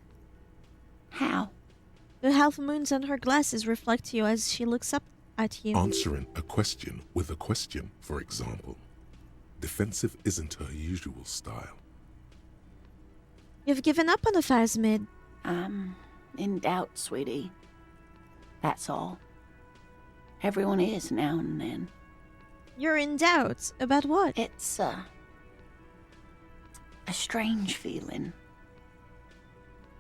How? The half moons on her glasses reflect you as she looks up at you. Answering a question with a question, for example. Defensive isn't her usual style. You've given up on the phasmid. I'm in doubt, sweetie. That's all. Everyone is now and then. You're in doubt. About what? It's, a strange feeling.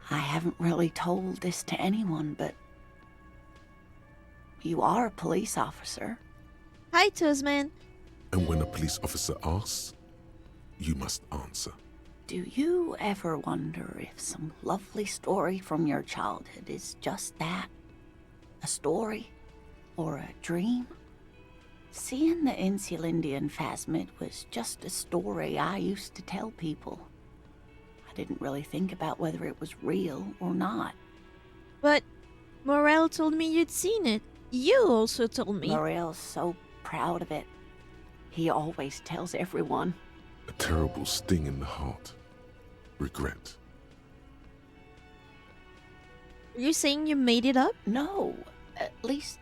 I haven't really told this to anyone, but you are a police officer. Hi, Toesman. And when a police officer asks, you must answer. Do you ever wonder if some lovely story from your childhood is just that? A story? Or a dream? Seeing the Insulindian phasmid was just a story I used to tell people. I didn't really think about whether it was real or not. But Morel told me you'd seen it. You also told me. Morel's so proud of it. He always tells everyone. A terrible sting in the heart. Regret. Are you saying you made it up? No, at least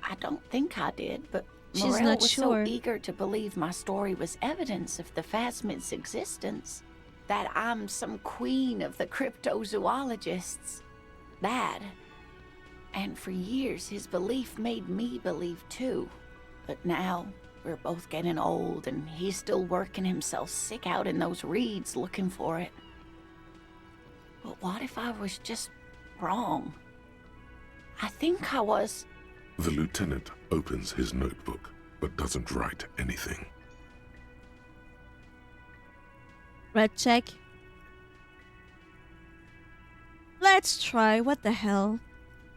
I don't think I did, but She's Morel not was sure. so eager to believe my story was evidence of the phasmid's existence, that I'm some queen of the cryptozoologists. That. And for years, his belief made me believe too. But now, we're both getting old, and he's still working himself sick out in those reeds looking for it. But what if I was just wrong? I think I was. The lieutenant opens his notebook, but doesn't write anything. Red check. Let's try. What the hell?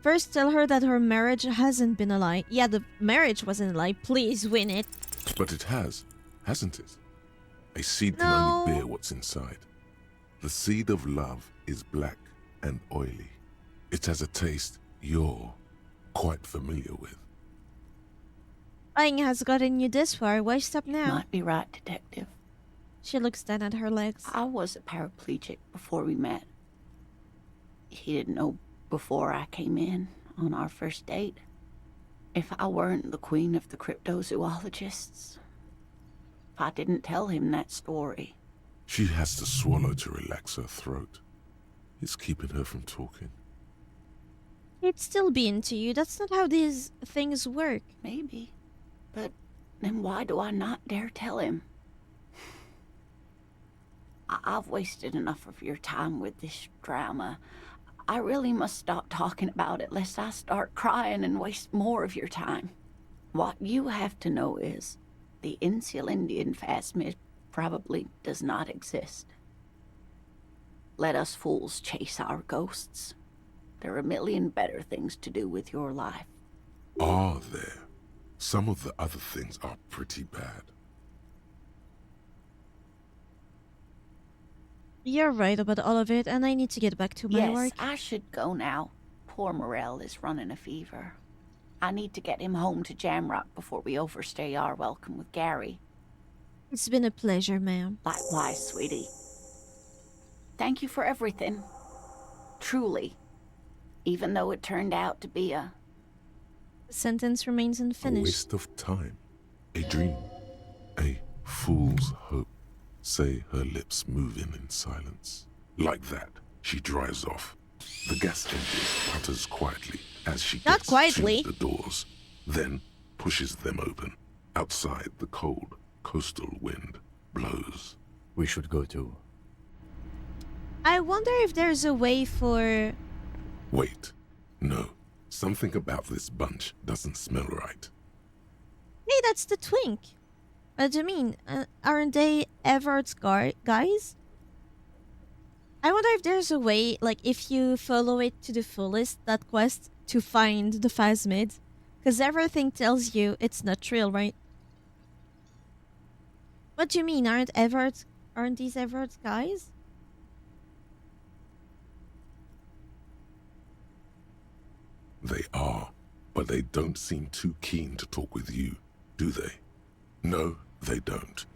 First, tell her that her marriage hasn't been a lie. Yeah, the marriage wasn't a lie. Please win it. But it has, hasn't it? A seed can No. only bear what's inside. The seed of love is black and oily. It has a taste you're quite familiar with. Lying has gotten you this far. Why stop now? Might be right, Detective. She looks down at her legs. I was a paraplegic before we met. He didn't know before I came in on our first date. If I weren't the queen of the cryptozoologists, if I didn't tell him that story. She has to swallow to relax her throat. It's keeping her from talking. He'd still be into you. That's not how these things work. Maybe. But then why do I not dare tell him? I've wasted enough of your time with this drama. I really must stop talking about it lest I start crying and waste more of your time. What you have to know is the Insulindian phasmid probably does not exist. Let us fools chase our ghosts. There are a million better things to do with your life. Are there? Some of the other things are pretty bad. You're right about all of it, and I need to get back to my Yes, work. I should go now. Poor Morel is running a fever. I need to get him home to Jamrock before we overstay our welcome with Gary. It's been a pleasure, ma'am. Likewise, sweetie. Thank you for everything. Truly. Even though it turned out to be a... The sentence remains A unfinished. waste of time. A dream. A fool's hope. Say her lips moving in silence. Like that, she drives off. The gas engine putters quietly as she Not gets quietly. to the doors, then pushes them open. Outside, the cold, coastal wind blows. We should go too. I wonder if there's a way for... Wait. No. Something about this bunch doesn't smell right. Hey, that's the twink. What do you mean? Aren't they Everett's guys? I wonder if there's a way, like, if you follow it to the fullest, that quest, to find the phasmid. Because everything tells you it's not real, right? What do you mean? Aren't these Everett's guys? They are, but they don't seem too keen to talk with you, do they? No, they don't.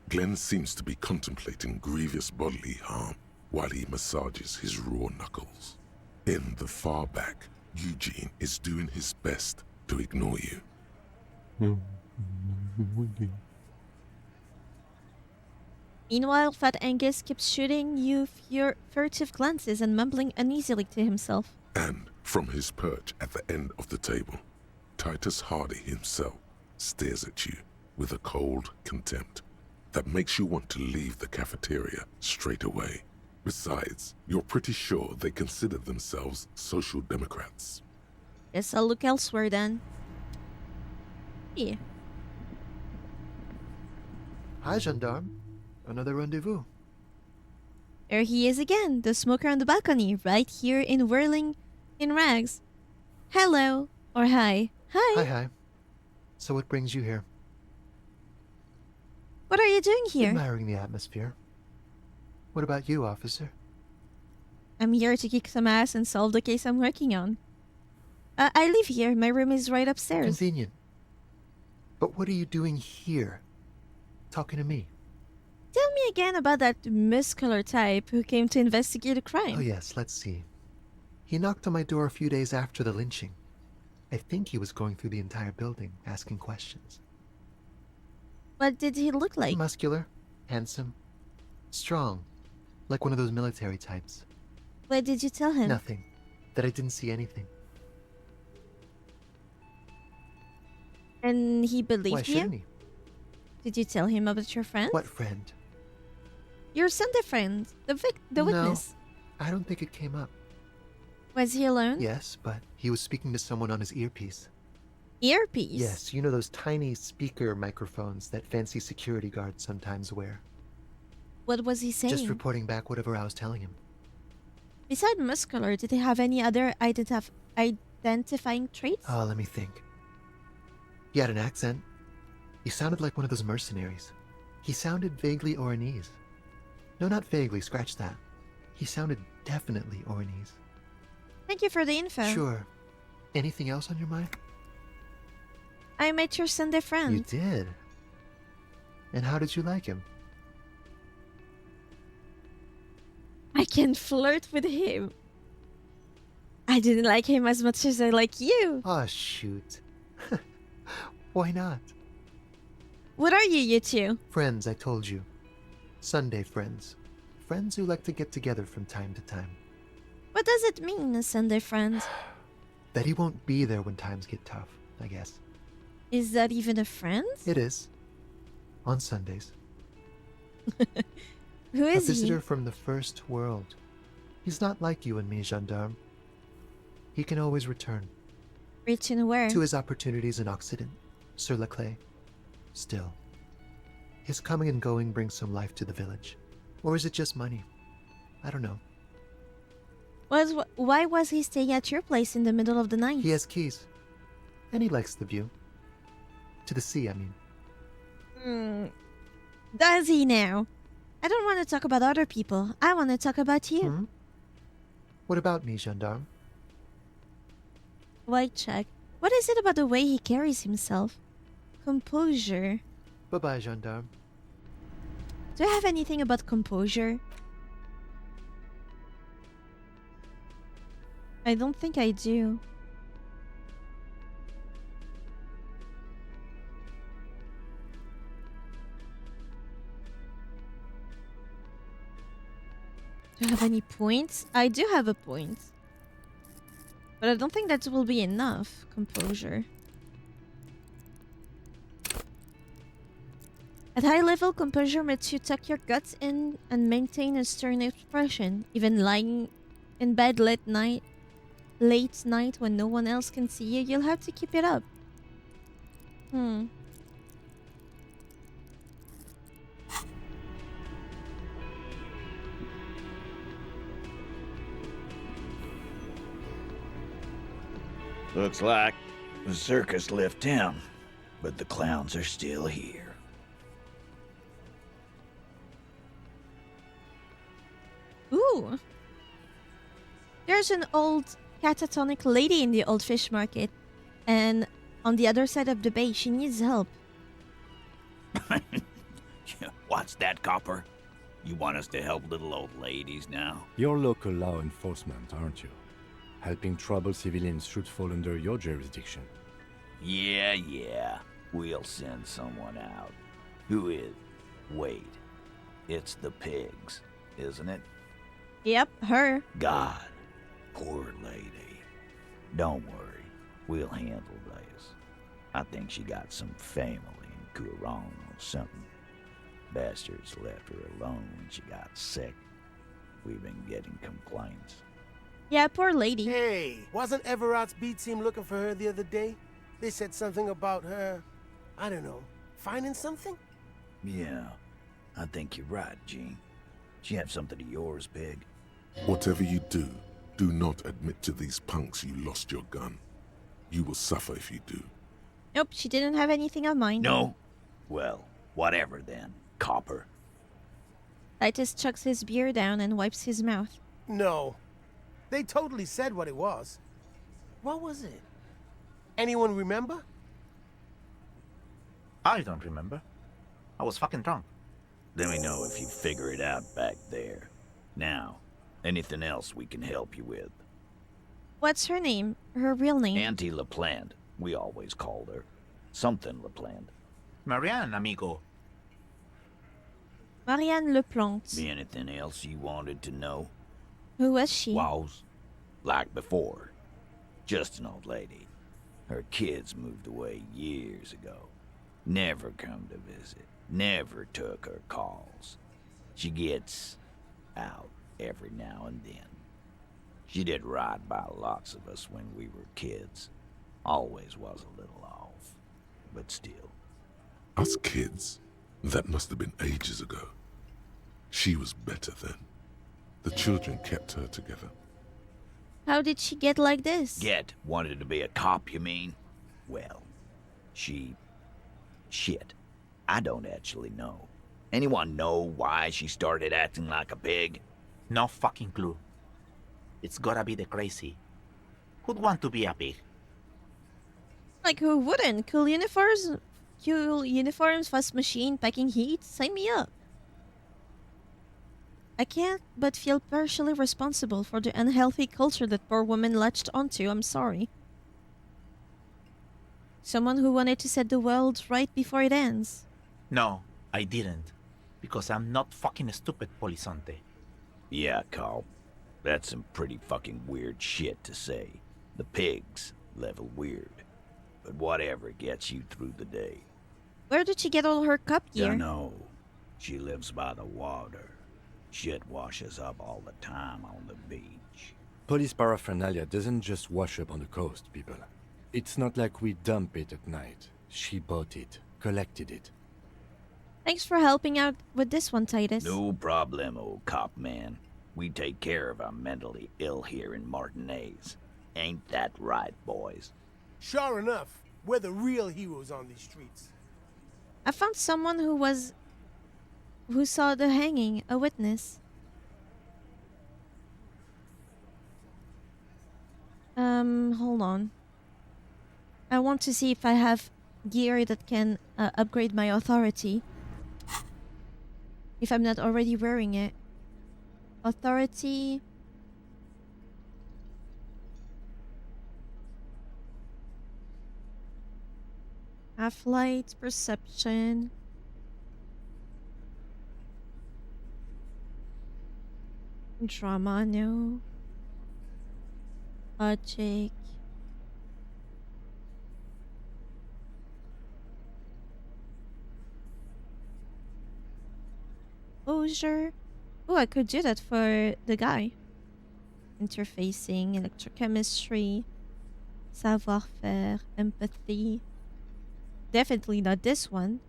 Glenn seems to be contemplating grievous bodily harm while he massages his raw knuckles. In the far back, Eugene is doing his best to ignore you. Meanwhile, Fat Angus keeps shooting you furtive glances and mumbling uneasily to himself. And from his perch at the end of the table, Titus Hardy himself stares at you with a cold contempt that makes you want to leave the cafeteria straight away. Besides, you're pretty sure they consider themselves social democrats. Guess I'll look elsewhere then. Yeah. Hi, gendarme. Another rendezvous. There he is again, the smoker on the balcony, right here in Whirling in Rags. Hello. Or hi. Hi. Hi. So what brings you here? What are you doing here? Admiring the atmosphere. What about you, officer? I'm here to kick some ass and solve the case I'm working on. I live here. My room is right upstairs. Convenient. But what are you doing here? Talking to me? Tell me again about that muscular type who came to investigate a crime. Oh yes, let's see. He knocked on my door a few days after the lynching. I think he was going through the entire building, asking questions. What did he look like? Muscular, handsome, strong, like one of those military types. What did you tell him? Nothing. That I didn't see anything. And he believed Why you? shouldn't he? Did you tell him about your friend? What friend? Your Sunday friend, the No. witness. I don't think it came up. Was he alone? Yes, but he was speaking to someone on his earpiece. Earpiece? Yes, you know those tiny speaker microphones that fancy security guards sometimes wear. What was he saying? Just reporting back whatever I was telling him. Besides muscular, did he have any other identifying traits? Let me think. He had an accent. He sounded like one of those mercenaries. He sounded vaguely Oranese. No, not vaguely, scratch that. He sounded definitely Oranese. Thank you for the info. Sure. Anything else on your mind? I met your Sunday friend. You did? And how did you like him? I can flirt with him. I didn't like him as much as I like you. Oh, shoot. Why not? What are you two? Friends, I told you. Sunday friends. Friends who like to get together from time to time. What does it mean, a Sunday friend? That he won't be there when times get tough, I guess. Is that even a friend? It is. On Sundays. Who is he? A visitor he? from the first world. He's not like you and me, gendarme. He can always return. Return where? To his opportunities in Occident, sur la clé. Still, his coming and going brings some life to the village. Or is it just money? I don't know. Why was he staying at your place in the middle of the night? He has keys. And he likes the view. To the sea, I mean. Does he now? I don't want to talk about other people. I want to talk about you. Hmm? What about me, gendarme? White check. What is it about the way he carries himself? Composure. Bye-bye, gendarme. Do I have anything about composure? I don't think I do. Do I have any points? I do have a point. But I don't think that will be enough. Composure. At high level, composure makes you tuck your guts in and maintain a stern expression, even lying in bed late night when no one else can see you. You'll have to keep it up. Looks like the circus left town, but the clowns are still here. Ooh. There's an old catatonic lady in the old fish market, and on the other side of the bay, she needs help. What's that, Copper? You want us to help little old ladies now? You're local law enforcement, aren't you? Helping troubled civilians should fall under your jurisdiction. Yeah. We'll send someone out. Who is? Wait. It's the pigs, isn't it? Yep, her. God. Poor lady. Don't worry. We'll handle this. I think she got some family in Kurong or something. Bastards left her alone when she got sick. We've been getting complaints. Yeah, poor lady. Hey, wasn't Everard's B team looking for her the other day? They said something about her, I don't know, finding something? Yeah, I think you're right, Gene. She have something of yours, Pig? Whatever you do, do not admit to these punks you lost your gun. You will suffer if you do. Nope, she didn't have anything on mind. No? Well, whatever then, Copper. Titus chucks his beer down and wipes his mouth. No. They totally said what it was. What was it? Anyone remember? I don't remember. I was fucking drunk. Let me know if you figure it out back there. Now, anything else we can help you with? What's her name? Her real name? Auntie LaPlante. We always called her. Something LaPlante. Marianne, amigo. Marianne Leplante. Be anything else you wanted to know? Who was she? Was. Like before. Just an old lady. Her kids moved away years ago. Never come to visit. Never took her calls. She gets out every now and then. She did right by lots of us when we were kids. Always was a little off, but still. Us kids? That must have been ages ago. She was better then. The children kept her together. How did she get like this? Wanted to be a cop, you mean? Well, shit. I don't actually know. Anyone know why she started acting like a pig? No fucking clue. It's gotta be the crazy. Who'd want to be a pig? Like, who wouldn't? Cool uniforms, fast machine, packing heat. Sign me up. I can't but feel partially responsible for the unhealthy culture that poor woman latched onto. I'm sorry. Someone who wanted to set the world right before it ends. No, I didn't. Because I'm not fucking stupid, Polizonte. Yeah, Carl. That's some pretty fucking weird shit to say. The pigs level weird. But whatever gets you through the day. Where did she get all her cup gear? Dunno. She lives by the water. Shit washes up all the time on the beach. Police paraphernalia doesn't just wash up on the coast, people. It's not like we dump it at night. She bought it, collected it. Thanks for helping out with this one, Titus. No problem, old cop man. We take care of our mentally ill here in Martinaize. Ain't that right, boys? Sure enough, we're the real heroes on these streets. I found someone who saw the hanging, a witness. Hold on. I want to see if I have gear that can upgrade my authority. If I'm not already wearing it. Authority. Half-light, perception. Drama, no. Logic. Exposure. Oh, I could do that for the guy. Interfacing, electrochemistry, savoir-faire, empathy. Definitely not this one.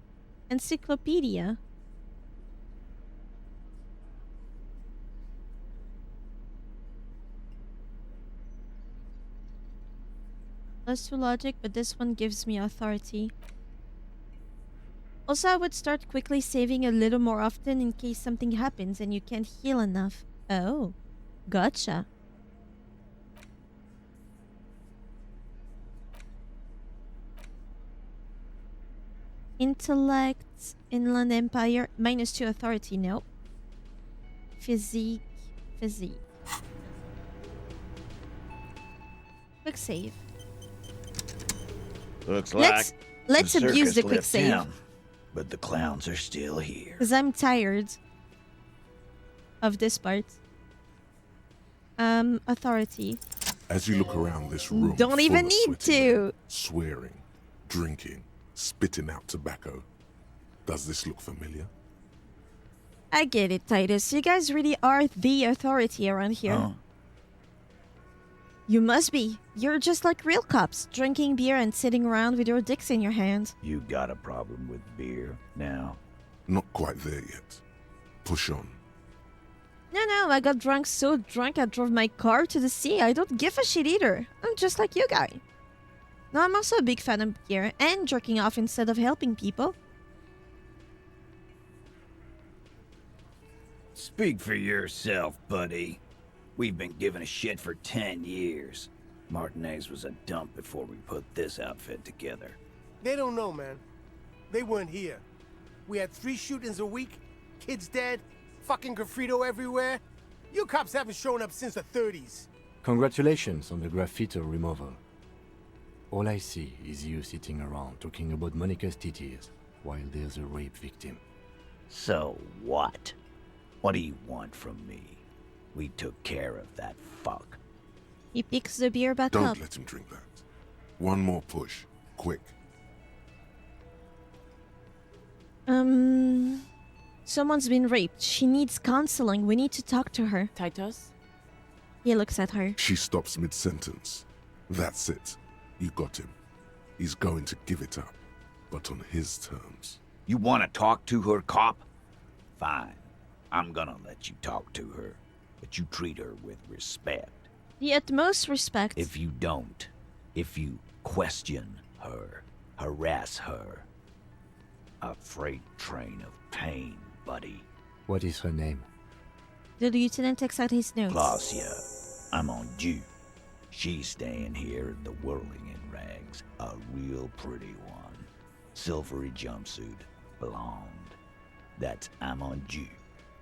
Encyclopedia. Plus 2 logic, but this one gives me authority. Also, I would start quickly saving a little more often in case something happens and you can't heal enough. Oh, gotcha. Intellect, Inland Empire, -2 authority, nope. Physique. Quick save. Looks Let's abuse the quick save. Town, but the clowns are still here. Because I'm tired of this part. Authority. As you look around this room, Don't even need to. Swearing, drinking, spitting out tobacco. Does this look familiar? I get it, Titus. You guys really are the authority around here. Oh. You must be. You're just like real cops, drinking beer and sitting around with your dicks in your hand. You got a problem with beer now? Not quite there yet. Push on. No, I got drunk so drunk I drove my car to the sea. I don't give a shit either. I'm just like you guys. No, I'm also a big fan of beer and jerking off instead of helping people. Speak for yourself, buddy. We've been giving a shit for 10 years. Martinaize was a dump before we put this outfit together. They don't know, man. They weren't here. We had 3 shootings a week, kids dead, fucking graffito everywhere. You cops haven't shown up since the 30s. Congratulations on the graffiti removal. All I see is you sitting around talking about Monica's titties while there's a rape victim. So what? What do you want from me? We took care of that fuck. He picks the beer back up. Don't let him drink that. One more push. Quick. Someone's been raped. She needs counseling. We need to talk to her. Titus? He looks at her. She stops mid-sentence. That's it. You got him. He's going to give it up, but on his terms. You want to talk to her, cop? Fine. I'm gonna let you talk to her, but you treat her with respect. The utmost respect. If you don't, if you question her, harass her, a freight train of pain, buddy. What is her name? The lieutenant takes out his notes. Claudia, I'm on due. She's staying here in the whirling in rags, a real pretty one. Silvery jumpsuit, blonde. That's I'm on due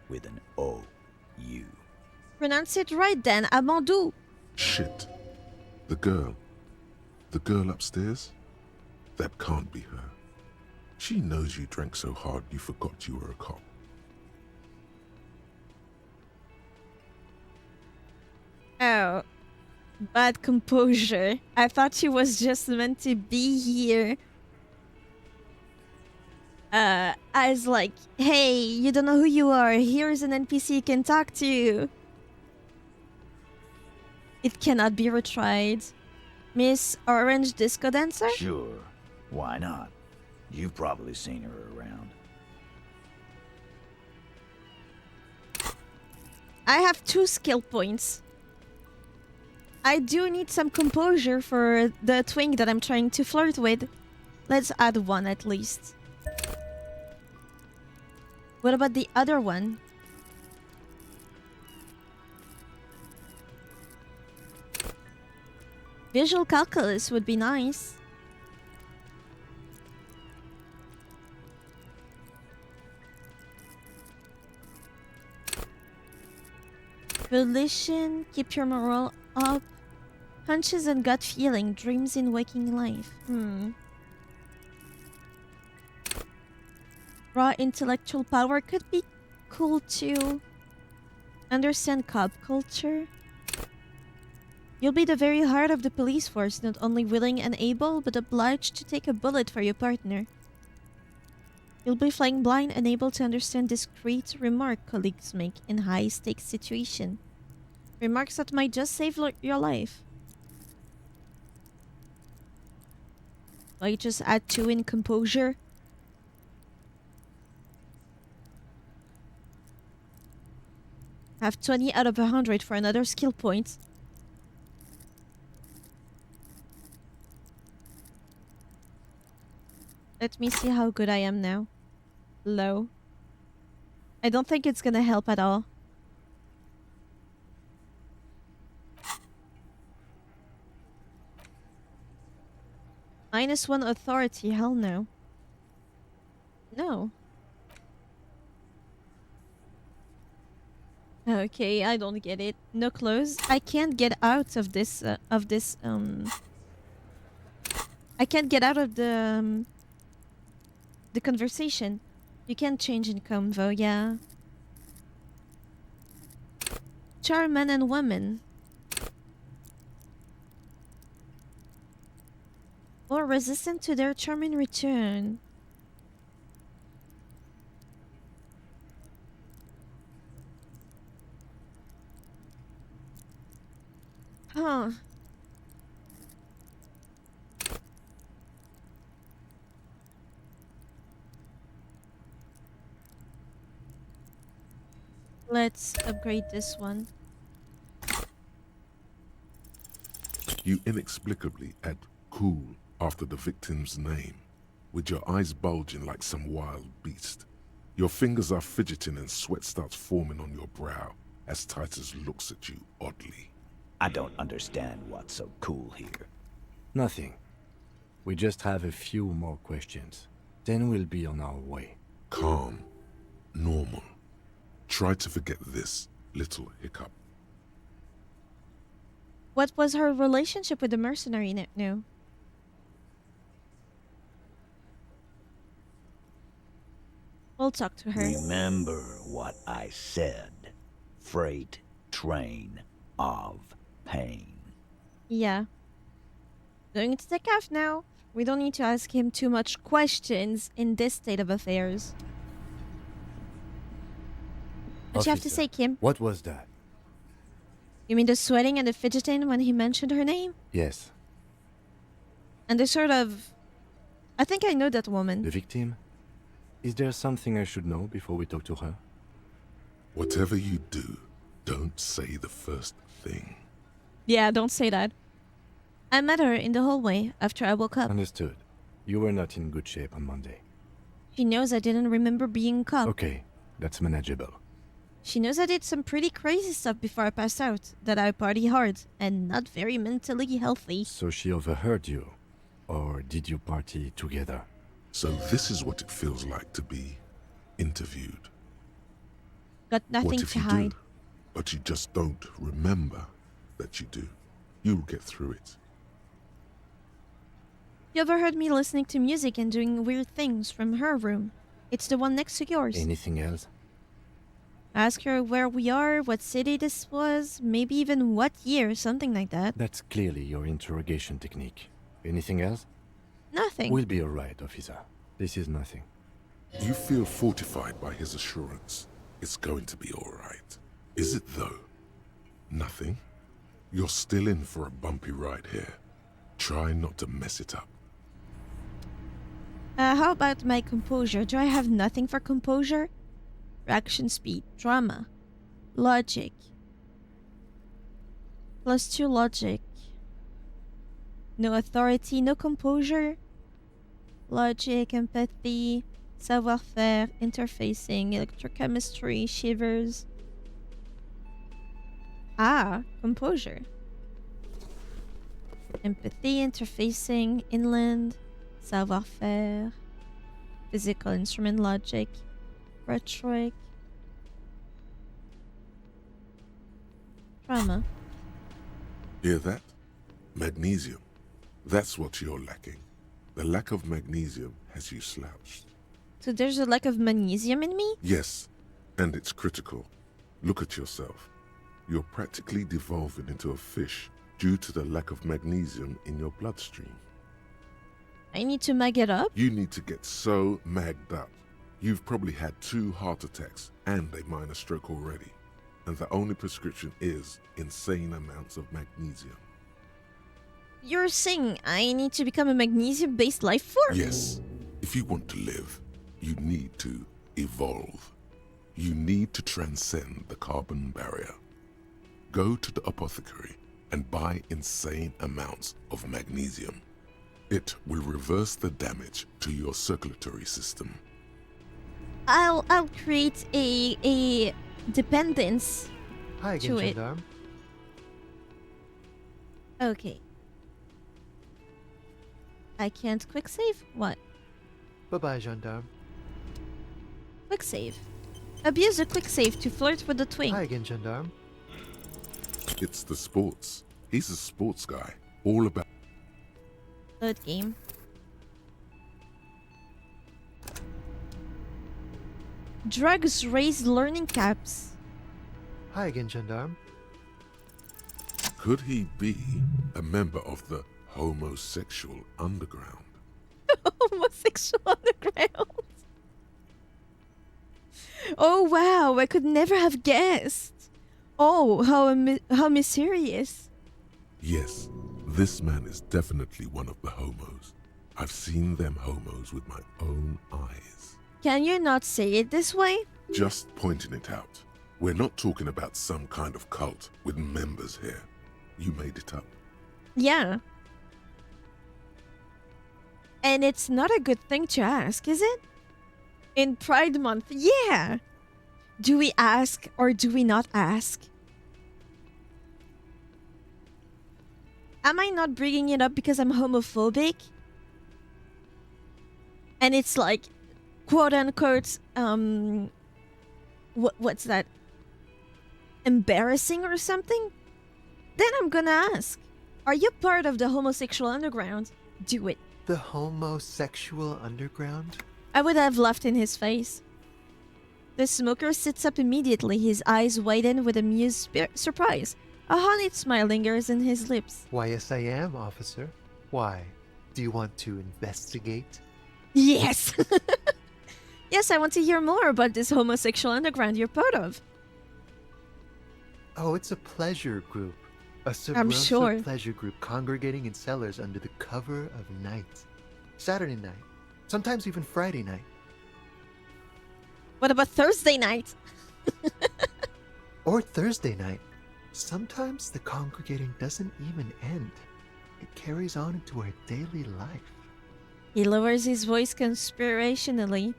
with an O-U. Pronounce it right then, Amandou. Shit. The girl. The girl upstairs? That can't be her. She knows you drank so hard you forgot you were a cop. Oh. Bad composure. I thought she was just meant to be here. I was like, hey, you don't know who you are. Here's an NPC you can talk to. It cannot be retried. Miss Orange Disco Dancer? Sure. Why not? You've probably seen her around. I have 2 skill points. I do need some composure for the twink that I'm trying to flirt with. Let's add 1 at least. What about the other one? Visual calculus would be nice. Volition, keep your morale up. Hunches and gut feeling, dreams in waking life. Raw intellectual power could be cool too. Understand cop culture. You'll be the very heart of the police force, not only willing and able, but obliged to take a bullet for your partner. You'll be flying blind, unable to understand discreet remark colleagues make in high-stakes situation. Remarks that might just save your life. I just add 2 in composure. Have 20 out of 100 for another skill point. Let me see how good I am now. Low. I don't think it's gonna help at all. -1 authority, hell no. No. Okay, I don't get it. No clothes. I can't get out of this, I can't get out of the conversation. You can't change in convo, yeah. Charm men and women. Or resistant to their charm in return. Huh. Let's upgrade this one. You inexplicably add cool after the victim's name, with your eyes bulging like some wild beast. Your fingers are fidgeting and sweat starts forming on your brow as Titus looks at you oddly. I don't understand what's so cool here. Nothing. We just have a few more questions. Then we'll be on our way. Calm. Normal. Try to forget this little hiccup. What was her relationship with the mercenary now? We'll talk to her. Remember what I said. Freight train of pain. Yeah. Going to take off now. We don't need to ask him too much questions in this state of affairs. What you have to Officer, say, Kim? What was that? You mean the sweating and the fidgeting when he mentioned her name? Yes. And the sort of... I think I know that woman. The victim? Is there something I should know before we talk to her? Whatever you do, don't say the first thing. Yeah, don't say that. I met her in the hallway after I woke up. Understood. You were not in good shape on Monday. She knows I didn't remember being caught. Okay, that's manageable. She knows I did some pretty crazy stuff before I passed out, that I party hard and not very mentally healthy. So she overheard you? Or did you party together? So this is what it feels like to be interviewed. Got nothing What if to you hide. do, but you just don't remember that you do? You'll get through it. You overheard me listening to music and doing weird things from her room. It's the one next to yours. Anything else? Ask her where we are, what city this was, maybe even what year, something like that. That's clearly your interrogation technique. Anything else? Nothing. We'll be alright, officer. This is nothing. You feel fortified by his assurance. It's going to be alright. Is it though? Nothing? You're still in for a bumpy ride here. Try not to mess it up. How about my composure? Do I have nothing for composure? Reaction speed, drama, logic. +2 logic. No authority, no composure. Logic, empathy, savoir-faire, interfacing, electrochemistry, shivers. Ah, composure. Empathy, interfacing, inland, savoir-faire, physical instrument logic, rhetoric, drama. Hear that? Magnesium. That's what you're lacking. The lack of magnesium has you slouched. So there's a lack of magnesium in me? Yes, and it's critical. Look at yourself. You're practically devolving into a fish due to the lack of magnesium in your bloodstream. I need to mag it up? You need to get so magged up. You've probably had 2 heart attacks and a minor stroke already. And the only prescription is insane amounts of magnesium. You're saying I need to become a magnesium-based life form? Yes. If you want to live, you need to evolve. You need to transcend the carbon barrier. Go to the apothecary and buy insane amounts of magnesium. It will reverse the damage to your circulatory system. I'll create a dependence Hi to again, it. gendarme. Okay. I can't quick save? What? Bye-bye, gendarme. Quick save. Abuse a quick save to flirt with the twink. Hi again, gendarme. It's the sports. He's a sports guy. All about... Load game. Drugs raise learning caps. Hi again, gendarme. Could he be a member of the homosexual underground? Homosexual underground. Oh wow, I could never have guessed. Oh, how mysterious. Yes, this man is definitely one of the homos. I've seen them homos with my own eyes. Can you not say it this way? Just pointing it out. We're not talking about some kind of cult with members here. You made it up. Yeah. And it's not a good thing to ask, is it? In Pride Month, yeah. Do we ask or do we not ask? Am I not bringing it up because I'm homophobic? And it's like, quote unquote, what's that? Embarrassing or something? Then I'm gonna ask. Are you part of the homosexual underground? Do it. The homosexual underground? I would have laughed in his face. The smoker sits up immediately, his eyes widen with amused surprise. A honeyed smile lingers in his lips. Why, yes, I am, officer. Why? Do you want to investigate? Yes! Yes, I want to hear more about this homosexual underground you're part of. Oh, it's a pleasure group. A I'm subversive sure. pleasure group congregating in cellars under the cover of night. Saturday night. Sometimes even Friday night. What about Thursday night? Or Thursday night. Sometimes the congregating doesn't even end. It carries on into our daily life. He lowers his voice conspiratorially,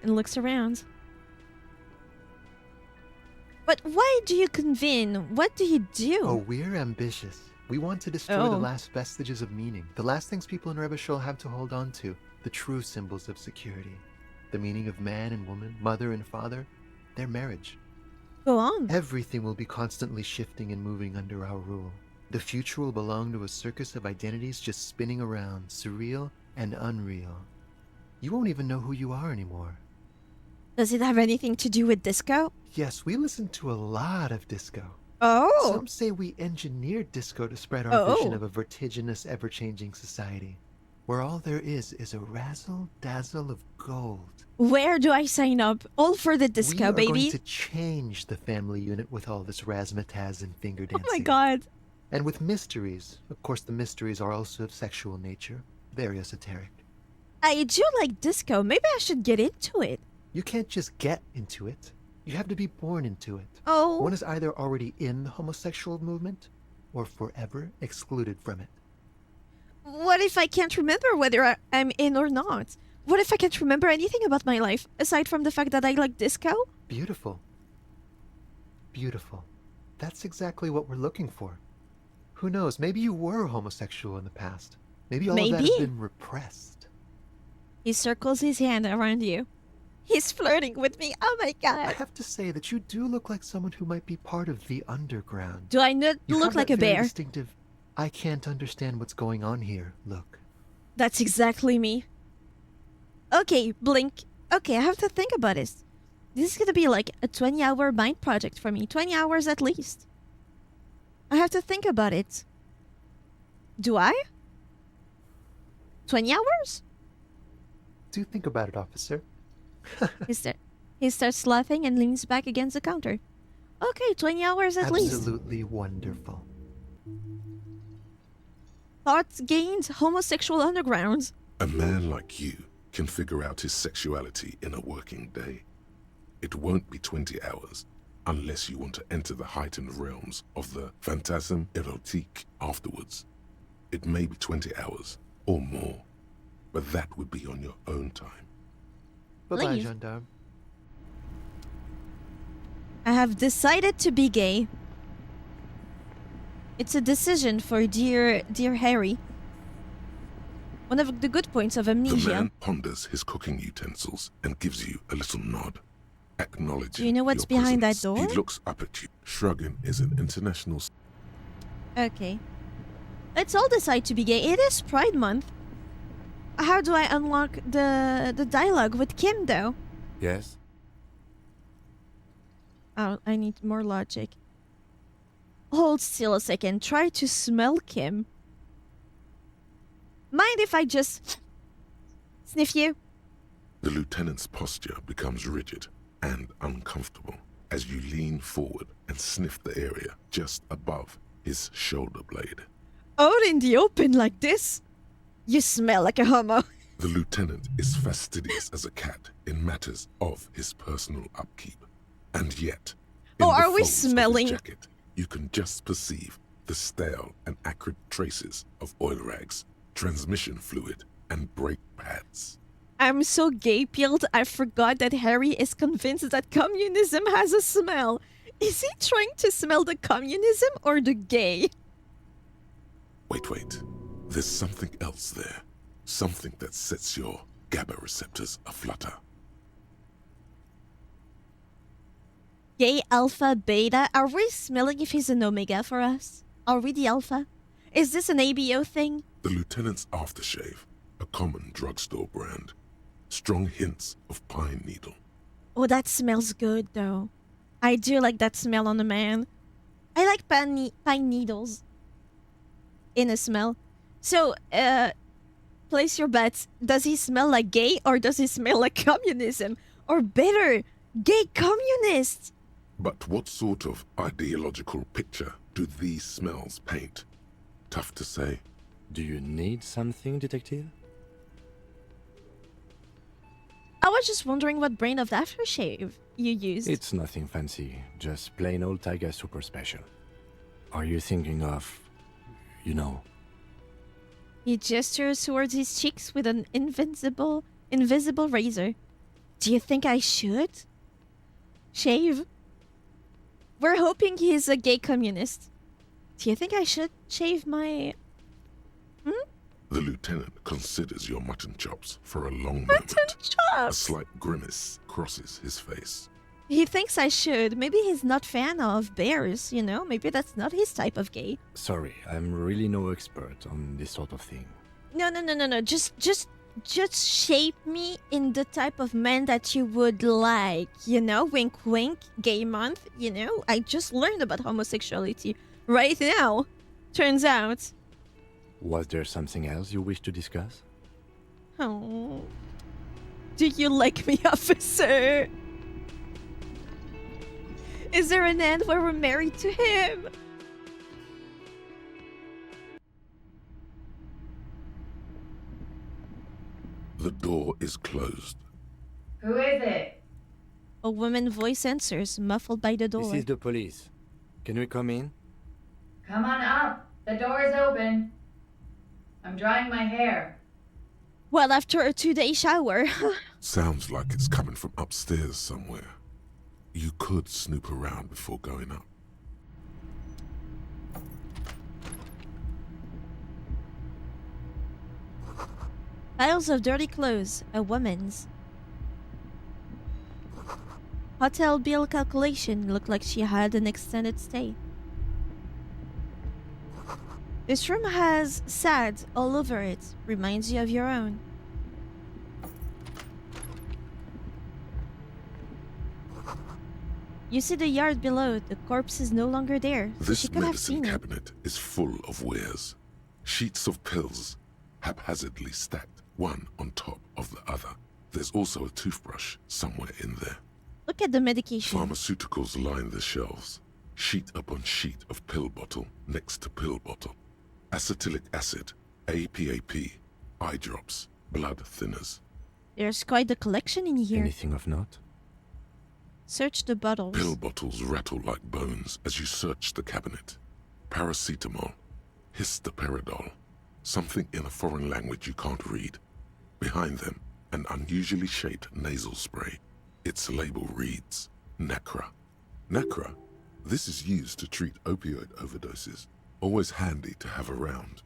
and looks around. But why do you convene? What do you do? Oh, we're ambitious. We want to destroy the Oh. last vestiges of meaning, the last things people in REVACHOL have to hold on to, the true symbols of security. The meaning of man and woman, mother and father, their marriage. Go on. Everything will be constantly shifting and moving under our rule. The future will belong to a circus of identities just spinning around, surreal and unreal. You won't even know who you are anymore. Does it have anything to do with disco? Yes, we listen to a lot of disco. Oh. Some say we engineered disco to spread our vision Oh. of a vertiginous, ever-changing society, where all there is a razzle-dazzle of gold. Where do I sign up? All for the disco, we are baby. going to change the family unit with all this razzmatazz and finger Oh dancing. my god. And with mysteries. Of course, the mysteries are also of sexual nature, very esoteric. I do like disco. Maybe I should get into it. You can't just get into it. You have to be born into it. Oh. One is either already in the homosexual movement or forever excluded from it. What if I can't remember whether I'm in or not? What if I can't remember anything about my life, aside from the fact that I like disco? Beautiful. Beautiful. That's exactly what we're looking for. Who knows, maybe you were homosexual in the past. Maybe all of that has Maybe. been repressed. He circles his hand around you. He's flirting with me. Oh my I god. have to say that you do look like someone who might be part of the underground. Do I not You look have like that a very bear? distinctive, I can't understand what's going on here look. That's exactly me. Okay, Blink. Okay, I have to think about this. This is gonna be like a 20-hour mind project for me. 20 hours at least. I have to think about it. Do I? 20 hours? Do think about it, officer. He starts laughing and leans back against the counter. Okay, 20 hours at least. Absolutely wonderful. Thoughts gained, homosexual underground. A man like you can figure out his sexuality in a working day. It won't be 20 hours unless you want to enter the heightened realms of the phantasme erotique afterwards. It may be 20 hours or more, but that would be on your own time. Bye-bye, Leave. gendarme. I have decided to be gay. It's a decision for dear Harry. One of the good points of The amnesia. man ponders his cooking utensils and gives you a little nod, acknowledging Do you know what's your behind that presence. door? He looks up at you, shrugging his an international... Okay. Let's all decide to be gay. It is Pride Month. How do I unlock the dialogue with Kim, though? Yes? Oh, I need more logic. Hold still a second. Try to smell Kim. Mind if I just sniff you? The lieutenant's posture becomes rigid and uncomfortable as you lean forward and sniff the area just above his shoulder blade. Out in the open like this? You smell like a homo. The lieutenant is fastidious as a cat in matters of his personal upkeep. And yet, in Oh, the are we folds of his smelling? jacket, you can just perceive the stale and acrid traces of oil rags, transmission fluid, and brake pads. I'm so gay-pilled, I forgot that Harry is convinced that communism has a smell. Is he trying to smell the communism or the gay? Wait. There's something else there. Something that sets your GABA receptors aflutter. Gay, alpha, beta. Are we smelling if he's an omega for us? Are we the alpha? Is this an ABO thing? The lieutenant's aftershave, a common drugstore brand. Strong hints of pine needle. Oh, that smells good, though. I do like that smell on a man. I like pine needles in a smell. So, place your bets. Does he smell like gay or does he smell like communism? Or better, Gay communist! But what sort of ideological picture do these smells paint? Tough to say. Do you need something, detective? I was just wondering what brand of aftershave you used. It's nothing fancy, just plain old Tiger Super Special. Are you thinking of, you know? He gestures towards his cheeks with an invisible razor. Do you think I should? Shave? We're hoping he's a gay communist. Do you think I should shave my... The lieutenant considers your mutton chops for a long Mutton moment. A chops! slight grimace crosses his face. He thinks I should. Maybe he's not fan of bears, you know? Maybe that's not his type of gay. Sorry, I'm really no expert on this sort of thing. No. Just shape me in the type of man that you would like. You know, wink wink, gay month, you know? I just learned about homosexuality right now. Turns out. Was there something else you wish to discuss? Oh. Do you like me, officer? Is there an end where we're married to him? The door is closed. Who is it? A woman's voice answers, muffled by the door. This is the police. Can we come in? Come on up. The door is open. I'm drying my hair. Well, after a 2-day shower. Sounds like it's coming from upstairs somewhere. You could snoop around before going up. Piles of dirty clothes, a woman's. Hotel bill calculation looked like she had an extended stay. This room has SAD all over it. Reminds you of your own. You see the yard below. The corpse is no longer there. So This she could have medicine seen it. cabinet is full of wares. Sheets of pills, haphazardly stacked, one on top of the other. There's also a toothbrush somewhere in there. Look at the medication. Pharmaceuticals line the shelves. Sheet upon sheet of pill bottle next to pill bottle. Acetylic acid, APAP, eye drops, blood thinners. There's quite a collection in here. Anything of note? Search the bottles. Pill bottles rattle like bones as you search the cabinet. Paracetamol, histoperidol, something in a foreign language you can't read. Behind them, an unusually shaped nasal spray. Its label reads, Nacra. Nacra? This is used to treat opioid overdoses. Always handy to have around.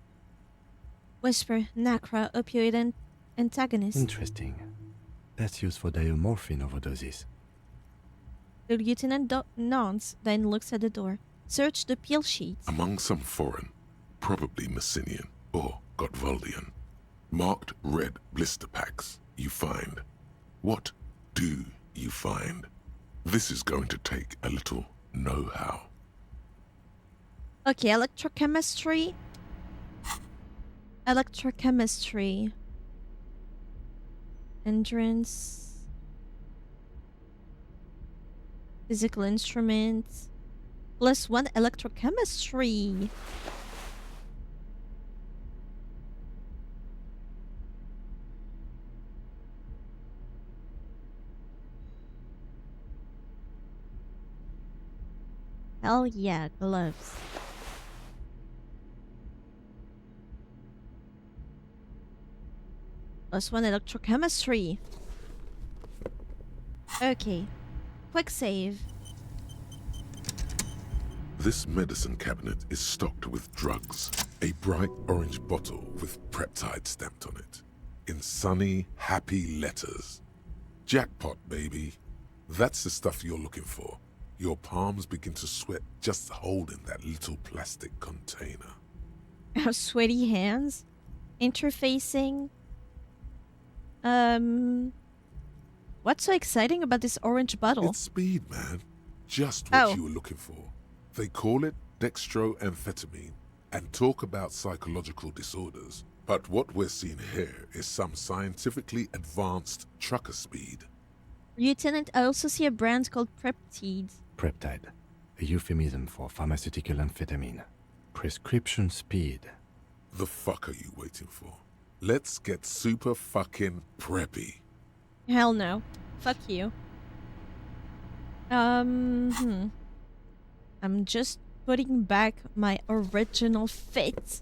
Whisper, Nacra, opioid antagonist. Interesting. That's used for diamorphine overdoses. The lieutenant nods, then looks at the door. Search the pill sheets. Among some foreign, probably Messinian or Gotwaldian, marked red blister packs you find. What do you find? This is going to take a little know-how. Okay, electrochemistry. Electrochemistry. Entrance. Physical instruments. +1 electrochemistry. Hell yeah, gloves. +1 electrochemistry. Okay. Quick save. This medicine cabinet is stocked with drugs. A bright orange bottle with peptide stamped on it. In sunny, happy letters. Jackpot, baby. That's the stuff you're looking for. Your palms begin to sweat just holding that little plastic container. Sweaty hands. Interfacing. What's so exciting about this orange bottle? It's speed, man. Just what you were looking for. They call it dextroamphetamine and talk about psychological disorders. But what we're seeing here is some scientifically advanced trucker speed. Lieutenant, I also see a brand called Peptide. Peptide, a euphemism for pharmaceutical amphetamine. Prescription speed. The fuck are you waiting for? Let's get super fucking preppy. Hell no. Fuck you. I'm just putting back my original fit.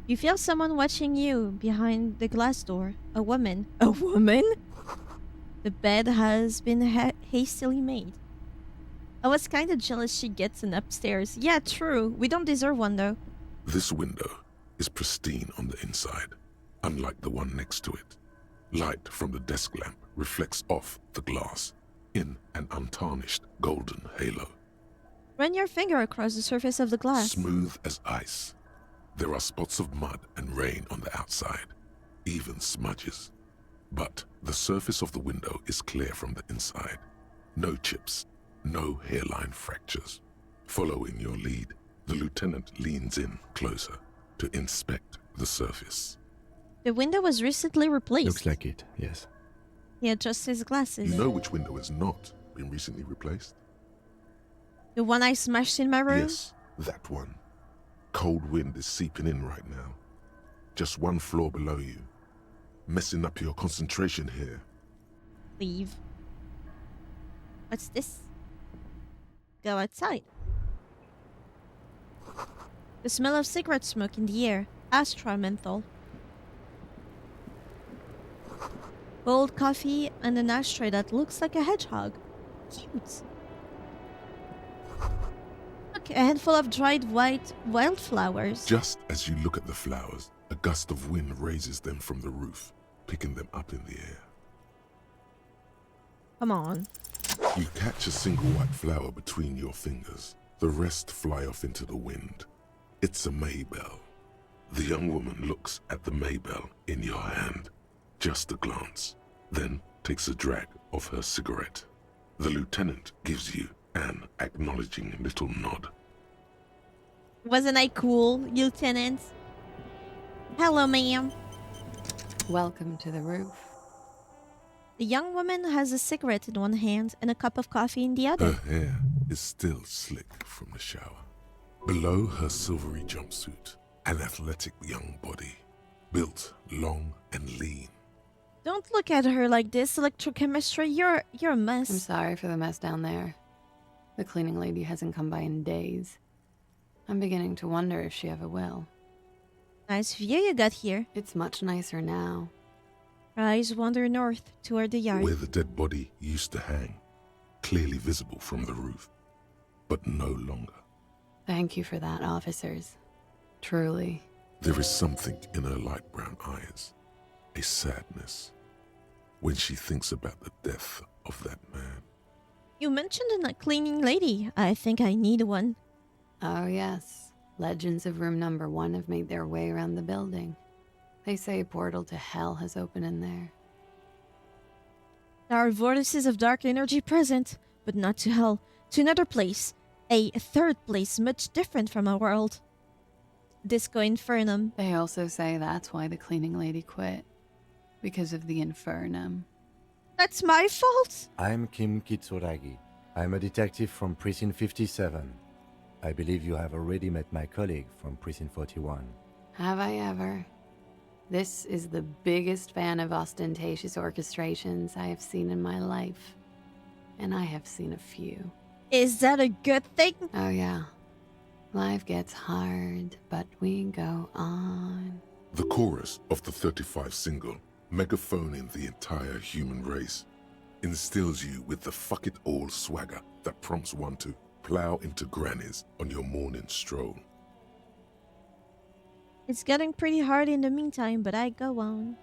You feel someone watching you behind the glass door. A woman. A woman? The bed has been hastily made. I was kinda jealous she gets an upstairs. Yeah, true. We don't deserve one, though. This window is pristine on the inside, unlike the one next to it. Light from the desk lamp reflects off the glass in an untarnished golden halo. Run your finger across the surface of the glass. Smooth as ice. There are spots of mud and rain on the outside, even smudges. But the surface of the window is clear from the inside. No chips, no hairline fractures. Following your lead, the lieutenant leans in closer to inspect the surface. The window was recently replaced. Looks like it, yes. He adjusts his glasses. You know which window has not been recently replaced? The one I smashed in my room? Yes, that one. Cold wind is seeping in right now. Just one floor below you. Messing up your concentration here. Leave. What's this? Go outside. The smell of cigarette smoke in the air. Astra menthol. Cold coffee and an ashtray that looks like a hedgehog. Cute. Look, a handful of dried white wildflowers. Just as you look at the flowers, a gust of wind raises them from the roof, picking them up in the air. Come on. You catch a single white flower between your fingers. The rest fly off into the wind. It's a maybell. The young woman looks at the maybell in your hand. Just a glance, then takes a drag of her cigarette. The lieutenant gives you an acknowledging little nod. Wasn't I cool, Lieutenant? Hello, ma'am. Welcome to the roof. The young woman has a cigarette in one hand and a cup of coffee in the other. Her hair is still slick from the shower. Below her silvery jumpsuit, an athletic young body, built long and lean. Don't look at her like this, electrochemistry. You're a mess. I'm sorry for the mess down there. The cleaning lady hasn't come by in days. I'm beginning to wonder if she ever will. Nice view you got here. It's much nicer now. Eyes wander north toward the yard. Where the dead body used to hang, clearly visible from the roof, but no longer. Thank you for that, officers. Truly. There is something in her light brown eyes, a sadness, when she thinks about the death of that man. You mentioned a cleaning lady. I think I need one. Oh, yes. Legends of room number 1 have made their way around the building. They say a portal to hell has opened in there. There are vortices of dark energy present, but not to hell. To another place. A third place much different from our world. Disco Infernum. They also say that's why the cleaning lady quit. Because of the Infernum. That's my fault? I'm Kim Kitsuragi. I'm a detective from Precinct 57. I believe you have already met my colleague from Precinct 41. Have I ever? This is the biggest fan of ostentatious orchestrations I have seen in my life. And I have seen a few. Is that a good thing? Oh yeah. Life gets hard, but we go on. The chorus of the 35 single, megaphoning the entire human race, instills you with the fuck it all swagger that prompts one to plow into grannies on your morning stroll. It's getting pretty hard in the meantime, but I go on.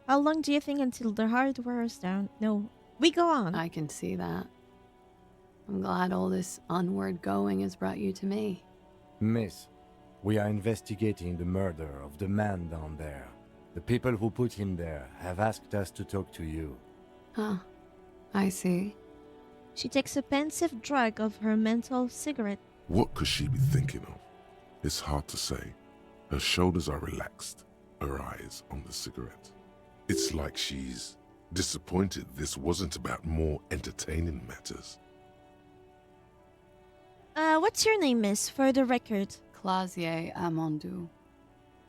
How long do you think until the heart wears down? No, we go on. I can see that. I'm glad all this onward going has brought you to me. Miss, we are investigating the murder of the man down there. The people who put him there have asked us to talk to you. Huh. I see. She takes a pensive drag of her menthol cigarette. What could she be thinking of? It's hard to say. Her shoulders are relaxed, her eyes on the cigarette. It's like she's disappointed this wasn't about more entertaining matters. What's your name, miss, for the record? Clausier Amandou.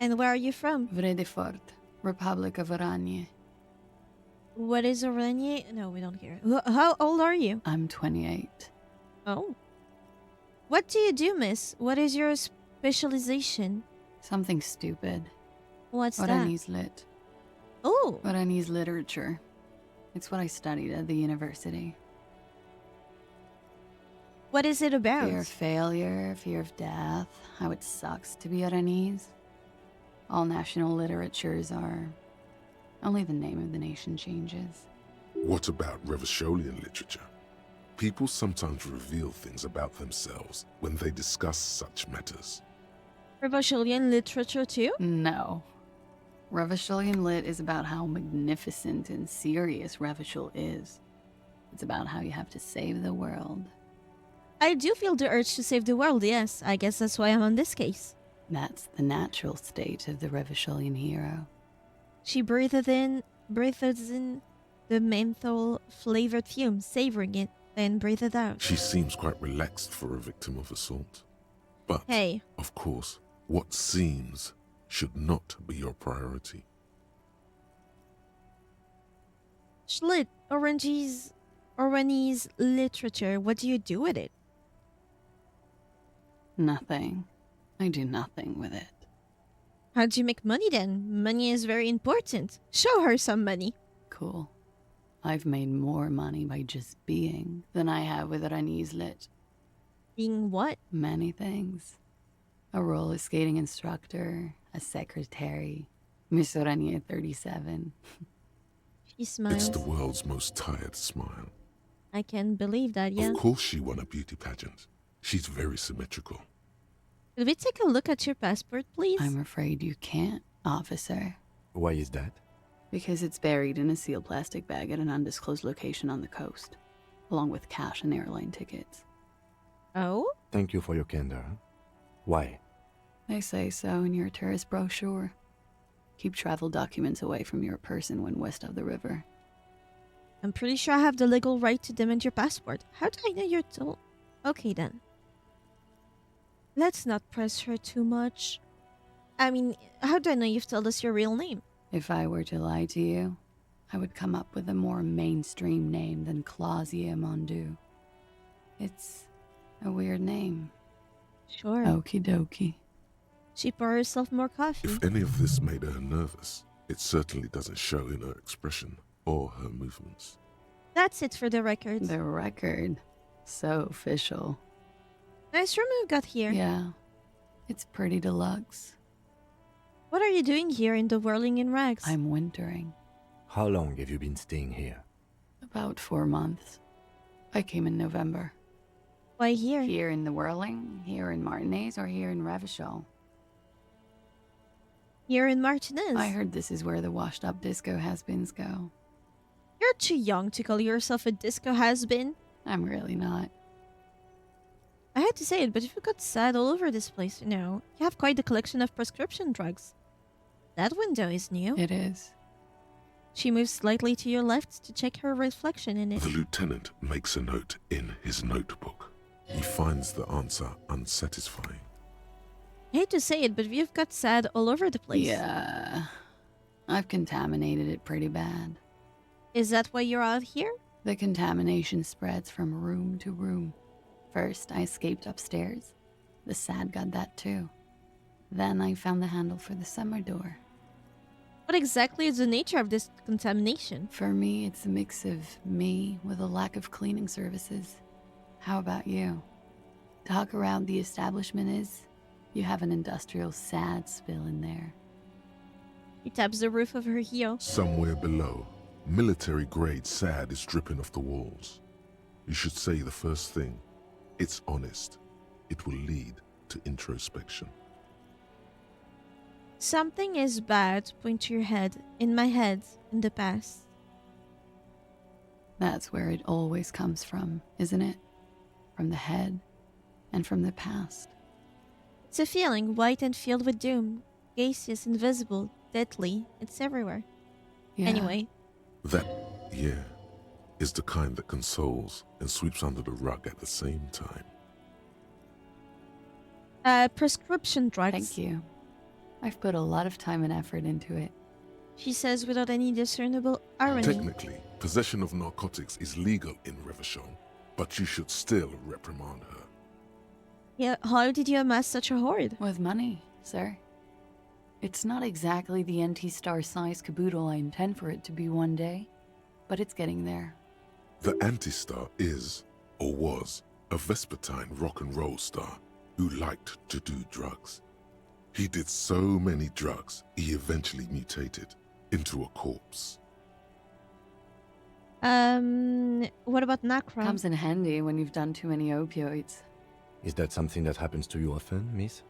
And where are you from? Vredefort, Republic of Oranje. What is Oranje? No, we don't care. How old are you? I'm 28. Oh. What do you do, miss? What is your specialization? Something stupid. What's that? Oranese lit. Oh. Oranese literature. It's what I studied at the university. What is it about? Fear of failure, fear of death, how it sucks to be Oranese. All national literatures are... Only the name of the nation changes. What about Revacholian literature? People sometimes reveal things about themselves when they discuss such matters. Revacholian literature too? No. Revacholian lit is about how magnificent and serious Revachol is. It's about how you have to save the world. I do feel the urge to save the world, yes. I guess that's why I'm on this case. That's the natural state of the Revacholian hero. She breathes in the menthol-flavored fumes, savoring it, then breathes out. She seems quite relaxed for a victim of assault. But, hey, of course, what seems should not be your priority. Schlit, Oranese literature, what do you do with it? Nothing. I do nothing with it. How do you make money then? Money is very important. Show her some money. Cool. I've made more money by just being than I have with Oranese lit. Being what? Many things. A roller skating instructor, a secretary, Miss Oranje 37. She smiles. It's the world's most tired smile. I can believe that, yeah. Of course she won a beauty pageant. She's very symmetrical. Could we take a look at your passport, please? I'm afraid you can't, officer. Why is that? Because it's buried in a sealed plastic bag at an undisclosed location on the coast, along with cash and airline tickets. Oh? Thank you for your candor. Why? They say so in your tourist brochure. Keep travel documents away from your person when west of the river. I'm pretty sure I have the legal right to demand your passport. How do I know you're told? Okay then. Let's not press her too much. I mean, how do I know you've told us your real name? If I were to lie to you, I would come up with a more mainstream name than Clausier Amandou. It's a weird name. Sure. Okie dokie. She poured herself more coffee. If any of this made her nervous, it certainly doesn't show in her expression or her movements. That's it for the record. The record. So official. Nice room we've got here. Yeah. It's pretty deluxe. What are you doing here in the whirling in rags? I'm wintering. How long have you been staying here? About 4 months. I came in November. Why here? Here in the whirling, here in Martinaise, or here in Revachol? Here in Martinaise. I heard this is where the washed-up disco has-beens go. You're too young to call yourself a disco has-been. I'm really not. I had to say it, but if you got sad all over this place, you know, you have quite the collection of prescription drugs. That window is new. It is. She moves slightly to your left to check her reflection in it. The lieutenant makes a note in his notebook. He finds the answer unsatisfying. I hate to say it, but you've got sad all over the place. Yeah. I've contaminated it pretty bad. Is that why you're out here? The contamination spreads from room to room. First, I escaped upstairs. The sad got that too. Then I found the handle for the summer door. What exactly is the nature of this contamination? For me, it's a mix of me with a lack of cleaning services. How about you? Talk around the establishment is, you have an industrial sad spill in there. She taps the roof of her heel. Somewhere below, military-grade SAD is dripping off the walls. You should say the first thing. It's honest. It will lead to introspection. Something is bad, point to your head. In my head, in the past. That's where it always comes from, isn't it? From the head and from the past. It's a feeling, white and filled with doom. Gaseous, invisible, deadly. It's everywhere. Yeah. Anyway. That, yeah, is the kind that consoles and sweeps under the rug at the same time. Prescription drugs. Thank you. I've put a lot of time and effort into it. She says without any discernible irony. Technically, possession of narcotics is legal in REVACHOL, but you should still reprimand her. Yeah, how did you amass such a hoard? With money, sir. It's not exactly the anti-star size caboodle I intend for it to be one day, but it's getting there. The anti-star is, or was, a vespertine rock and roll star who liked to do drugs. He did so many drugs, he eventually mutated into a corpse. What about Nacra? Comes in handy when you've done too many opioids. Is that something that happens to you often, miss?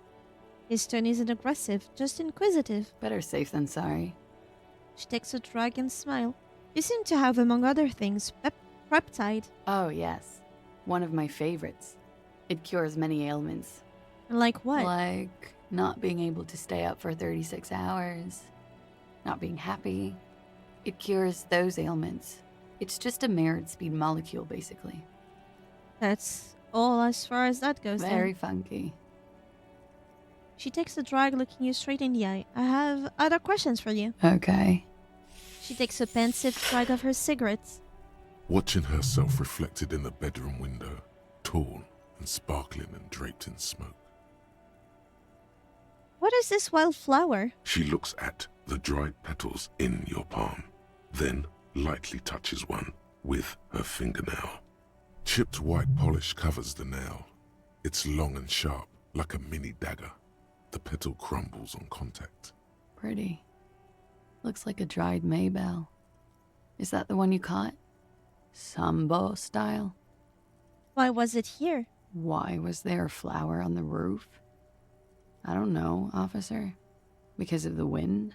His tone isn't aggressive, just inquisitive. Better safe than sorry. She takes a drag and smile. You seem to have, among other things, peptide. Oh, yes. One of my favorites. It cures many ailments. Like what? Like not being able to stay up for 36 hours. Not being happy. It cures those ailments. It's just a merit speed molecule, basically. That's all as far as that goes. Very then. funky. She takes a drag, looking you straight in the eye. I have other questions for you. Okay. She takes a pensive drag of her cigarettes. Watching herself reflected in the bedroom window, tall and sparkling and draped in smoke. What is this wild flower? She looks at the dried petals in your palm, then lightly touches one with her fingernail. Chipped white polish covers the nail. It's long and sharp, like a mini dagger. The petal crumbles on contact. Pretty. Looks like a dried maybell. Is that the one you caught? Sambo style? Why was it here? Why was there a flower on the roof? I don't know, officer. Because of the wind?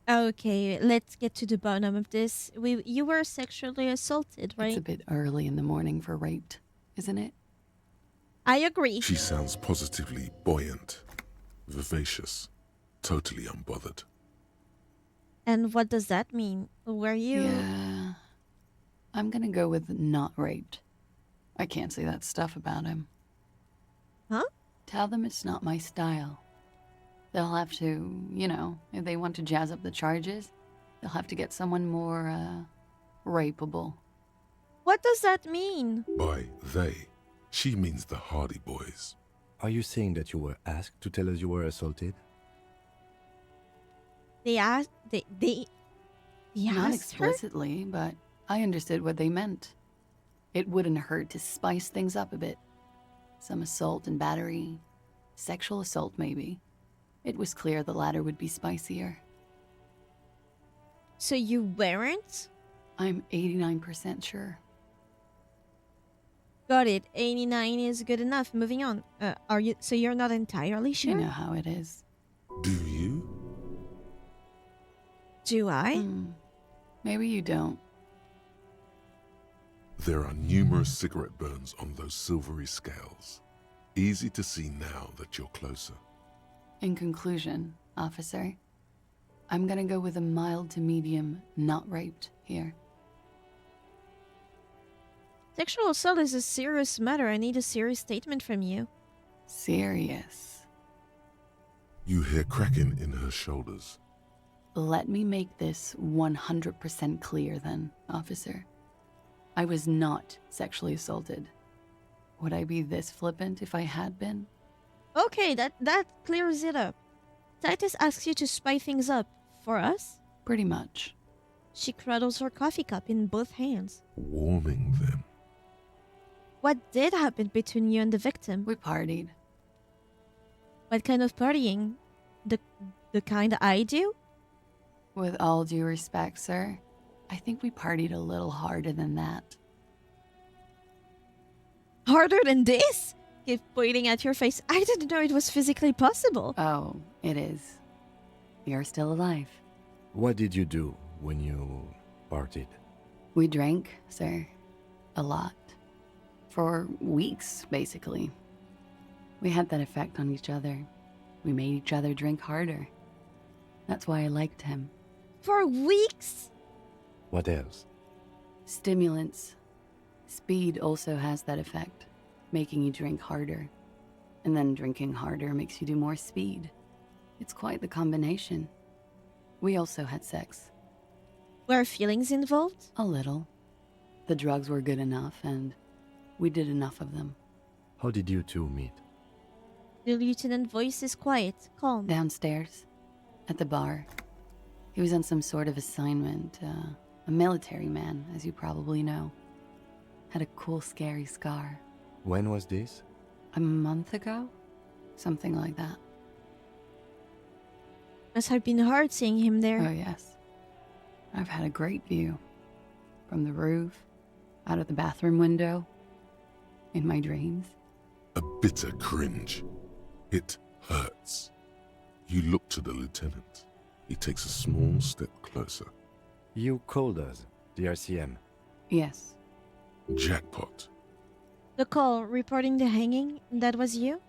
Okay, let's get to the bottom of this. You were sexually assaulted, right? It's a bit early in the morning for rape, isn't it? I agree. She sounds positively buoyant, vivacious, totally unbothered. And what does that mean? Were you... Yeah. I'm gonna go with not raped. I can't say that stuff about him. Huh? Tell them it's not my style. They'll have to, you know, if they want to jazz up the charges, they'll have to get someone more, rapeable. What does that mean? By they, she means the Hardy Boys. Are you saying that you were asked to tell us you were assaulted? They asked... They Not asked her? explicitly, but I understood what they meant. It wouldn't hurt to spice things up a bit. Some assault and battery. Sexual assault, maybe. It was clear the latter would be spicier. So you weren't? I'm 89% sure. Got it. 89 is good enough. Moving on. Are you? So you're not entirely sure? You know how it is. Do you? Do I? Maybe you don't. There are numerous cigarette burns on those silvery scales. Easy to see now that you're closer. In conclusion, officer, I'm gonna go with a mild to medium not raped here. Sexual assault is a serious matter. I need a serious statement from you. Serious. You hear cracking in her shoulders. Let me make this 100% clear then, officer. I was not sexually assaulted. Would I be this flippant if I had been? Okay, that clears it up. Titus asks you to spice things up. For us? Pretty much. She cradles her coffee cup in both hands. Warming them. What did happen between you and the victim? We partied. What kind of partying? The kind I do? With all due respect, sir, I think we partied a little harder than that. Harder than this? Keep pointing at your face. I didn't know it was physically possible. Oh, it is. You're still alive. What did you do when you partied? We drank, sir. A lot. For weeks, basically. We had that effect on each other. We made each other drink harder. That's why I liked him. For weeks? What else? Stimulants. Speed also has that effect, making you drink harder. And then drinking harder makes you do more speed. It's quite the combination. We also had sex. Were feelings involved? A little. The drugs were good enough, and we did enough of them. How did you two meet? The lieutenant's voice is quiet, calm. Downstairs, at the bar. He was on some sort of assignment, a military man, as you probably know. Had a cool, scary scar. When was this? A month ago? Something like that. Must have been hard seeing him there. Oh, yes. I've had a great view. From the roof, out of the bathroom window, in my dreams. A bitter cringe. It hurts. You look to the lieutenant. He takes a small step closer. You called us, the RCM. Yes. Jackpot. The call reporting the hanging, that was you?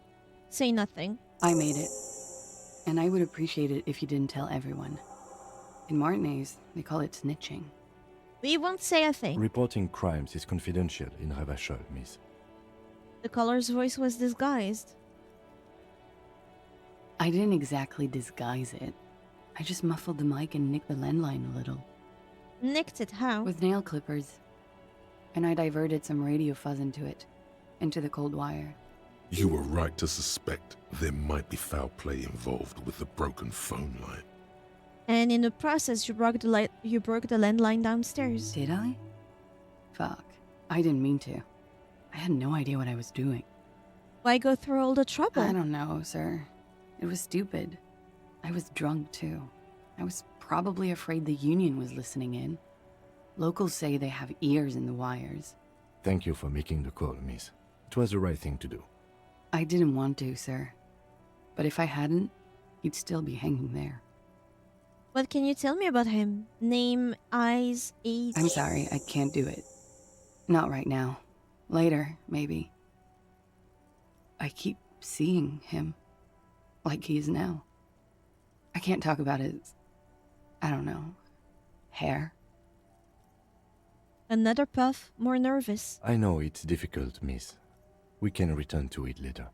Say nothing. I made it. And I would appreciate it if you didn't tell everyone. In Martinaise, they call it snitching. We won't say a thing. Reporting crimes is confidential in REVACHOL, miss. The caller's voice was disguised. I didn't exactly disguise it. I just muffled the mic and nicked the landline a little. Nicked it how? With nail clippers. And I diverted some radio fuzz into it. Into the cold wire. You were right to suspect there might be foul play involved with the broken phone line. And in the process, you broke the landline downstairs. Did I? Fuck. I didn't mean to. I had no idea what I was doing. Why go through all the trouble? I don't know, sir. It was stupid. I was drunk, too. I was probably afraid the union was listening in. Locals say they have ears in the wires. Thank you for making the call, miss. It was the right thing to do. I didn't want to, sir. But if I hadn't, he'd still be hanging there. What can you tell me about him? Name, eyes, age? I'm sorry, I can't do it. Not right now. Later, maybe. I keep seeing him. Like he is now. I can't talk about his... I don't know... hair. Another puff, more nervous. I know it's difficult, miss. We can return to it later.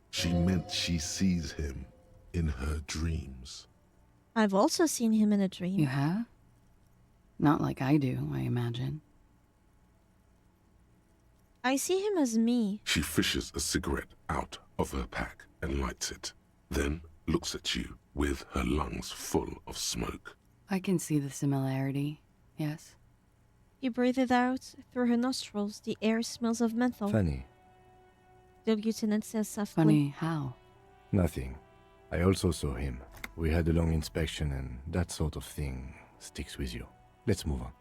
She meant she sees him in her dreams. I've also seen him in a dream. You have? Not like I do, I imagine. I see him as me. She fishes a cigarette out of her pack and lights it, then looks at you with her lungs full of smoke. I can see the similarity, yes. You breathe it out through her nostrils. The air smells of menthol. Funny. The lieutenant says softly. Funny how? Nothing. I also saw him. We had a long inspection and that sort of thing sticks with you. Let's move on.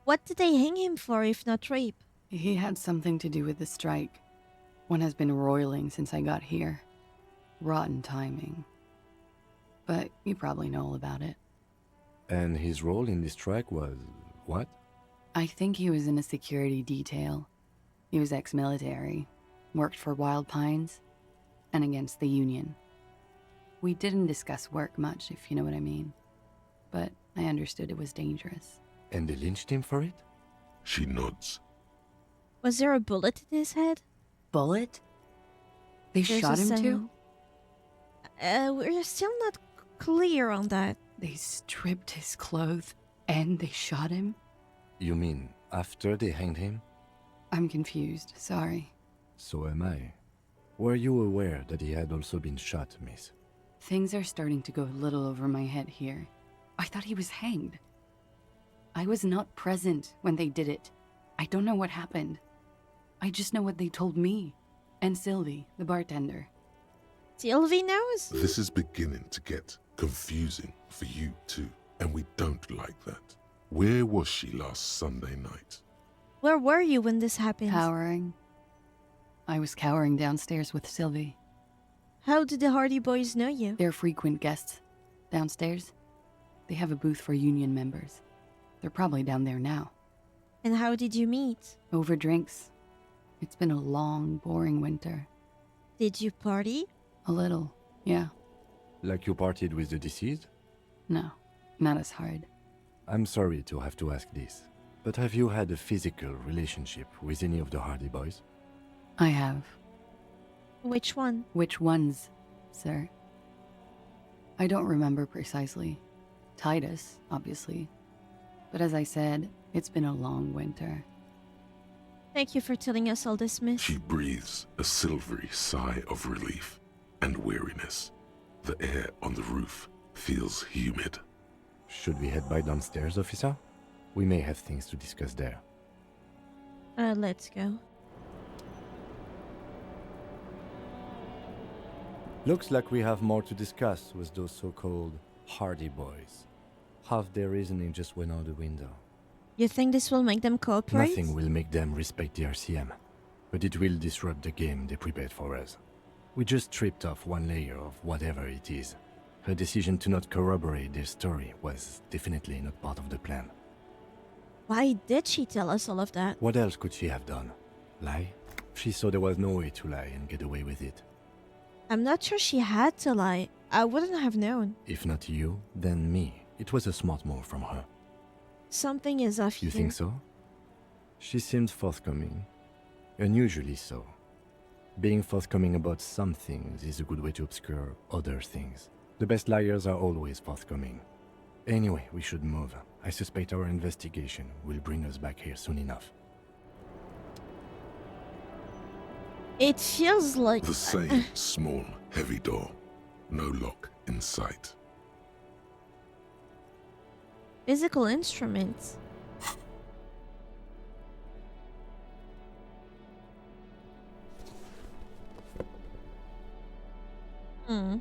What did they hang him for if not rape? He had something to do with the strike. One has been roiling since I got here. Rotten timing. But you probably know all about it. And his role in this strike was what? I think he was in a security detail. He was ex-military, worked for Wild Pines, and against the Union. We didn't discuss work much, if you know what I mean. But I understood it was dangerous. And they lynched him for it? She nods. Was there a bullet in his head? Bullet? They There's shot a him too? We're still not clear on that. They stripped his clothes and they shot him? You mean after they hanged him? I'm confused, sorry. So am I. Were you aware that he had also been shot, miss? Things are starting to go a little over my head here. I thought he was hanged. I was not present when they did it. I don't know what happened. I just know what they told me. And Sylvie, the bartender. Sylvie knows? This is beginning to get confusing for you too, and we don't like that. Where was she last Sunday night? Where were you when this happened? Cowering. I was cowering downstairs with Sylvie. How did the Hardy Boys know you? They're frequent guests. Downstairs, they have a booth for union members. They're probably down there now. And how did you meet? Over drinks. It's been a long, boring winter. Did you party? A little, yeah. Like you partied with the deceased? No, not as hard. I'm sorry to have to ask this, but have you had a physical relationship with any of the Hardy Boys? I have. Which one? Which ones, sir? I don't remember precisely. Titus, obviously. But as I said, it's been a long winter. Thank you for telling us all this, miss. She breathes a silvery sigh of relief and weariness. The air on the roof feels humid. Should we head by downstairs, officer? We may have things to discuss there. Let's go. Looks like we have more to discuss with those so-called Hardy Boys. Half their reasoning just went out the window. You think this will make them cooperate? Nothing will make them respect the RCM, but it will disrupt the game they prepared for us. We just stripped off one layer of whatever it is. Her decision to not corroborate their story was definitely not part of the plan. Why did she tell us all of that? What else could she have done? Lie? She saw there was no way to lie and get away with it. I'm not sure she had to lie. I wouldn't have known. If not you, then me. It was a smart move from her. Something is off You here. think so? She seemed forthcoming. Unusually so. Being forthcoming about some things is a good way to obscure other things. The best liars are always forthcoming. Anyway, we should move. I suspect our investigation will bring us back here soon enough. It feels like... The same small, heavy door. No lock in sight. Physical instruments. Hmm.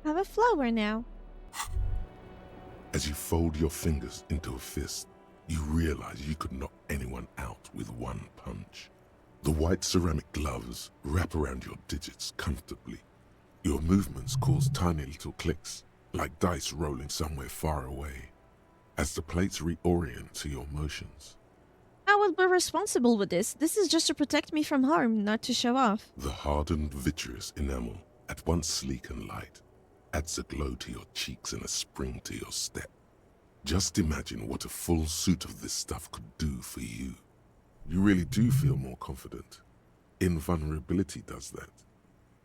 I have a flower now. As you fold your fingers into a fist, you realize you could knock anyone out with one punch. The white ceramic gloves wrap around your digits comfortably. Your movements cause tiny little clicks, like dice rolling somewhere far away, as the plates reorient to your motions. I will be responsible with this. This is just to protect me from harm, not to show off. The hardened vitreous enamel, at once sleek and light, adds a glow to your cheeks and a spring to your step. Just imagine what a full suit of this stuff could do for you. You really do feel more confident. Invulnerability does that.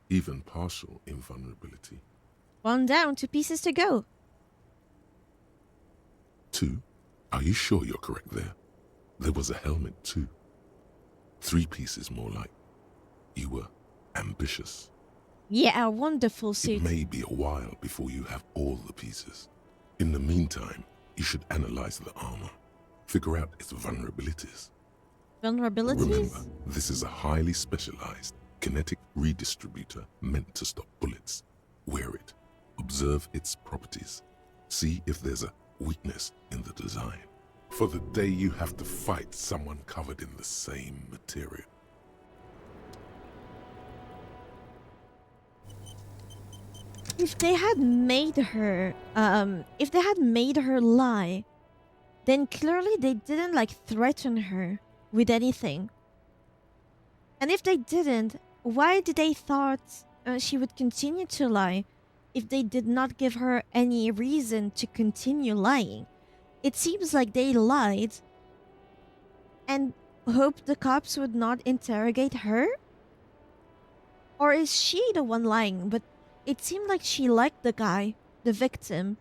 Even partial invulnerability. 1 down, 2 pieces to go. 2? Are you sure you're correct there? There was a helmet too. 3 pieces more like. You were ambitious. Yeah, a wonderful It suit. may be a while before you have all the pieces. In the meantime, you should analyze the armor. Figure out its vulnerabilities. Vulnerabilities? Remember, this is a highly specialized kinetic redistributor meant to stop bullets. Wear it. Observe its properties. See if there's a weakness in the design. For the day you have to fight someone covered in the same material. If they had made her, lie, then clearly they didn't like threaten her with anything. And if they didn't, why did they thought she would continue to lie if they did not give her any reason to continue lying? It seems like they lied and hoped the cops would not interrogate her? Or is she the one lying, but it seemed like she liked the guy, the victim,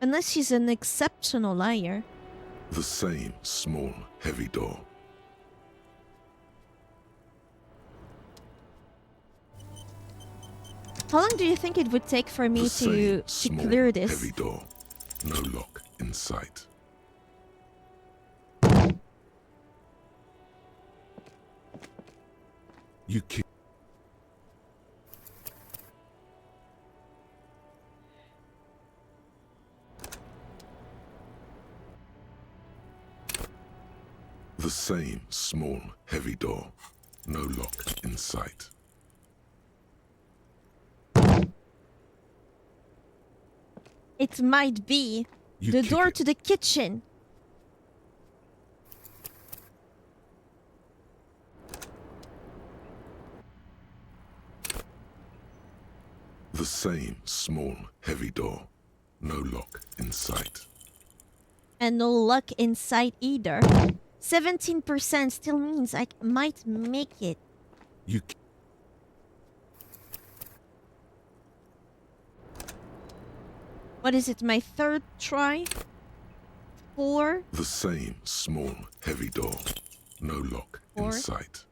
unless she's an exceptional liar. The same small, heavy door. How long do you think it would take for me The to same small, clear this? heavy door. No lock in sight. You keep. The same small, heavy door. No lock in sight. It might be You the kick door it. to the kitchen. The same small, heavy door. No lock in sight. And no luck in sight either. 17% still means I might make it. You. What is it, my third try? 4? The same small, heavy door. No lock in 4. sight.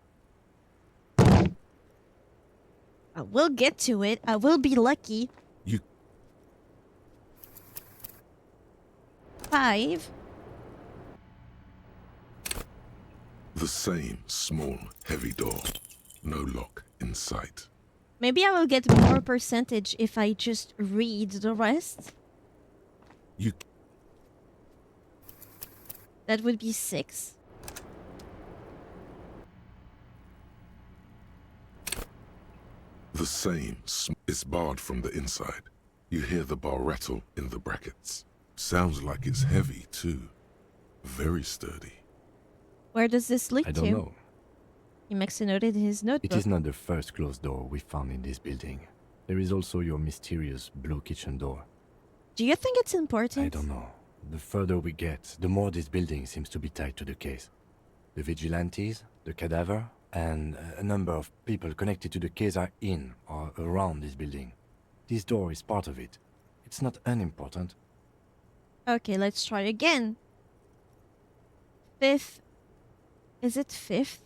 I will get to it. I will be lucky. You. 5. The same small, heavy door. No lock in sight. Maybe I will get more percentage if I just read the rest. You. That would be 6. The same is barred from the inside. You hear the bar rattle in the brackets. Sounds like it's heavy too. Very sturdy. Where does this lead I to? don't know. He makes a note in his notebook. It is not the first closed door we found in this building. There is also your mysterious blue kitchen door. Do you think it's important? I don't know. The further we get, the more this building seems to be tied to the case. The vigilantes, the cadaver, and a number of people connected to the case are in or around this building. This door is part of it. It's not unimportant. Okay, let's try again. 5th. Is it 5th?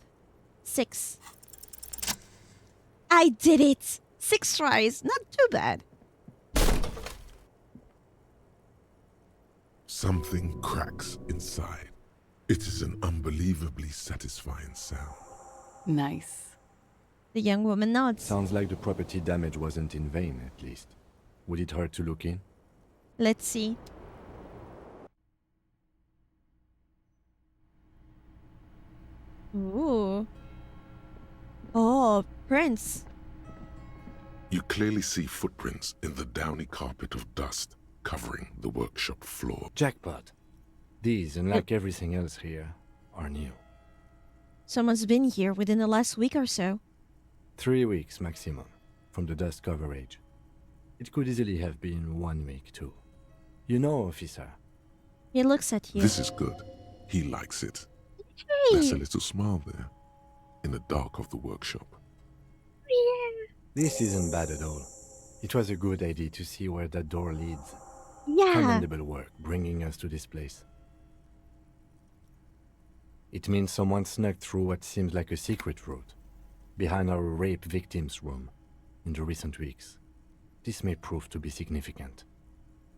6. I did it! 6 tries. Not too bad. Something cracks inside. It is an unbelievably satisfying sound. Nice. The young woman nods. Sounds like the property damage wasn't in vain, at least. Would it hurt to look in? Let's see. Ooh. Oh, prints. You clearly see footprints in the downy carpet of dust covering the workshop floor. Jackpot. These, unlike everything else here, are new. Someone's been here within the last week or so. 3 weeks maximum, from the dust coverage. It could easily have been 1 week too. You know, officer. He looks at you. This is good. He likes it. Hey. There's a little smile there, in the dark of the workshop. This isn't bad at all. It was a good idea to see where that door leads. Yeah. Commendable work bringing us to this place. It means someone snuck through what seems like a secret route, behind our rape victim's room, in the recent weeks. This may prove to be significant.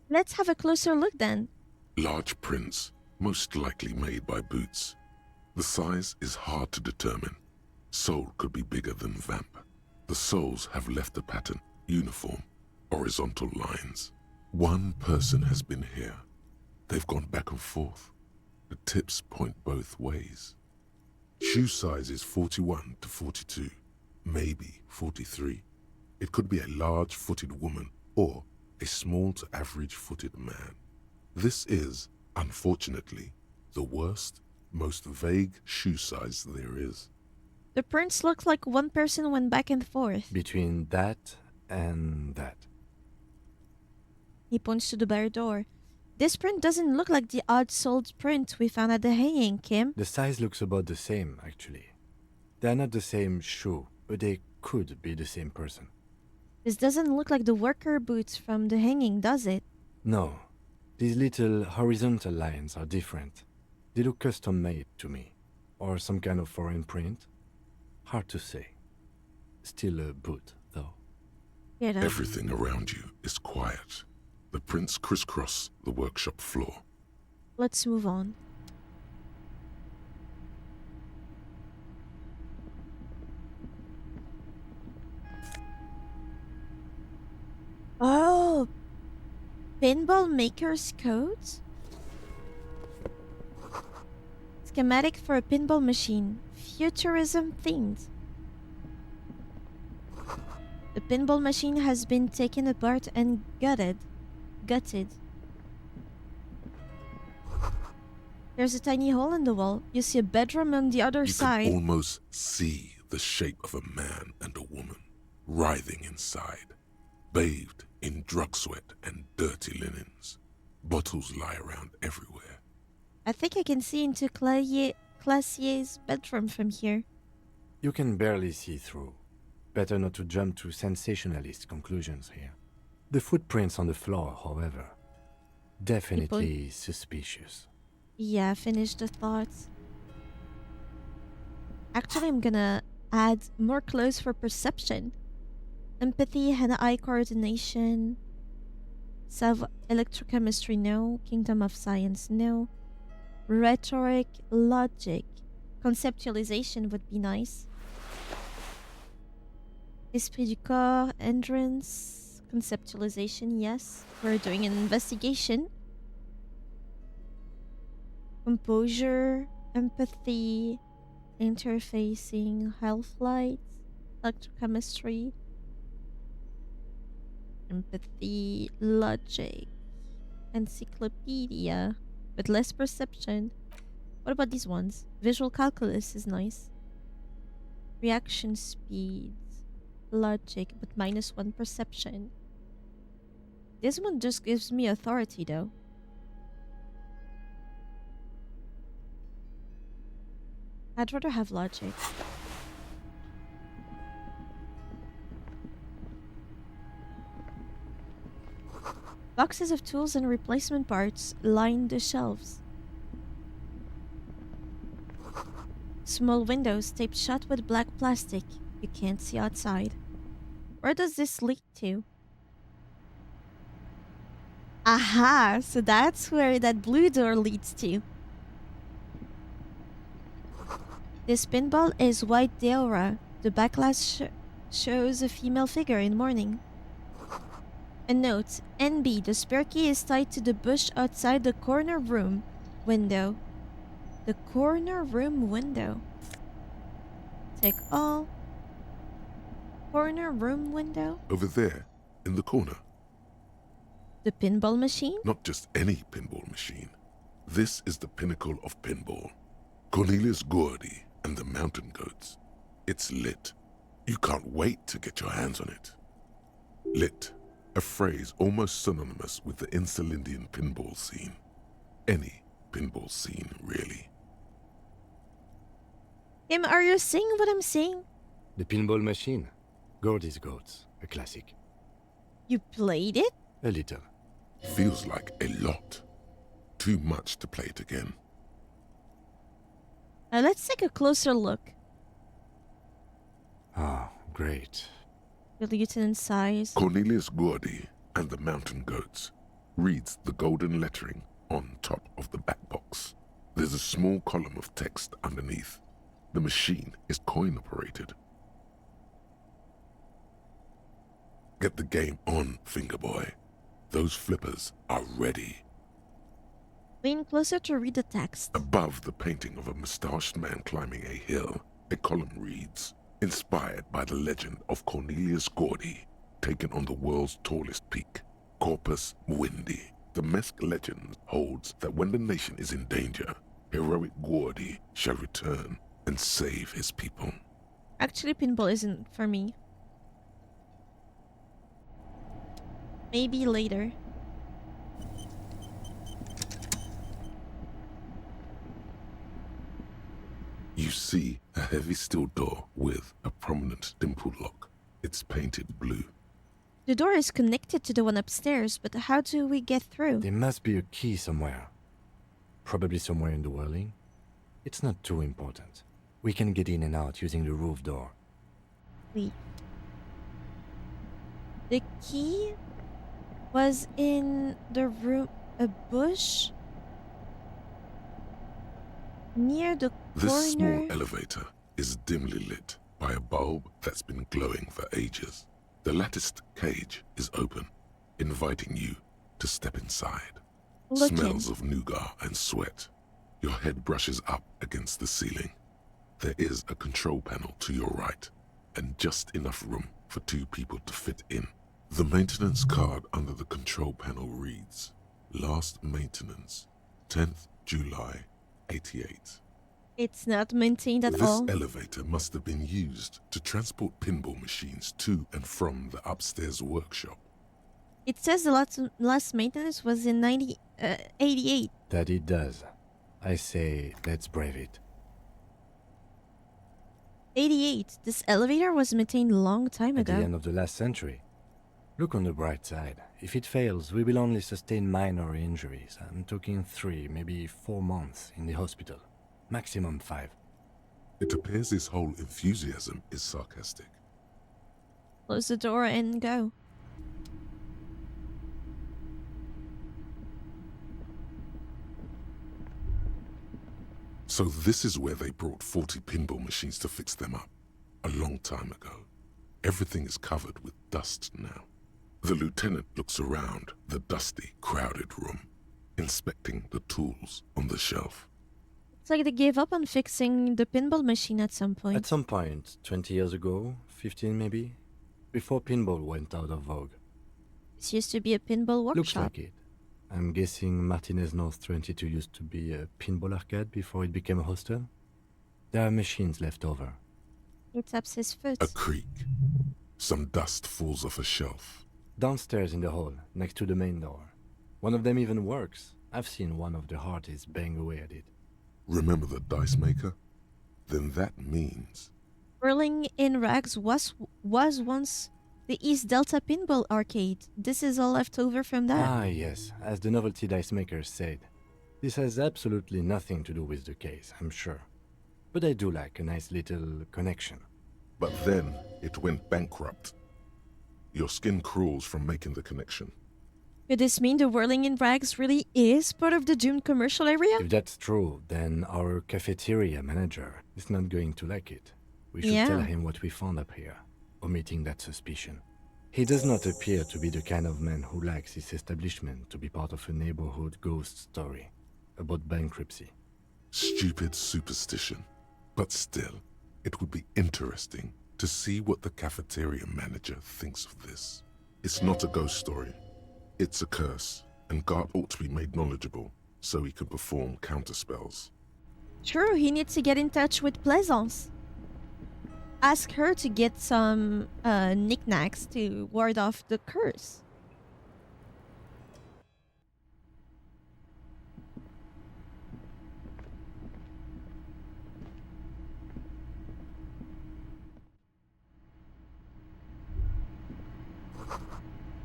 Let's have a closer look then. Large prints, most likely made by boots. The size is hard to determine. Sole could be bigger than vamp. The soles have left the pattern, uniform, horizontal lines. One person has been here. They've gone back and forth. The tips point both ways. Shoe size is 41 to 42, maybe 43. It could be a large-footed woman or a small to average-footed man. This is, unfortunately, the worst, most vague shoe size there is. The prints look like one person went back and forth. Between that and that. He points to the bare door. This print doesn't look like the odd-soled print we found at the hanging, Kim. The size looks about the same, actually. They're not the same shoe, but they could be the same person. This doesn't look like the worker boots from the hanging, does it? No. These little horizontal lines are different. They look custom-made to me. Or some kind of foreign print. Hard to say. Still a boot, though. Get up. Everything around you is quiet. The prints crisscross the workshop floor. Let's move on. Oh, pinball maker's codes? Schematic for a pinball machine. Futurism themed. The pinball machine has been taken apart and gutted. There's a tiny hole in the wall. You see a bedroom on the other side. You can almost see the shape of a man and a woman writhing inside, bathed in drug sweat and dirty linens. Bottles lie around everywhere. I think I can see into Classier's bedroom from here. You can barely see through. Better not to jump to sensationalist conclusions here. The footprints on the floor, however, definitely suspicious. Yeah, finish the thoughts. Actually, I'm gonna add more clues for perception. Empathy, hand-eye coordination. Self-electrochemistry, no. Kingdom of science, no. Rhetoric, logic. Conceptualization would be nice. Esprit du corps, endurance, conceptualization, yes. We're doing an investigation. Composure, empathy, interfacing, health light, electrochemistry, empathy, logic, encyclopedia, but less perception. What about these ones? Visual calculus is nice. Reaction speed, logic, but -1 perception. This one just gives me authority though. I'd rather have logic. Boxes of tools and replacement parts line the shelves. Small windows taped shut with black plastic. You can't see outside. Where does this lead to? Aha! So that's where that blue door leads to. This pinball is white Deora. The backlash shows a female figure in mourning. A note, NB, the spare key is tied to the bush outside the corner room window. The corner room window. Take all. Corner room window? Over there, in the corner. The pinball machine? Not just any pinball machine. This is the pinnacle of pinball. Cornelius Gordy and the Mountain Goats. It's lit. You can't wait to get your hands on it. Lit, a phrase almost synonymous with the Insulindian pinball scene. Any pinball scene, really. Kim, are you seeing what I'm saying? The pinball machine. Gordy's Goats, a classic. You played it? A little. Feels like a lot. Too much to play it again. Let's take a closer look. Ah, great. The lieutenant size. Cornelius Gordy and the Mountain Goats reads the golden lettering on top of the back box. There's a small column of text underneath. The machine is coin-operated. Get the game on, Fingerboy. Those flippers are ready. Lean closer to read the text. Above the painting of a mustached man climbing a hill, a column reads, inspired by the legend of Cornelius Gordy, taken on the world's tallest peak, Corpus Muindi. The Mesk legend holds that when the nation is in danger, heroic Gordy shall return and save his people. Actually, pinball isn't for me. Maybe later. You see a heavy steel door with a prominent dimple lock. It's painted blue. The door is connected to the one upstairs, but how do we get through? There must be a key somewhere. Probably somewhere in the whirling. It's not too important. We can get in and out using the roof door. Wait. The key was in the room, a bush near the This small corner. elevator is dimly lit by a bulb that's been glowing for ages. The latticed cage is open, inviting you to step inside. Looking. Smells of nougat and sweat. Your head brushes up against the ceiling. There is a control panel to your right, and just enough room for 2 people to fit in. The maintenance card under the control panel reads, Last maintenance, 10th July, 88. It's not maintained at This all. elevator must have been used to transport pinball machines to and from the upstairs workshop. It says the last maintenance was in 88. That it does. I say, let's brave it. 88. This elevator was maintained a long time At the ago. end of the last century. Look on the bright side. If it fails, we will only sustain minor injuries. I'm talking 3, maybe 4 months in the hospital. Maximum 5. It appears his whole enthusiasm is sarcastic. Close the door and go. So this is where they brought 40 pinball machines to fix them up, a long time ago. Everything is covered with dust now. The lieutenant looks around the dusty, crowded room, inspecting the tools on the shelf. It's like they gave up on fixing the pinball machine at some point. At some point, 20 years ago, 15 maybe, before pinball went out of vogue. This used to be a pinball workshop. Looks like it. I'm guessing Martinez North 22 used to be a pinball arcade before it became a hostel. There are machines left over. He taps his foot. A creak. Some dust falls off a shelf. Downstairs in the hall, next to the main door. One of them even works. I've seen one of the hearties bang away at it. Remember the dice maker? Then that means... Whirling in Rags was once the East Delta Pinball Arcade. This is all left over from that. Ah, yes, as the novelty dice makers said. This has absolutely nothing to do with the case, I'm sure. But I do like a nice little connection. But then it went bankrupt. Your skin crawls from making the connection. Could this mean the Whirling in Rags really is part of the doomed commercial area? If that's true, then our cafeteria manager is not going to like it. We should Yeah. tell him what we found up here, omitting that suspicion. He does not appear to be the kind of man who likes his establishment to be part of a neighborhood ghost story about bankruptcy. Stupid superstition. But still, it would be interesting to see what the cafeteria manager thinks of this. It's not a ghost story. It's a curse, and Gart ought to be made knowledgeable so he can perform counterspells. True, he needs to get in touch with Plaisance. Ask her to get some knickknacks to ward off the curse.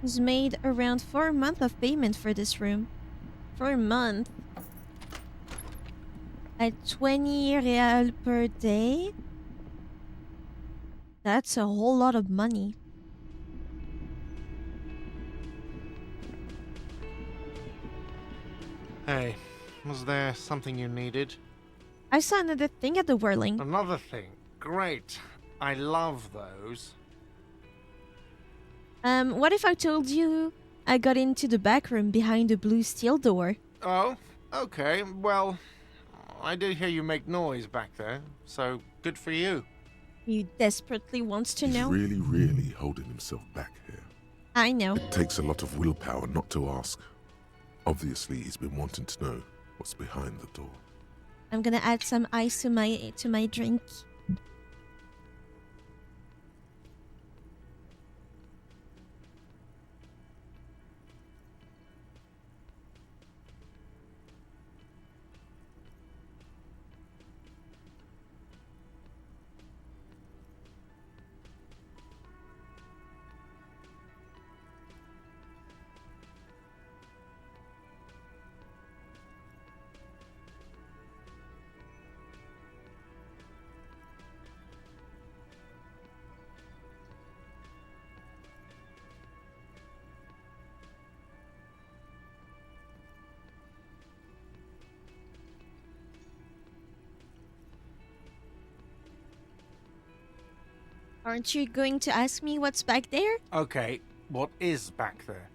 He's made around 4 months of payment for this room. 4 months. At 20 real per day? That's a whole lot of money. Hey, was there something you needed? I saw another thing at the Whirling. Another thing. Great. I love those. What if I told you I got into the back room behind the blue steel door? Oh, okay. Well, I did hear you make noise back there, so good for you. You desperately wants to He's know? really holding himself back here. I know. It takes a lot of willpower not to ask. Obviously, he's been wanting to know what's behind the door. I'm gonna add some ice to my drink. Aren't you going to ask me what's back there? Okay, what is back there?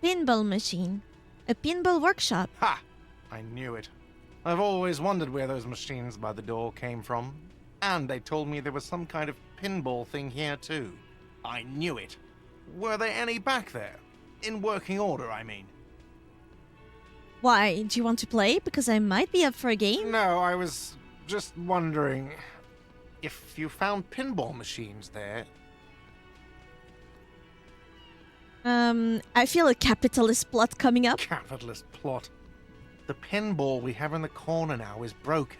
Pinball machine. A pinball workshop. Ha! I knew it. I've always wondered where those machines by the door came from. And they told me there was some kind of pinball thing here too. I knew it. Were there any back there? In working order, I mean. Why? Do you want to play? Because I might be up for a game. No, I was just wondering if you found pinball machines there. I feel a capitalist plot coming up. Capitalist plot. The pinball we have in the corner now is broken.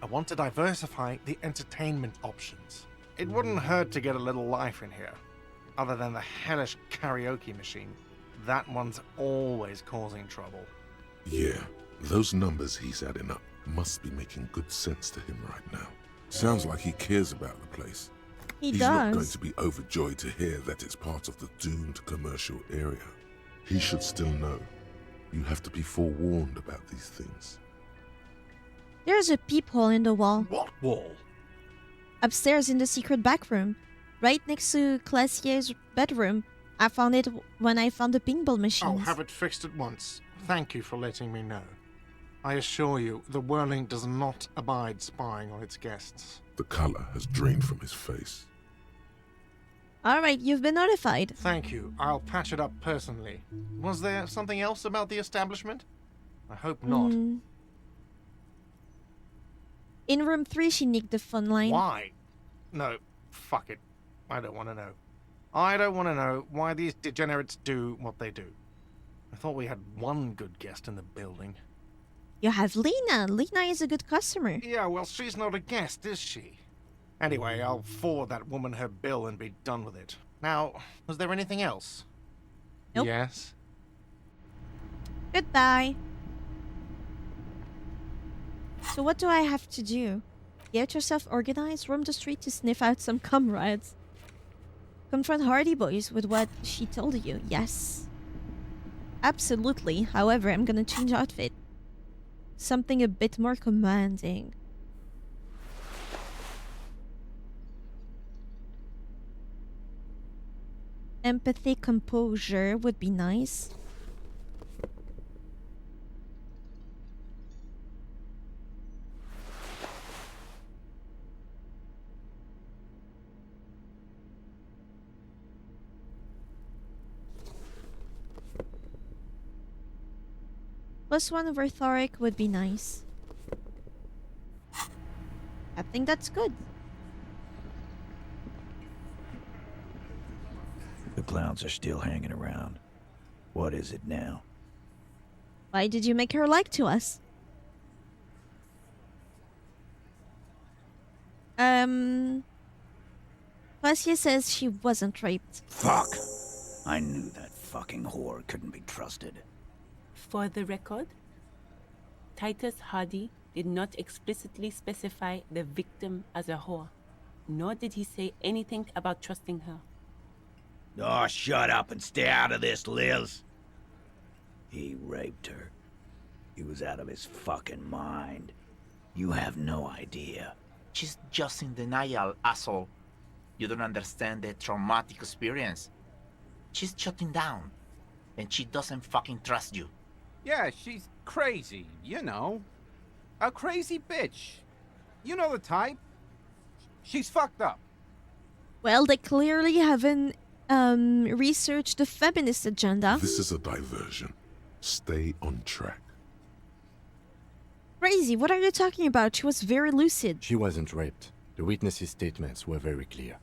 I want to diversify the entertainment options. It wouldn't hurt to get a little life in here. Other than the hellish karaoke machine. That one's always causing trouble. Yeah, those numbers he's adding up must be making good sense to him right now. Sounds like he cares about the place. He's not going to be overjoyed to hear that it's part of the doomed commercial area. He should still know. You have to be forewarned about these things. There's a peephole in the wall. What wall? Upstairs in the secret back room. Right next to Classier's bedroom. I found it when I found the pinball machines. I'll have it fixed at once. Thank you for letting me know. I assure you, the Whirling does not abide spying on its guests. The color has drained from his face. Alright, you've been notified. Thank you. I'll patch it up personally. Was there something else about the establishment? I hope not. In room 3, she nicked the phone line. Why? No, fuck it. I don't want to know. I don't want to know why these degenerates do what they do. I thought we had one good guest in the building. You have Lena. Lena is a good customer. Yeah, well, she's not a guest, is she? Anyway, I'll forward that woman her bill and be done with it. Now, was there anything else? Nope. Yes? Goodbye. So what do I have to do? Get yourself organized, roam the street to sniff out some comrades. Confront Hardy Boys with what she told you. Yes. Absolutely. However, I'm gonna change outfit. Something a bit more commanding. Empathy, composure would be nice. +1 rhetoric would be nice. I think that's good. The clowns are still hanging around. What is it now? Why did you make her like to us? Classier says she wasn't raped. Fuck! I knew that fucking whore couldn't be trusted. For the record, Titus Hardy did not explicitly specify the victim as a whore, nor did he say anything about trusting her. Oh, shut up and stay out of this, Liz. He raped her. He was out of his fucking mind. You have no idea. She's just in denial, asshole. You don't understand the traumatic experience. She's shutting down, and she doesn't fucking trust you. Yeah, she's crazy, you know. A crazy bitch. You know the type. She's fucked up. Well, they clearly haven't researched the feminist agenda. This is a diversion. Stay on track. Crazy, what are you talking about? She was very lucid. She wasn't raped. The witnesses' statements were very clear.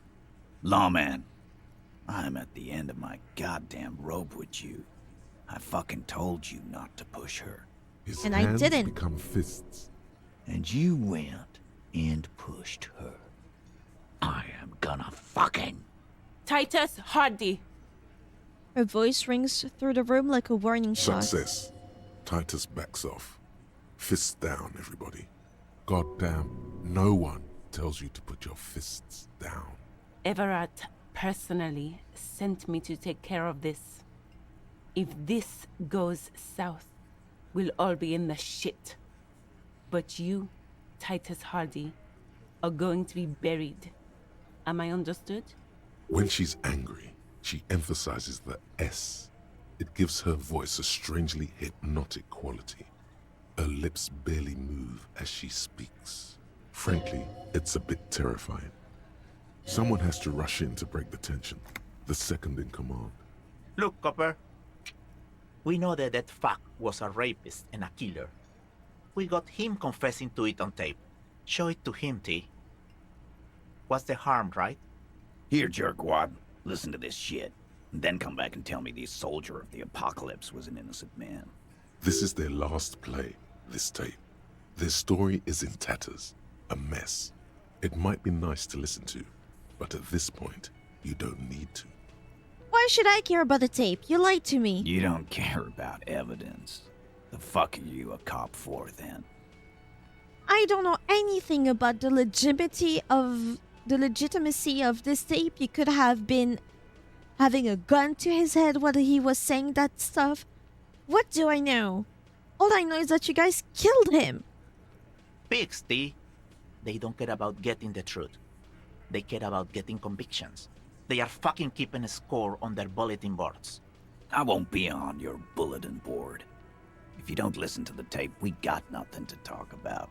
Lawman, I'm at the end of my goddamn rope with you. I fucking told you not to push her. His and hands I didn't. become fists. And you went and pushed her. I am gonna fucking... Titus Hardy! Her voice rings through the room like a warning shot. Success. Titus backs off. Fists down, everybody. Goddamn, no one tells you to put your fists down. Everett personally sent me to take care of this. If this goes south, we'll all be in the shit. But you, Titus Hardy, are going to be buried. Am I understood? When she's angry, she emphasizes the S. It gives her voice a strangely hypnotic quality. Her lips barely move as she speaks. Frankly, it's a bit terrifying. Someone has to rush in to break the tension. The second in command. Look, Copper. We know that that fuck was a rapist and a killer. We got him confessing to it on tape. Show it to him, T. What's the harm, right? Here, jerkwad. Listen to this shit. And then come back and tell me the soldier of the apocalypse was an innocent man. This is their last play, this tape. Their story is in tatters, a mess. It might be nice to listen to, but at this point, you don't need to. Why should I care about the tape? You lied to me. You don't care about evidence. The fuck are you a cop for, then? I don't know anything about the legitimacy of this tape. You could have been having a gun to his head while he was saying that stuff. What do I know? All I know is that you guys killed him. Pigs, T. They don't care about getting the truth. They care about getting convictions. They are fucking keeping a score on their bulletin boards. I won't be on your bulletin board. If you don't listen to the tape, we got nothing to talk about.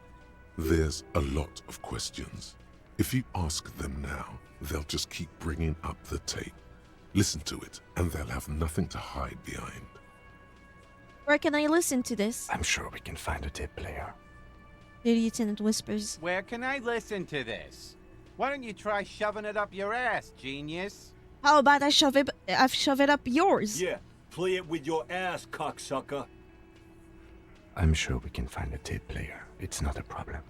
There's a lot of questions. If you ask them now, they'll just keep bringing up the tape. Listen to it, and they'll have nothing to hide behind. Where can I listen to this? I'm sure we can find a tape player. The lieutenant whispers. Where can I listen to this? Why don't you try shoving it up your ass, genius? How about I shove it up yours? Yeah, play it with your ass, cocksucker. I'm sure we can find a tape player. It's not a problem.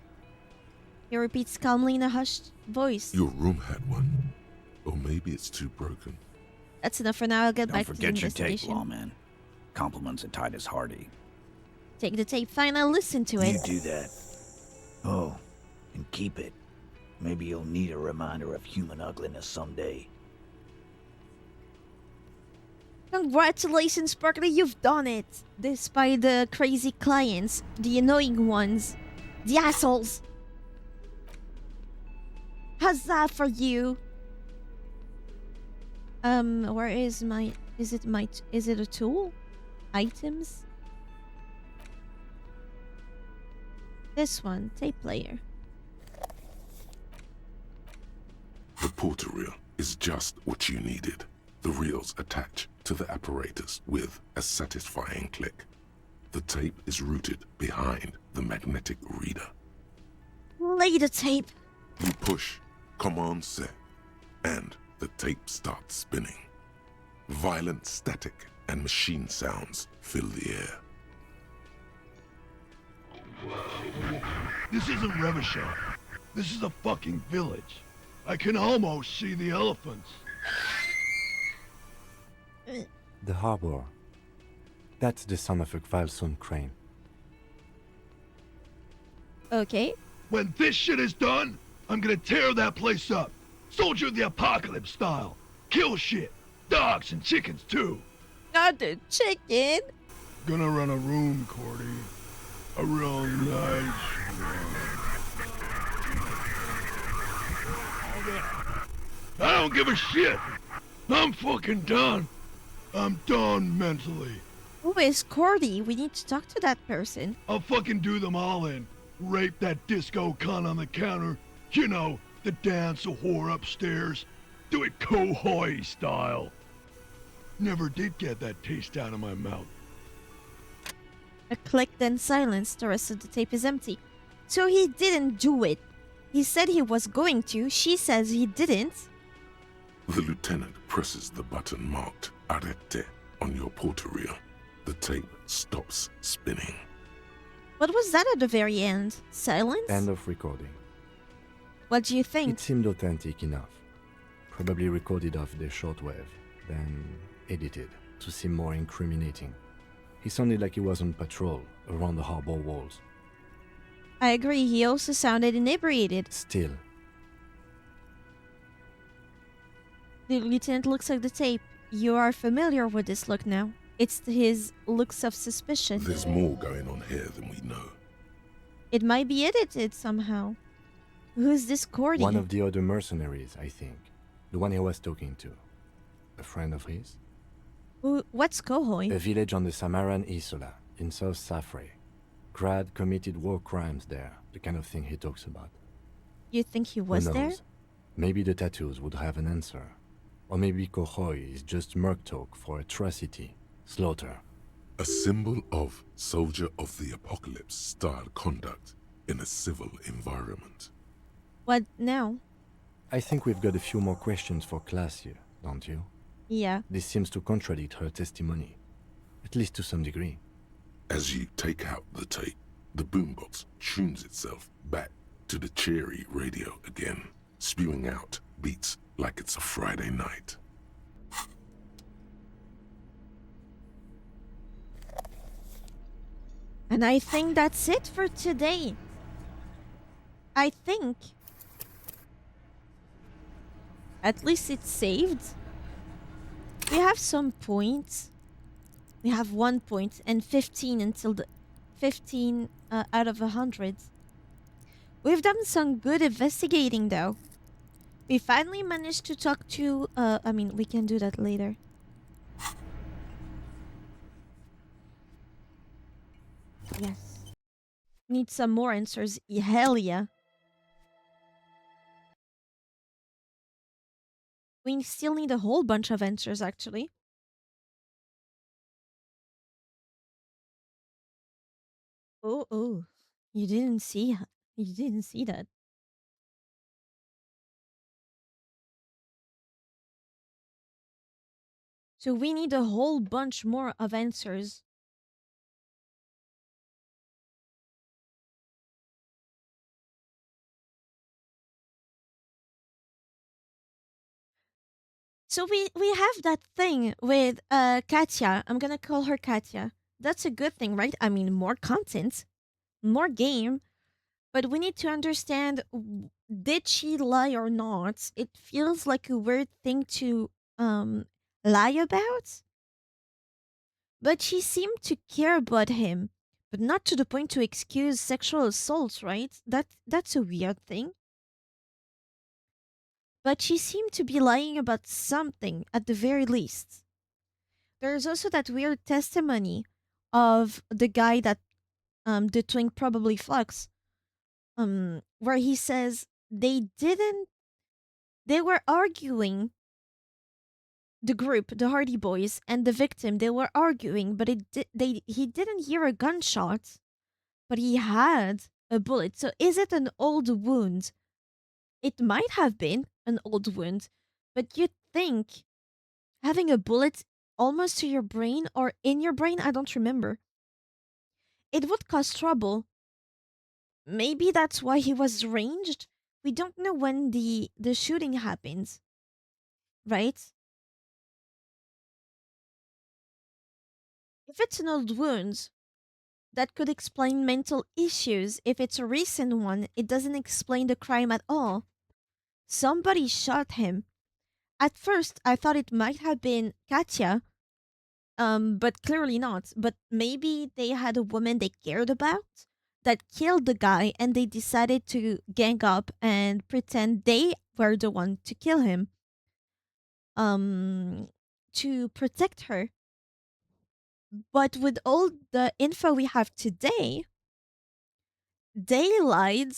He repeats calmly in a hushed voice. Your room had one. Or maybe it's too broken. That's enough for now. I'll get back to the Don't forget your tape, investigation. lawman. Compliments of Titus Hardy. Take the tape. Fine, I'll listen to it. You do that. Oh, and keep it. Maybe you'll need a reminder of human ugliness someday. Congratulations, Sparkly, you've done it! Despite the crazy clients, the annoying ones, the assholes. Huzzah for you! Where is my... Is it a tool? Items? This one, tape player. The porter reel is just what you needed. The reels attach to the apparatus with a satisfying click. The tape is rooted behind the magnetic reader. Lay the tape. You push Command Set, and the tape starts spinning. Violent static and machine sounds fill the air. This isn't REVACHOL. This is a fucking village. I can almost see the elephants. The harbor. That's the son of a Kvalson crane. Okay. When this shit is done, I'm gonna tear that place up. Soldier of the Apocalypse style. Kill shit. Dogs and chickens too. Not the chicken. Gonna run a room, Cordy. A real nice I don't give a shit. I'm fucking done. I'm done mentally. Who is Cordy? We need to talk to that person. I'll fucking do them all in. Rape that disco cunt on the counter. You know, the dance a whore upstairs. Do it Kohoi style. Never did get that taste out of my mouth. A click, then silence. The rest of the tape is empty. So he didn't do it. He said he was going to. She says he didn't. The lieutenant presses the button marked Arrete on your porter reel. The tape stops spinning. What was that at the very end? Silence? End of recording. What do you think? It seemed authentic enough. Probably recorded off the shortwave, then edited to seem more incriminating. He sounded like he was on patrol around the harbor walls. I agree. He also sounded inebriated. Still. The lieutenant looks at the tape. You are familiar with this look now. It's his looks of suspicion. There's more going on here than we know. It might be edited somehow. Who's this Cordy? One of the other mercenaries, I think. The one he was talking to. A friend of his? What's Kohoy? A village on the Samaran Isola, in South Safre. Grad committed war crimes there, the kind of thing he talks about. You think he was Who there? knows? Maybe the tattoos would have an answer. Or maybe Kohoy is just merc talk for atrocity, slaughter. A symbol of soldier of the apocalypse style conduct in a civil environment. What now? I think we've got a few more questions for class here, don't you? Yeah. This seems to contradict her testimony, at least to some degree. As you take out the tape, the boombox tunes itself back to the cheery radio again, spewing out beats like it's a Friday night. And I think that's it for today. I think. At least it's saved. We have some points. We have 1 point and 15 until the 15 out of 100. We've done some good investigating though. We finally managed to talk to we can do that later. Yes. Need some more answers. Hell yeah. We still need a whole bunch of answers actually. Oh. You didn't see that. So we need a whole bunch more of answers. So we have that thing with Katya. I'm gonna call her Katya. That's a good thing, right? I mean, more content, more game, but we need to understand did she lie or not? It feels like a weird thing to lie about. But she seemed to care about him, but not to the point to excuse sexual assault, right? That's a weird thing. But she seemed to be lying about something at the very least. There's also that weird testimony of the guy that the twin probably fucks, where he says they were arguing, the group, the Hardy Boys and the victim, they were arguing, but he didn't hear a gunshot, but he had a bullet. So is it an old wound? It might have been an old wound, but you'd think having a bullet almost to your brain or in your brain, I don't remember, it would cause trouble. Maybe that's why he was ranged. We don't know when the shooting happened, right? If it's an old wound, that could explain mental issues. If it's a recent one, it doesn't explain the crime at all. Somebody shot him. At first, I thought it might have been Katya, but clearly not. But maybe they had a woman they cared about that killed the guy and they decided to gang up and pretend they were the one to kill him. To protect her. But with all the info we have today, they lied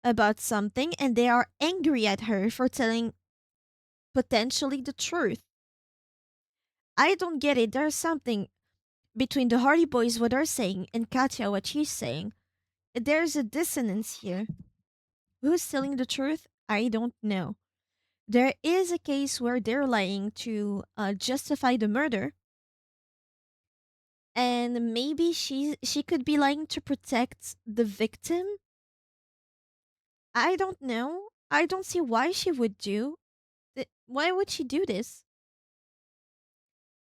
about something and they are angry at her for telling potentially the truth. I don't get it. There's something between the Hardy Boys, what they're saying, and Katya, what she's saying. There's a dissonance here. Who's telling the truth? I don't know. There is a case where they're lying to justify the murder. And maybe she could be lying to protect the victim. I don't know. I don't see why she would do. Why would she do this?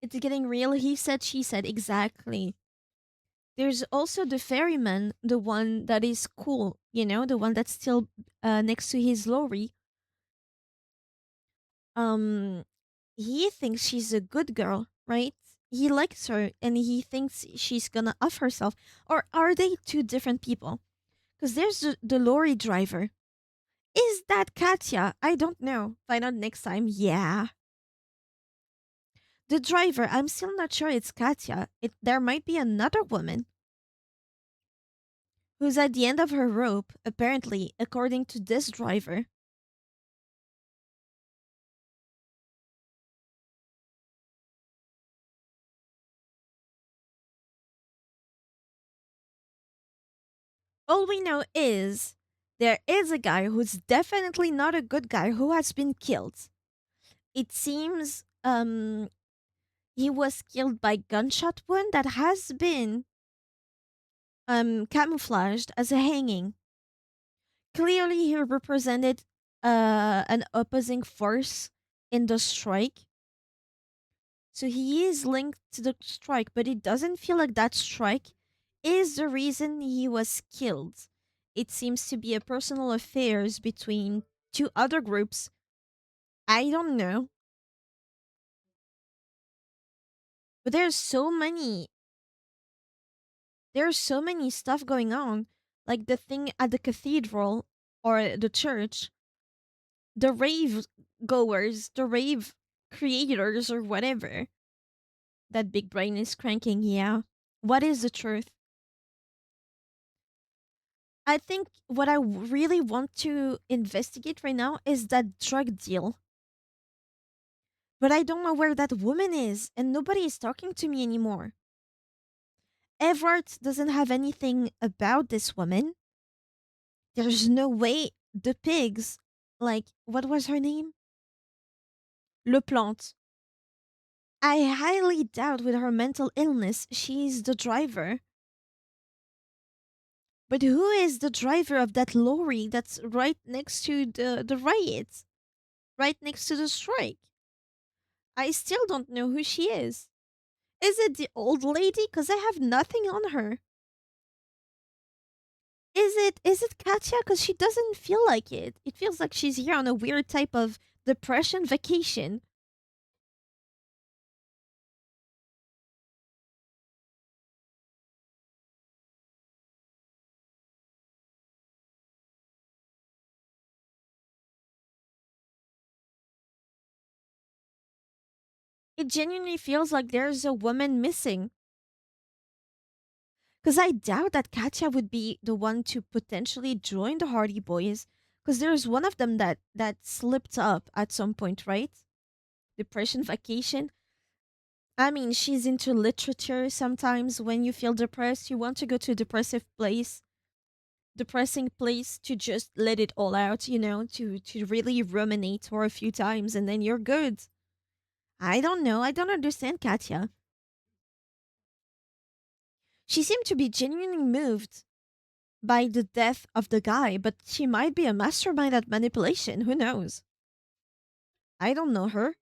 It's getting real. He said, she said. Exactly. There's also the ferryman, the one that is cool, the one that's still next to his lorry. He thinks she's a good girl, right? He likes her and he thinks she's gonna off herself. Or are they two different people? Because there's the lorry driver Is that Katya? I don't know. Find out next time. Yeah. The driver, I'm still not sure it's Katya. There might be another woman who's at the end of her rope, apparently, according to this driver. All we know is there is a guy who's definitely not a good guy who has been killed. It seems he was killed by gunshot wound that has been camouflaged as a hanging. Clearly he represented an opposing force in the strike. So he is linked to the strike, but it doesn't feel like that strike is the reason he was killed. It seems to be a personal affairs between two other groups. I don't know. But there's so many stuff going on. Like the thing at the cathedral or the church, the rave goers, the rave creators or whatever. That big brain is cranking, yeah. What is the truth? I think what I really want to investigate right now is that drug deal. But I don't know where that woman is, and nobody is talking to me anymore. Everett doesn't have anything about this woman. There's no way the pigs, like, what was her name? Le Plante. I highly doubt with her mental illness she's the driver. But who is the driver of that lorry that's right next to the riots? Right next to the strike? I still don't know who she is. Is it the old lady? Because I have nothing on her. Is it Katya? Because she doesn't feel like it. It feels like she's here on a weird type of depression vacation. It genuinely feels like there's a woman missing. Because I doubt that Katya would be the one to potentially join the Hardy Boys. Because there's one of them that slipped up at some point, right? Depression vacation. I mean, she's into literature. Sometimes when you feel depressed, you want to go to a depressing place to just let it all out, to really ruminate for a few times and then you're good. I don't know. I don't understand Katya. She seemed to be genuinely moved by the death of the guy, but she might be a mastermind at manipulation. Who knows? I don't know her.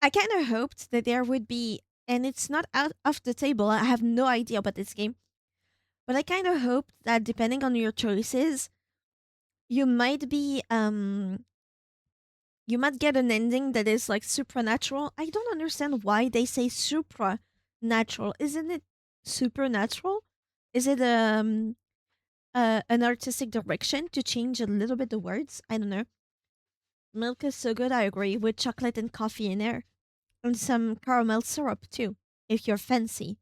I kind of hoped that there would be, and it's not out of the table. I have no idea about this game, but I kind of hoped that depending on your choices, you might be you might get an ending that is like supernatural. I don't understand why they say supernatural. Isn't it supernatural? Is it an artistic direction to change a little bit the words? I don't know. Milk is so good, I agree, with chocolate and coffee in there. And some caramel syrup too, if you're fancy.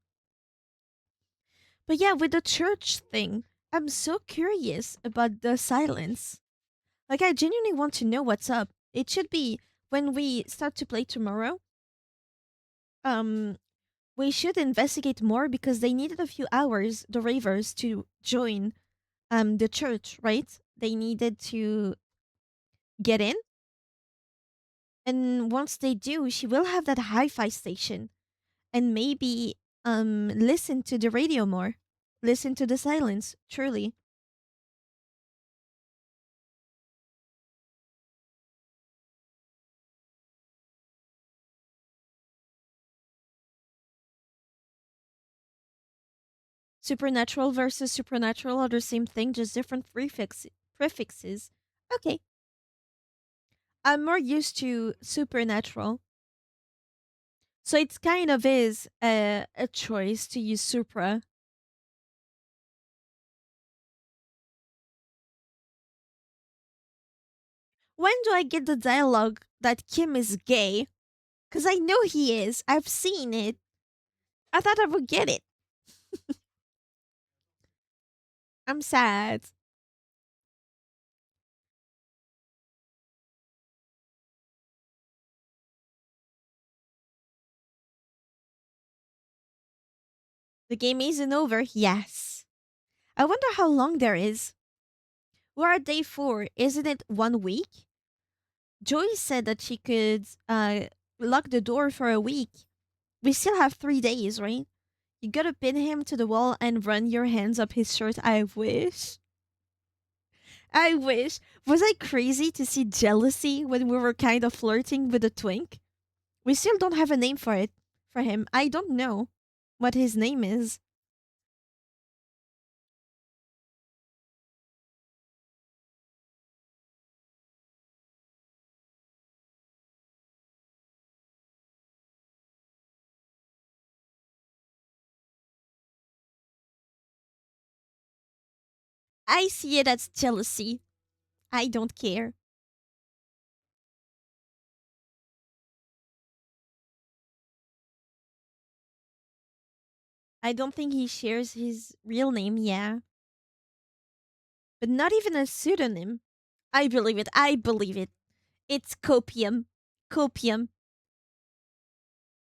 But yeah, with the church thing, I'm so curious about the silence. Like, I genuinely want to know what's up. It should be when we start to play tomorrow. Um, we should investigate more because they needed a few hours, the ravers, to join the church, right? They needed to get in. And once they do, she will have that hi-fi station and maybe listen to the radio more. Listen to the silence, truly. Supernatural versus supernatural are the same thing, just different prefixes. Okay. I'm more used to supernatural. So it's kind of is a choice to use supra. When do I get the dialogue that Kim is gay? Because I know he is. I've seen it. I thought I would get it. I'm sad. The game isn't over. Yes. I wonder how long there is. We're at day 4. Isn't it 1 week? Joy said that she could lock the door for a week. We still have 3 days, right? You gotta pin him to the wall and run your hands up his shirt. I wish. I wish. Was I crazy to see jealousy when we were kind of flirting with a twink? We still don't have a name for it. For him. I don't know what his name is. I see it as jealousy. I don't care. I don't think he shares his real name, yeah. But not even a pseudonym. I believe it. I believe it. It's copium. Copium.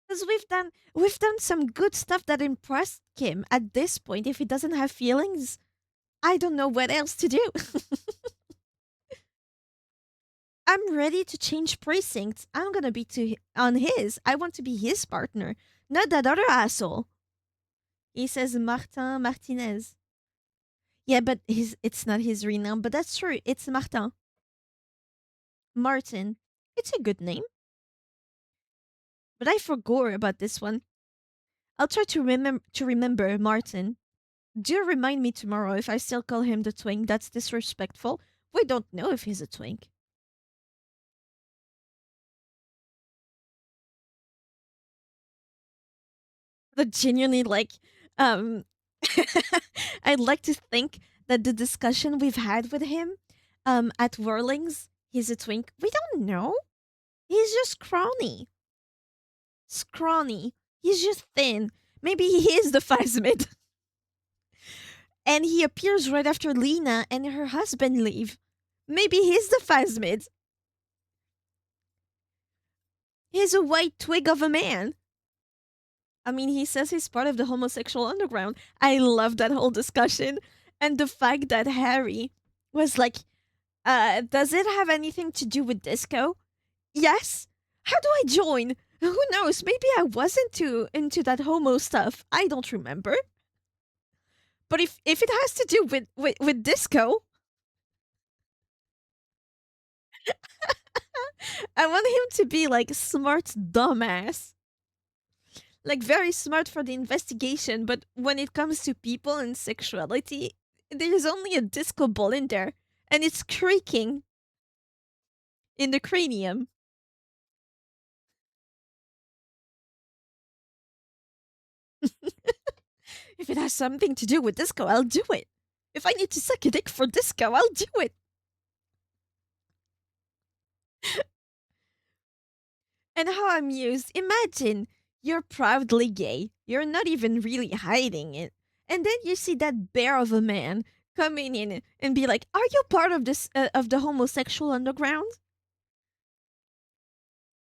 Because we've done some good stuff that impressed Kim. At this point, if he doesn't have feelings, I don't know what else to do. I'm ready to change precincts. I'm gonna be on his. I want to be his partner, not that other asshole. He says Martinez. Yeah, but it's not his real name, but that's true. It's Martin. Martin. It's a good name. But I forgot about this one. I'll try to remember Martin. Do remind me tomorrow if I still call him the twink. That's disrespectful. We don't know if he's a twink. But genuinely, like, um, I'd like to think that the discussion we've had with him, at Whirlings, he's a twink. We don't know. He's just scrawny. He's just thin. Maybe he is the Phasmid. And he appears right after Lena and her husband leave. Maybe he's the Phasmid. He's a white twig of a man. I mean, he says he's part of the homosexual underground. I love that whole discussion. And the fact that Harry was like, does it have anything to do with disco? Yes. How do I join? Who knows? Maybe I wasn't too into that homo stuff. I don't remember. But if it has to do with disco, I want him to be like smart dumbass. Like very smart for the investigation, but when it comes to people and sexuality, there's only a disco ball in there, and it's creaking in the cranium. If it has something to do with disco, I'll do it. If I need to suck a dick for disco, I'll do it. And how amused. Imagine you're proudly gay. You're not even really hiding it. And then you see that bear of a man coming in and be like, "Are you part of this of the homosexual underground?"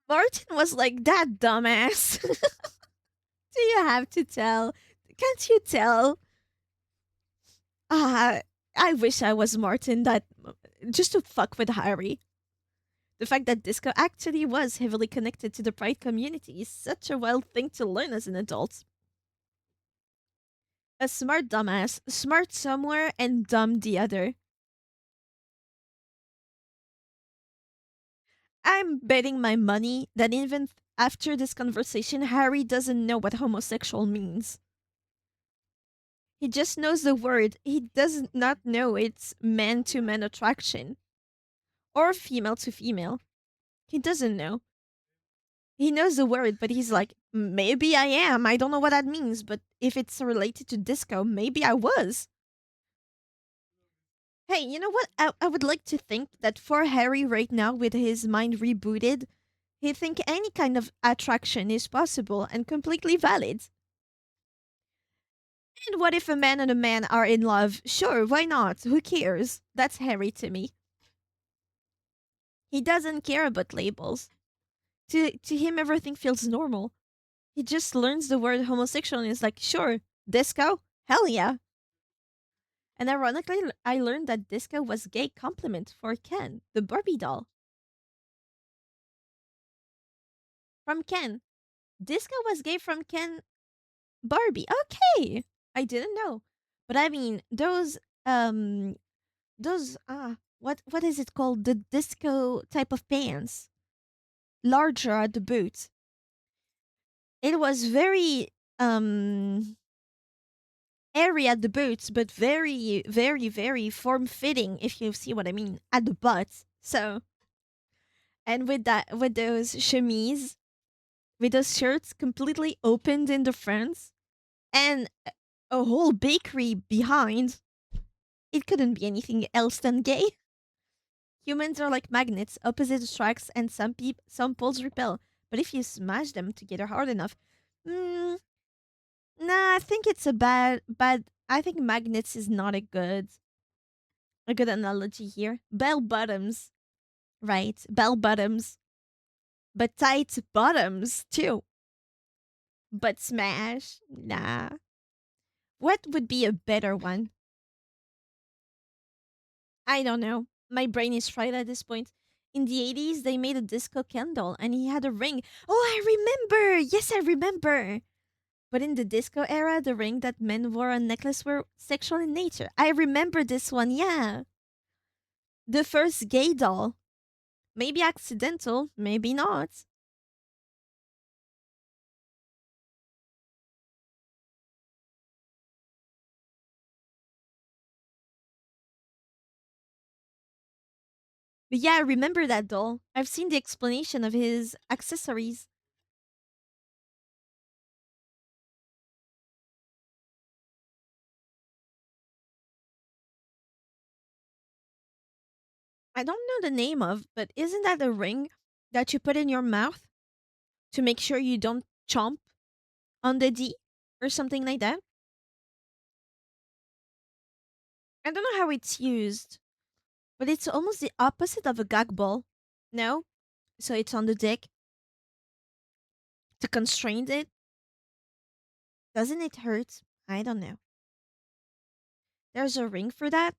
Martin was like, "That dumbass." Do you have to tell? Can't you tell? I wish I was Martin that just to fuck with Harry. The fact that disco actually was heavily connected to the Pride community is such a wild thing to learn as an adult. A smart dumbass, smart somewhere and dumb the other. I'm betting my money that even after this conversation, Harry doesn't know what homosexual means. He just knows the word. He does not know it's man to man attraction or female to female. He doesn't know. He knows the word, but he's like, maybe I am. I don't know what that means, but if it's related to disco, maybe I was. Hey, you know what? I would like to think that for Harry right now, with his mind rebooted, he think any kind of attraction is possible and completely valid. And what if a man and a man are in love? Sure, why not? Who cares? That's Harry to me. He doesn't care about labels. To him, everything feels normal. He just learns the word homosexual and is like, sure, disco? Hell yeah. And ironically, I learned that disco was gay compliment for Ken, the Barbie doll. From Ken. Disco was gay from Ken Barbie. Okay. I didn't know. But I mean, those what is it called? The disco type of pants. Larger at the boot. It was very airy at the boots, but very, very, very form fitting, if you see what I mean, at the butt. So, and with those chemise, with those shirts completely opened in the front, and a whole bakery behind, it couldn't be anything else than gay. Humans are like magnets, opposite attracts, and some poles repel. But if you smash them together hard enough, mm, nah, I think it's a bad. I think magnets is not a good analogy here. Bell bottoms, right? Bell bottoms, but tight bottoms too. But smash, nah. What would be a better one? I don't know. My brain is fried at this point. In the 80s, they made a disco candle and he had a ring. Oh, I remember! Yes, I remember! But in the disco era, the ring that men wore on necklace were sexual in nature. I remember this one, yeah. The first gay doll. Maybe accidental, maybe not. But yeah, I remember that doll. I've seen the explanation of his accessories. I don't know the name of, but isn't that a ring that you put in your mouth to make sure you don't chomp on the D or something like that? I don't know how it's used, but it's almost the opposite of a gag ball. No? So it's on the dick to constrain it. Doesn't it hurt? I don't know. There's a ring for that.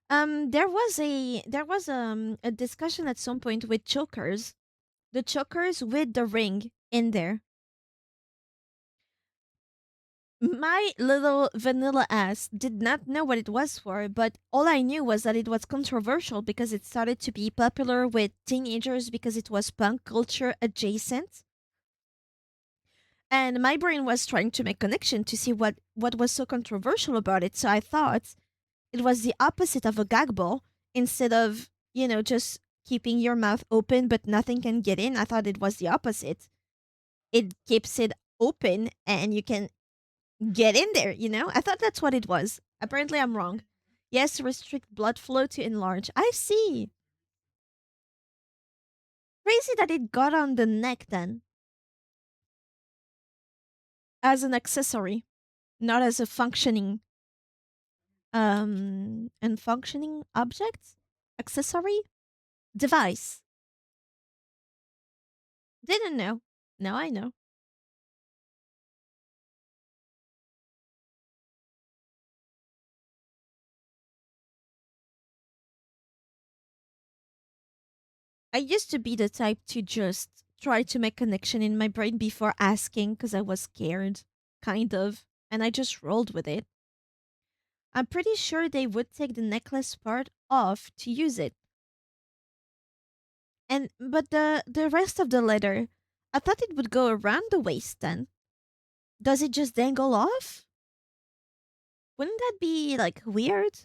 There was a discussion at some point with chokers. The chokers with the ring in there. My little vanilla ass did not know what it was for, but all I knew was that it was controversial because it started to be popular with teenagers because it was punk culture adjacent. And my brain was trying to make connection to see what was so controversial about it. So I thought it was the opposite of a gag ball. Instead of, just keeping your mouth open but nothing can get in, I thought it was the opposite. It keeps it open and you can get in there. I thought that's what it was. Apparently, I'm wrong. Yes, restrict blood flow to enlarge. I see. Crazy that it got on the neck then. As an accessory, not as a functioning and functioning object, accessory, device. Didn't know. Now I know. I used to be the type to just try to make connection in my brain before asking because I was scared, kind of, and I just rolled with it. I'm pretty sure they would take the necklace part off to use it. And but the rest of the letter, I thought it would go around the waist then. Does it just dangle off? Wouldn't that be like weird?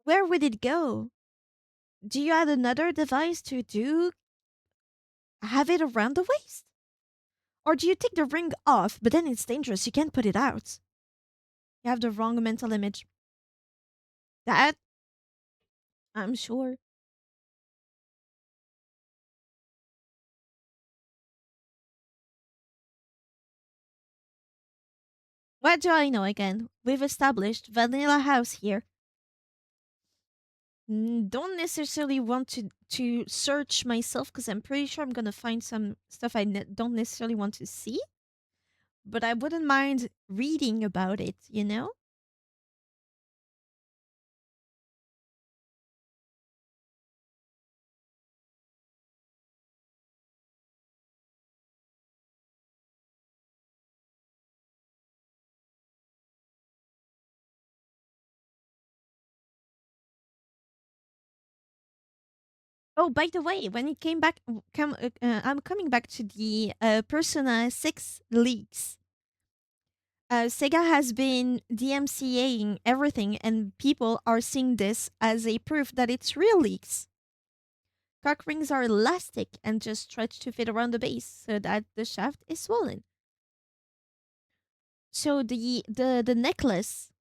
Where would it go? Do you add another device to have it around the waist? Or do you take the ring off, but then it's dangerous, you can't put it out? You have the wrong mental image. That, I'm sure. What do I know again? We've established Vanilla House here. Don't necessarily want to search myself because I'm pretty sure I'm gonna find some stuff I don't necessarily want to see. But I wouldn't mind reading about it, you know? Oh, by the way, when it came back, I'm coming back to the Persona 6 leaks. Sega has been DMCAing everything, and people are seeing this as a proof that it's real leaks. Cock rings are elastic and just stretch to fit around the base so that the shaft is swollen. So the necklace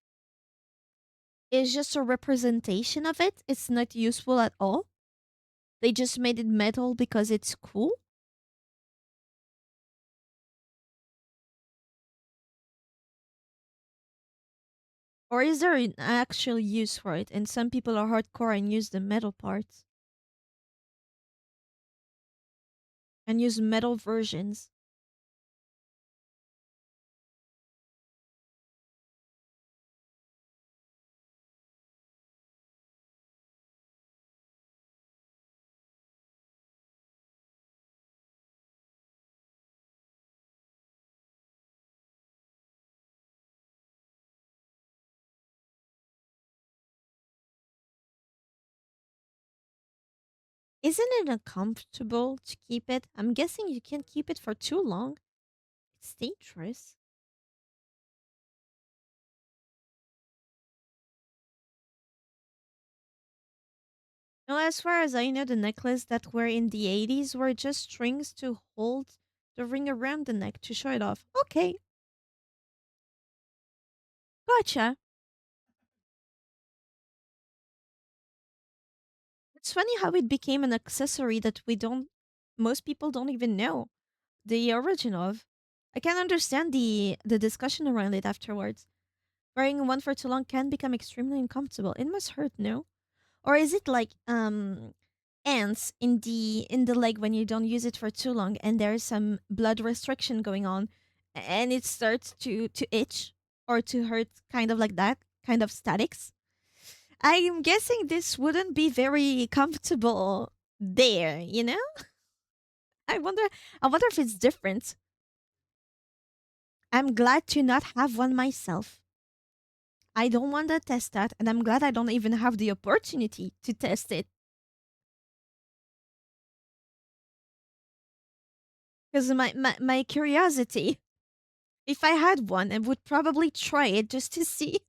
is just a representation of it. It's not useful at all. They just made it metal because it's cool. Or is there an actual use for it and some people are hardcore and use the metal parts? And use metal versions? Isn't it uncomfortable to keep it? I'm guessing you can't keep it for too long. It's dangerous. No, as far as I know, the necklace that were in the 80s were just strings to hold the ring around the neck to show it off. Okay. Gotcha. It's funny how it became an accessory that most people don't even know the origin of. I can understand the discussion around it afterwards. Wearing one for too long can become extremely uncomfortable. It must hurt, no? Or is it like ants in the leg when you don't use it for too long and there's some blood restriction going on and it starts to itch or to hurt, kind of like that, kind of statics? I'm guessing this wouldn't be very comfortable there, you know? I wonder I wonder if it's different. I'm glad to not have one myself. I don't want to test that, and I'm glad I don't even have the opportunity to test it. Because my curiosity, if I had one, I would probably try it just to see.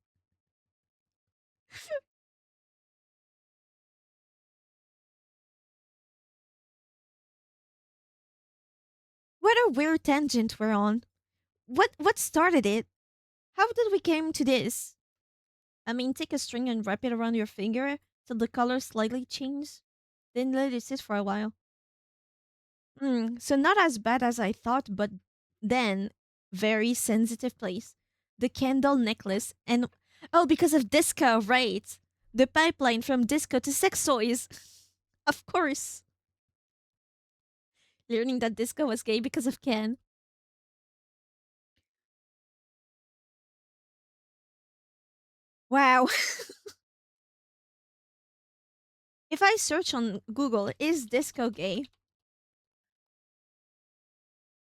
What a weird tangent we're on. What started it? How did we came to this? I mean, take a string and wrap it around your finger till the color slightly changes. Then let it sit for a while. So not as bad as I thought, but then very sensitive place. The candle necklace and oh, because of disco, right? The pipeline from disco to sex toys. Of course. Learning that disco was gay because of Ken. Wow. If I search on Google, is disco gay?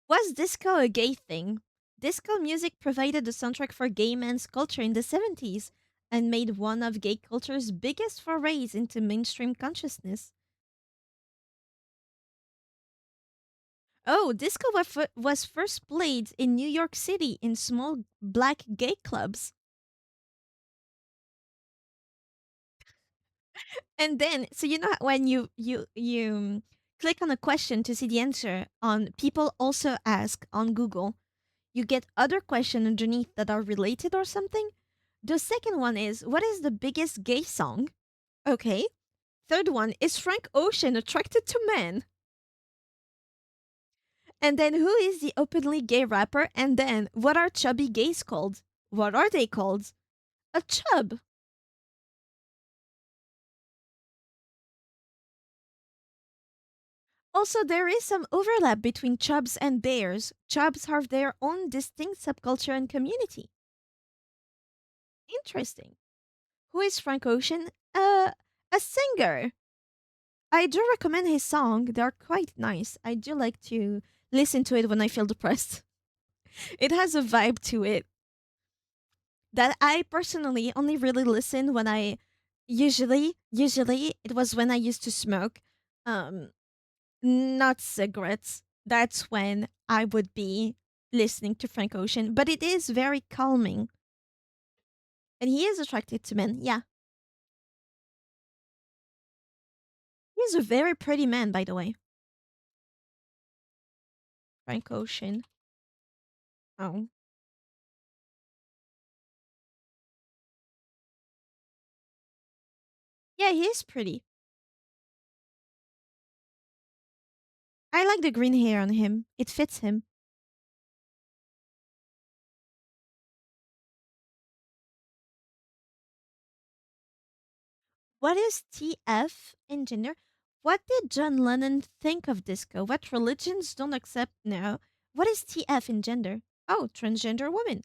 Was disco a gay thing? Disco music provided the soundtrack for gay men's culture in the 70s and made one of gay culture's biggest forays into mainstream consciousness. Oh, disco was first played in New York City in small black gay clubs. And then, so you know when you click on a question to see the answer on people also ask on Google, you get other questions underneath that are related or something. The second one is, what is the biggest gay song? Okay. Third one, is Frank Ocean attracted to men? And then, who is the openly gay rapper? And then, what are chubby gays called? What are they called? A chub. Also, there is some overlap between chubs and bears. Chubs have their own distinct subculture and community. Interesting. Who is Frank Ocean? A singer. I do recommend his song. They're quite nice. I do like to listen to it when I feel depressed. It has a vibe to it that I personally only really listen when I usually it was when I used to smoke not cigarettes. That's when I would be listening to Frank Ocean, but it is very calming. And he is attracted to men. Yeah. He's a very pretty man, by the way. Frank Ocean. Oh. Yeah, he is pretty. I like the green hair on him. It fits him. What is TF in gender? What did John Lennon think of disco? What religions don't accept now? What is TF in gender? Oh, transgender woman.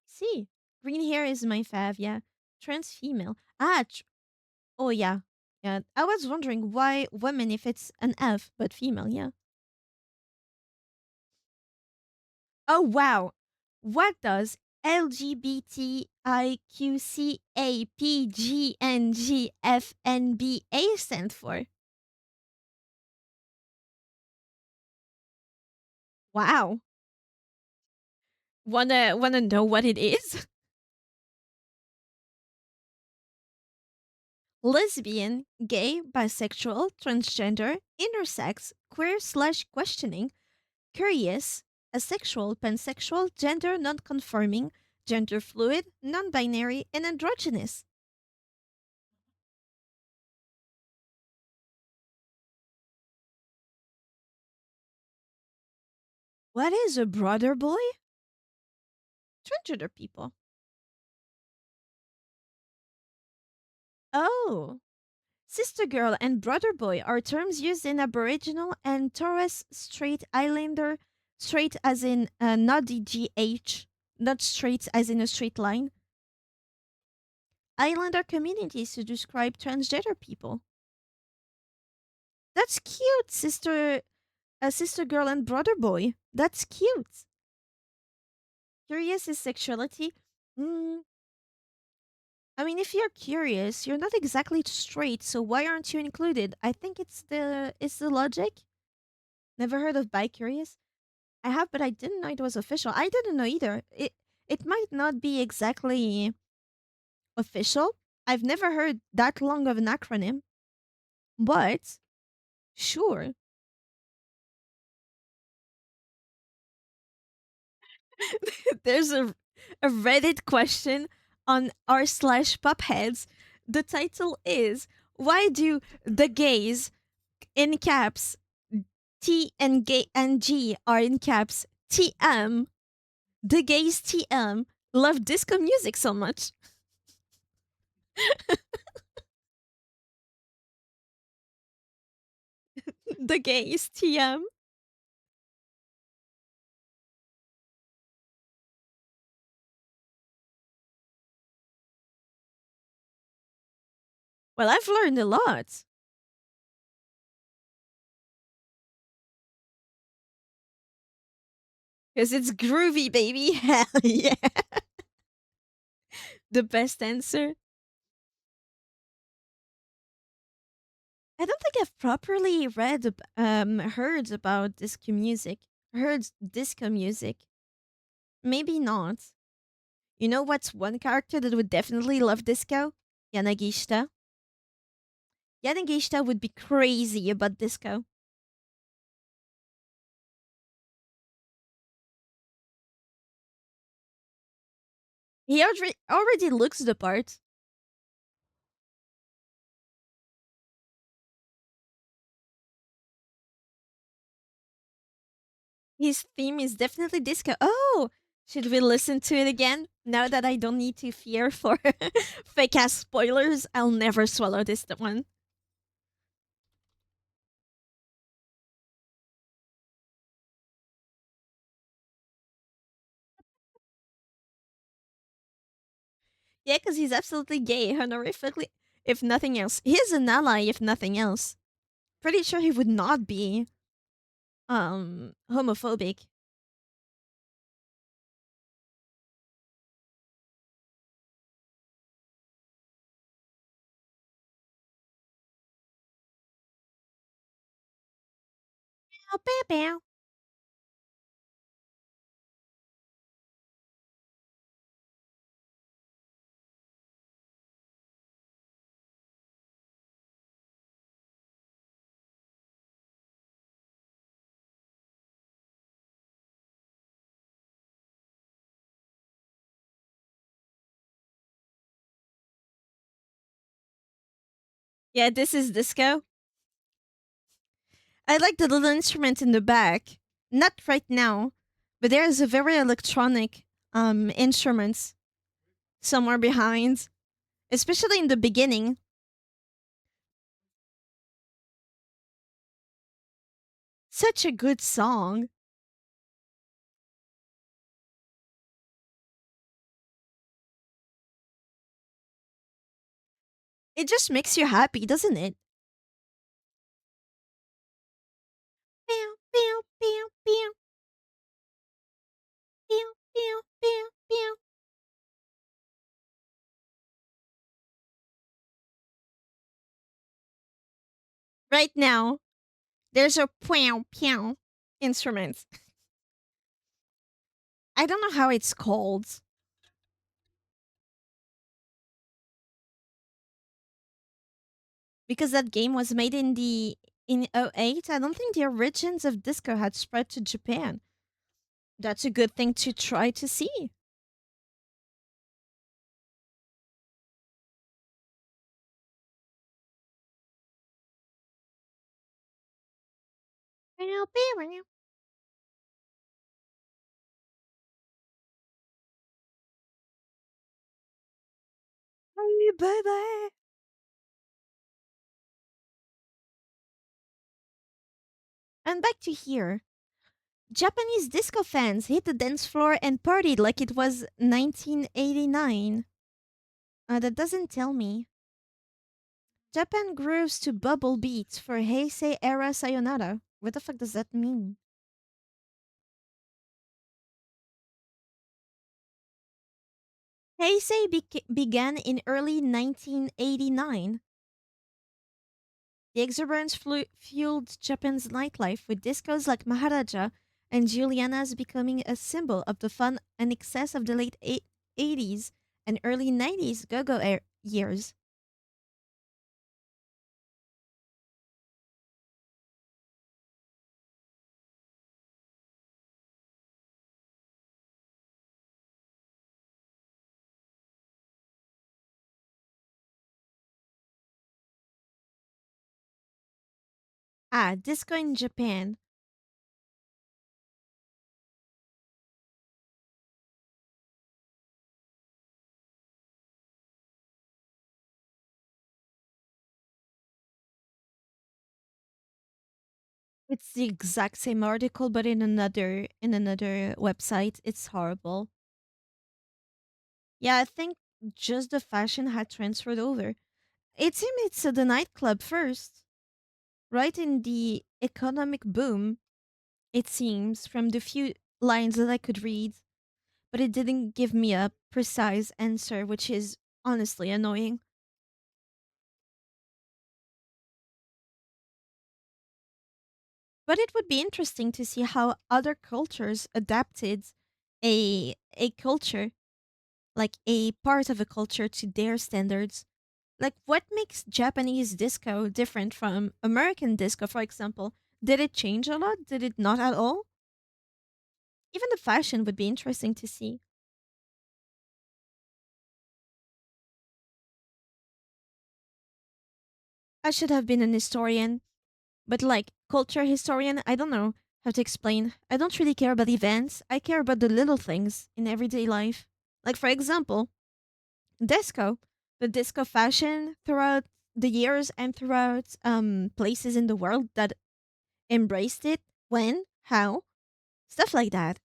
See, green hair is my fav, yeah. Trans female. Oh, yeah. Yeah, I was wondering why women if it's an F, but female, yeah. Oh, wow. What does LGBTIQCAPGNGFNBA stand for? Wow. Wanna know what it is? Lesbian, gay, bisexual, transgender, intersex, queer/questioning, curious, asexual, pansexual, gender non-conforming, gender fluid, non-binary, and androgynous. What is a brother boy? Transgender people. Oh. Sister girl and brother boy are terms used in Aboriginal and Torres Strait Islander, straight as in not the GH, not straight as in a straight line. Islander communities to describe transgender people. That's cute, sister girl and brother boy. That's cute. Curious is sexuality. Mm, I mean, if you're curious, you're not exactly straight, so why aren't you included? I think it's the logic. Never heard of bi curious? I have, but I didn't know it was official. I didn't know either. It might not be exactly official. I've never heard that long of an acronym, but sure. There's a Reddit question on r/popheads. The title is, why do the gays in caps T and gay and G are in caps TM, the gays TM love disco music so much? The gays TM. Well, I've learned a lot. Because it's groovy, baby. Hell yeah. The best answer. I don't think I've properly heard about disco music. Heard disco music. Maybe not. You know what's one character that would definitely love disco? Yanagishita. Yanagishita would be crazy about disco. He already looks the part. His theme is definitely disco. Oh, should we listen to it again? Now that I don't need to fear for fake ass spoilers, I'll never swallow this one. Yeah, because he's absolutely gay, honorifically, if nothing else. He's an ally, if nothing else. Pretty sure he would not be homophobic. Bow, bow, bow. Yeah, this is disco. I like the little instrument in the back. Not right now, but there is a very electronic instruments somewhere behind, especially in the beginning. Such a good song. It just makes you happy, doesn't it? Pew, pew, pew, pew. Pew, pew, pew, pew. Right now, there's a pew, pew instrument. I don't know how it's called. Because that game was made in '08. I don't think the origins of disco had spread to Japan. That's a good thing to try to see. Pew, pew, pew. Hey, baby. And back to here. Japanese disco fans hit the dance floor and partied like it was 1989. That doesn't tell me. Japan grooves to bubble beats for Heisei era sayonara. What the fuck does that mean? Heisei began in early 1989. The exuberance fueled Japan's nightlife with discos like Maharaja and Juliana's becoming a symbol of the fun and excess of the late 80s and early 90s go-go years. Ah, disco in Japan. It's the exact same article but in another website. It's horrible. Yeah, I think just the fashion had transferred over. It seems it's the nightclub first, right in the economic boom, it seems, from the few lines that I could read, but it didn't give me a precise answer, which is honestly annoying. But it would be interesting to see how other cultures adapted a culture, like a part of a culture to their standards. Like what makes Japanese disco different from American disco, for example? Did it change a lot? Did it not at all? Even the fashion would be interesting to see. I should have been an historian, but like culture historian, I don't know how to explain. I don't really care about events. I care about the little things in everyday life. Like for example, disco, the disco fashion throughout the years and throughout places in the world that embraced it, when, how, stuff like that.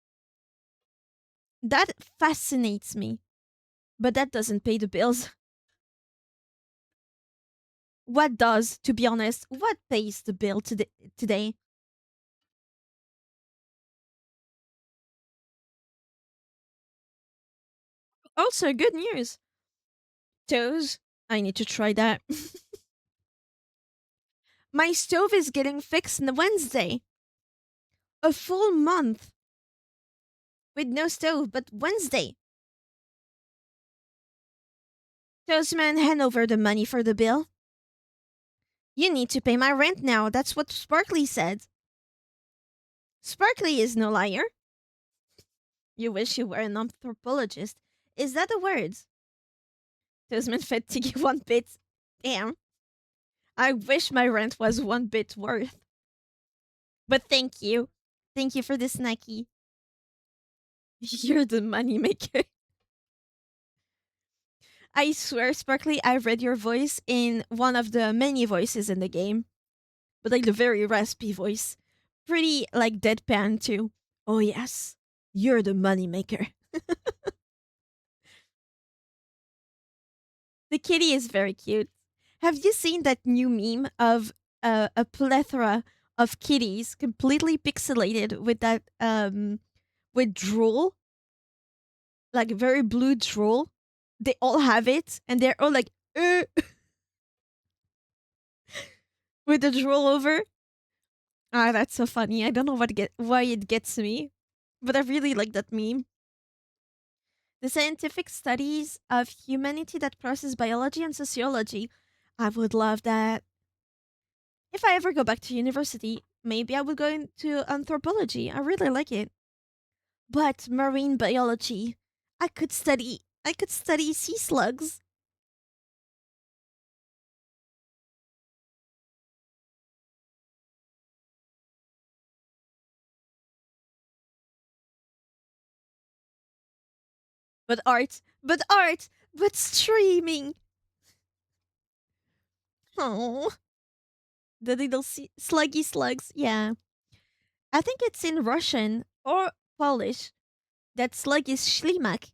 That fascinates me, but that doesn't pay the bills. What does, to be honest, what pays the bill today? Also, good news. Toes, I need to try that. My stove is getting fixed on Wednesday. A full month with no stove, but Wednesday. Toastman, hand over the money for the bill. You need to pay my rent now. That's what Sparkly said. Sparkly is no liar. You wish you were an anthropologist. Is that a word? Toastman fed Tiggy 1 bit. Damn. I wish my rent was 1 bit worth. But thank you. Thank you for the snacky. You're the moneymaker. I swear, Sparkly, I read your voice in one of the many voices in the game. But like the very raspy voice. Pretty like deadpan too. Oh yes, you're the moneymaker. The kitty is very cute. Have you seen that new meme of a plethora of kitties completely pixelated with that with drool, like very blue drool? They all have it, and they're all like with the drool over. Ah, that's so funny. I don't know why it gets me, but I really like that meme. The scientific studies of humanity that crosses biology and sociology. I would love that. If I ever go back to university, maybe I will go into anthropology. I really like it. But marine biology, I could study sea slugs. But streaming. Oh, the little sluggy slugs. Yeah. I think it's in Russian or Polish. That slug is ślimak.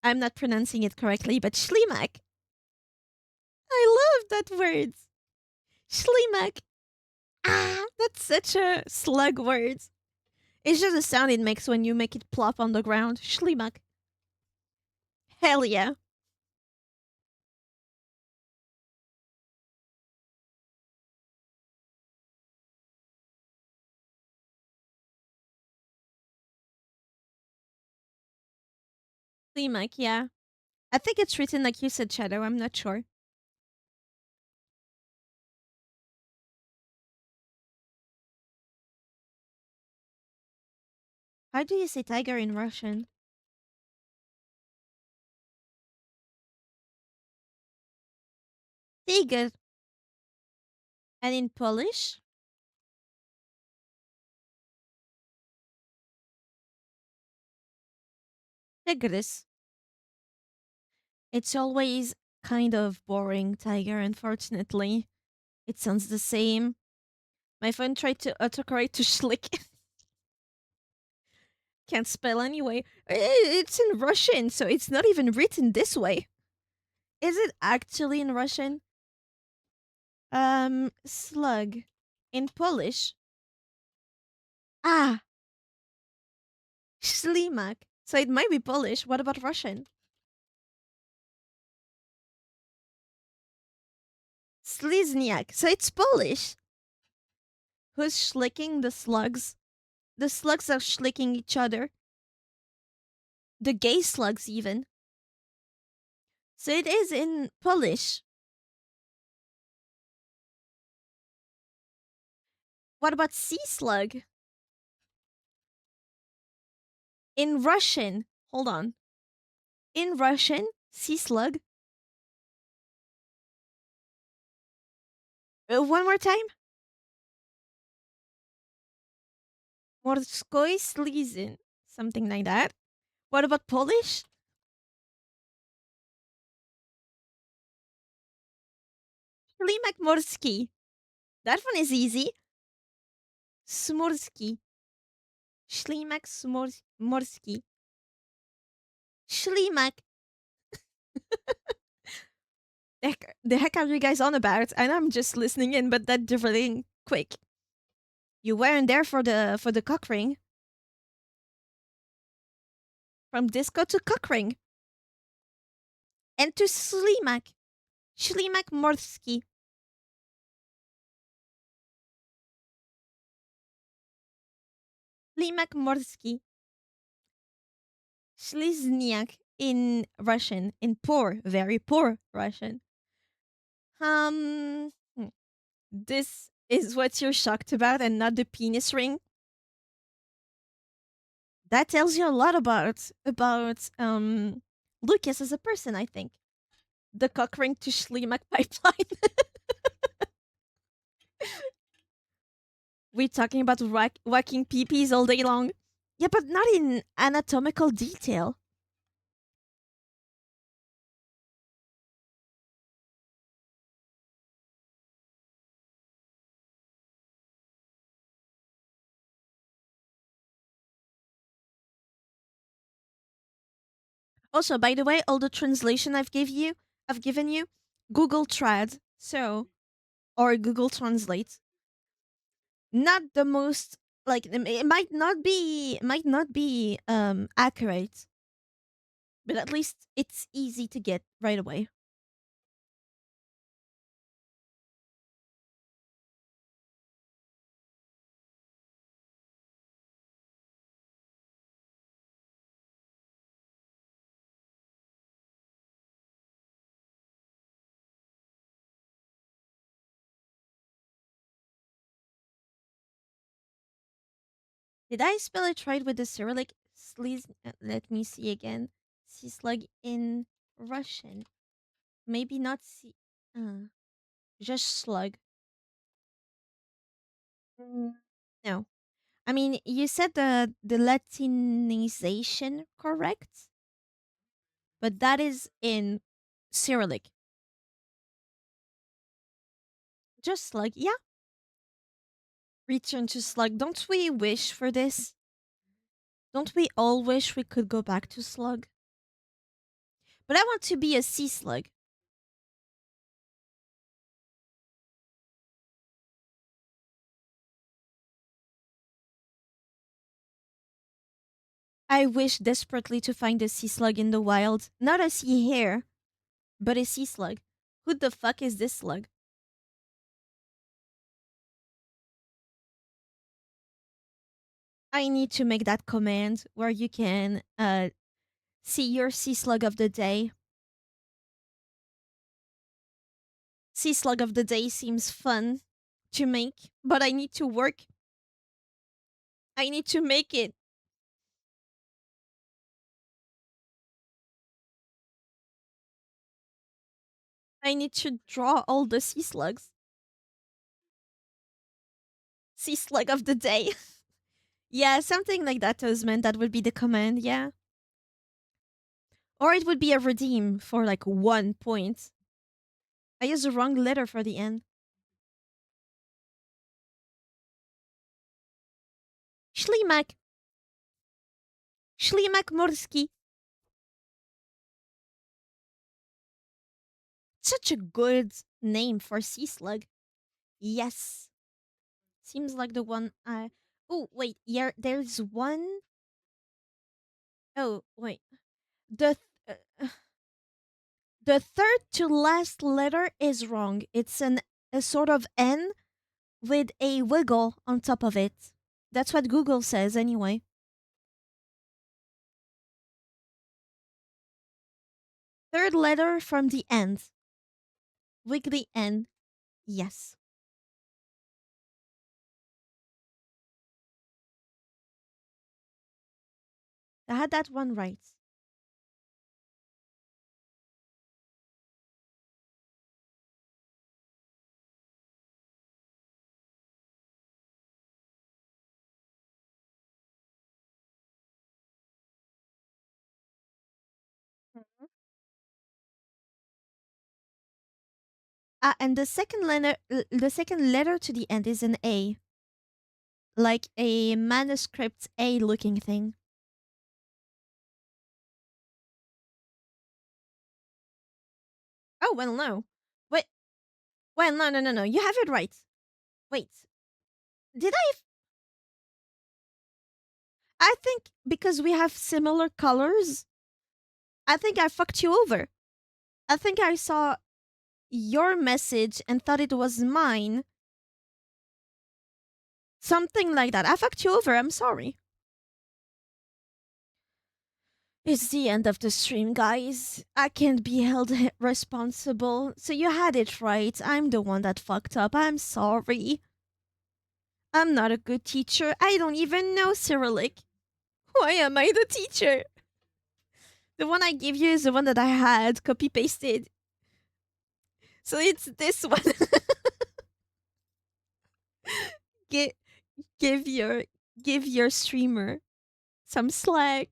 I'm not pronouncing it correctly, but ślimak. I love that word. Ślimak. Ah, that's such a slug word. It's just a sound it makes when you make it plop on the ground. Ślimak. Hell yeah. Ślimak, yeah. I think it's written like you said, Shadow. I'm not sure. How do you say tiger in Russian? Tiger. And in Polish? Tigris. It's always kind of boring, tiger, unfortunately. It sounds the same. My phone tried to autocorrect to schlick. Can't spell anyway. It's in Russian, so it's not even written this way. Is it actually in Russian? Slug. In Polish? Ah, ślimak. So it might be Polish. What about Russian? Slizniak. So it's Polish. Who's schlicking the slugs? The slugs are schlicking each other. The gay slugs, even. So it is in Polish. What about sea slug? In Russian, hold on. In Russian, sea slug. One more time. Morской слизень. Something like that. What about Polish? Ślimak morski. That one is easy. Smorski. Ślimak morski. Ślimak. The heck are you guys on about? And I'm just listening in, but that differing quick. You weren't there for the cock ring. From disco to cock ring. And to Ślimak. Ślimak morski. Ślimak morski. Ślizniak in Russian. In poor, very poor Russian. Hmm. This is what you're shocked about and not the penis ring? That tells you a lot about Lucas as a person, I think. The cock ring to Schlimak pipeline. We're talking about whacking peepees all day long. Yeah, but not in anatomical detail. Also, by the way, all the translation I've given you, Google Trad, so or Google Translate. Not the most like it might not be accurate, but at least it's easy to get right away. Did I spell it right with the Cyrillic? Sleaze. Let me see again. Sea slug in Russian. Maybe not sea. Just slug. No. I mean, you said the Latinization correct, but that is in Cyrillic. Just slug, yeah. Return to slug. Don't we wish for this? Don't we all wish we could go back to slug? But I want to be a sea slug. I wish desperately to find a sea slug in the wild. Not a sea hare, but a sea slug. Who the fuck is this slug? I need to make that command where you can see your sea slug of the day. Sea slug of the day seems fun to make, but I need to work. I need to make it. I need to draw all the sea slugs. Sea slug of the day. Yeah, something like that, Osman. That would be the command, yeah. Or it would be a redeem for like 1 point. I used the wrong letter for the end. Ślimak. Ślimak morski. Such a good name for sea slug. Yes. Seems like the one I. Oh, wait. Yeah, there's one. Oh, wait. The. The third to last letter is wrong. It's a sort of N, with a wiggle on top of it. That's what Google says anyway. Third letter from the end. Wiggly N. Yes. I had that one right. And the second letter to the end is an A, like a manuscript A looking thing. Oh well, no. Wait. Well, no. You have it right. Wait. Did I? I think because we have similar colors, I think I fucked you over. I think I saw your message and thought it was mine. Something like that. I fucked you over. I'm sorry. It's the end of the stream, guys. I can't be held responsible. So you had it right. I'm the one that fucked up. I'm sorry. I'm not a good teacher. I don't even know Cyrillic. Why am I the teacher? The one I gave you is the one that I had copy pasted. So it's this one. Give, give your streamer some slack.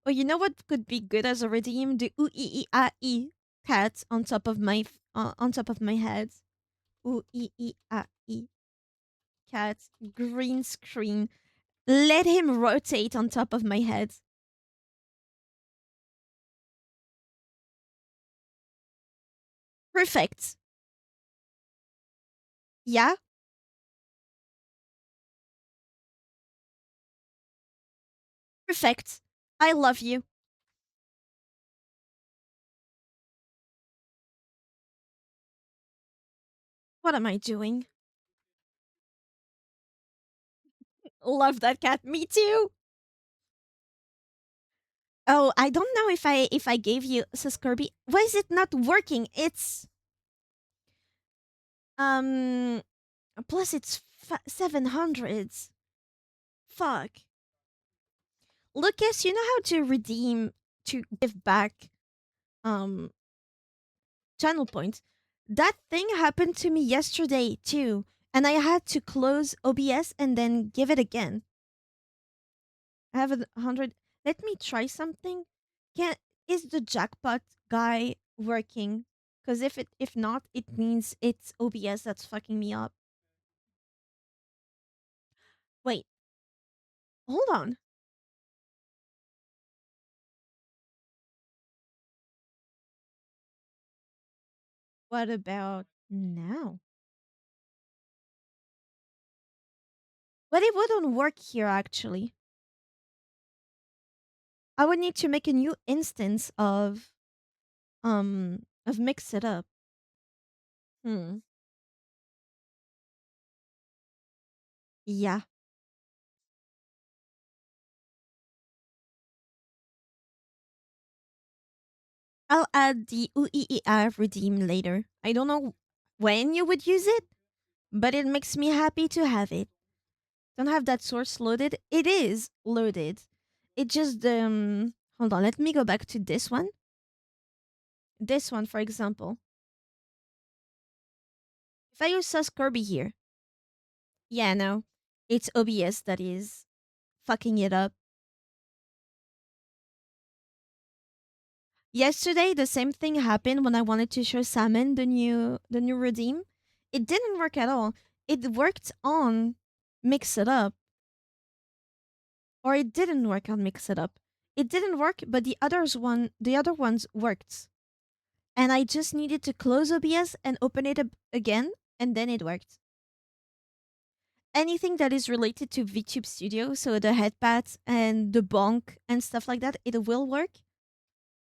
Oh, you know what could be good as a redeem? The ooe-ee-ah-ee cat on top of my head. Ooe-ee-ah-ee cat, green screen. Let him rotate on top of my head. Perfect. Yeah? Perfect. I love you. What am I doing? Love that cat. Me too. Oh, I don't know if I gave you sis Kirby. Why is it not working? It's um plus it's 700s. Fuck. Lucas, you know how to redeem to give back um channel points. That thing happened to me yesterday too, and I had to close OBS and then give it again. I have 100. Let me try something. Can Is the jackpot guy working? Because if not, it means it's OBS that's fucking me up. Wait, hold on. What about now? But it wouldn't work here actually. I would need to make a new instance of Mix It Up. Yeah. I'll add the UEER redeem later. I don't know when you would use it, but it makes me happy to have it. Don't have that source loaded. It is loaded. It just hold on, let me go back to this one. This one, for example. If I use Sus Kirby here. Yeah, no. It's OBS that is fucking it up. Yesterday, the same thing happened when I wanted to show Salmon the new redeem. It didn't work at all. It worked on Mix It Up. Or it didn't work on Mix It Up. It didn't work, but the other ones worked. And I just needed to close OBS and open it up again, and then it worked. Anything that is related to VTube Studio, so the headpads and the bonk and stuff like that, it will work.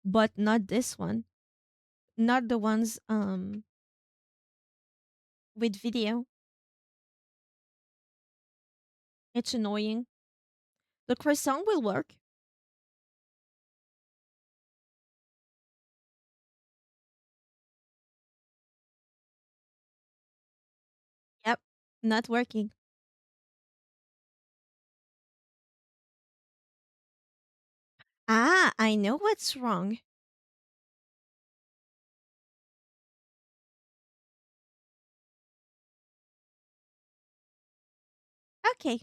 But not this one. Not the ones with video. It's annoying. The croissant will work. Yep, not working. Ah, I know what's wrong. Okay.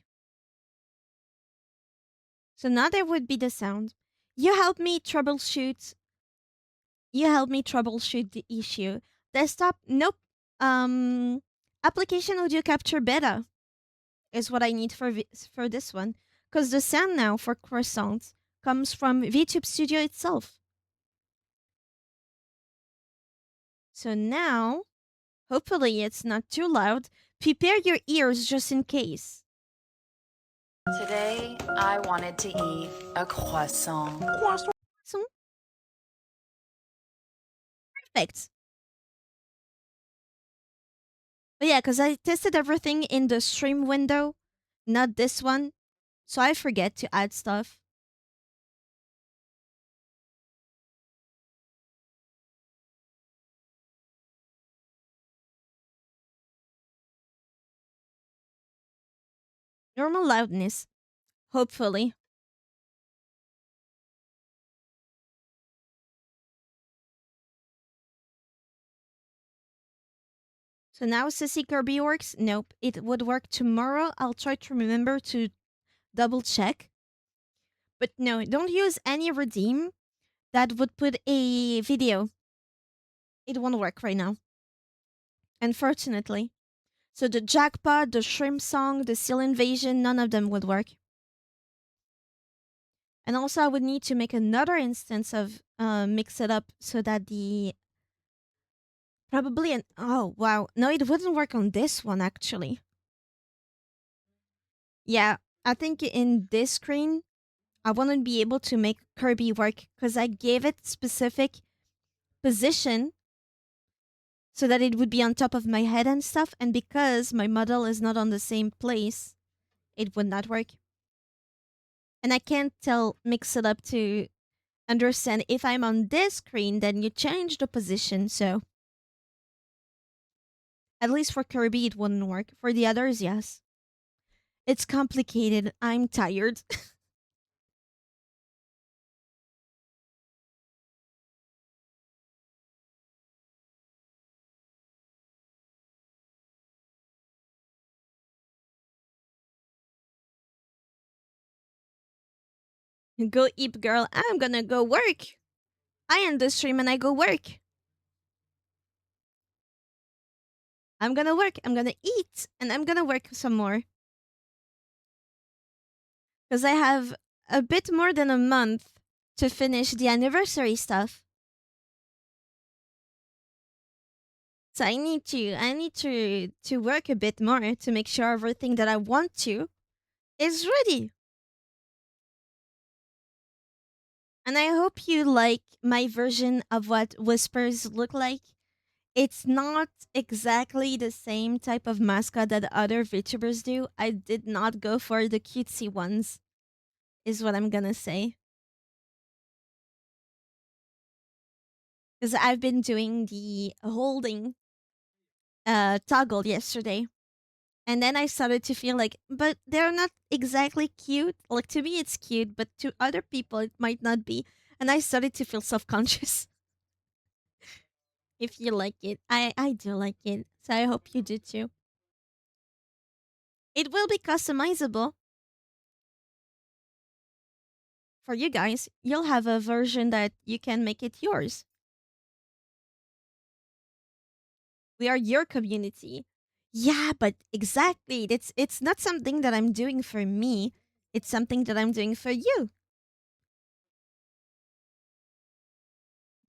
So now there would be the sound. You help me troubleshoot. You help me troubleshoot the issue. Desktop, nope. Um, application audio capture beta is what I need for this one, because the sound now for croissants comes from VTube Studio itself. So now, hopefully, it's not too loud. Prepare your ears just in case. Today, I wanted to eat a croissant. Croissant. Perfect. But yeah, because I tested everything in the stream window, not this one. So I forget to add stuff. Normal loudness. Hopefully. So now Sissy Kirby works? Nope. It would work tomorrow. I'll try to remember to double check. But no, don't use any redeem that would put a video. It won't work right now. Unfortunately. So the jackpot, the shrimp song, the seal invasion, none of them would work. And also I would need to make another instance of Mix It Up so that the probably an oh wow. No, it wouldn't work on this one actually. Yeah, I think in this screen I wouldn't be able to make Kirby work because I gave it specific position so that it would be on top of my head and stuff, and because my model is not on the same place, it would not work. And I can't tell Mix It Up to understand if I'm on this screen, then you change the position, so at least for Kirby it wouldn't work. For the others, yes. It's complicated. I'm tired. Go eat, girl. I'm gonna go work. I end the stream and I go work. I'm gonna work. I'm gonna eat, and I'm gonna work some more. Because I have a bit more than a month to finish the anniversary stuff. So I need to work a bit more to make sure everything that I want to is ready. And I hope you like my version of what whispers look like. It's not exactly the same type of mascot that other VTubers do. I did not go for the cutesy ones, is what I'm gonna say. Because I've been doing the holding toggle yesterday. And then I started to feel like, but they're not exactly cute. Like to me, it's cute, but to other people, it might not be. And I started to feel self conscious. If you like it, I do like it. So I hope you do too. It will be customizable for you guys. You'll have a version that you can make it yours. We are your community. Yeah, but exactly. It's not something that I'm doing for me. It's something that I'm doing for you.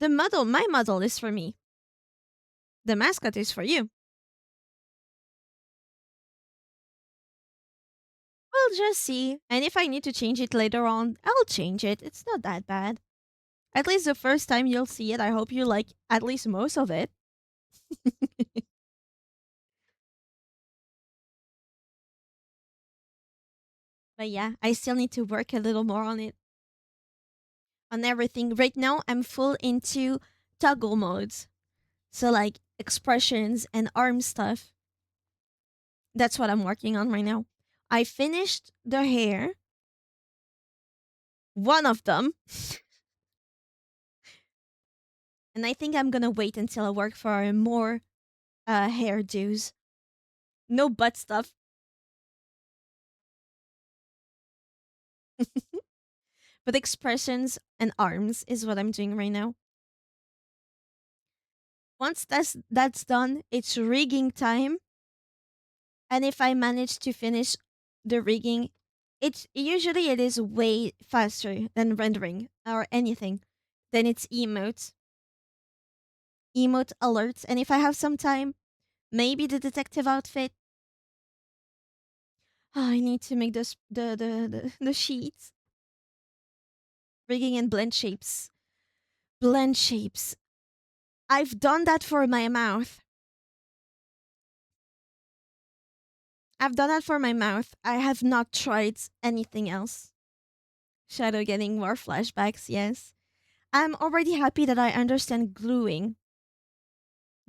The model, my model is for me. The mascot is for you. We'll just see. And if I need to change it later on, I'll change it. It's not that bad. At least the first time you'll see it, I hope you like at least most of it. But yeah, I still need to work a little more on it. On everything. Right now, I'm full into toggle modes. So, like, expressions and arm stuff. That's what I'm working on right now. I finished the hair. One of them. And I think I'm gonna wait until I work for more hairdos. No butt stuff. But expressions and arms is what I'm doing right now. Once that's done, it's rigging time. And if I manage to finish the rigging, it is way faster than rendering or anything. Then it's emote alerts, and if I have some time, maybe the detective outfit. Oh, I need to make the sheets. Rigging and blend shapes. Blend shapes. I've done that for my mouth. I have not tried anything else. Shadow getting more flashbacks, yes. I'm already happy that I understand gluing.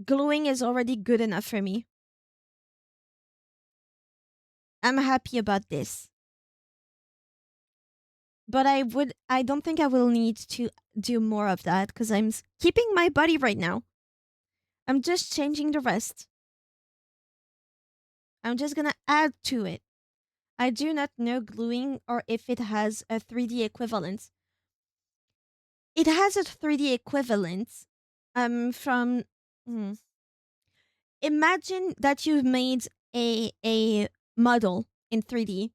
Gluing is already good enough for me. I'm happy about this. But I don't think I will need to do more of that because I'm keeping my body right now. I'm just changing the rest. I'm just gonna add to it. I do not know gluing or if it has a 3D equivalent. It has a 3D equivalent from imagine that you've made a model in 3D,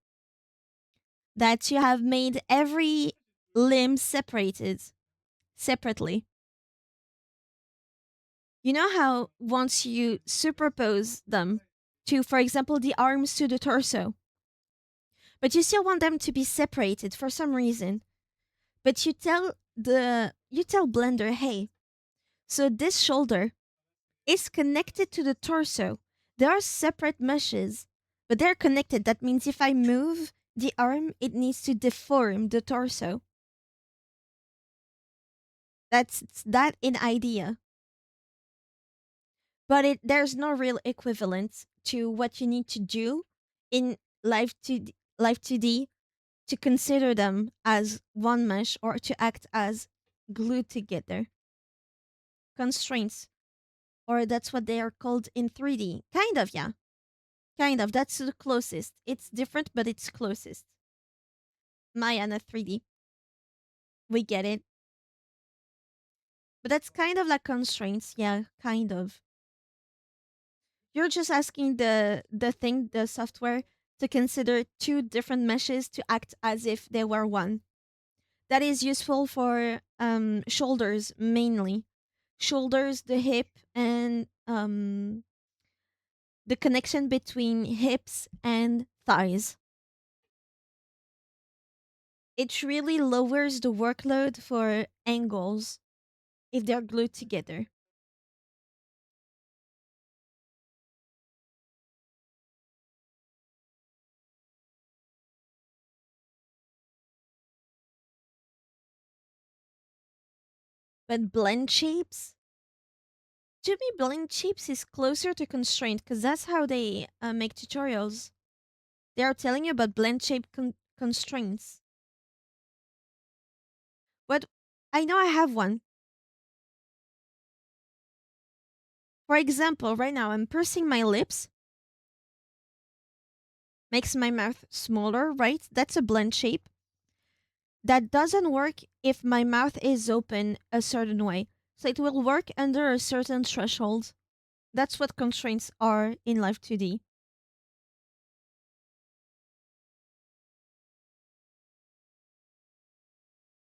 that you have made every limb separately. You know how once you superpose them to, for example, the arms to the torso, but you still want them to be separated for some reason. But you tell Blender, hey, so this shoulder is connected to the torso. There are separate meshes, but they're connected. That means if I move the arm, it needs to deform the torso. That's that in idea. But there's no real equivalent to what you need to do in Live 2D to consider them as one mesh or to act as glued together. Constraints, or that's what they are called in 3D. Kind of, yeah. Kind of. That's the closest. It's different, but it's closest. Mayana 3D. We get it. But that's kind of like constraints. Yeah, kind of. You're just asking the software to consider two different meshes to act as if they were one. That is useful for shoulders mainly. Shoulders, the hip, and the connection between hips and thighs. It really lowers the workload for angles if they're glued together. But blend shapes? To me, blend shapes is closer to constraint because that's how they make tutorials. They are telling you about blend shape constraints. But I know I have one. For example, right now I'm pursing my lips. Makes my mouth smaller, right? That's a blend shape. That doesn't work if my mouth is open a certain way. So it will work under a certain threshold. That's what constraints are in Live 2D.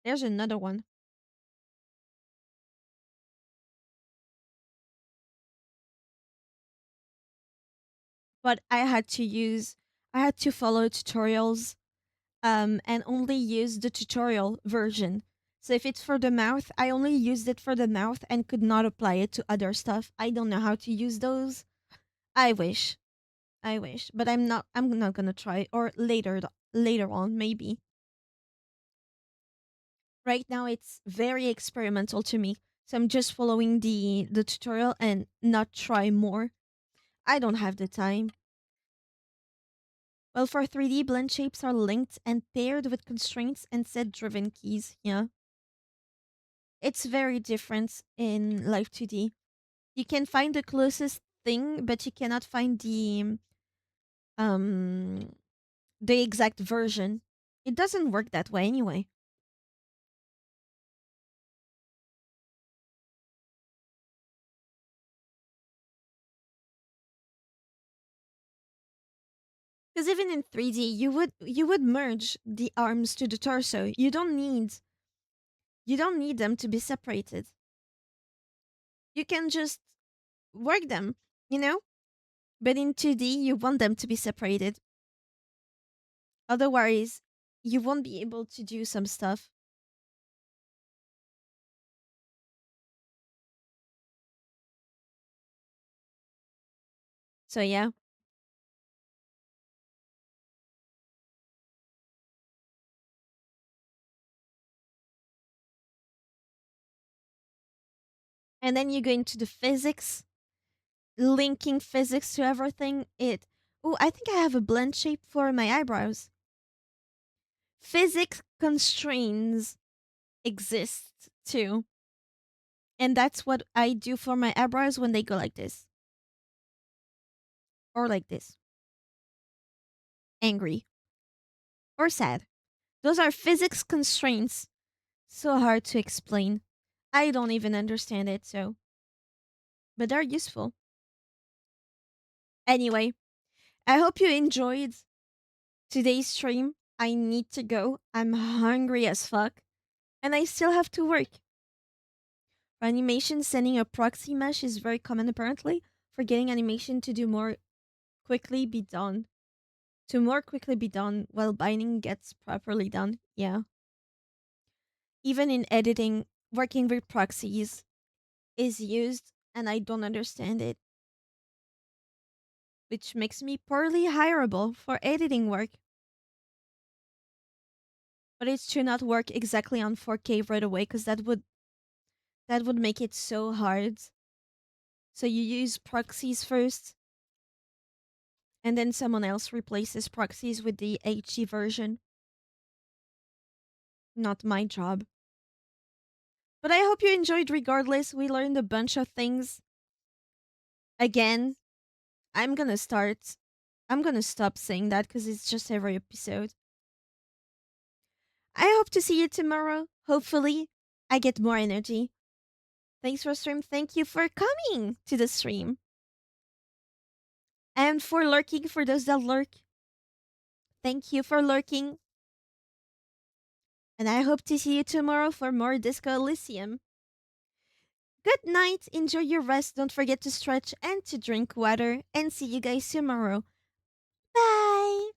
There's another one. But I had to follow tutorials and only use the tutorial version. So if it's for the mouth, I only used it for the mouth and could not apply it to other stuff. I don't know how to use those. I wish. But I'm not gonna try or later on, maybe. Right now, it's very experimental to me. So I'm just following the tutorial and not try more. I don't have the time. Well, for 3D, blend shapes are linked and paired with constraints and set-driven keys. Yeah. It's very different in Live 2D. You can find the closest thing, but you cannot find um the exact version. It doesn't work that way anyway. Because even in 3D, you would merge the arms to the torso. You don't need them to be separated. You can just work them, you know? But in 2D, you want them to be separated. Otherwise, you won't be able to do some stuff. So yeah. And then you go into the physics, linking physics to everything. Oh, I think I have a blend shape for my eyebrows. Physics constraints exist too. And that's what I do for my eyebrows when they go like this. Or like this. Angry. Or sad. Those are physics constraints. So hard to explain. I don't even understand it, so. But they're useful. Anyway, I hope you enjoyed today's stream. I need to go. I'm hungry as fuck. And I still have to work. For animation, sending a proxy mesh is very common apparently. For getting animation to do more quickly be done. To more quickly be done while binding gets properly done. Yeah. Even in editing, working with proxies is used and I don't understand it. Which makes me poorly hireable for editing work. But it should not work exactly on 4K right away because that would make it so hard. So you use proxies first, and then someone else replaces proxies with the HD version. Not my job. But I hope you enjoyed regardless. We learned a bunch of things. Again, I'm gonna stop saying that because it's just every episode. I hope to see you tomorrow. Hopefully, I get more energy. Thanks for stream. Thank you for coming to the stream. And for lurking, for those that lurk, thank you for lurking. And I hope to see you tomorrow for more Disco Elysium. Good night, enjoy your rest, don't forget to stretch and to drink water, and see you guys tomorrow. Bye!